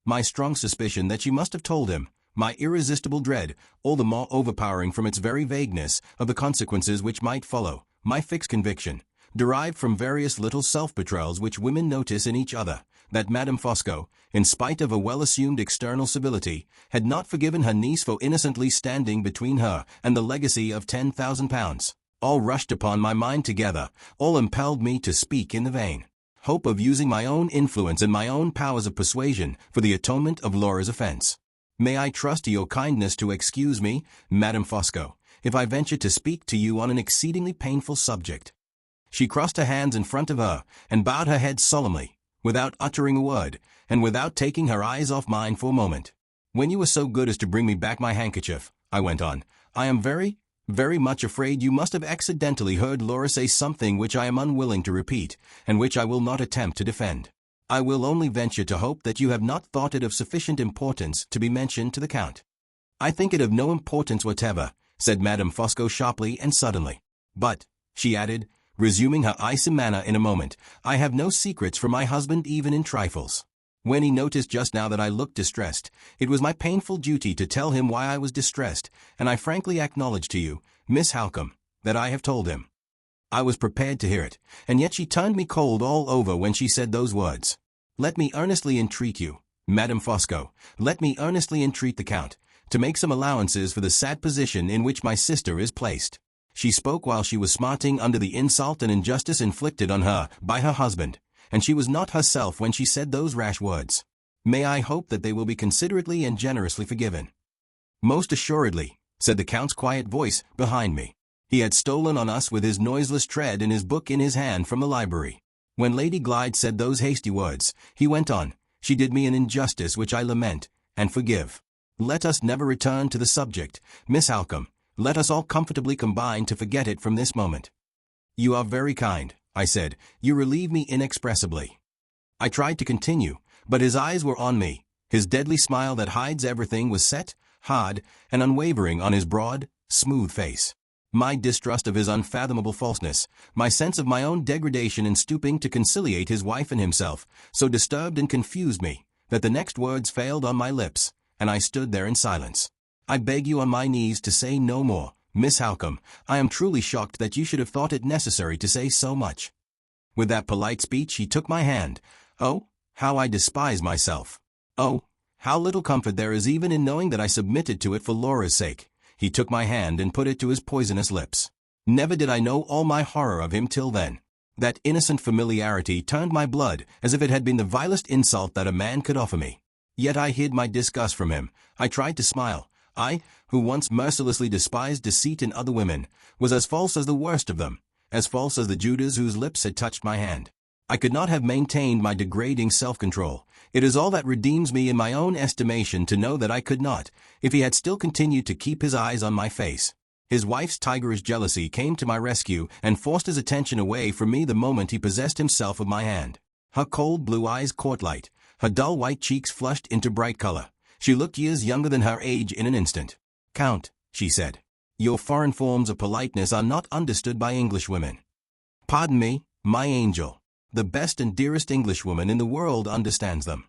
My strong suspicion that she must have told him, my irresistible dread, all the more overpowering from its very vagueness, of the consequences which might follow, my fixed conviction, derived from various little self-betrayals which women notice in each other, that Madame Fosco, in spite of a well-assumed external civility, had not forgiven her niece for innocently standing between her and the legacy of £10,000. All rushed upon my mind together, all impelled me to speak in the vain hope of using my own influence and my own powers of persuasion for the atonement of Laura's offense. "May I trust to your kindness to excuse me, Madame Fosco, if I venture to speak to you on an exceedingly painful subject?" She crossed her hands in front of her, and bowed her head solemnly, without uttering a word, and without taking her eyes off mine for a moment. "When you were so good as to bring me back my handkerchief," I went on, "I am very, very much afraid you must have accidentally heard Laura say something which I am unwilling to repeat, and which I will not attempt to defend. I will only venture to hope that you have not thought it of sufficient importance to be mentioned to the Count." "I think it of no importance whatever," said Madame Fosco sharply and suddenly. "But," she added, resuming her icy manner in a moment, "I have no secrets from my husband even in trifles. When he noticed just now that I looked distressed, it was my painful duty to tell him why I was distressed, and I frankly acknowledge to you, Miss Halcombe, that I have told him." I was prepared to hear it, and yet she turned me cold all over when she said those words. "Let me earnestly entreat you, Madame Fosco, let me earnestly entreat the Count, to make some allowances for the sad position in which my sister is placed." She spoke while she was smarting under the insult and injustice inflicted on her by her husband, and she was not herself when she said those rash words. May I hope that they will be considerately and generously forgiven? "Most assuredly," said the Count's quiet voice behind me. He had stolen on us with his noiseless tread and his book in his hand from the library. When Lady Glyde said those hasty words, he went on, "She did me an injustice which I lament, and forgive. Let us never return to the subject, Miss Halcombe. Let us all comfortably combine to forget it from this moment." "You are very kind," I said. "You relieve me inexpressibly." I tried to continue, but his eyes were on me. His deadly smile that hides everything was set, hard, and unwavering on his broad, smooth face. My distrust of his unfathomable falseness, my sense of my own degradation in stooping to conciliate his wife and himself, so disturbed and confused me, that the next words failed on my lips, and I stood there in silence. "I beg you on my knees to say no more, Miss Halcombe. I am truly shocked that you should have thought it necessary to say so much." With that polite speech he took my hand. Oh, how I despise myself! Oh, how little comfort there is even in knowing that I submitted to it for Laura's sake! He took my hand and put it to his poisonous lips. Never did I know all my horror of him till then. That innocent familiarity turned my blood as if it had been the vilest insult that a man could offer me. Yet I hid my disgust from him. I tried to smile. I, who once mercilessly despised deceit in other women, was as false as the worst of them, as false as the Judas whose lips had touched my hand. I could not have maintained my degrading self-control. It is all that redeems me in my own estimation to know that I could not, if he had still continued to keep his eyes on my face. His wife's tigerish jealousy came to my rescue and forced his attention away from me the moment he possessed himself of my hand. Her cold blue eyes caught light, her dull white cheeks flushed into bright color. She looked years younger than her age in an instant. "Count," she said, "your foreign forms of politeness are not understood by Englishwomen." "Pardon me, my angel. The best and dearest Englishwoman in the world understands them."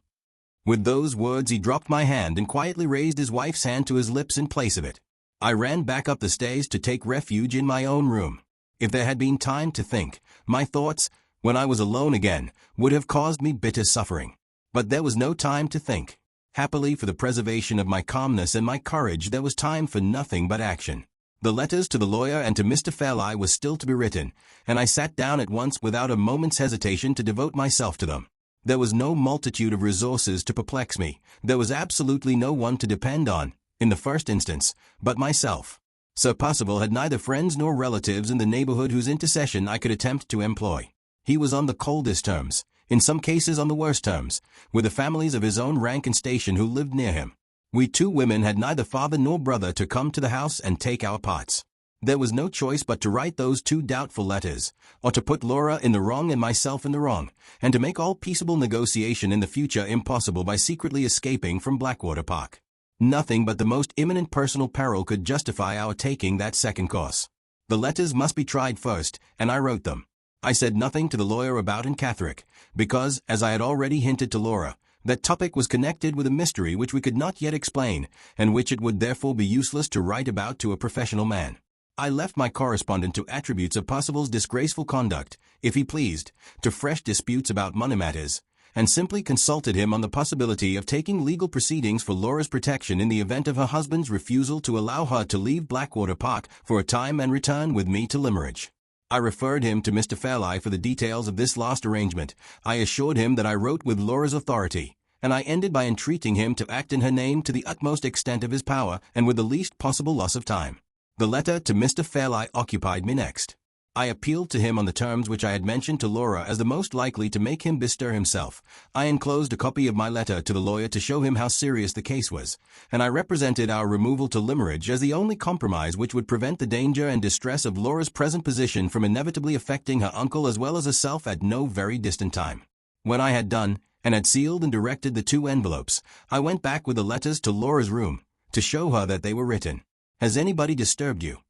With those words he dropped my hand and quietly raised his wife's hand to his lips in place of it. I ran back up the stairs to take refuge in my own room. If there had been time to think, my thoughts, when I was alone again, would have caused me bitter suffering. But there was no time to think. Happily for the preservation of my calmness and my courage, there was time for nothing but action. The letters to the lawyer and to Mr. Fairlie were still to be written, and I sat down at once without a moment's hesitation to devote myself to them. There was no multitude of resources to perplex me. There was absolutely no one to depend on, in the first instance, but myself. Sir Percival had neither friends nor relatives in the neighborhood whose intercession I could attempt to employ. He was on the coldest terms, in some cases on the worst terms, with the families of his own rank and station who lived near him. We two women had neither father nor brother to come to the house and take our parts. There was no choice but to write those two doubtful letters, or to put Laura in the wrong and myself in the wrong, and to make all peaceable negotiation in the future impossible by secretly escaping from Blackwater Park. Nothing but the most imminent personal peril could justify our taking that second course. The letters must be tried first, and I wrote them. I said nothing to the lawyer about and Catherick, because, as I had already hinted to Laura, that topic was connected with a mystery which we could not yet explain, and which it would therefore be useless to write about to a professional man. I left my correspondent to attributes of Percival's disgraceful conduct, if he pleased, to fresh disputes about money matters, and simply consulted him on the possibility of taking legal proceedings for Laura's protection in the event of her husband's refusal to allow her to leave Blackwater Park for a time and return with me to Limmeridge. I referred him to Mr. Fairlie for the details of this last arrangement. I assured him that I wrote with Laura's authority, and I ended by entreating him to act in her name to the utmost extent of his power and with the least possible loss of time. The letter to Mr. Fairlie occupied me next. I appealed to him on the terms which I had mentioned to Laura as the most likely to make him bestir himself. I enclosed a copy of my letter to the lawyer to show him how serious the case was, and I represented our removal to Limmeridge as the only compromise which would prevent the danger and distress of Laura's present position from inevitably affecting her uncle as well as herself at no very distant time. When I had done, and had sealed and directed the two envelopes, I went back with the letters to Laura's room, to show her that they were written. Has anybody disturbed you?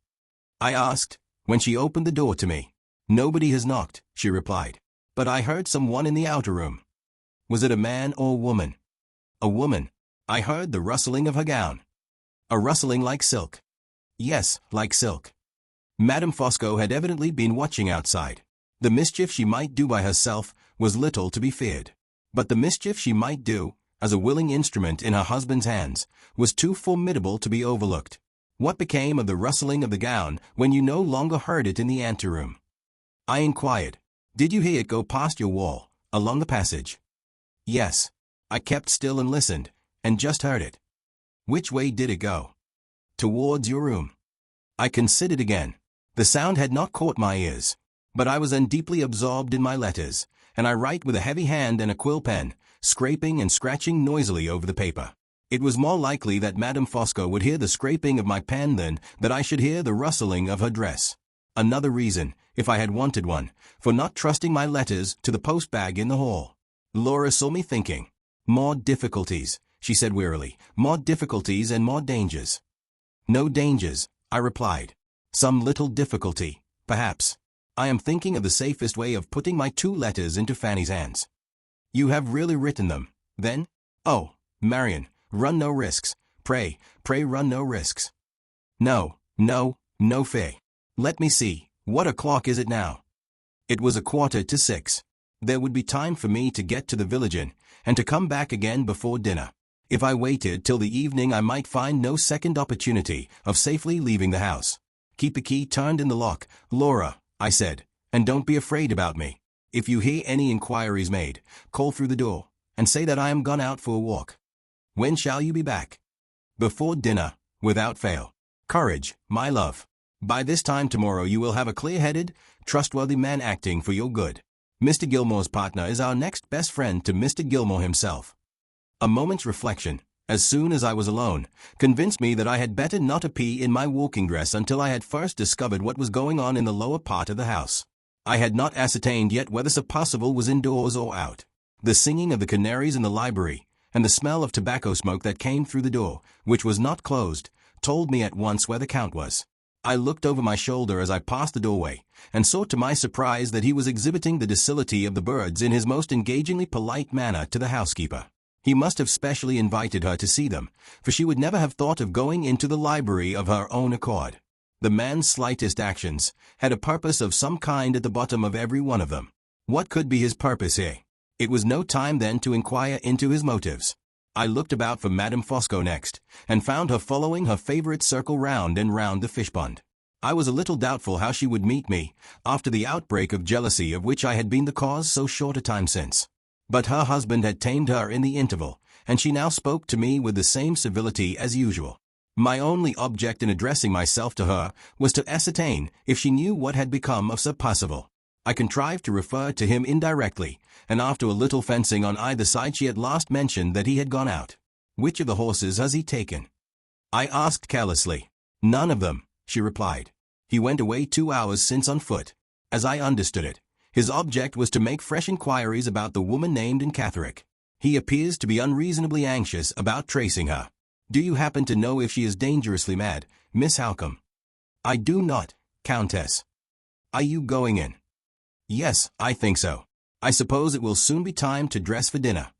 I asked, when she opened the door to me. Nobody has knocked, she replied. But I heard someone in the outer room. Was it a man or a woman? A woman. I heard the rustling of her gown. A rustling like silk. Yes, like silk. Madame Fosco had evidently been watching outside. The mischief she might do by herself was little to be feared. But the mischief she might do, as a willing instrument in her husband's hands, was too formidable to be overlooked. What became of the rustling of the gown when you no longer heard it in the anteroom? I inquired. Did you hear it go past your wall, along the passage? Yes. I kept still and listened, and just heard it. Which way did it go? Towards your room. I considered again. The sound had not caught my ears. But I was deeply absorbed in my letters, and I write with a heavy hand and a quill pen, scraping and scratching noisily over the paper. It was more likely that Madame Fosco would hear the scraping of my pen than that I should hear the rustling of her dress. Another reason, if I had wanted one, for not trusting my letters to the post-bag in the hall. Laura saw me thinking. More difficulties, she said wearily, more difficulties and more dangers. No dangers, I replied. Some little difficulty, perhaps. I am thinking of the safest way of putting my 2 letters into Fanny's hands. You have really written them, then? Oh, Marian, run no risks. Pray run no risks. No, Fay. Let me see, what o'clock is it now? It was 5:45. There would be time for me to get to the village inn, and to come back again before dinner. If I waited till the evening I might find no second opportunity of safely leaving the house. Keep the key turned in the lock, Laura, I said, and don't be afraid about me. If you hear any inquiries made, call through the door, and say that I am gone out for a walk. When shall you be back? Before dinner, without fail. Courage, my love. By this time tomorrow you will have a clear-headed, trustworthy man acting for your good. Mr. Gilmore's partner is our next best friend to Mr. Gilmore himself. A moment's reflection, as soon as I was alone, convinced me that I had better not appear in my walking dress until I had first discovered what was going on in the lower part of the house. I had not ascertained yet whether Sir Percival was indoors or out. The singing of the canaries in the library, and the smell of tobacco smoke that came through the door, which was not closed, told me at once where the Count was. I looked over my shoulder as I passed the doorway, and saw to my surprise that he was exhibiting the docility of the birds in his most engagingly polite manner to the housekeeper. He must have specially invited her to see them, for she would never have thought of going into the library of her own accord. The man's slightest actions had a purpose of some kind at the bottom of every one of them. What could be his purpose here? It was no time then to inquire into his motives. I looked about for Madame Fosco next, and found her following her favorite circle round and round the fishpond. I was a little doubtful how she would meet me, after the outbreak of jealousy of which I had been the cause so short a time since. But her husband had tamed her in the interval, and she now spoke to me with the same civility as usual. My only object in addressing myself to her was to ascertain if she knew what had become of Sir Percival. I contrived to refer to him indirectly, and after a little fencing on either side she at last mentioned that he had gone out. Which of the horses has he taken? I asked carelessly. None of them, she replied. He went away 2 hours since on foot. As I understood it, his object was to make fresh inquiries about the woman named in Catherick. He appears to be unreasonably anxious about tracing her. Do you happen to know if she is dangerously mad, Miss Halcombe? I do not, Countess. Are you going in? Yes, I think so. I suppose it will soon be time to dress for dinner.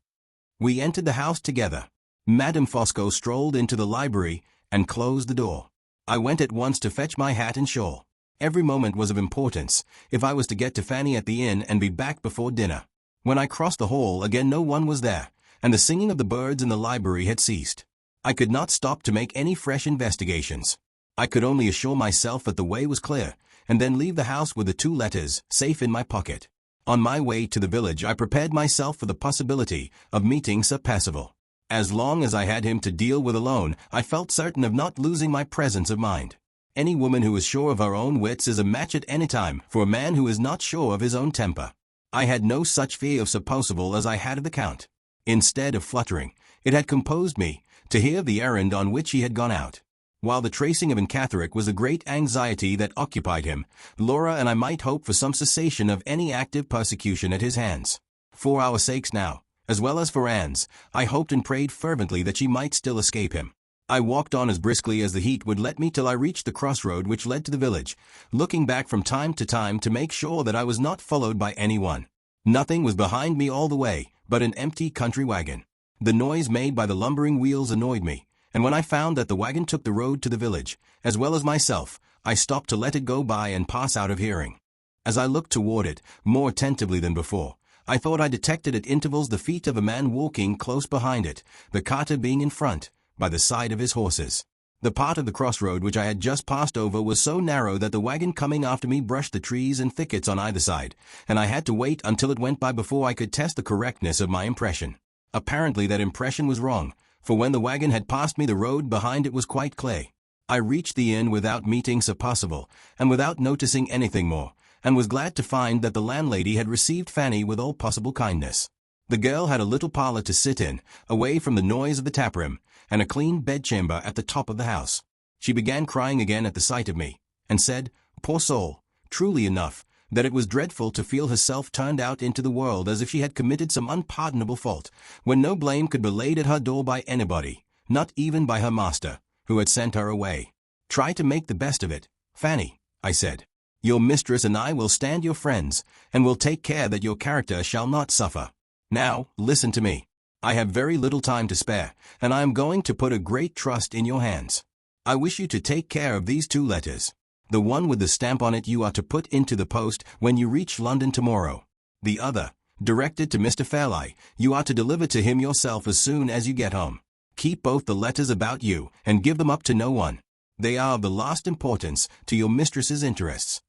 We entered the house together. Madame Fosco strolled into the library and closed the door. I went at once to fetch my hat and shawl. Every moment was of importance, if I was to get to Fanny at the inn and be back before dinner. When I crossed the hall again no one was there, and the singing of the birds in the library had ceased. I could not stop to make any fresh investigations. I could only assure myself that the way was clear, and then leave the house with the 2 letters safe in my pocket. On my way to the village I prepared myself for the possibility of meeting Sir Percival. As long as I had him to deal with alone, I felt certain of not losing my presence of mind. Any woman who is sure of her own wits is a match at any time for a man who is not sure of his own temper. I had no such fear of Sir Percival as I had of the Count. Instead of fluttering, it had composed me to hear of the errand on which he had gone out. While the tracing of Catherick was a great anxiety that occupied him, Laura and I might hope for some cessation of any active persecution at his hands. For our sakes now, as well as for Anne's, I hoped and prayed fervently that she might still escape him. I walked on as briskly as the heat would let me till I reached the crossroad which led to the village, looking back from time to make sure that I was not followed by anyone. Nothing was behind me all the way, but an empty country wagon. The noise made by the lumbering wheels annoyed me, and when I found that the wagon took the road to the village, as well as myself, I stopped to let it go by and pass out of hearing. As I looked toward it, more attentively than before, I thought I detected at intervals the feet of a man walking close behind it, the carter being in front, by the side of his horses. The part of the crossroad which I had just passed over was so narrow that the wagon coming after me brushed the trees and thickets on either side, and I had to wait until it went by before I could test the correctness of my impression. Apparently that impression was wrong, for when the wagon had passed me the road behind it was quite clear. I reached the inn without meeting Sir Percival, and without noticing anything more, and was glad to find that the landlady had received Fanny with all possible kindness. The girl had a little parlor to sit in, away from the noise of the taproom, and a clean bedchamber at the top of the house. She began crying again at the sight of me, and said, poor soul, truly enough, that it was dreadful to feel herself turned out into the world as if she had committed some unpardonable fault, when no blame could be laid at her door by anybody, not even by her master, who had sent her away. Try to make the best of it, Fanny, I said. Your mistress and I will stand your friends, and will take care that your character shall not suffer. Now, listen to me. I have very little time to spare, and I am going to put a great trust in your hands. I wish you to take care of these 2 letters. The one with the stamp on it you are to put into the post when you reach London tomorrow. The other, directed to Mr. Fairlie, you are to deliver to him yourself as soon as you get home. Keep both the letters about you, and give them up to no one. They are of the last importance to your mistress's interests.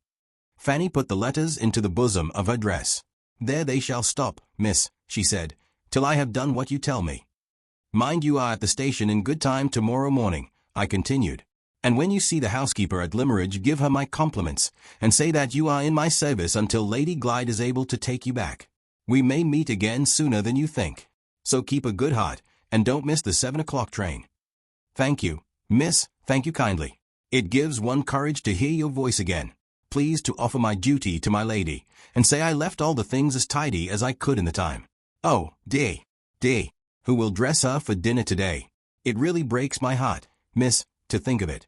Fanny put the letters into the bosom of her dress. There they shall stop, miss, she said, till I have done what you tell me. Mind you are at the station in good time tomorrow morning, I continued. And when you see the housekeeper at Limmeridge, give her my compliments, and say that you are in my service until Lady Glyde is able to take you back. We may meet again sooner than you think. So keep a good heart, and don't miss the 7 o'clock train. Thank you, miss, thank you kindly. It gives one courage to hear your voice again. Please to offer my duty to my lady, and say I left all the things as tidy as I could in the time. Oh, dear, who will dress her for dinner today? It really breaks my heart, miss, to think of it.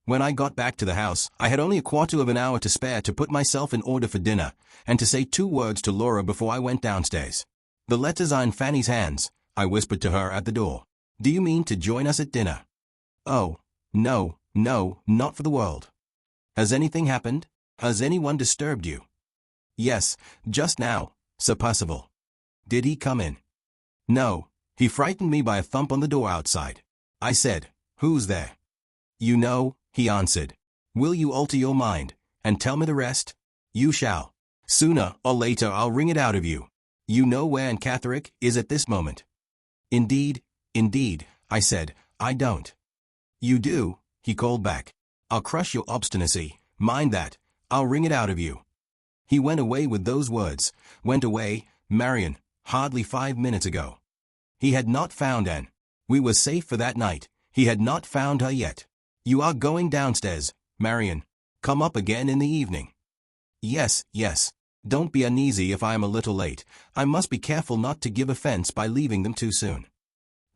When I got back to the house, I had only a quarter of an hour to spare to put myself in order for dinner, and to say 2 words to Laura before I went downstairs. The letters are in Fanny's hands, I whispered to her at the door. Do you mean to join us at dinner? Oh, no, not for the world. Has anything happened? Has anyone disturbed you? Yes, just now, Sir Percival. Did he come in? No, he frightened me by a thump on the door outside. I said, who's there? You know, he answered. Will you alter your mind, and tell me the rest? You shall. Sooner or later I'll wring it out of you. You know where Aunt Catherine is at this moment. Indeed, I said, I don't. You do, he called back. I'll crush your obstinacy, mind that, I'll wring it out of you. He went away with those words, went away, Marian, hardly 5 minutes ago. He had not found Anne. We were safe for that night, he had not found her yet. You are going downstairs, Marian. Come up again in the evening. Yes. Don't be uneasy if I am a little late. I must be careful not to give offense by leaving them too soon.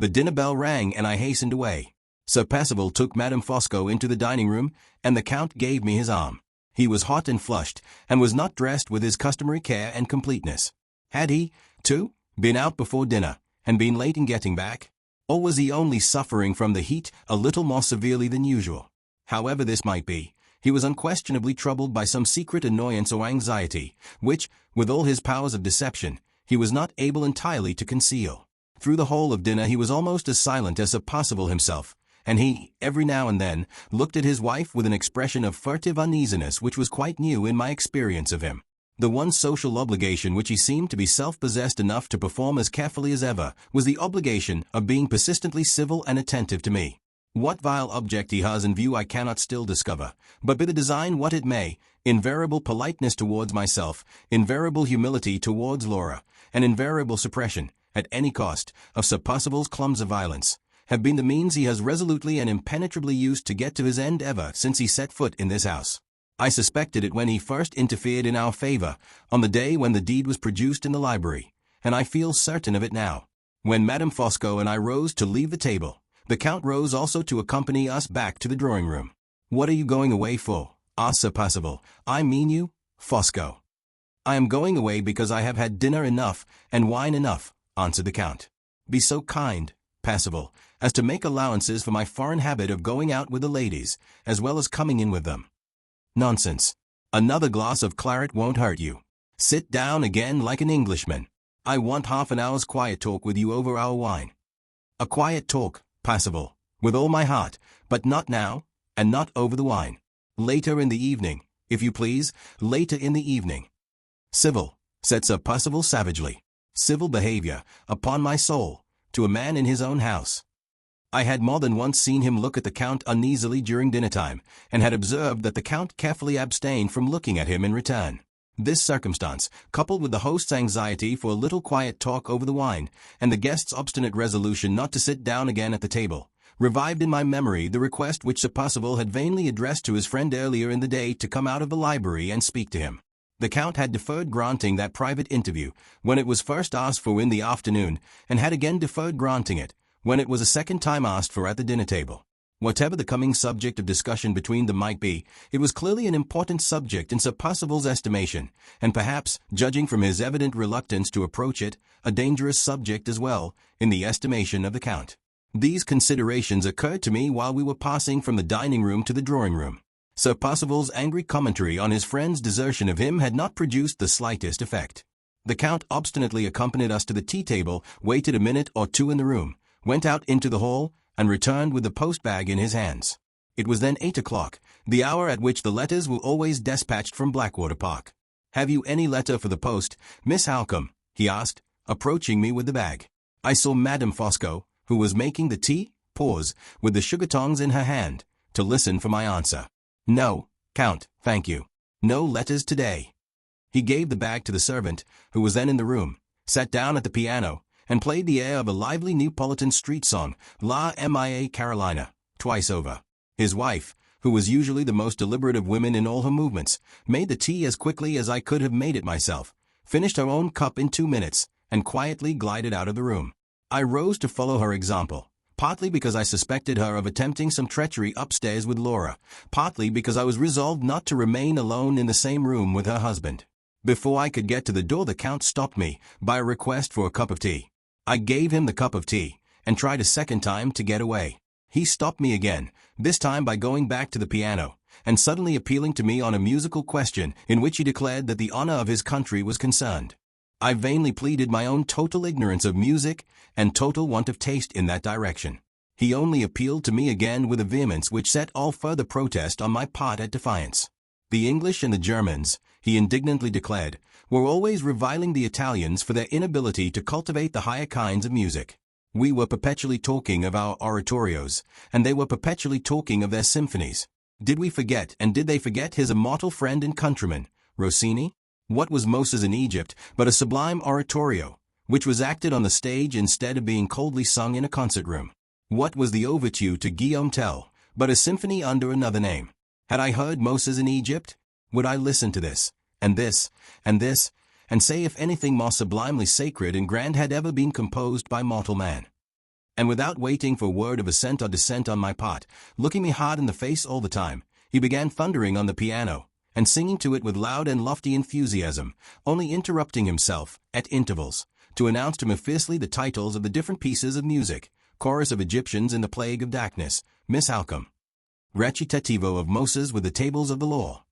The dinner bell rang and I hastened away. Sir Percival took Madame Fosco into the dining room, and the Count gave me his arm. He was hot and flushed, and was not dressed with his customary care and completeness. Had he, too, been out before dinner, and been late in getting back? Or was he only suffering from the heat a little more severely than usual? However this might be, he was unquestionably troubled by some secret annoyance or anxiety, which, with all his powers of deception, he was not able entirely to conceal. Through the whole of dinner he was almost as silent as Sir Percival himself, and he, every now and then, looked at his wife with an expression of furtive uneasiness which was quite new in my experience of him. The one social obligation which he seemed to be self-possessed enough to perform as carefully as ever was the obligation of being persistently civil and attentive to me. What vile object he has in view I cannot still discover, but be the design what it may, invariable politeness towards myself, invariable humility towards Laura, and invariable suppression, at any cost, of Sir Percival's clumsy violence, have been the means he has resolutely and impenetrably used to get to his end ever since he set foot in this house. I suspected it when he first interfered in our favor, on the day when the deed was produced in the library, and I feel certain of it now. When Madame Fosco and I rose to leave the table, The Count rose also to accompany us back to the drawing room. "What are you going away for?" asked Sir Percival. "I mean you, Fosco." "I am going away because I have had dinner enough and wine enough," answered the Count. "Be so kind, Percival, as to make allowances for my foreign habit of going out with the ladies, as well as coming in with them." "Nonsense. Another glass of claret won't hurt you. Sit down again like an Englishman. I want half an hour's quiet talk with you over our wine." "A quiet talk, Percival, with all my heart, but not now, and not over the wine. Later in the evening, if you please, later in the evening." "Civil," said Sir Percival savagely. "Civil behavior, upon my soul, to a man in his own house." I had more than once seen him look at the Count uneasily during dinner-time, and had observed that the Count carefully abstained from looking at him in return. This circumstance, coupled with the host's anxiety for a little quiet talk over the wine, and the guest's obstinate resolution not to sit down again at the table, revived in my memory the request which Sir Percival had vainly addressed to his friend earlier in the day to come out of the library and speak to him. The Count had deferred granting that private interview when it was first asked for in the afternoon, and had again deferred granting it when it was a second time asked for at the dinner table. Whatever the coming subject of discussion between them might be, it was clearly an important subject in Sir Percival's estimation, and perhaps, judging from his evident reluctance to approach it, a dangerous subject as well, in the estimation of the Count. These considerations occurred to me while we were passing from the dining-room to the drawing-room. Sir Percival's angry commentary on his friend's desertion of him had not produced the slightest effect. The Count obstinately accompanied us to the tea-table, waited a minute or two in the room, went out into the hall, and returned with the post-bag in his hands. It was then 8 o'clock, the hour at which the letters were always dispatched from Blackwater Park. "Have you any letter for the post, Miss Halcombe?" he asked, approaching me with the bag. I saw Madame Fosco, who was making the tea, pause, with the sugar tongs in her hand, to listen for my answer. "No, Count, thank you. No letters today." He gave the bag to the servant, who was then in the room, sat down at the piano, and played the air of a lively Neapolitan street song, La Mia Carolina, twice over. His wife, who was usually the most deliberate of women in all her movements, made the tea as quickly as I could have made it myself, finished her own cup in 2 minutes, and quietly glided out of the room. I rose to follow her example, partly because I suspected her of attempting some treachery upstairs with Laura, partly because I was resolved not to remain alone in the same room with her husband. Before I could get to the door, the Count stopped me by a request for a cup of tea. I gave him the cup of tea, and tried a second time to get away. He stopped me again, this time by going back to the piano, and suddenly appealing to me on a musical question in which he declared that the honor of his country was concerned. I vainly pleaded my own total ignorance of music and total want of taste in that direction. He only appealed to me again with a vehemence which set all further protest on my part at defiance. The English and the Germans, he indignantly declared, were always reviling the Italians for their inability to cultivate the higher kinds of music. We were perpetually talking of our oratorios, and they were perpetually talking of their symphonies. Did we forget, and did they forget his immortal friend and countryman, Rossini? What was Moses in Egypt but a sublime oratorio, which was acted on the stage instead of being coldly sung in a concert room? What was the overture to Guillaume Tell but a symphony under another name? Had I heard Moses in Egypt? Would I listen to this, and this, and this, and say if anything more sublimely sacred and grand had ever been composed by mortal man? And without waiting for word of assent or dissent on my part, looking me hard in the face all the time, he began thundering on the piano, and singing to it with loud and lofty enthusiasm, only interrupting himself, at intervals, to announce to me fiercely the titles of the different pieces of music: Chorus of Egyptians in the Plague of Darkness, Miss Halcombe; Recitativo of Moses with the Tables of the Law;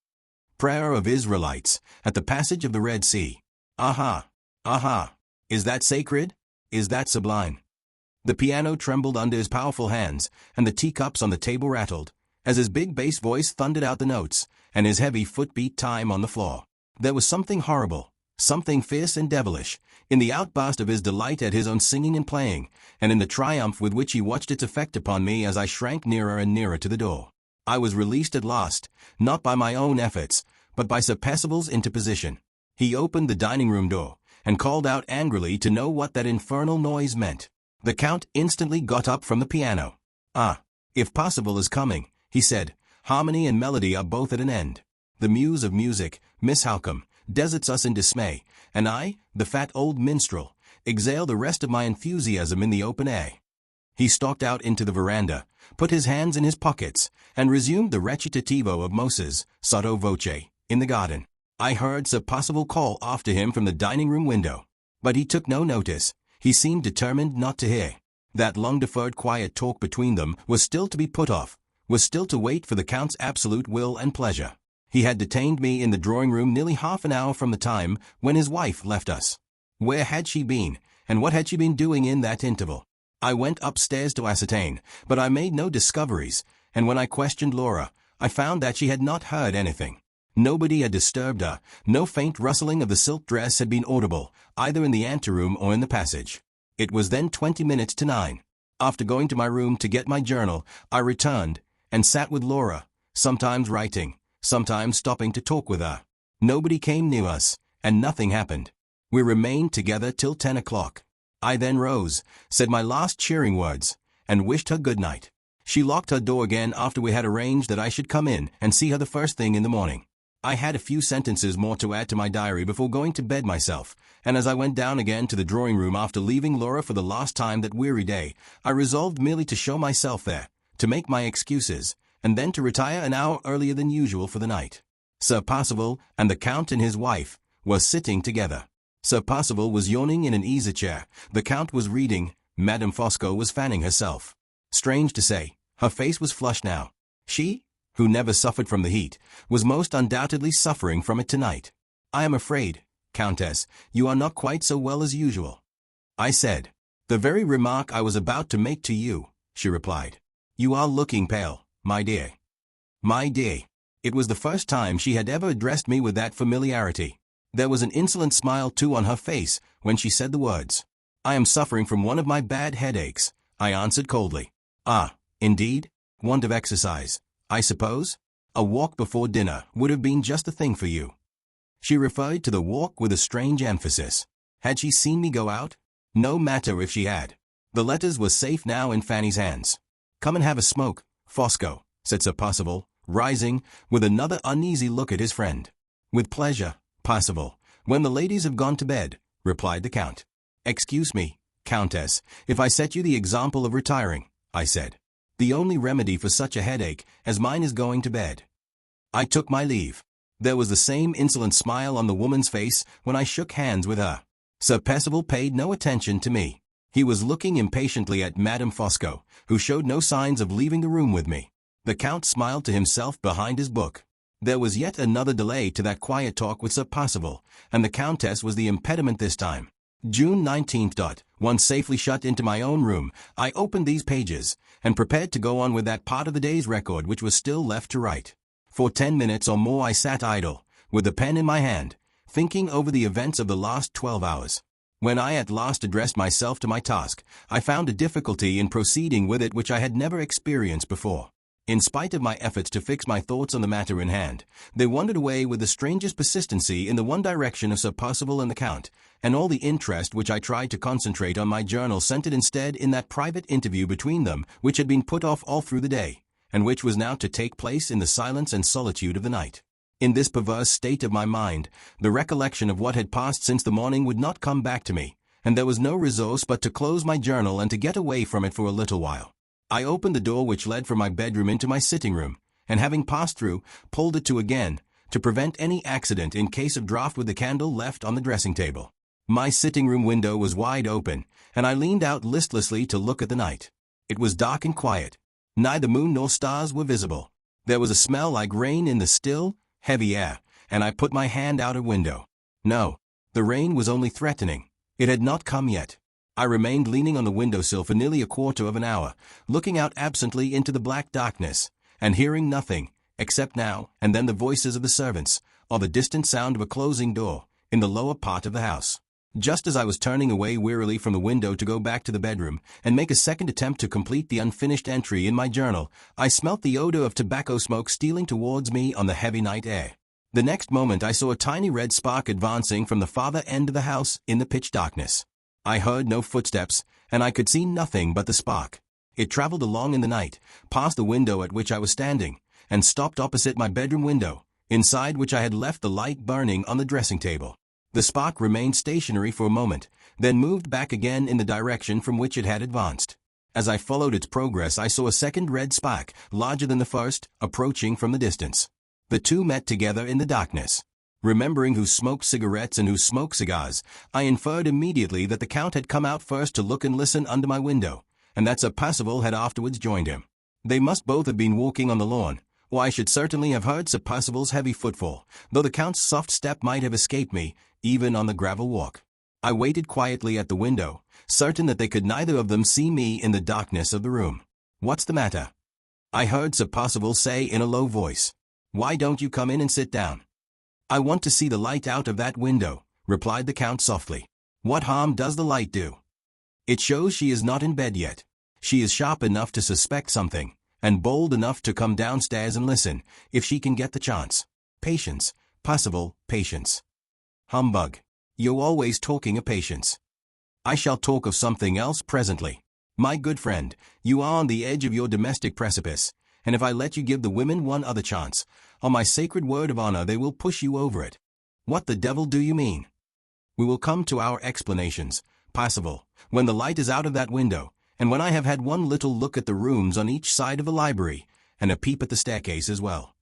Prayer of Israelites, at the Passage of the Red Sea. Aha! Aha! Is that sacred? Is that sublime? The piano trembled under his powerful hands, and the teacups on the table rattled, as his big bass voice thundered out the notes, and his heavy foot beat time on the floor. There was something horrible, something fierce and devilish, in the outburst of his delight at his own singing and playing, and in the triumph with which he watched its effect upon me as I shrank nearer and nearer to the door. I was released at last, not by my own efforts, but by Sir Percival's interposition. He opened the dining-room door, and called out angrily to know what that infernal noise meant. The Count instantly got up from the piano. "Ah, if Percival is coming," he said, "harmony and melody are both at an end. The muse of music, Miss Halcombe, deserts us in dismay, and I, the fat old minstrel, exhale the rest of my enthusiasm in the open air." He stalked out into the veranda, put his hands in his pockets, and resumed the recitativo of Moses, sotto voce, in the garden. I heard Sir Percival call after him from the dining-room window. But he took no notice. He seemed determined not to hear. That long-deferred quiet talk between them was still to be put off, was still to wait for the Count's absolute will and pleasure. He had detained me in the drawing-room nearly half an hour from the time when his wife left us. Where had she been, and what had she been doing in that interval? I went upstairs to ascertain, but I made no discoveries, and when I questioned Laura, I found that she had not heard anything. Nobody had disturbed her. No faint rustling of the silk dress had been audible, either in the anteroom or in the passage. It was then 20 minutes to 9. After going to my room to get my journal, I returned and sat with Laura, sometimes writing, sometimes stopping to talk with her. Nobody came near us, and nothing happened. We remained together till 10 o'clock. I then rose, said my last cheering words, and wished her good night. She locked her door again after we had arranged that I should come in and see her the first thing in the morning. I had a few sentences more to add to my diary before going to bed myself, and as I went down again to the drawing-room after leaving Laura for the last time that weary day, I resolved merely to show myself there, to make my excuses, and then to retire an hour earlier than usual for the night. Sir Percival and the Count and his wife were sitting together. Sir Percival was yawning in an easy-chair. The Count was reading. Madame Fosco was fanning herself. Strange to say, her face was flushed now. She, who never suffered from the heat, was most undoubtedly suffering from it tonight. I am afraid, Countess, you are not quite so well as usual. I said. The very remark I was about to make to you, she replied. You are looking pale, my dear. My dear. It was the first time she had ever addressed me with that familiarity. There was an insolent smile too on her face when she said the words. I am suffering from one of my bad headaches, I answered coldly. Ah, indeed? Want of exercise, I suppose? A walk before dinner would have been just the thing for you. She referred to the walk with a strange emphasis. Had she seen me go out? No matter if she had. The letters were safe now in Fanny's hands. Come and have a smoke, Fosco, said Sir Percival, rising, with another uneasy look at his friend. With pleasure, Percival, when the ladies have gone to bed, replied the Count. Excuse me, Countess, if I set you the example of retiring, I said. The only remedy for such a headache as mine is going to bed. I took my leave. There was the same insolent smile on the woman's face when I shook hands with her. Sir Percival paid no attention to me. He was looking impatiently at Madame Fosco, who showed no signs of leaving the room with me. The Count smiled to himself behind his book. There was yet another delay to that quiet talk with Sir Percival, and the Countess was the impediment this time. June 19th. Once safely shut into my own room, I opened these pages, and prepared to go on with that part of the day's record which was still left to write. For 10 minutes or more I sat idle, with the pen in my hand, thinking over the events of the last 12 hours. When I at last addressed myself to my task, I found a difficulty in proceeding with it which I had never experienced before. In spite of my efforts to fix my thoughts on the matter in hand, they wandered away with the strangest persistency in the one direction of Sir Percival and the Count, and all the interest which I tried to concentrate on my journal centered instead in that private interview between them which had been put off all through the day, and which was now to take place in the silence and solitude of the night. In this perverse state of my mind, the recollection of what had passed since the morning would not come back to me, and there was no resource but to close my journal and to get away from it for a little while. I opened the door which led from my bedroom into my sitting-room, and having passed through, pulled it to again, to prevent any accident in case of draught with the candle left on the dressing-table. My sitting-room window was wide open, and I leaned out listlessly to look at the night. It was dark and quiet. Neither moon nor stars were visible. There was a smell like rain in the still, heavy air, and I put my hand out of window. No, the rain was only threatening. It had not come yet. I remained leaning on the windowsill for nearly a quarter of an hour, looking out absently into the black darkness, and hearing nothing, except now and then the voices of the servants, or the distant sound of a closing door, in the lower part of the house. Just as I was turning away wearily from the window to go back to the bedroom, and make a second attempt to complete the unfinished entry in my journal, I smelt the odor of tobacco smoke stealing towards me on the heavy night air. The next moment I saw a tiny red spark advancing from the farther end of the house in the pitch darkness. I heard no footsteps, and I could see nothing but the spark. It traveled along in the night, past the window at which I was standing, and stopped opposite my bedroom window, inside which I had left the light burning on the dressing-table. The spark remained stationary for a moment, then moved back again in the direction from which it had advanced. As I followed its progress, I saw a second red spark, larger than the first, approaching from the distance. The two met together in the darkness. Remembering who smoked cigarettes and who smoked cigars, I inferred immediately that the Count had come out first to look and listen under my window, and that Sir Percival had afterwards joined him. They must both have been walking on the lawn, or I should certainly have heard Sir Percival's heavy footfall, though the Count's soft step might have escaped me, even on the gravel walk. I waited quietly at the window, certain that they could neither of them see me in the darkness of the room. "What's the matter?" I heard Sir Percival say in a low voice. "Why don't you come in and sit down?" "I want to see the light out of that window," replied the Count softly. "What harm does the light do?" "It shows she is not in bed yet. She is sharp enough to suspect something, and bold enough to come downstairs and listen, if she can get the chance. Patience, Percival, patience." "Humbug. You're always talking of patience." "I shall talk of something else presently. My good friend, you are on the edge of your domestic precipice, and if I let you give the women one other chance, on my sacred word of honor they will push you over it." "What the devil do you mean?" "We will come to our explanations, Percival, when the light is out of that window, and when I have had one little look at the rooms on each side of the library, and a peep at the staircase as well."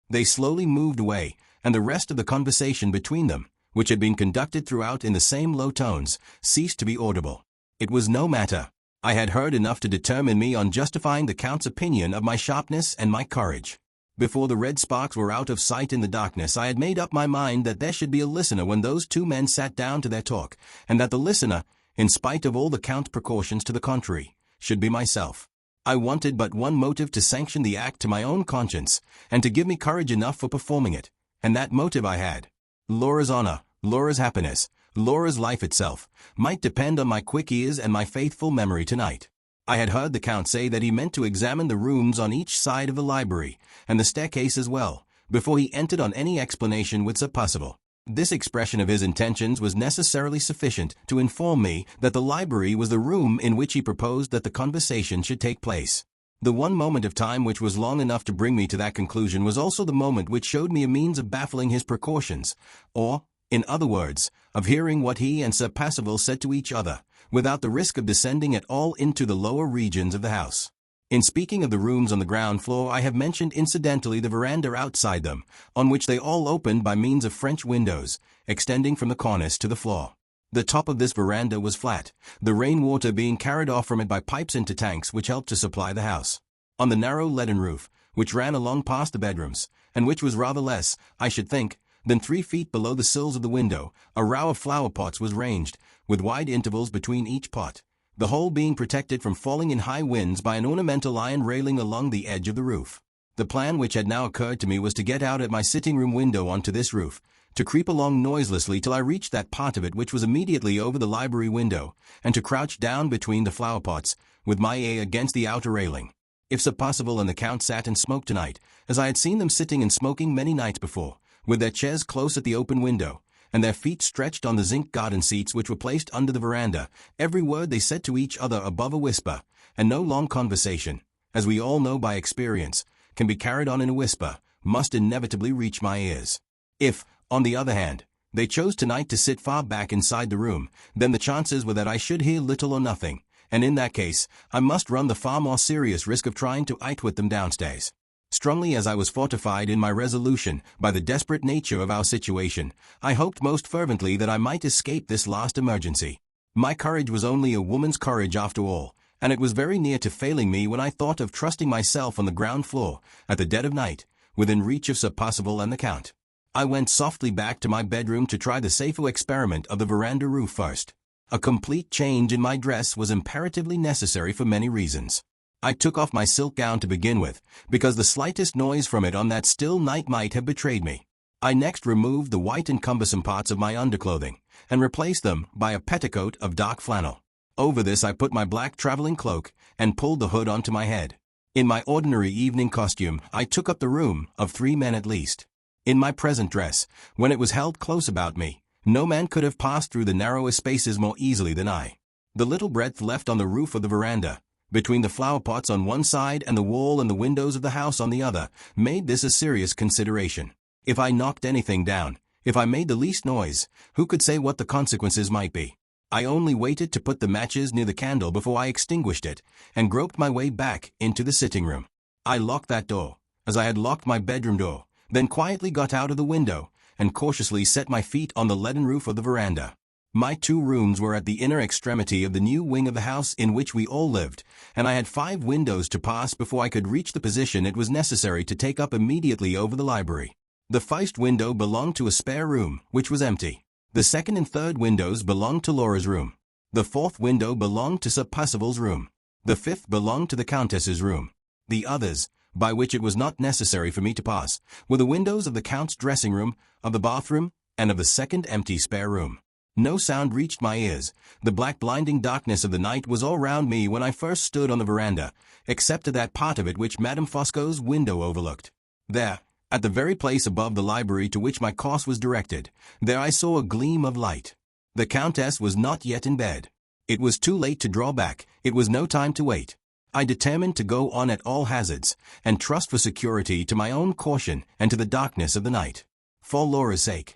They slowly moved away, and the rest of the conversation between them, which had been conducted throughout in the same low tones, ceased to be audible. It was no matter. I had heard enough to determine me on justifying the Count's opinion of my sharpness and my courage. Before the red sparks were out of sight in the darkness, I had made up my mind that there should be a listener when those two men sat down to their talk, and that the listener, in spite of all the Count's precautions to the contrary, should be myself. I wanted but one motive to sanction the act to my own conscience, and to give me courage enough for performing it, and that motive I had. Laura's honor, Laura's happiness, Laura's life itself, might depend on my quick ears and my faithful memory tonight. I had heard the Count say that he meant to examine the rooms on each side of the library, and the staircase as well, before he entered on any explanation with Sir Percival. This expression of his intentions was necessarily sufficient to inform me that the library was the room in which he proposed that the conversation should take place. The one moment of time which was long enough to bring me to that conclusion was also the moment which showed me a means of baffling his precautions, or, in other words, of hearing what he and Sir Percival said to each other, without the risk of descending at all into the lower regions of the house. In speaking of the rooms on the ground floor, I have mentioned incidentally the veranda outside them, on which they all opened by means of French windows, extending from the cornice to the floor. The top of this veranda was flat, the rainwater being carried off from it by pipes into tanks which helped to supply the house. On the narrow leaden roof, which ran along past the bedrooms, and which was rather less, I should think, than 3 feet below the sills of the window, a row of flower pots was ranged, with wide intervals between each pot, the whole being protected from falling in high winds by an ornamental iron railing along the edge of the roof. The plan which had now occurred to me was to get out at my sitting-room window onto this roof, to creep along noiselessly till I reached that part of it which was immediately over the library window, and to crouch down between the flower pots, with my ear against the outer railing. If Sir Percival and the Count sat and smoked tonight, as I had seen them sitting and smoking many nights before, with their chairs close at the open window, and their feet stretched on the zinc garden seats which were placed under the veranda, every word they said to each other above a whisper, and no long conversation, as we all know by experience, can be carried on in a whisper, must inevitably reach my ears. If, on the other hand, they chose tonight to sit far back inside the room, then the chances were that I should hear little or nothing, and in that case, I must run the far more serious risk of trying to outwit them downstairs. Strongly as I was fortified in my resolution by the desperate nature of our situation, I hoped most fervently that I might escape this last emergency. My courage was only a woman's courage after all, and it was very near to failing me when I thought of trusting myself on the ground floor, at the dead of night, within reach of Sir Percival and the Count. I went softly back to my bedroom to try the safer experiment of the veranda roof first. A complete change in my dress was imperatively necessary for many reasons. I took off my silk gown to begin with, because the slightest noise from it on that still night might have betrayed me. I next removed the white and cumbersome parts of my underclothing, and replaced them by a petticoat of dark flannel. Over this I put my black traveling cloak, and pulled the hood onto my head. In my ordinary evening costume, I took up the room of 3 men at least. In my present dress, when it was held close about me, no man could have passed through the narrowest spaces more easily than I. The little breadth left on the roof of the veranda, between the flower pots on one side and the wall and the windows of the house on the other, made this a serious consideration. If I knocked anything down, if I made the least noise, who could say what the consequences might be? I only waited to put the matches near the candle before I extinguished it, and groped my way back into the sitting room. I locked that door, as I had locked my bedroom door, then quietly got out of the window, and cautiously set my feet on the leaden roof of the veranda. My 2 rooms were at the inner extremity of the new wing of the house in which we all lived, and I had 5 windows to pass before I could reach the position it was necessary to take up immediately over the library. The first window belonged to a spare room, which was empty. The second and third windows belonged to Laura's room. The fourth window belonged to Sir Percival's room. The fifth belonged to the Countess's room. The others, by which it was not necessary for me to pass, were the windows of the Count's dressing room, of the bathroom, and of the second empty spare room. No sound reached my ears. The black blinding darkness of the night was all round me when I first stood on the veranda, except to that part of it which Madame Fosco's window overlooked. There, at the very place above the library to which my course was directed, there I saw a gleam of light. The Countess was not yet in bed. It was too late to draw back. It was no time to wait. I determined to go on at all hazards, and trust for security to my own caution and to the darkness of the night. For Laura's sake,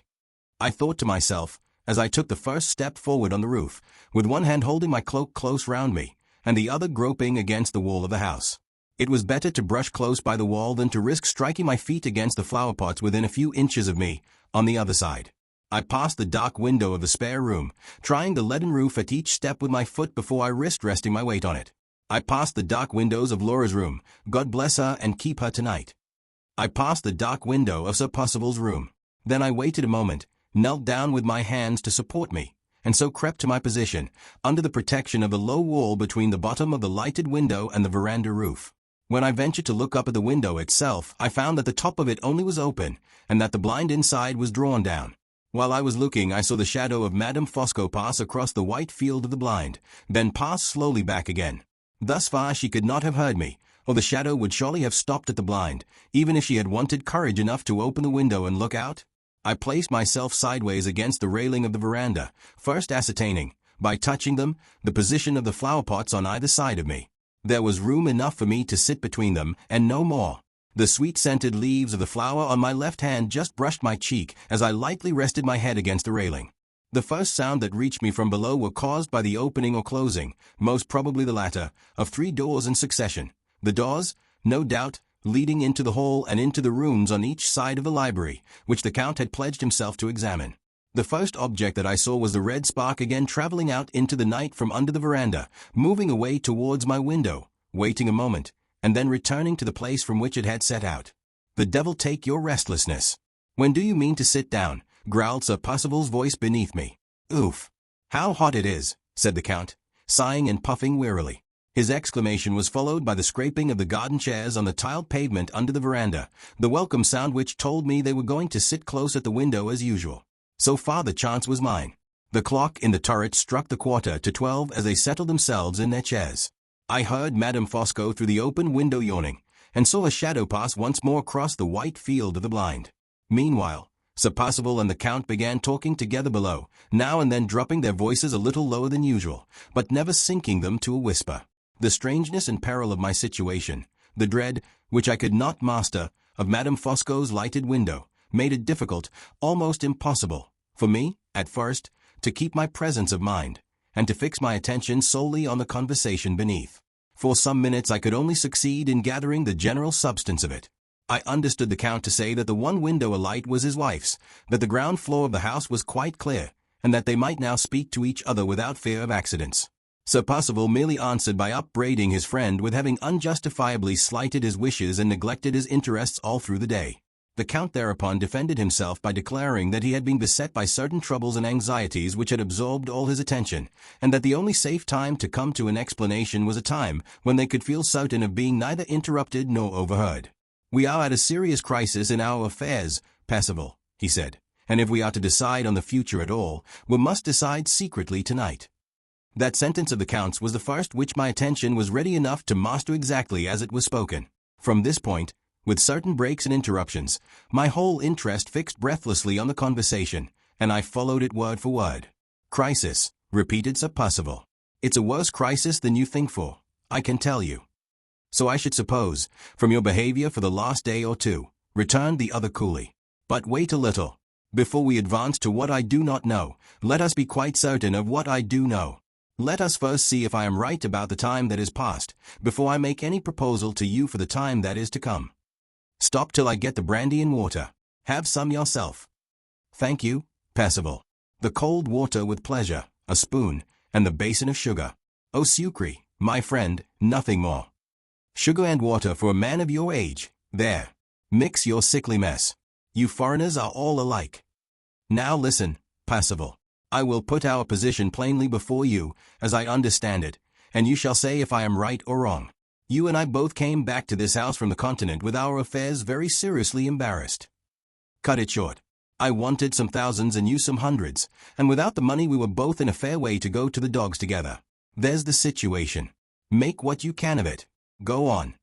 I thought to myself, as I took the first step forward on the roof, with one hand holding my cloak close round me, and the other groping against the wall of the house. It was better to brush close by the wall than to risk striking my feet against the flower pots within a few inches of me, on the other side. I passed the dark window of the spare room, trying the leaden roof at each step with my foot before I risked resting my weight on it. I passed the dark windows of Laura's room, God bless her and keep her tonight. I passed the dark window of Sir Percival's room. Then I waited a moment, knelt down with my hands to support me, and so crept to my position, under the protection of the low wall between the bottom of the lighted window and the veranda roof. When I ventured to look up at the window itself, I found that the top of it only was open, and that the blind inside was drawn down. While I was looking, I saw the shadow of Madame Fosco pass across the white field of the blind, then pass slowly back again. Thus far she could not have heard me, or the shadow would surely have stopped at the blind, even if she had wanted courage enough to open the window and look out. I placed myself sideways against the railing of the veranda, first ascertaining, by touching them, the position of the flower pots on either side of me. There was room enough for me to sit between them, and no more. The sweet-scented leaves of the flower on my left hand just brushed my cheek as I lightly rested my head against the railing. The first sound that reached me from below were caused by the opening or closing, most probably the latter, of 3 doors in succession. The doors, no doubt, leading into the hall and into the rooms on each side of the library, which the Count had pledged himself to examine. The first object that I saw was the red spark again traveling out into the night from under the veranda, moving away towards my window, waiting a moment, and then returning to the place from which it had set out. The devil take your restlessness. When do you mean to sit down? Growled Sir Percival's voice beneath me. Oof! How hot it is, said the Count, sighing and puffing wearily. His exclamation was followed by the scraping of the garden chairs on the tiled pavement under the veranda, the welcome sound which told me they were going to sit close at the window as usual. So far the chance was mine. The clock in the turret struck the 11:45 as they settled themselves in their chairs. I heard Madame Fosco through the open window yawning, and saw a shadow pass once more across the white field of the blind. Meanwhile, Sir Percival and the Count began talking together below, now and then dropping their voices a little lower than usual, but never sinking them to a whisper. The strangeness and peril of my situation, the dread, which I could not master, of Madame Fosco's lighted window, made it difficult, almost impossible, for me, at first, to keep my presence of mind, and to fix my attention solely on the conversation beneath. For some minutes I could only succeed in gathering the general substance of it. I understood the Count to say that the one window alight was his wife's, that the ground floor of the house was quite clear, and that they might now speak to each other without fear of accidents. Sir Percival merely answered by upbraiding his friend with having unjustifiably slighted his wishes and neglected his interests all through the day. The Count thereupon defended himself by declaring that he had been beset by certain troubles and anxieties which had absorbed all his attention, and that the only safe time to come to an explanation was a time when they could feel certain of being neither interrupted nor overheard. "We are at a serious crisis in our affairs, Percival," he said, "and if we are to decide on the future at all, we must decide secretly tonight." That sentence of the Count's was the first which my attention was ready enough to master exactly as it was spoken. From this point, with certain breaks and interruptions, my whole interest fixed breathlessly on the conversation, and I followed it word for word. "Crisis," repeated Sir Percival. "It's a worse crisis than you think for, I can tell you." "So I should suppose, from your behavior for the last day or two," returned the other coolly. "But wait a little. Before we advance to what I do not know, let us be quite certain of what I do know. Let us first see if I am right about the time that is past, before I make any proposal to you for the time that is to come. Stop till I get the brandy and water. Have some yourself. Thank you, Percival. The cold water with pleasure, a spoon, and the basin of sugar. Oh sucre, my friend, nothing more. Sugar and water for a man of your age. There. Mix your sickly mess. You foreigners are all alike. Now listen, Percival. I will put our position plainly before you, as I understand it, and you shall say if I am right or wrong. You and I both came back to this house from the continent with our affairs very seriously embarrassed. Cut it short. I wanted some thousands and you some hundreds, and without the money we were both in a fair way to go to the dogs together. There's the situation. Make what you can of it. Go on.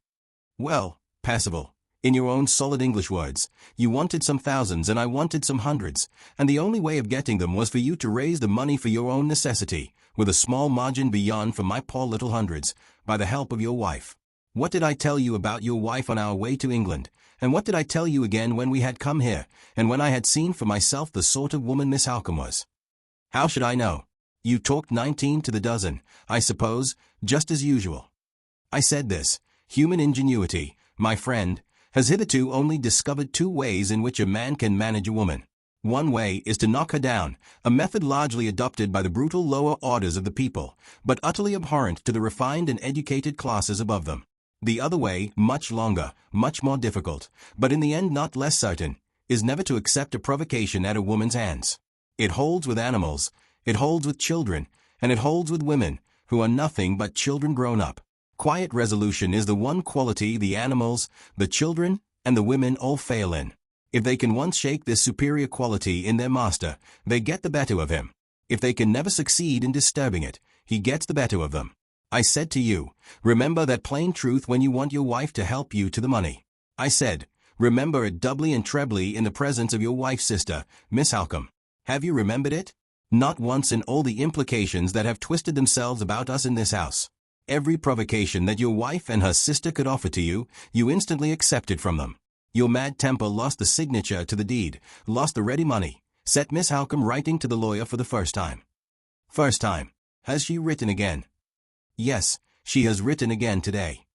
Well, Percival, in your own solid English words, you wanted some thousands and I wanted some hundreds, and the only way of getting them was for you to raise the money for your own necessity, with a small margin beyond for my poor little hundreds, by the help of your wife. What did I tell you about your wife on our way to England, and what did I tell you again when we had come here, and when I had seen for myself the sort of woman Miss Halcombe was? How should I know? You talked 19 to the dozen, I suppose, just as usual. I said this: human ingenuity, my friend, has hitherto only discovered two ways in which a man can manage a woman. One way is to knock her down, a method largely adopted by the brutal lower orders of the people, but utterly abhorrent to the refined and educated classes above them. The other way, much longer, much more difficult, but in the end not less certain, is never to accept a provocation at a woman's hands. It holds with animals, it holds with children, and it holds with women, who are nothing but children grown up. Quiet resolution is the one quality the animals, the children, and the women all fail in. If they can once shake this superior quality in their master, they get the better of him. If they can never succeed in disturbing it, he gets the better of them. I said to you, remember that plain truth when you want your wife to help you to the money. I said, remember it doubly and trebly in the presence of your wife's sister, Miss Halcombe. Have you remembered it? Not once in all the implications that have twisted themselves about us in this house. Every provocation that your wife and her sister could offer to you, you instantly accepted from them. Your mad temper lost the signature to the deed, lost the ready money, set Miss Halcombe writing to the lawyer for the first time. First time. Has she written again? Yes, she has written again today.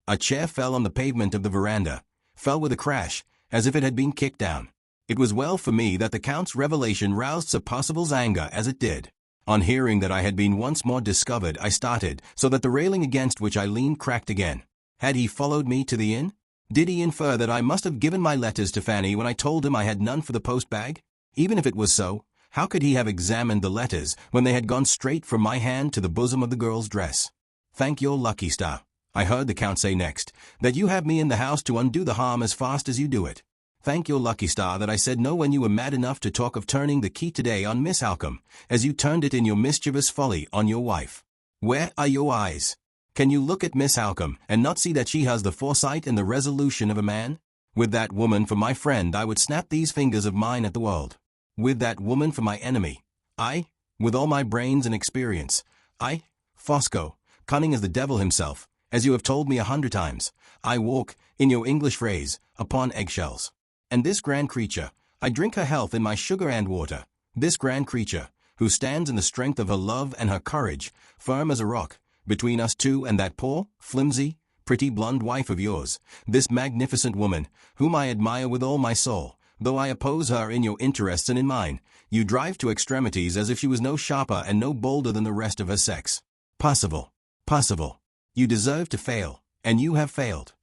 A chair fell on the pavement of the veranda, fell with a crash, as if it had been kicked down. It was well for me that the Count's revelation roused Sir Percival's anger as it did. On hearing that I had been once more discovered, I started, so that the railing against which I leaned cracked again. Had he followed me to the inn? Did he infer that I must have given my letters to Fanny when I told him I had none for the post-bag? Even if it was so, how could he have examined the letters when they had gone straight from my hand to the bosom of the girl's dress? Thank your lucky star, I heard the Count say next, that you have me in the house to undo the harm as fast as you do it. Thank your lucky star that I said no when you were mad enough to talk of turning the key today on Miss Halcombe, as you turned it in your mischievous folly on your wife. Where are your eyes? Can you look at Miss Halcombe and not see that she has the foresight and the resolution of a man? With that woman for my friend I would snap these fingers of mine at the world. With that woman for my enemy, I, with all my brains and experience, I, Fosco, cunning as the devil himself, as you have told me 100 times, I walk, in your English phrase, upon eggshells. And this grand creature, I drink her health in my sugar and water, this grand creature, who stands in the strength of her love and her courage, firm as a rock, between us two and that poor, flimsy, pretty blonde wife of yours, this magnificent woman, whom I admire with all my soul, though I oppose her in your interests and in mine, you drive to extremities as if she was no sharper and no bolder than the rest of her sex. Percival, Percival, you deserve to fail, and you have failed.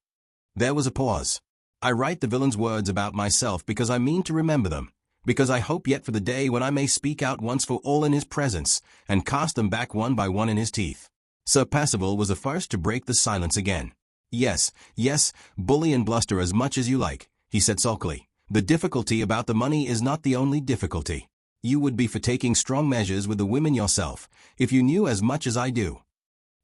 There was a pause. I write the villain's words about myself because I mean to remember them, because I hope yet for the day when I may speak out once for all in his presence, and cast them back one by one in his teeth. Sir Percival was the first to break the silence again. Yes, yes, bully and bluster as much as you like, he said sulkily. The difficulty about the money is not the only difficulty. You would be for taking strong measures with the women yourself, if you knew as much as I do.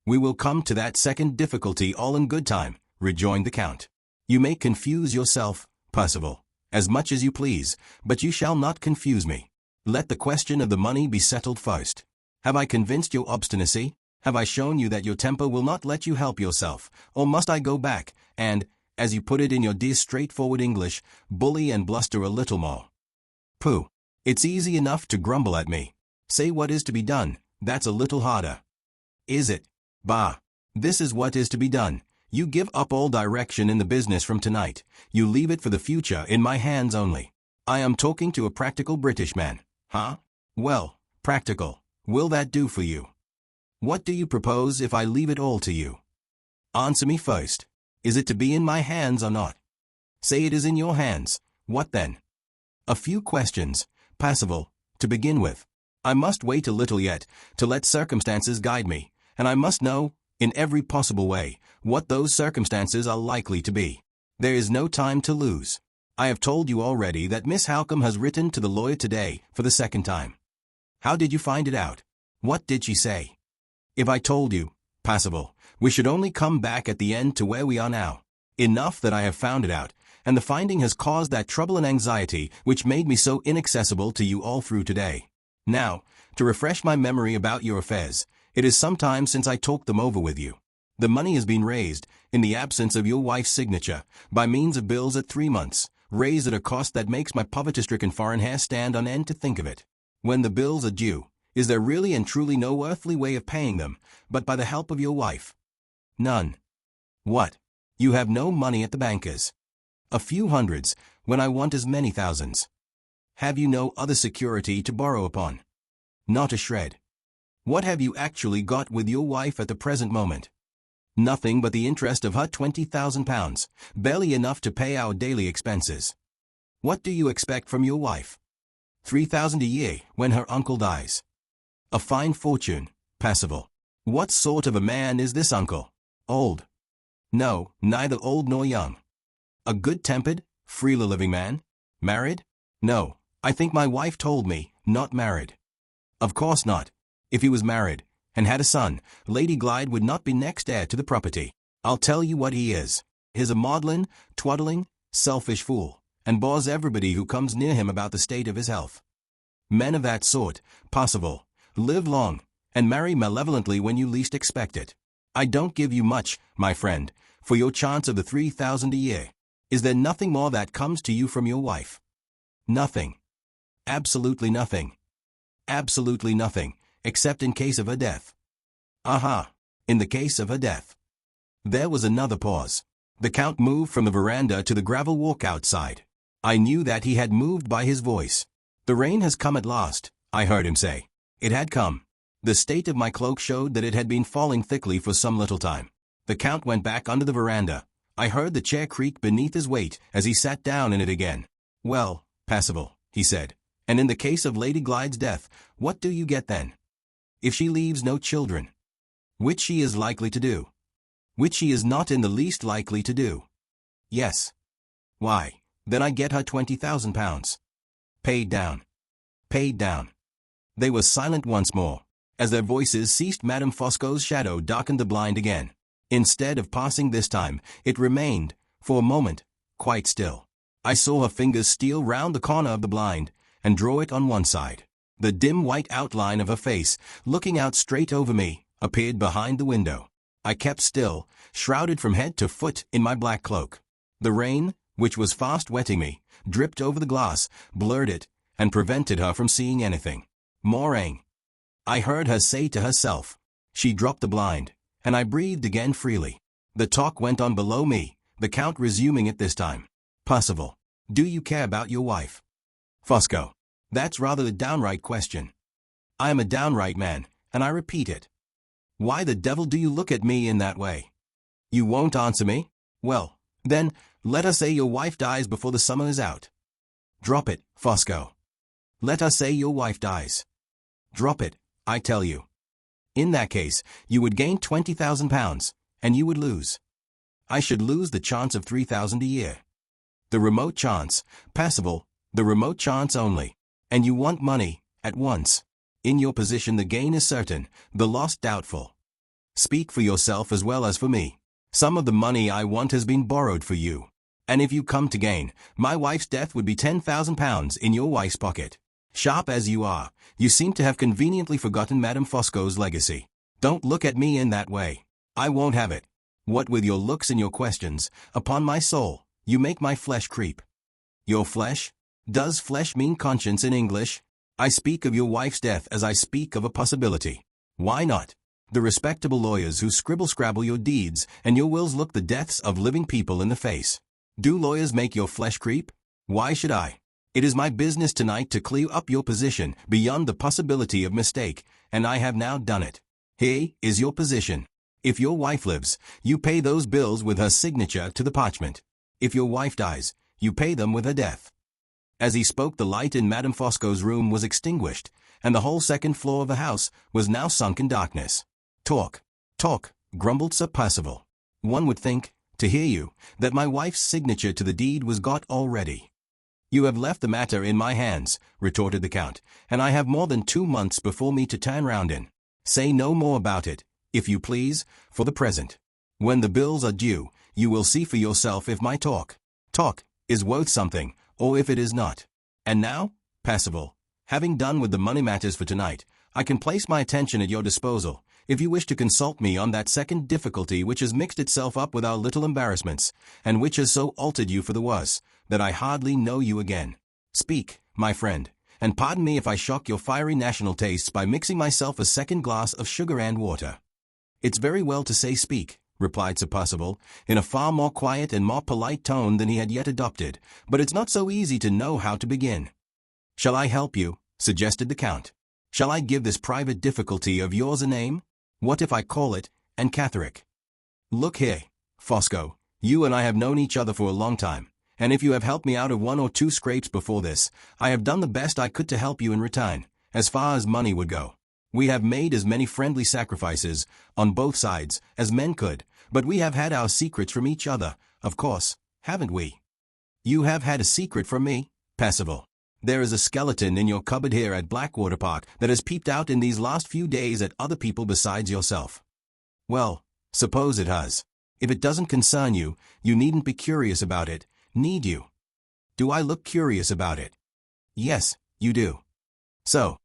We will come to that second difficulty all in good time, rejoined the Count. You may confuse yourself, Percival, as much as you please, but you shall not confuse me. Let the question of the money be settled first. Have I convinced your obstinacy? Have I shown you that your temper will not let you help yourself, or must I go back, and, as you put it in your dear straightforward English, bully and bluster a little more? Pooh. It's easy enough to grumble at me. Say what is to be done, that's a little harder. Is it? Bah. This is what is to be done. You give up all direction in the business from tonight. You leave it for the future in my hands only. I am talking to a practical British man. Huh? Well, practical. Will that do for you? What do you propose if I leave it all to you? Answer me first. Is it to be in my hands or not? Say it is in your hands. What then? A few questions, passable, to begin with. I must wait a little yet, to let circumstances guide me, and I must know, in every possible way, what those circumstances are likely to be. There is no time to lose. I have told you already that Miss Halcombe has written to the lawyer today for the second time. How did you find it out? What did she say? If I told you, passable, we should only come back at the end to where we are now. Enough that I have found it out, and the finding has caused that trouble and anxiety which made me so inaccessible to you all through today. Now, to refresh my memory about your affairs, it is some time since I talked them over with you. The money has been raised, in the absence of your wife's signature, by means of bills at 3 months, raised at a cost that makes my poverty-stricken foreign hair stand on end to think of it. When the bills are due, is there really and truly no earthly way of paying them, but by the help of your wife? None. What? You have no money at the bankers? A few hundreds, when I want as many thousands. Have you no other security to borrow upon? Not a shred. What have you actually got with your wife at the present moment? Nothing but the interest of her £20,000, barely enough to pay our daily expenses. What do you expect from your wife? 3,000 a year when her uncle dies. A fine fortune, passable. What sort of a man is this uncle? Old? No, neither old nor young. A good-tempered, freely-living man? Married? No, I think my wife told me, not married. Of course not. If he was married, and had a son, Lady Glyde would not be next heir to the property. I'll tell you what he is. He's a maudlin, twaddling, selfish fool, and bores everybody who comes near him about the state of his health. Men of that sort, possible, live long, and marry malevolently when you least expect it. I don't give you much, my friend, for your chance of the 3,000 a year. Is there nothing more that comes to you from your wife? Nothing. Absolutely nothing. Absolutely nothing, except in case of her death. Aha, in the case of her death. There was another pause. The Count moved from the veranda to the gravel walk outside. I knew that he had moved by his voice. The rain has come at last, I heard him say. It had come. The state of my cloak showed that it had been falling thickly for some little time. The Count went back under the veranda. I heard the chair creak beneath his weight as he sat down in it again. Well, passable, he said. And in the case of Lady Glyde's death, what do you get then? If she leaves no children, which she is likely to do, which she is not in the least likely to do. Yes. Why, then I get her £20,000. Paid down. Paid down. They were silent once more. As their voices ceased, Madame Fosco's shadow darkened the blind again. Instead of passing this time, it remained, for a moment, quite still. I saw her fingers steal round the corner of the blind, and draw it on one side. The dim white outline of her face, looking out straight over me, appeared behind the window. I kept still, shrouded from head to foot in my black cloak. The rain, which was fast wetting me, dripped over the glass, blurred it, and prevented her from seeing anything. Moraine. I heard her say to herself. She dropped the blind, and I breathed again freely. The talk went on below me, the Count resuming it this time. Percival, do you care about your wife? Fosco. That's rather a downright question. I am a downright man, and I repeat it. Why the devil do you look at me in that way? You won't answer me? Well, then, let us say your wife dies before the summer is out. Drop it, Fosco. Let us say your wife dies. Drop it, I tell you. In that case, you would gain £20,000, and you would lose. I should lose the chance of 3,000 a year. The remote chance, passable, the remote chance only. And you want money, at once. In your position the gain is certain, the loss doubtful. Speak for yourself as well as for me. Some of the money I want has been borrowed for you. And if you come to gain, my wife's death would be £10,000 in your wife's pocket. Sharp as you are, you seem to have conveniently forgotten Madame Fosco's legacy. Don't look at me in that way. I won't have it. What with your looks and your questions, upon my soul, you make my flesh creep. Your flesh? Does flesh mean conscience in English? I speak of your wife's death as I speak of a possibility. Why not? The respectable lawyers who scribble-scrabble your deeds and your wills look the deaths of living people in the face. Do lawyers make your flesh creep? Why should I? It is my business tonight to clear up your position beyond the possibility of mistake, and I have now done it. Here is your position. If your wife lives, you pay those bills with her signature to the parchment. If your wife dies, you pay them with her death. As he spoke, the light in Madame Fosco's room was extinguished, and the whole second floor of the house was now sunk in darkness. Talk, talk, grumbled Sir Percival. One would think, to hear you, that my wife's signature to the deed was got already. You have left the matter in my hands, retorted the Count, and I have more than 2 months before me to turn round in. Say no more about it, if you please, for the present. When the bills are due, you will see for yourself if my talk is worth something, or if it is not. And now, Percival, having done with the money matters for tonight, I can place my attention at your disposal, if you wish to consult me on that second difficulty which has mixed itself up with our little embarrassments, and which has so altered you for the worse, that I hardly know you again. Speak, my friend, and pardon me if I shock your fiery national tastes by mixing myself a second glass of sugar and water. It's very well to say speak, replied Sir Percival, in a far more quiet and more polite tone than he had yet adopted, but it's not so easy to know how to begin. Shall I help you? Suggested the Count. Shall I give this private difficulty of yours a name? What if I call it Ancatheric? Look here, Fosco, you and I have known each other for a long time, and if you have helped me out of 1 or 2 scrapes before this, I have done the best I could to help you in return, as far as money would go. We have made as many friendly sacrifices, on both sides, as men could, but we have had our secrets from each other, of course, haven't we? You have had a secret from me, Percival. There is a skeleton in your cupboard here at Blackwater Park that has peeped out in these last few days at other people besides yourself. Well, suppose it has. If it doesn't concern you, you needn't be curious about it, need you? Do I look curious about it? Yes, you do. So,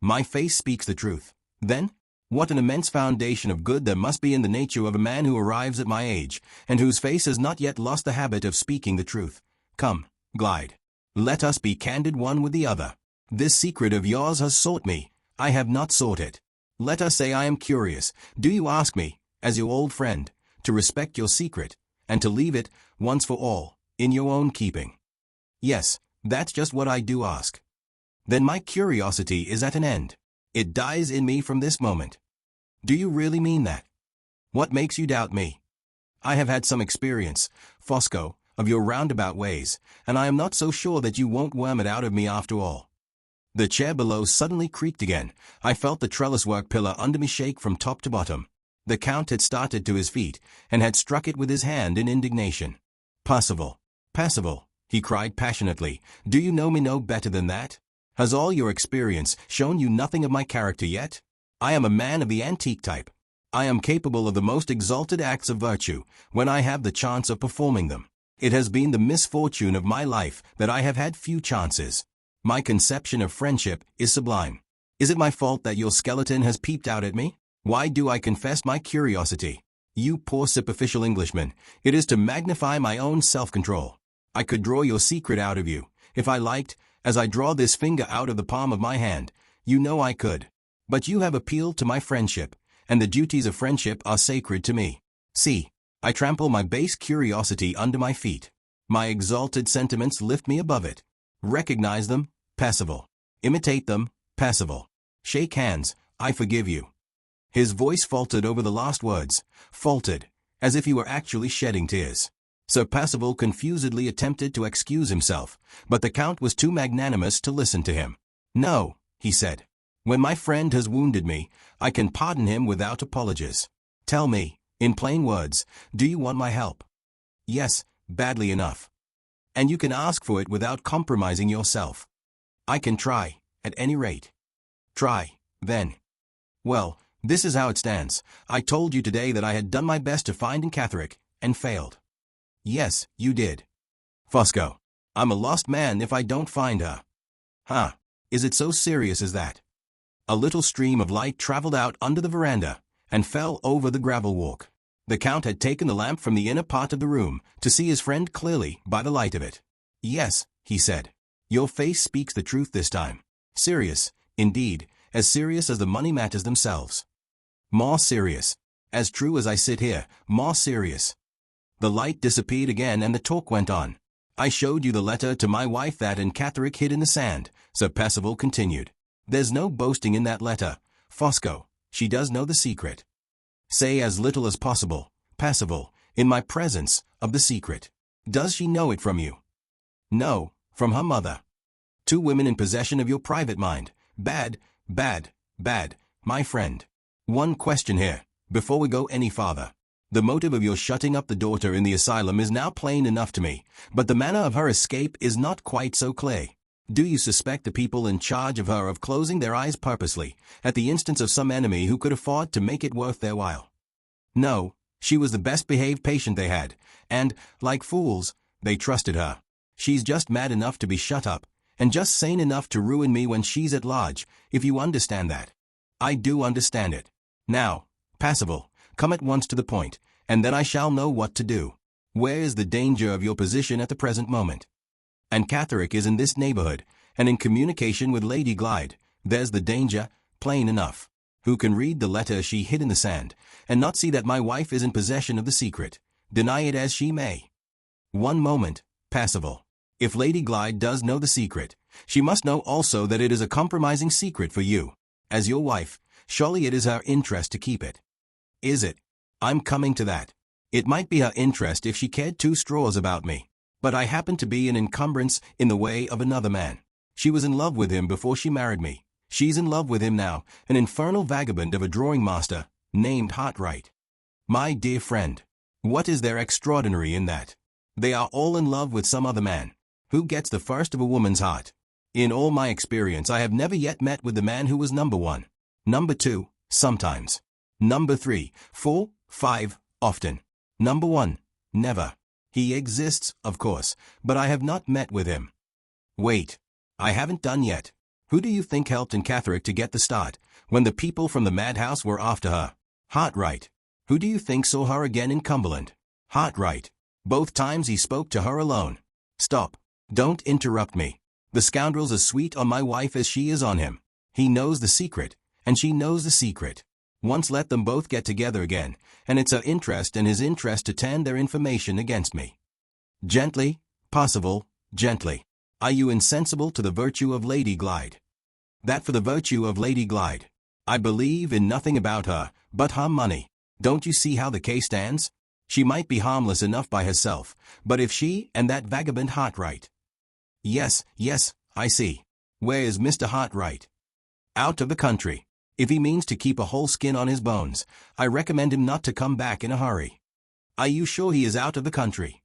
my face speaks the truth. Then, what an immense foundation of good there must be in the nature of a man who arrives at my age, and whose face has not yet lost the habit of speaking the truth. Come, glide. Let us be candid one with the other. This secret of yours has sought me. I have not sought it. Let us say I am curious. Do you ask me, as your old friend, to respect your secret, and to leave it, once for all, in your own keeping? Yes, that's just what I do ask. Then my curiosity is at an end. It dies in me from this moment. Do you really mean that? What makes you doubt me? I have had some experience, Fosco, of your roundabout ways, and I am not so sure that you won't worm it out of me after all. The chair below suddenly creaked again. I felt the trellis-work pillar under me shake from top to bottom. The Count had started to his feet, and had struck it with his hand in indignation. Percival, he cried passionately, do you know me no better than that? Has all your experience shown you nothing of my character yet? I am a man of the antique type. I am capable of the most exalted acts of virtue, when I have the chance of performing them. It has been the misfortune of my life that I have had few chances. My conception of friendship is sublime. Is it my fault that your skeleton has peeped out at me? Why do I confess my curiosity? You poor superficial Englishman, it is to magnify my own self-control. I could draw your secret out of you, if I liked, as I draw this finger out of the palm of my hand. You know I could. But you have appealed to my friendship, and the duties of friendship are sacred to me. See, I trample my base curiosity under my feet. My exalted sentiments lift me above it. Recognize them, Percival. Imitate them, Percival. Shake hands, I forgive you. His voice faltered over the last words, faltered, as if he were actually shedding tears. Sir Percival confusedly attempted to excuse himself, but the Count was too magnanimous to listen to him. No, he said. When my friend has wounded me, I can pardon him without apologies. Tell me, in plain words, do you want my help? Yes, badly enough. And you can ask for it without compromising yourself. I can try, at any rate. Try, then. Well, this is how it stands. I told you today that I had done my best to find Ancatheric, and failed. Yes, you did. Fosco, I'm a lost man if I don't find her. Huh, is it so serious as that? A little stream of light traveled out under the veranda, and fell over the gravel walk. The Count had taken the lamp from the inner part of the room, to see his friend clearly by the light of it. Yes, he said. Your face speaks the truth this time. Serious, indeed, as serious as the money matters themselves. More serious. As true as I sit here, more serious. The light disappeared again and the talk went on. I showed you the letter to my wife that and Catherick hid in the sand, Sir Percival continued. There's no boasting in that letter, Fosco. She does know the secret. Say as little as possible, Percival, in my presence, of the secret. Does she know it from you? No, from her mother. 2 women in possession of your private mind. Bad, bad, bad, my friend. One question here, before we go any farther. The motive of your shutting up the daughter in the asylum is now plain enough to me, but the manner of her escape is not quite so clear. Do you suspect the people in charge of her of closing their eyes purposely, at the instance of some enemy who could afford to make it worth their while? No, she was the best-behaved patient they had, and, like fools, they trusted her. She's just mad enough to be shut up, and just sane enough to ruin me when she's at large, if you understand that. I do understand it. Now, Percival, come at once to the point, and then I shall know what to do. Where is the danger of your position at the present moment? And Catherick is in this neighborhood, and in communication with Lady Glyde. There's the danger, plain enough. Who can read the letter she hid in the sand, and not see that my wife is in possession of the secret, deny it as she may? One moment, Percival. If Lady Glyde does know the secret, she must know also that it is a compromising secret for you. As your wife, surely it is her interest to keep it. Is it? I'm coming to that. It might be her interest if she cared 2 straws about me. But I happen to be an encumbrance in the way of another man. She was in love with him before she married me. She's in love with him now, an infernal vagabond of a drawing master, named Hartright. My dear friend, what is there extraordinary in that? They are all in love with some other man. Who gets the first of a woman's heart? In all my experience I have never yet met with the man who was number 1. Number 2, sometimes. Number 3, 4, 5, often. Number 1, never. He exists, of course, but I have not met with him. Wait. I haven't done yet. Who do you think helped in Catherick to get the start, when the people from the madhouse were after her? Hartright. Who do you think saw her again in Cumberland? Hartright. Both times he spoke to her alone. Stop. Don't interrupt me. The scoundrel's as sweet on my wife as she is on him. He knows the secret, and she knows the secret. Once let them both get together again, and it's her interest and his interest to turn their information against me. Gently, Percival, gently. Are you insensible to the virtue of Lady Glyde? That for the virtue of Lady Glyde. I believe in nothing about her, but her money. Don't you see how the case stands? She might be harmless enough by herself, but if she and that vagabond Hartright. Yes, I see. Where is Mr. Hartright? Out of the country. If he means to keep a whole skin on his bones, I recommend him not to come back in a hurry. Are you sure he is out of the country?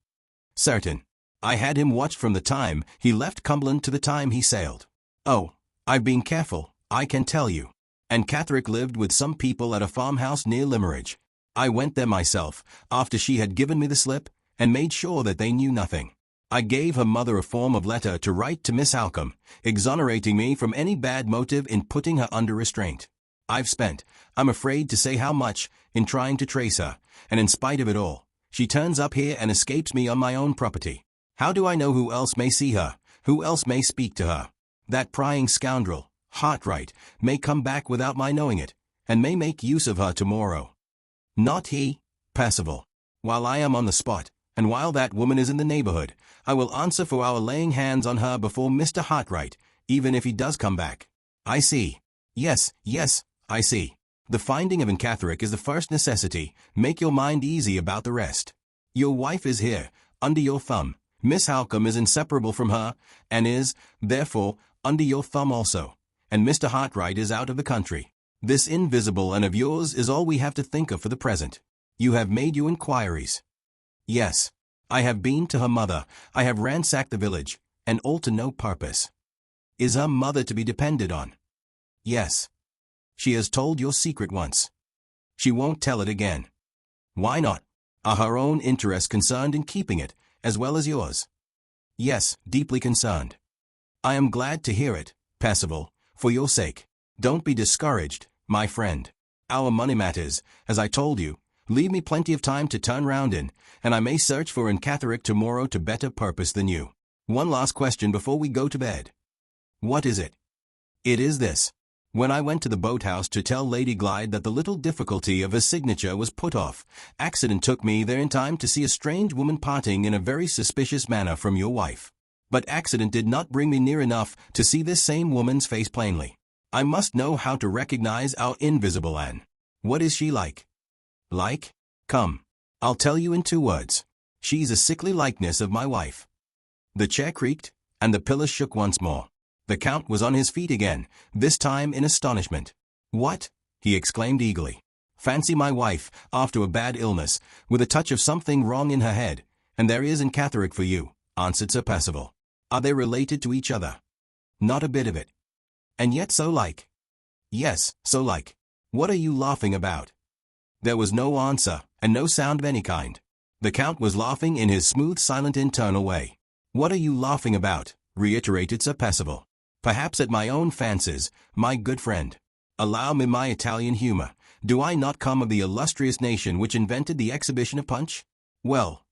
Certain. I had him watched from the time he left Cumberland to the time he sailed. Oh, I've been careful, I can tell you. And Catherick lived with some people at a farmhouse near Limmeridge. I went there myself, after she had given me the slip, and made sure that they knew nothing. I gave her mother a form of letter to write to Miss Halcombe, exonerating me from any bad motive in putting her under restraint. I've spent, I'm afraid to say how much, in trying to trace her, and in spite of it all, she turns up here and escapes me on my own property. How do I know who else may see her, who else may speak to her? That prying scoundrel, Hartright, may come back without my knowing it, and may make use of her tomorrow. Not he, Percival. While I am on the spot, and while that woman is in the neighborhood, I will answer for our laying hands on her before Mr. Hartright, even if he does come back. I see. Yes, I see. The finding of Catherick is the first necessity. Make your mind easy about the rest. Your wife is here, under your thumb. Miss Halcombe is inseparable from her, and is, therefore, under your thumb also. And Mr. Hartright is out of the country. This invisible and of yours is all we have to think of for the present. You have made your inquiries. Yes. I have been to her mother, I have ransacked the village, and all to no purpose. Is her mother to be depended on? Yes. She has told your secret once. She won't tell it again. Why not? Are her own interests concerned in keeping it, as well as yours? Yes, deeply concerned. I am glad to hear it, Percival, for your sake. Don't be discouraged, my friend. Our money matters, as I told you. Leave me plenty of time to turn round in, and I may search for Catherick tomorrow to better purpose than you. One last question before we go to bed. What is it? It is this. When I went to the boathouse to tell Lady Glyde that the little difficulty of a signature was put off, accident took me there in time to see a strange woman parting in a very suspicious manner from your wife. But accident did not bring me near enough to see this same woman's face plainly. I must know how to recognize our invisible Anne. What is she like? Like? Come. I'll tell you in 2 words. She's a sickly likeness of my wife. The chair creaked, and the pillars shook once more. The Count was on his feet again, this time in astonishment. What? He exclaimed eagerly. Fancy my wife, after a bad illness, with a touch of something wrong in her head, and there is in Catherick for you, answered Sir Percival. Are they related to each other? Not a bit of it. And yet so like. Yes, so like. What are you laughing about? There was no answer, and no sound of any kind. The Count was laughing in his smooth, silent, internal way. What are you laughing about? Reiterated Sir Percival. Perhaps at my own fancies, my good friend. Allow me my Italian humor. Do I not come of the illustrious nation which invented the exhibition of punch? Well,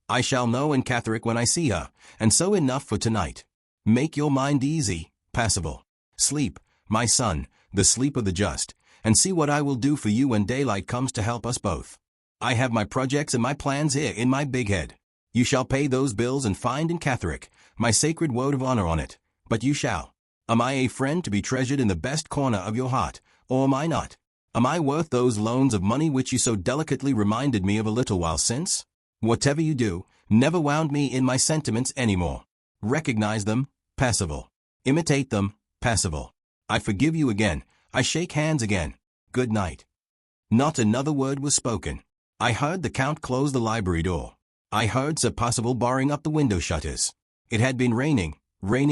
I shall know in Catherick when I see her, and so enough for tonight. Make your mind easy, Percival. Sleep, my son, the sleep of the just, and see what I will do for you when daylight comes to help us both. I have my projects and my plans here in my big head. You shall pay those bills and find in Catherick my sacred word of honor on it, but you shall. Am I a friend to be treasured in the best corner of your heart, or am I not? Am I worth those loans of money which you so delicately reminded me of a little while since? Whatever you do, never wound me in my sentiments any more. Recognize them, Percival. Imitate them, Percival. I forgive you again. I shake hands again. Good night. Not another word was spoken. I heard the Count close the library door. I heard Sir Percival barring up the window shutters. It had been raining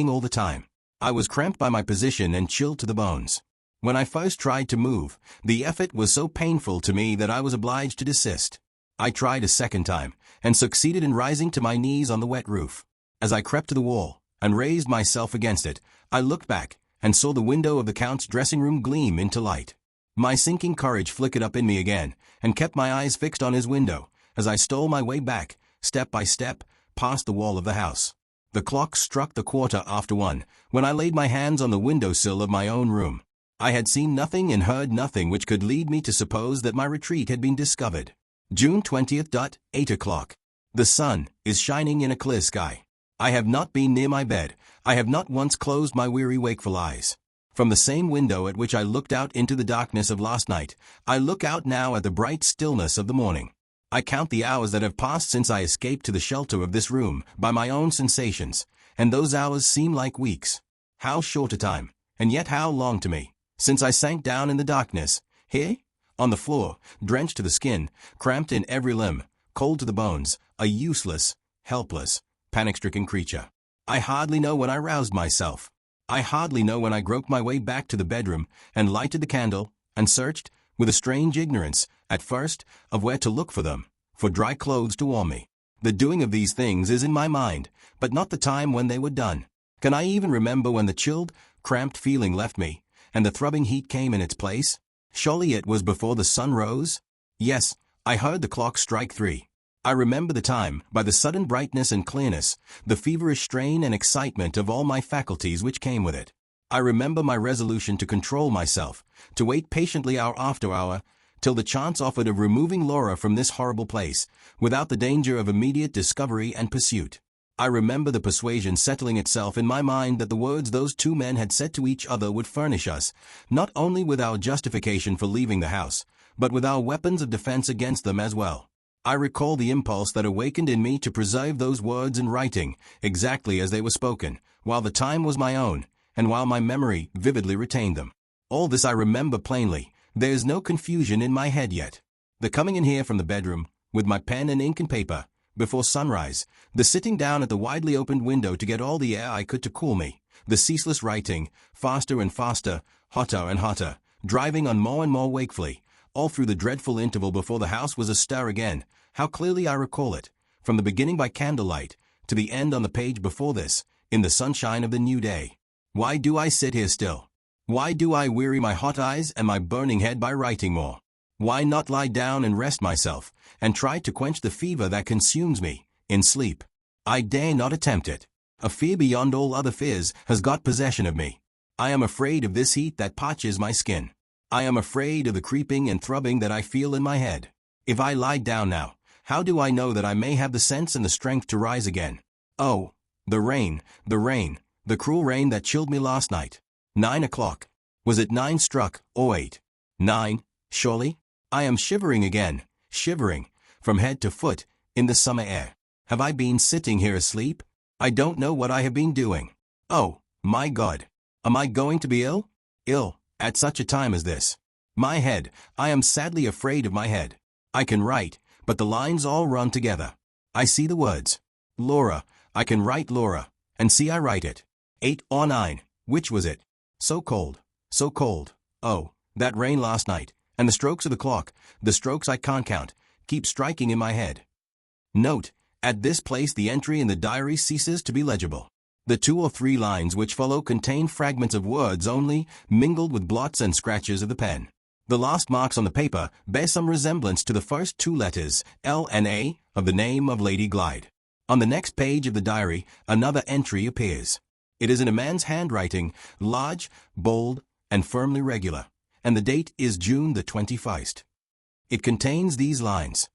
all the time. I was cramped by my position and chilled to the bones. When I first tried to move, the effort was so painful to me that I was obliged to desist. I tried a second time, and succeeded in rising to my knees on the wet roof. As I crept to the wall, and raised myself against it, I looked back, and saw the window of the Count's dressing-room gleam into light. My sinking courage flickered up in me again, and kept my eyes fixed on his window, as I stole my way back, step by step, past the wall of the house. The clock struck the 1:15, when I laid my hands on the window-sill of my own room. I had seen nothing and heard nothing which could lead me to suppose that my retreat had been discovered. June 20th, 8 o'clock. The sun is shining in a clear sky. I have not been near my bed. I have not once closed my weary wakeful eyes. From the same window at which I looked out into the darkness of last night, I look out now at the bright stillness of the morning. I count the hours that have passed since I escaped to the shelter of this room by my own sensations, and those hours seem like weeks. How short a time, and yet how long to me, since I sank down in the darkness, here, on the floor, drenched to the skin, cramped in every limb, cold to the bones, a useless, helpless, panic-stricken creature. I hardly know when I roused myself. I hardly know when I groped my way back to the bedroom, and lighted the candle, and searched, with a strange ignorance, at first, of where to look for them, for dry clothes to warm me. The doing of these things is in my mind, but not the time when they were done. Can I even remember when the chilled, cramped feeling left me, and the throbbing heat came in its place? Surely it was before the sun rose? Yes, I heard the clock strike 3. I remember the time, by the sudden brightness and clearness, the feverish strain and excitement of all my faculties which came with it. I remember my resolution to control myself, to wait patiently hour after hour, till the chance offered of removing Laura from this horrible place, without the danger of immediate discovery and pursuit. I remember the persuasion settling itself in my mind that the words those two men had said to each other would furnish us, not only with our justification for leaving the house, but with our weapons of defense against them as well. I recall the impulse that awakened in me to preserve those words in writing, exactly as they were spoken, while the time was my own, and while my memory vividly retained them. All this I remember plainly. There is no confusion in my head yet. The coming in here from the bedroom, with my pen and ink and paper, before sunrise, the sitting down at the widely opened window to get all the air I could to cool me, the ceaseless writing, faster and faster, hotter and hotter, driving on more and more wakefully, all through the dreadful interval before the house was astir again. How clearly I recall it, from the beginning by candlelight, to the end on the page before this, in the sunshine of the new day. Why do I sit here still? Why do I weary my hot eyes and my burning head by writing more? Why not lie down and rest myself, and try to quench the fever that consumes me, in sleep? I dare not attempt it. A fear beyond all other fears has got possession of me. I am afraid of this heat that parches my skin. I am afraid of the creeping and throbbing that I feel in my head. If I lie down now, how do I know that I may have the sense and the strength to rise again? Oh, the rain, the cruel rain that chilled me last night. 9 o'clock. Was it 9 struck, or 8? 9, surely? I am shivering again, shivering, from head to foot, in the summer air. Have I been sitting here asleep? I don't know what I have been doing. Oh, my God. Am I going to be ill? Ill, at such a time as this. My head, I am sadly afraid of my head. I can write, but the lines all run together. I see the words. Laura, I can write Laura, and see I write it. 8 or 9, which was it? So cold, so cold. Oh, that rain last night, and the strokes of the clock, the strokes I can't count, keep striking in my head. Note, at this place the entry in the diary ceases to be legible. The 2 or 3 lines which follow contain fragments of words only, mingled with blots and scratches of the pen. The last marks on the paper bear some resemblance to the first 2 letters, L and A, of the name of Lady Glyde. On the next page of the diary, another entry appears. It is in a man's handwriting, large, bold, and firmly regular, and the date is June the 21st. It contains these lines.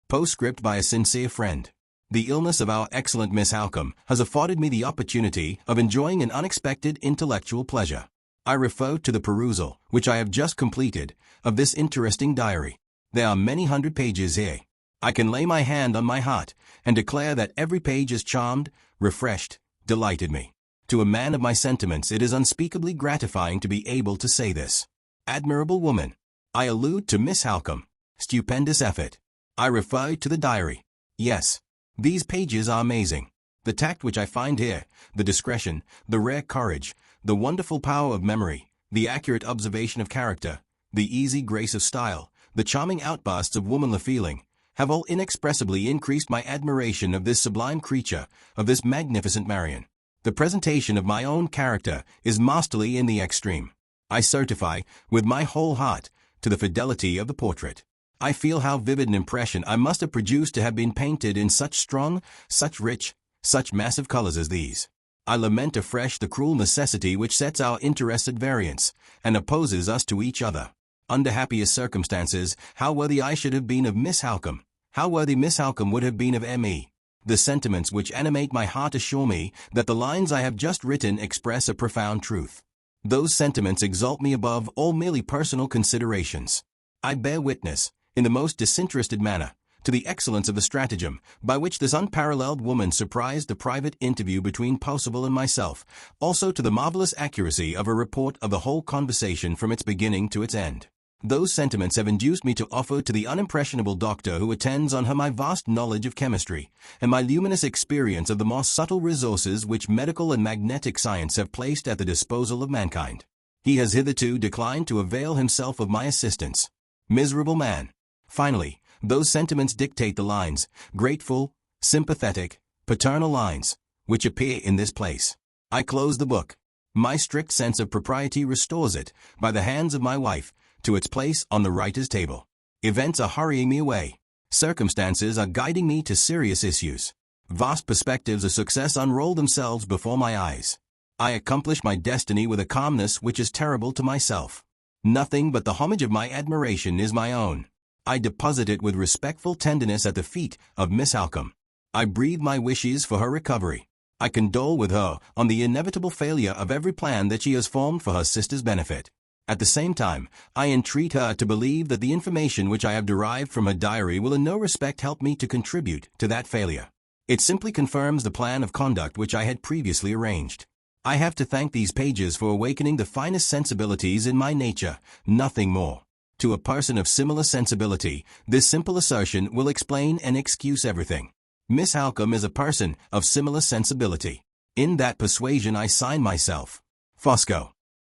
Postscript by a sincere friend. The illness of our excellent Miss Halcombe has afforded me the opportunity of enjoying an unexpected intellectual pleasure. I refer to the perusal, which I have just completed, of this interesting diary. There are many hundred pages here. I can lay my hand on my heart and declare that every page has charmed, refreshed, delighted me. To a man of my sentiments it is unspeakably gratifying to be able to say this. Admirable woman. I allude to Miss Halcombe. Stupendous effort. I refer to the diary. Yes. These pages are amazing. The tact which I find here, the discretion, the rare courage, the wonderful power of memory, the accurate observation of character, the easy grace of style, the charming outbursts of womanly feeling, have all inexpressibly increased my admiration of this sublime creature, of this magnificent Marian. The presentation of my own character is masterly in the extreme. I certify, with my whole heart, to the fidelity of the portrait. I feel how vivid an impression I must have produced to have been painted in such strong, such rich, such massive colors as these. I lament afresh the cruel necessity which sets our interests at variance, and opposes us to each other. Under happier circumstances, how worthy I should have been of Miss Halcombe, how worthy Miss Halcombe would have been of me. The sentiments which animate my heart assure me that the lines I have just written express a profound truth. Those sentiments exalt me above all merely personal considerations. I bear witness, in the most disinterested manner, to the excellence of the stratagem by which this unparalleled woman surprised the private interview between Percival and myself, also to the marvelous accuracy of her report of the whole conversation from its beginning to its end. Those sentiments have induced me to offer to the unimpressionable doctor who attends on her my vast knowledge of chemistry, and my luminous experience of the more subtle resources which medical and magnetic science have placed at the disposal of mankind. He has hitherto declined to avail himself of my assistance. Miserable man! Finally, those sentiments dictate the lines, grateful, sympathetic, paternal lines, which appear in this place. I close the book. My strict sense of propriety restores it, by the hands of my wife, to its place on the writer's table. Events are hurrying me away. Circumstances are guiding me to serious issues. Vast perspectives of success unroll themselves before my eyes. I accomplish my destiny with a calmness which is terrible to myself. Nothing but the homage of my admiration is my own. I deposit it with respectful tenderness at the feet of Miss Halcombe. I breathe my wishes for her recovery. I condole with her on the inevitable failure of every plan that she has formed for her sister's benefit. At the same time, I entreat her to believe that the information which I have derived from her diary will in no respect help me to contribute to that failure. It simply confirms the plan of conduct which I had previously arranged. I have to thank these pages for awakening the finest sensibilities in my nature, nothing more. To a person of similar sensibility, this simple assertion will explain and excuse everything. Miss Halcombe is a person of similar sensibility. In that persuasion I sign myself, Fosco.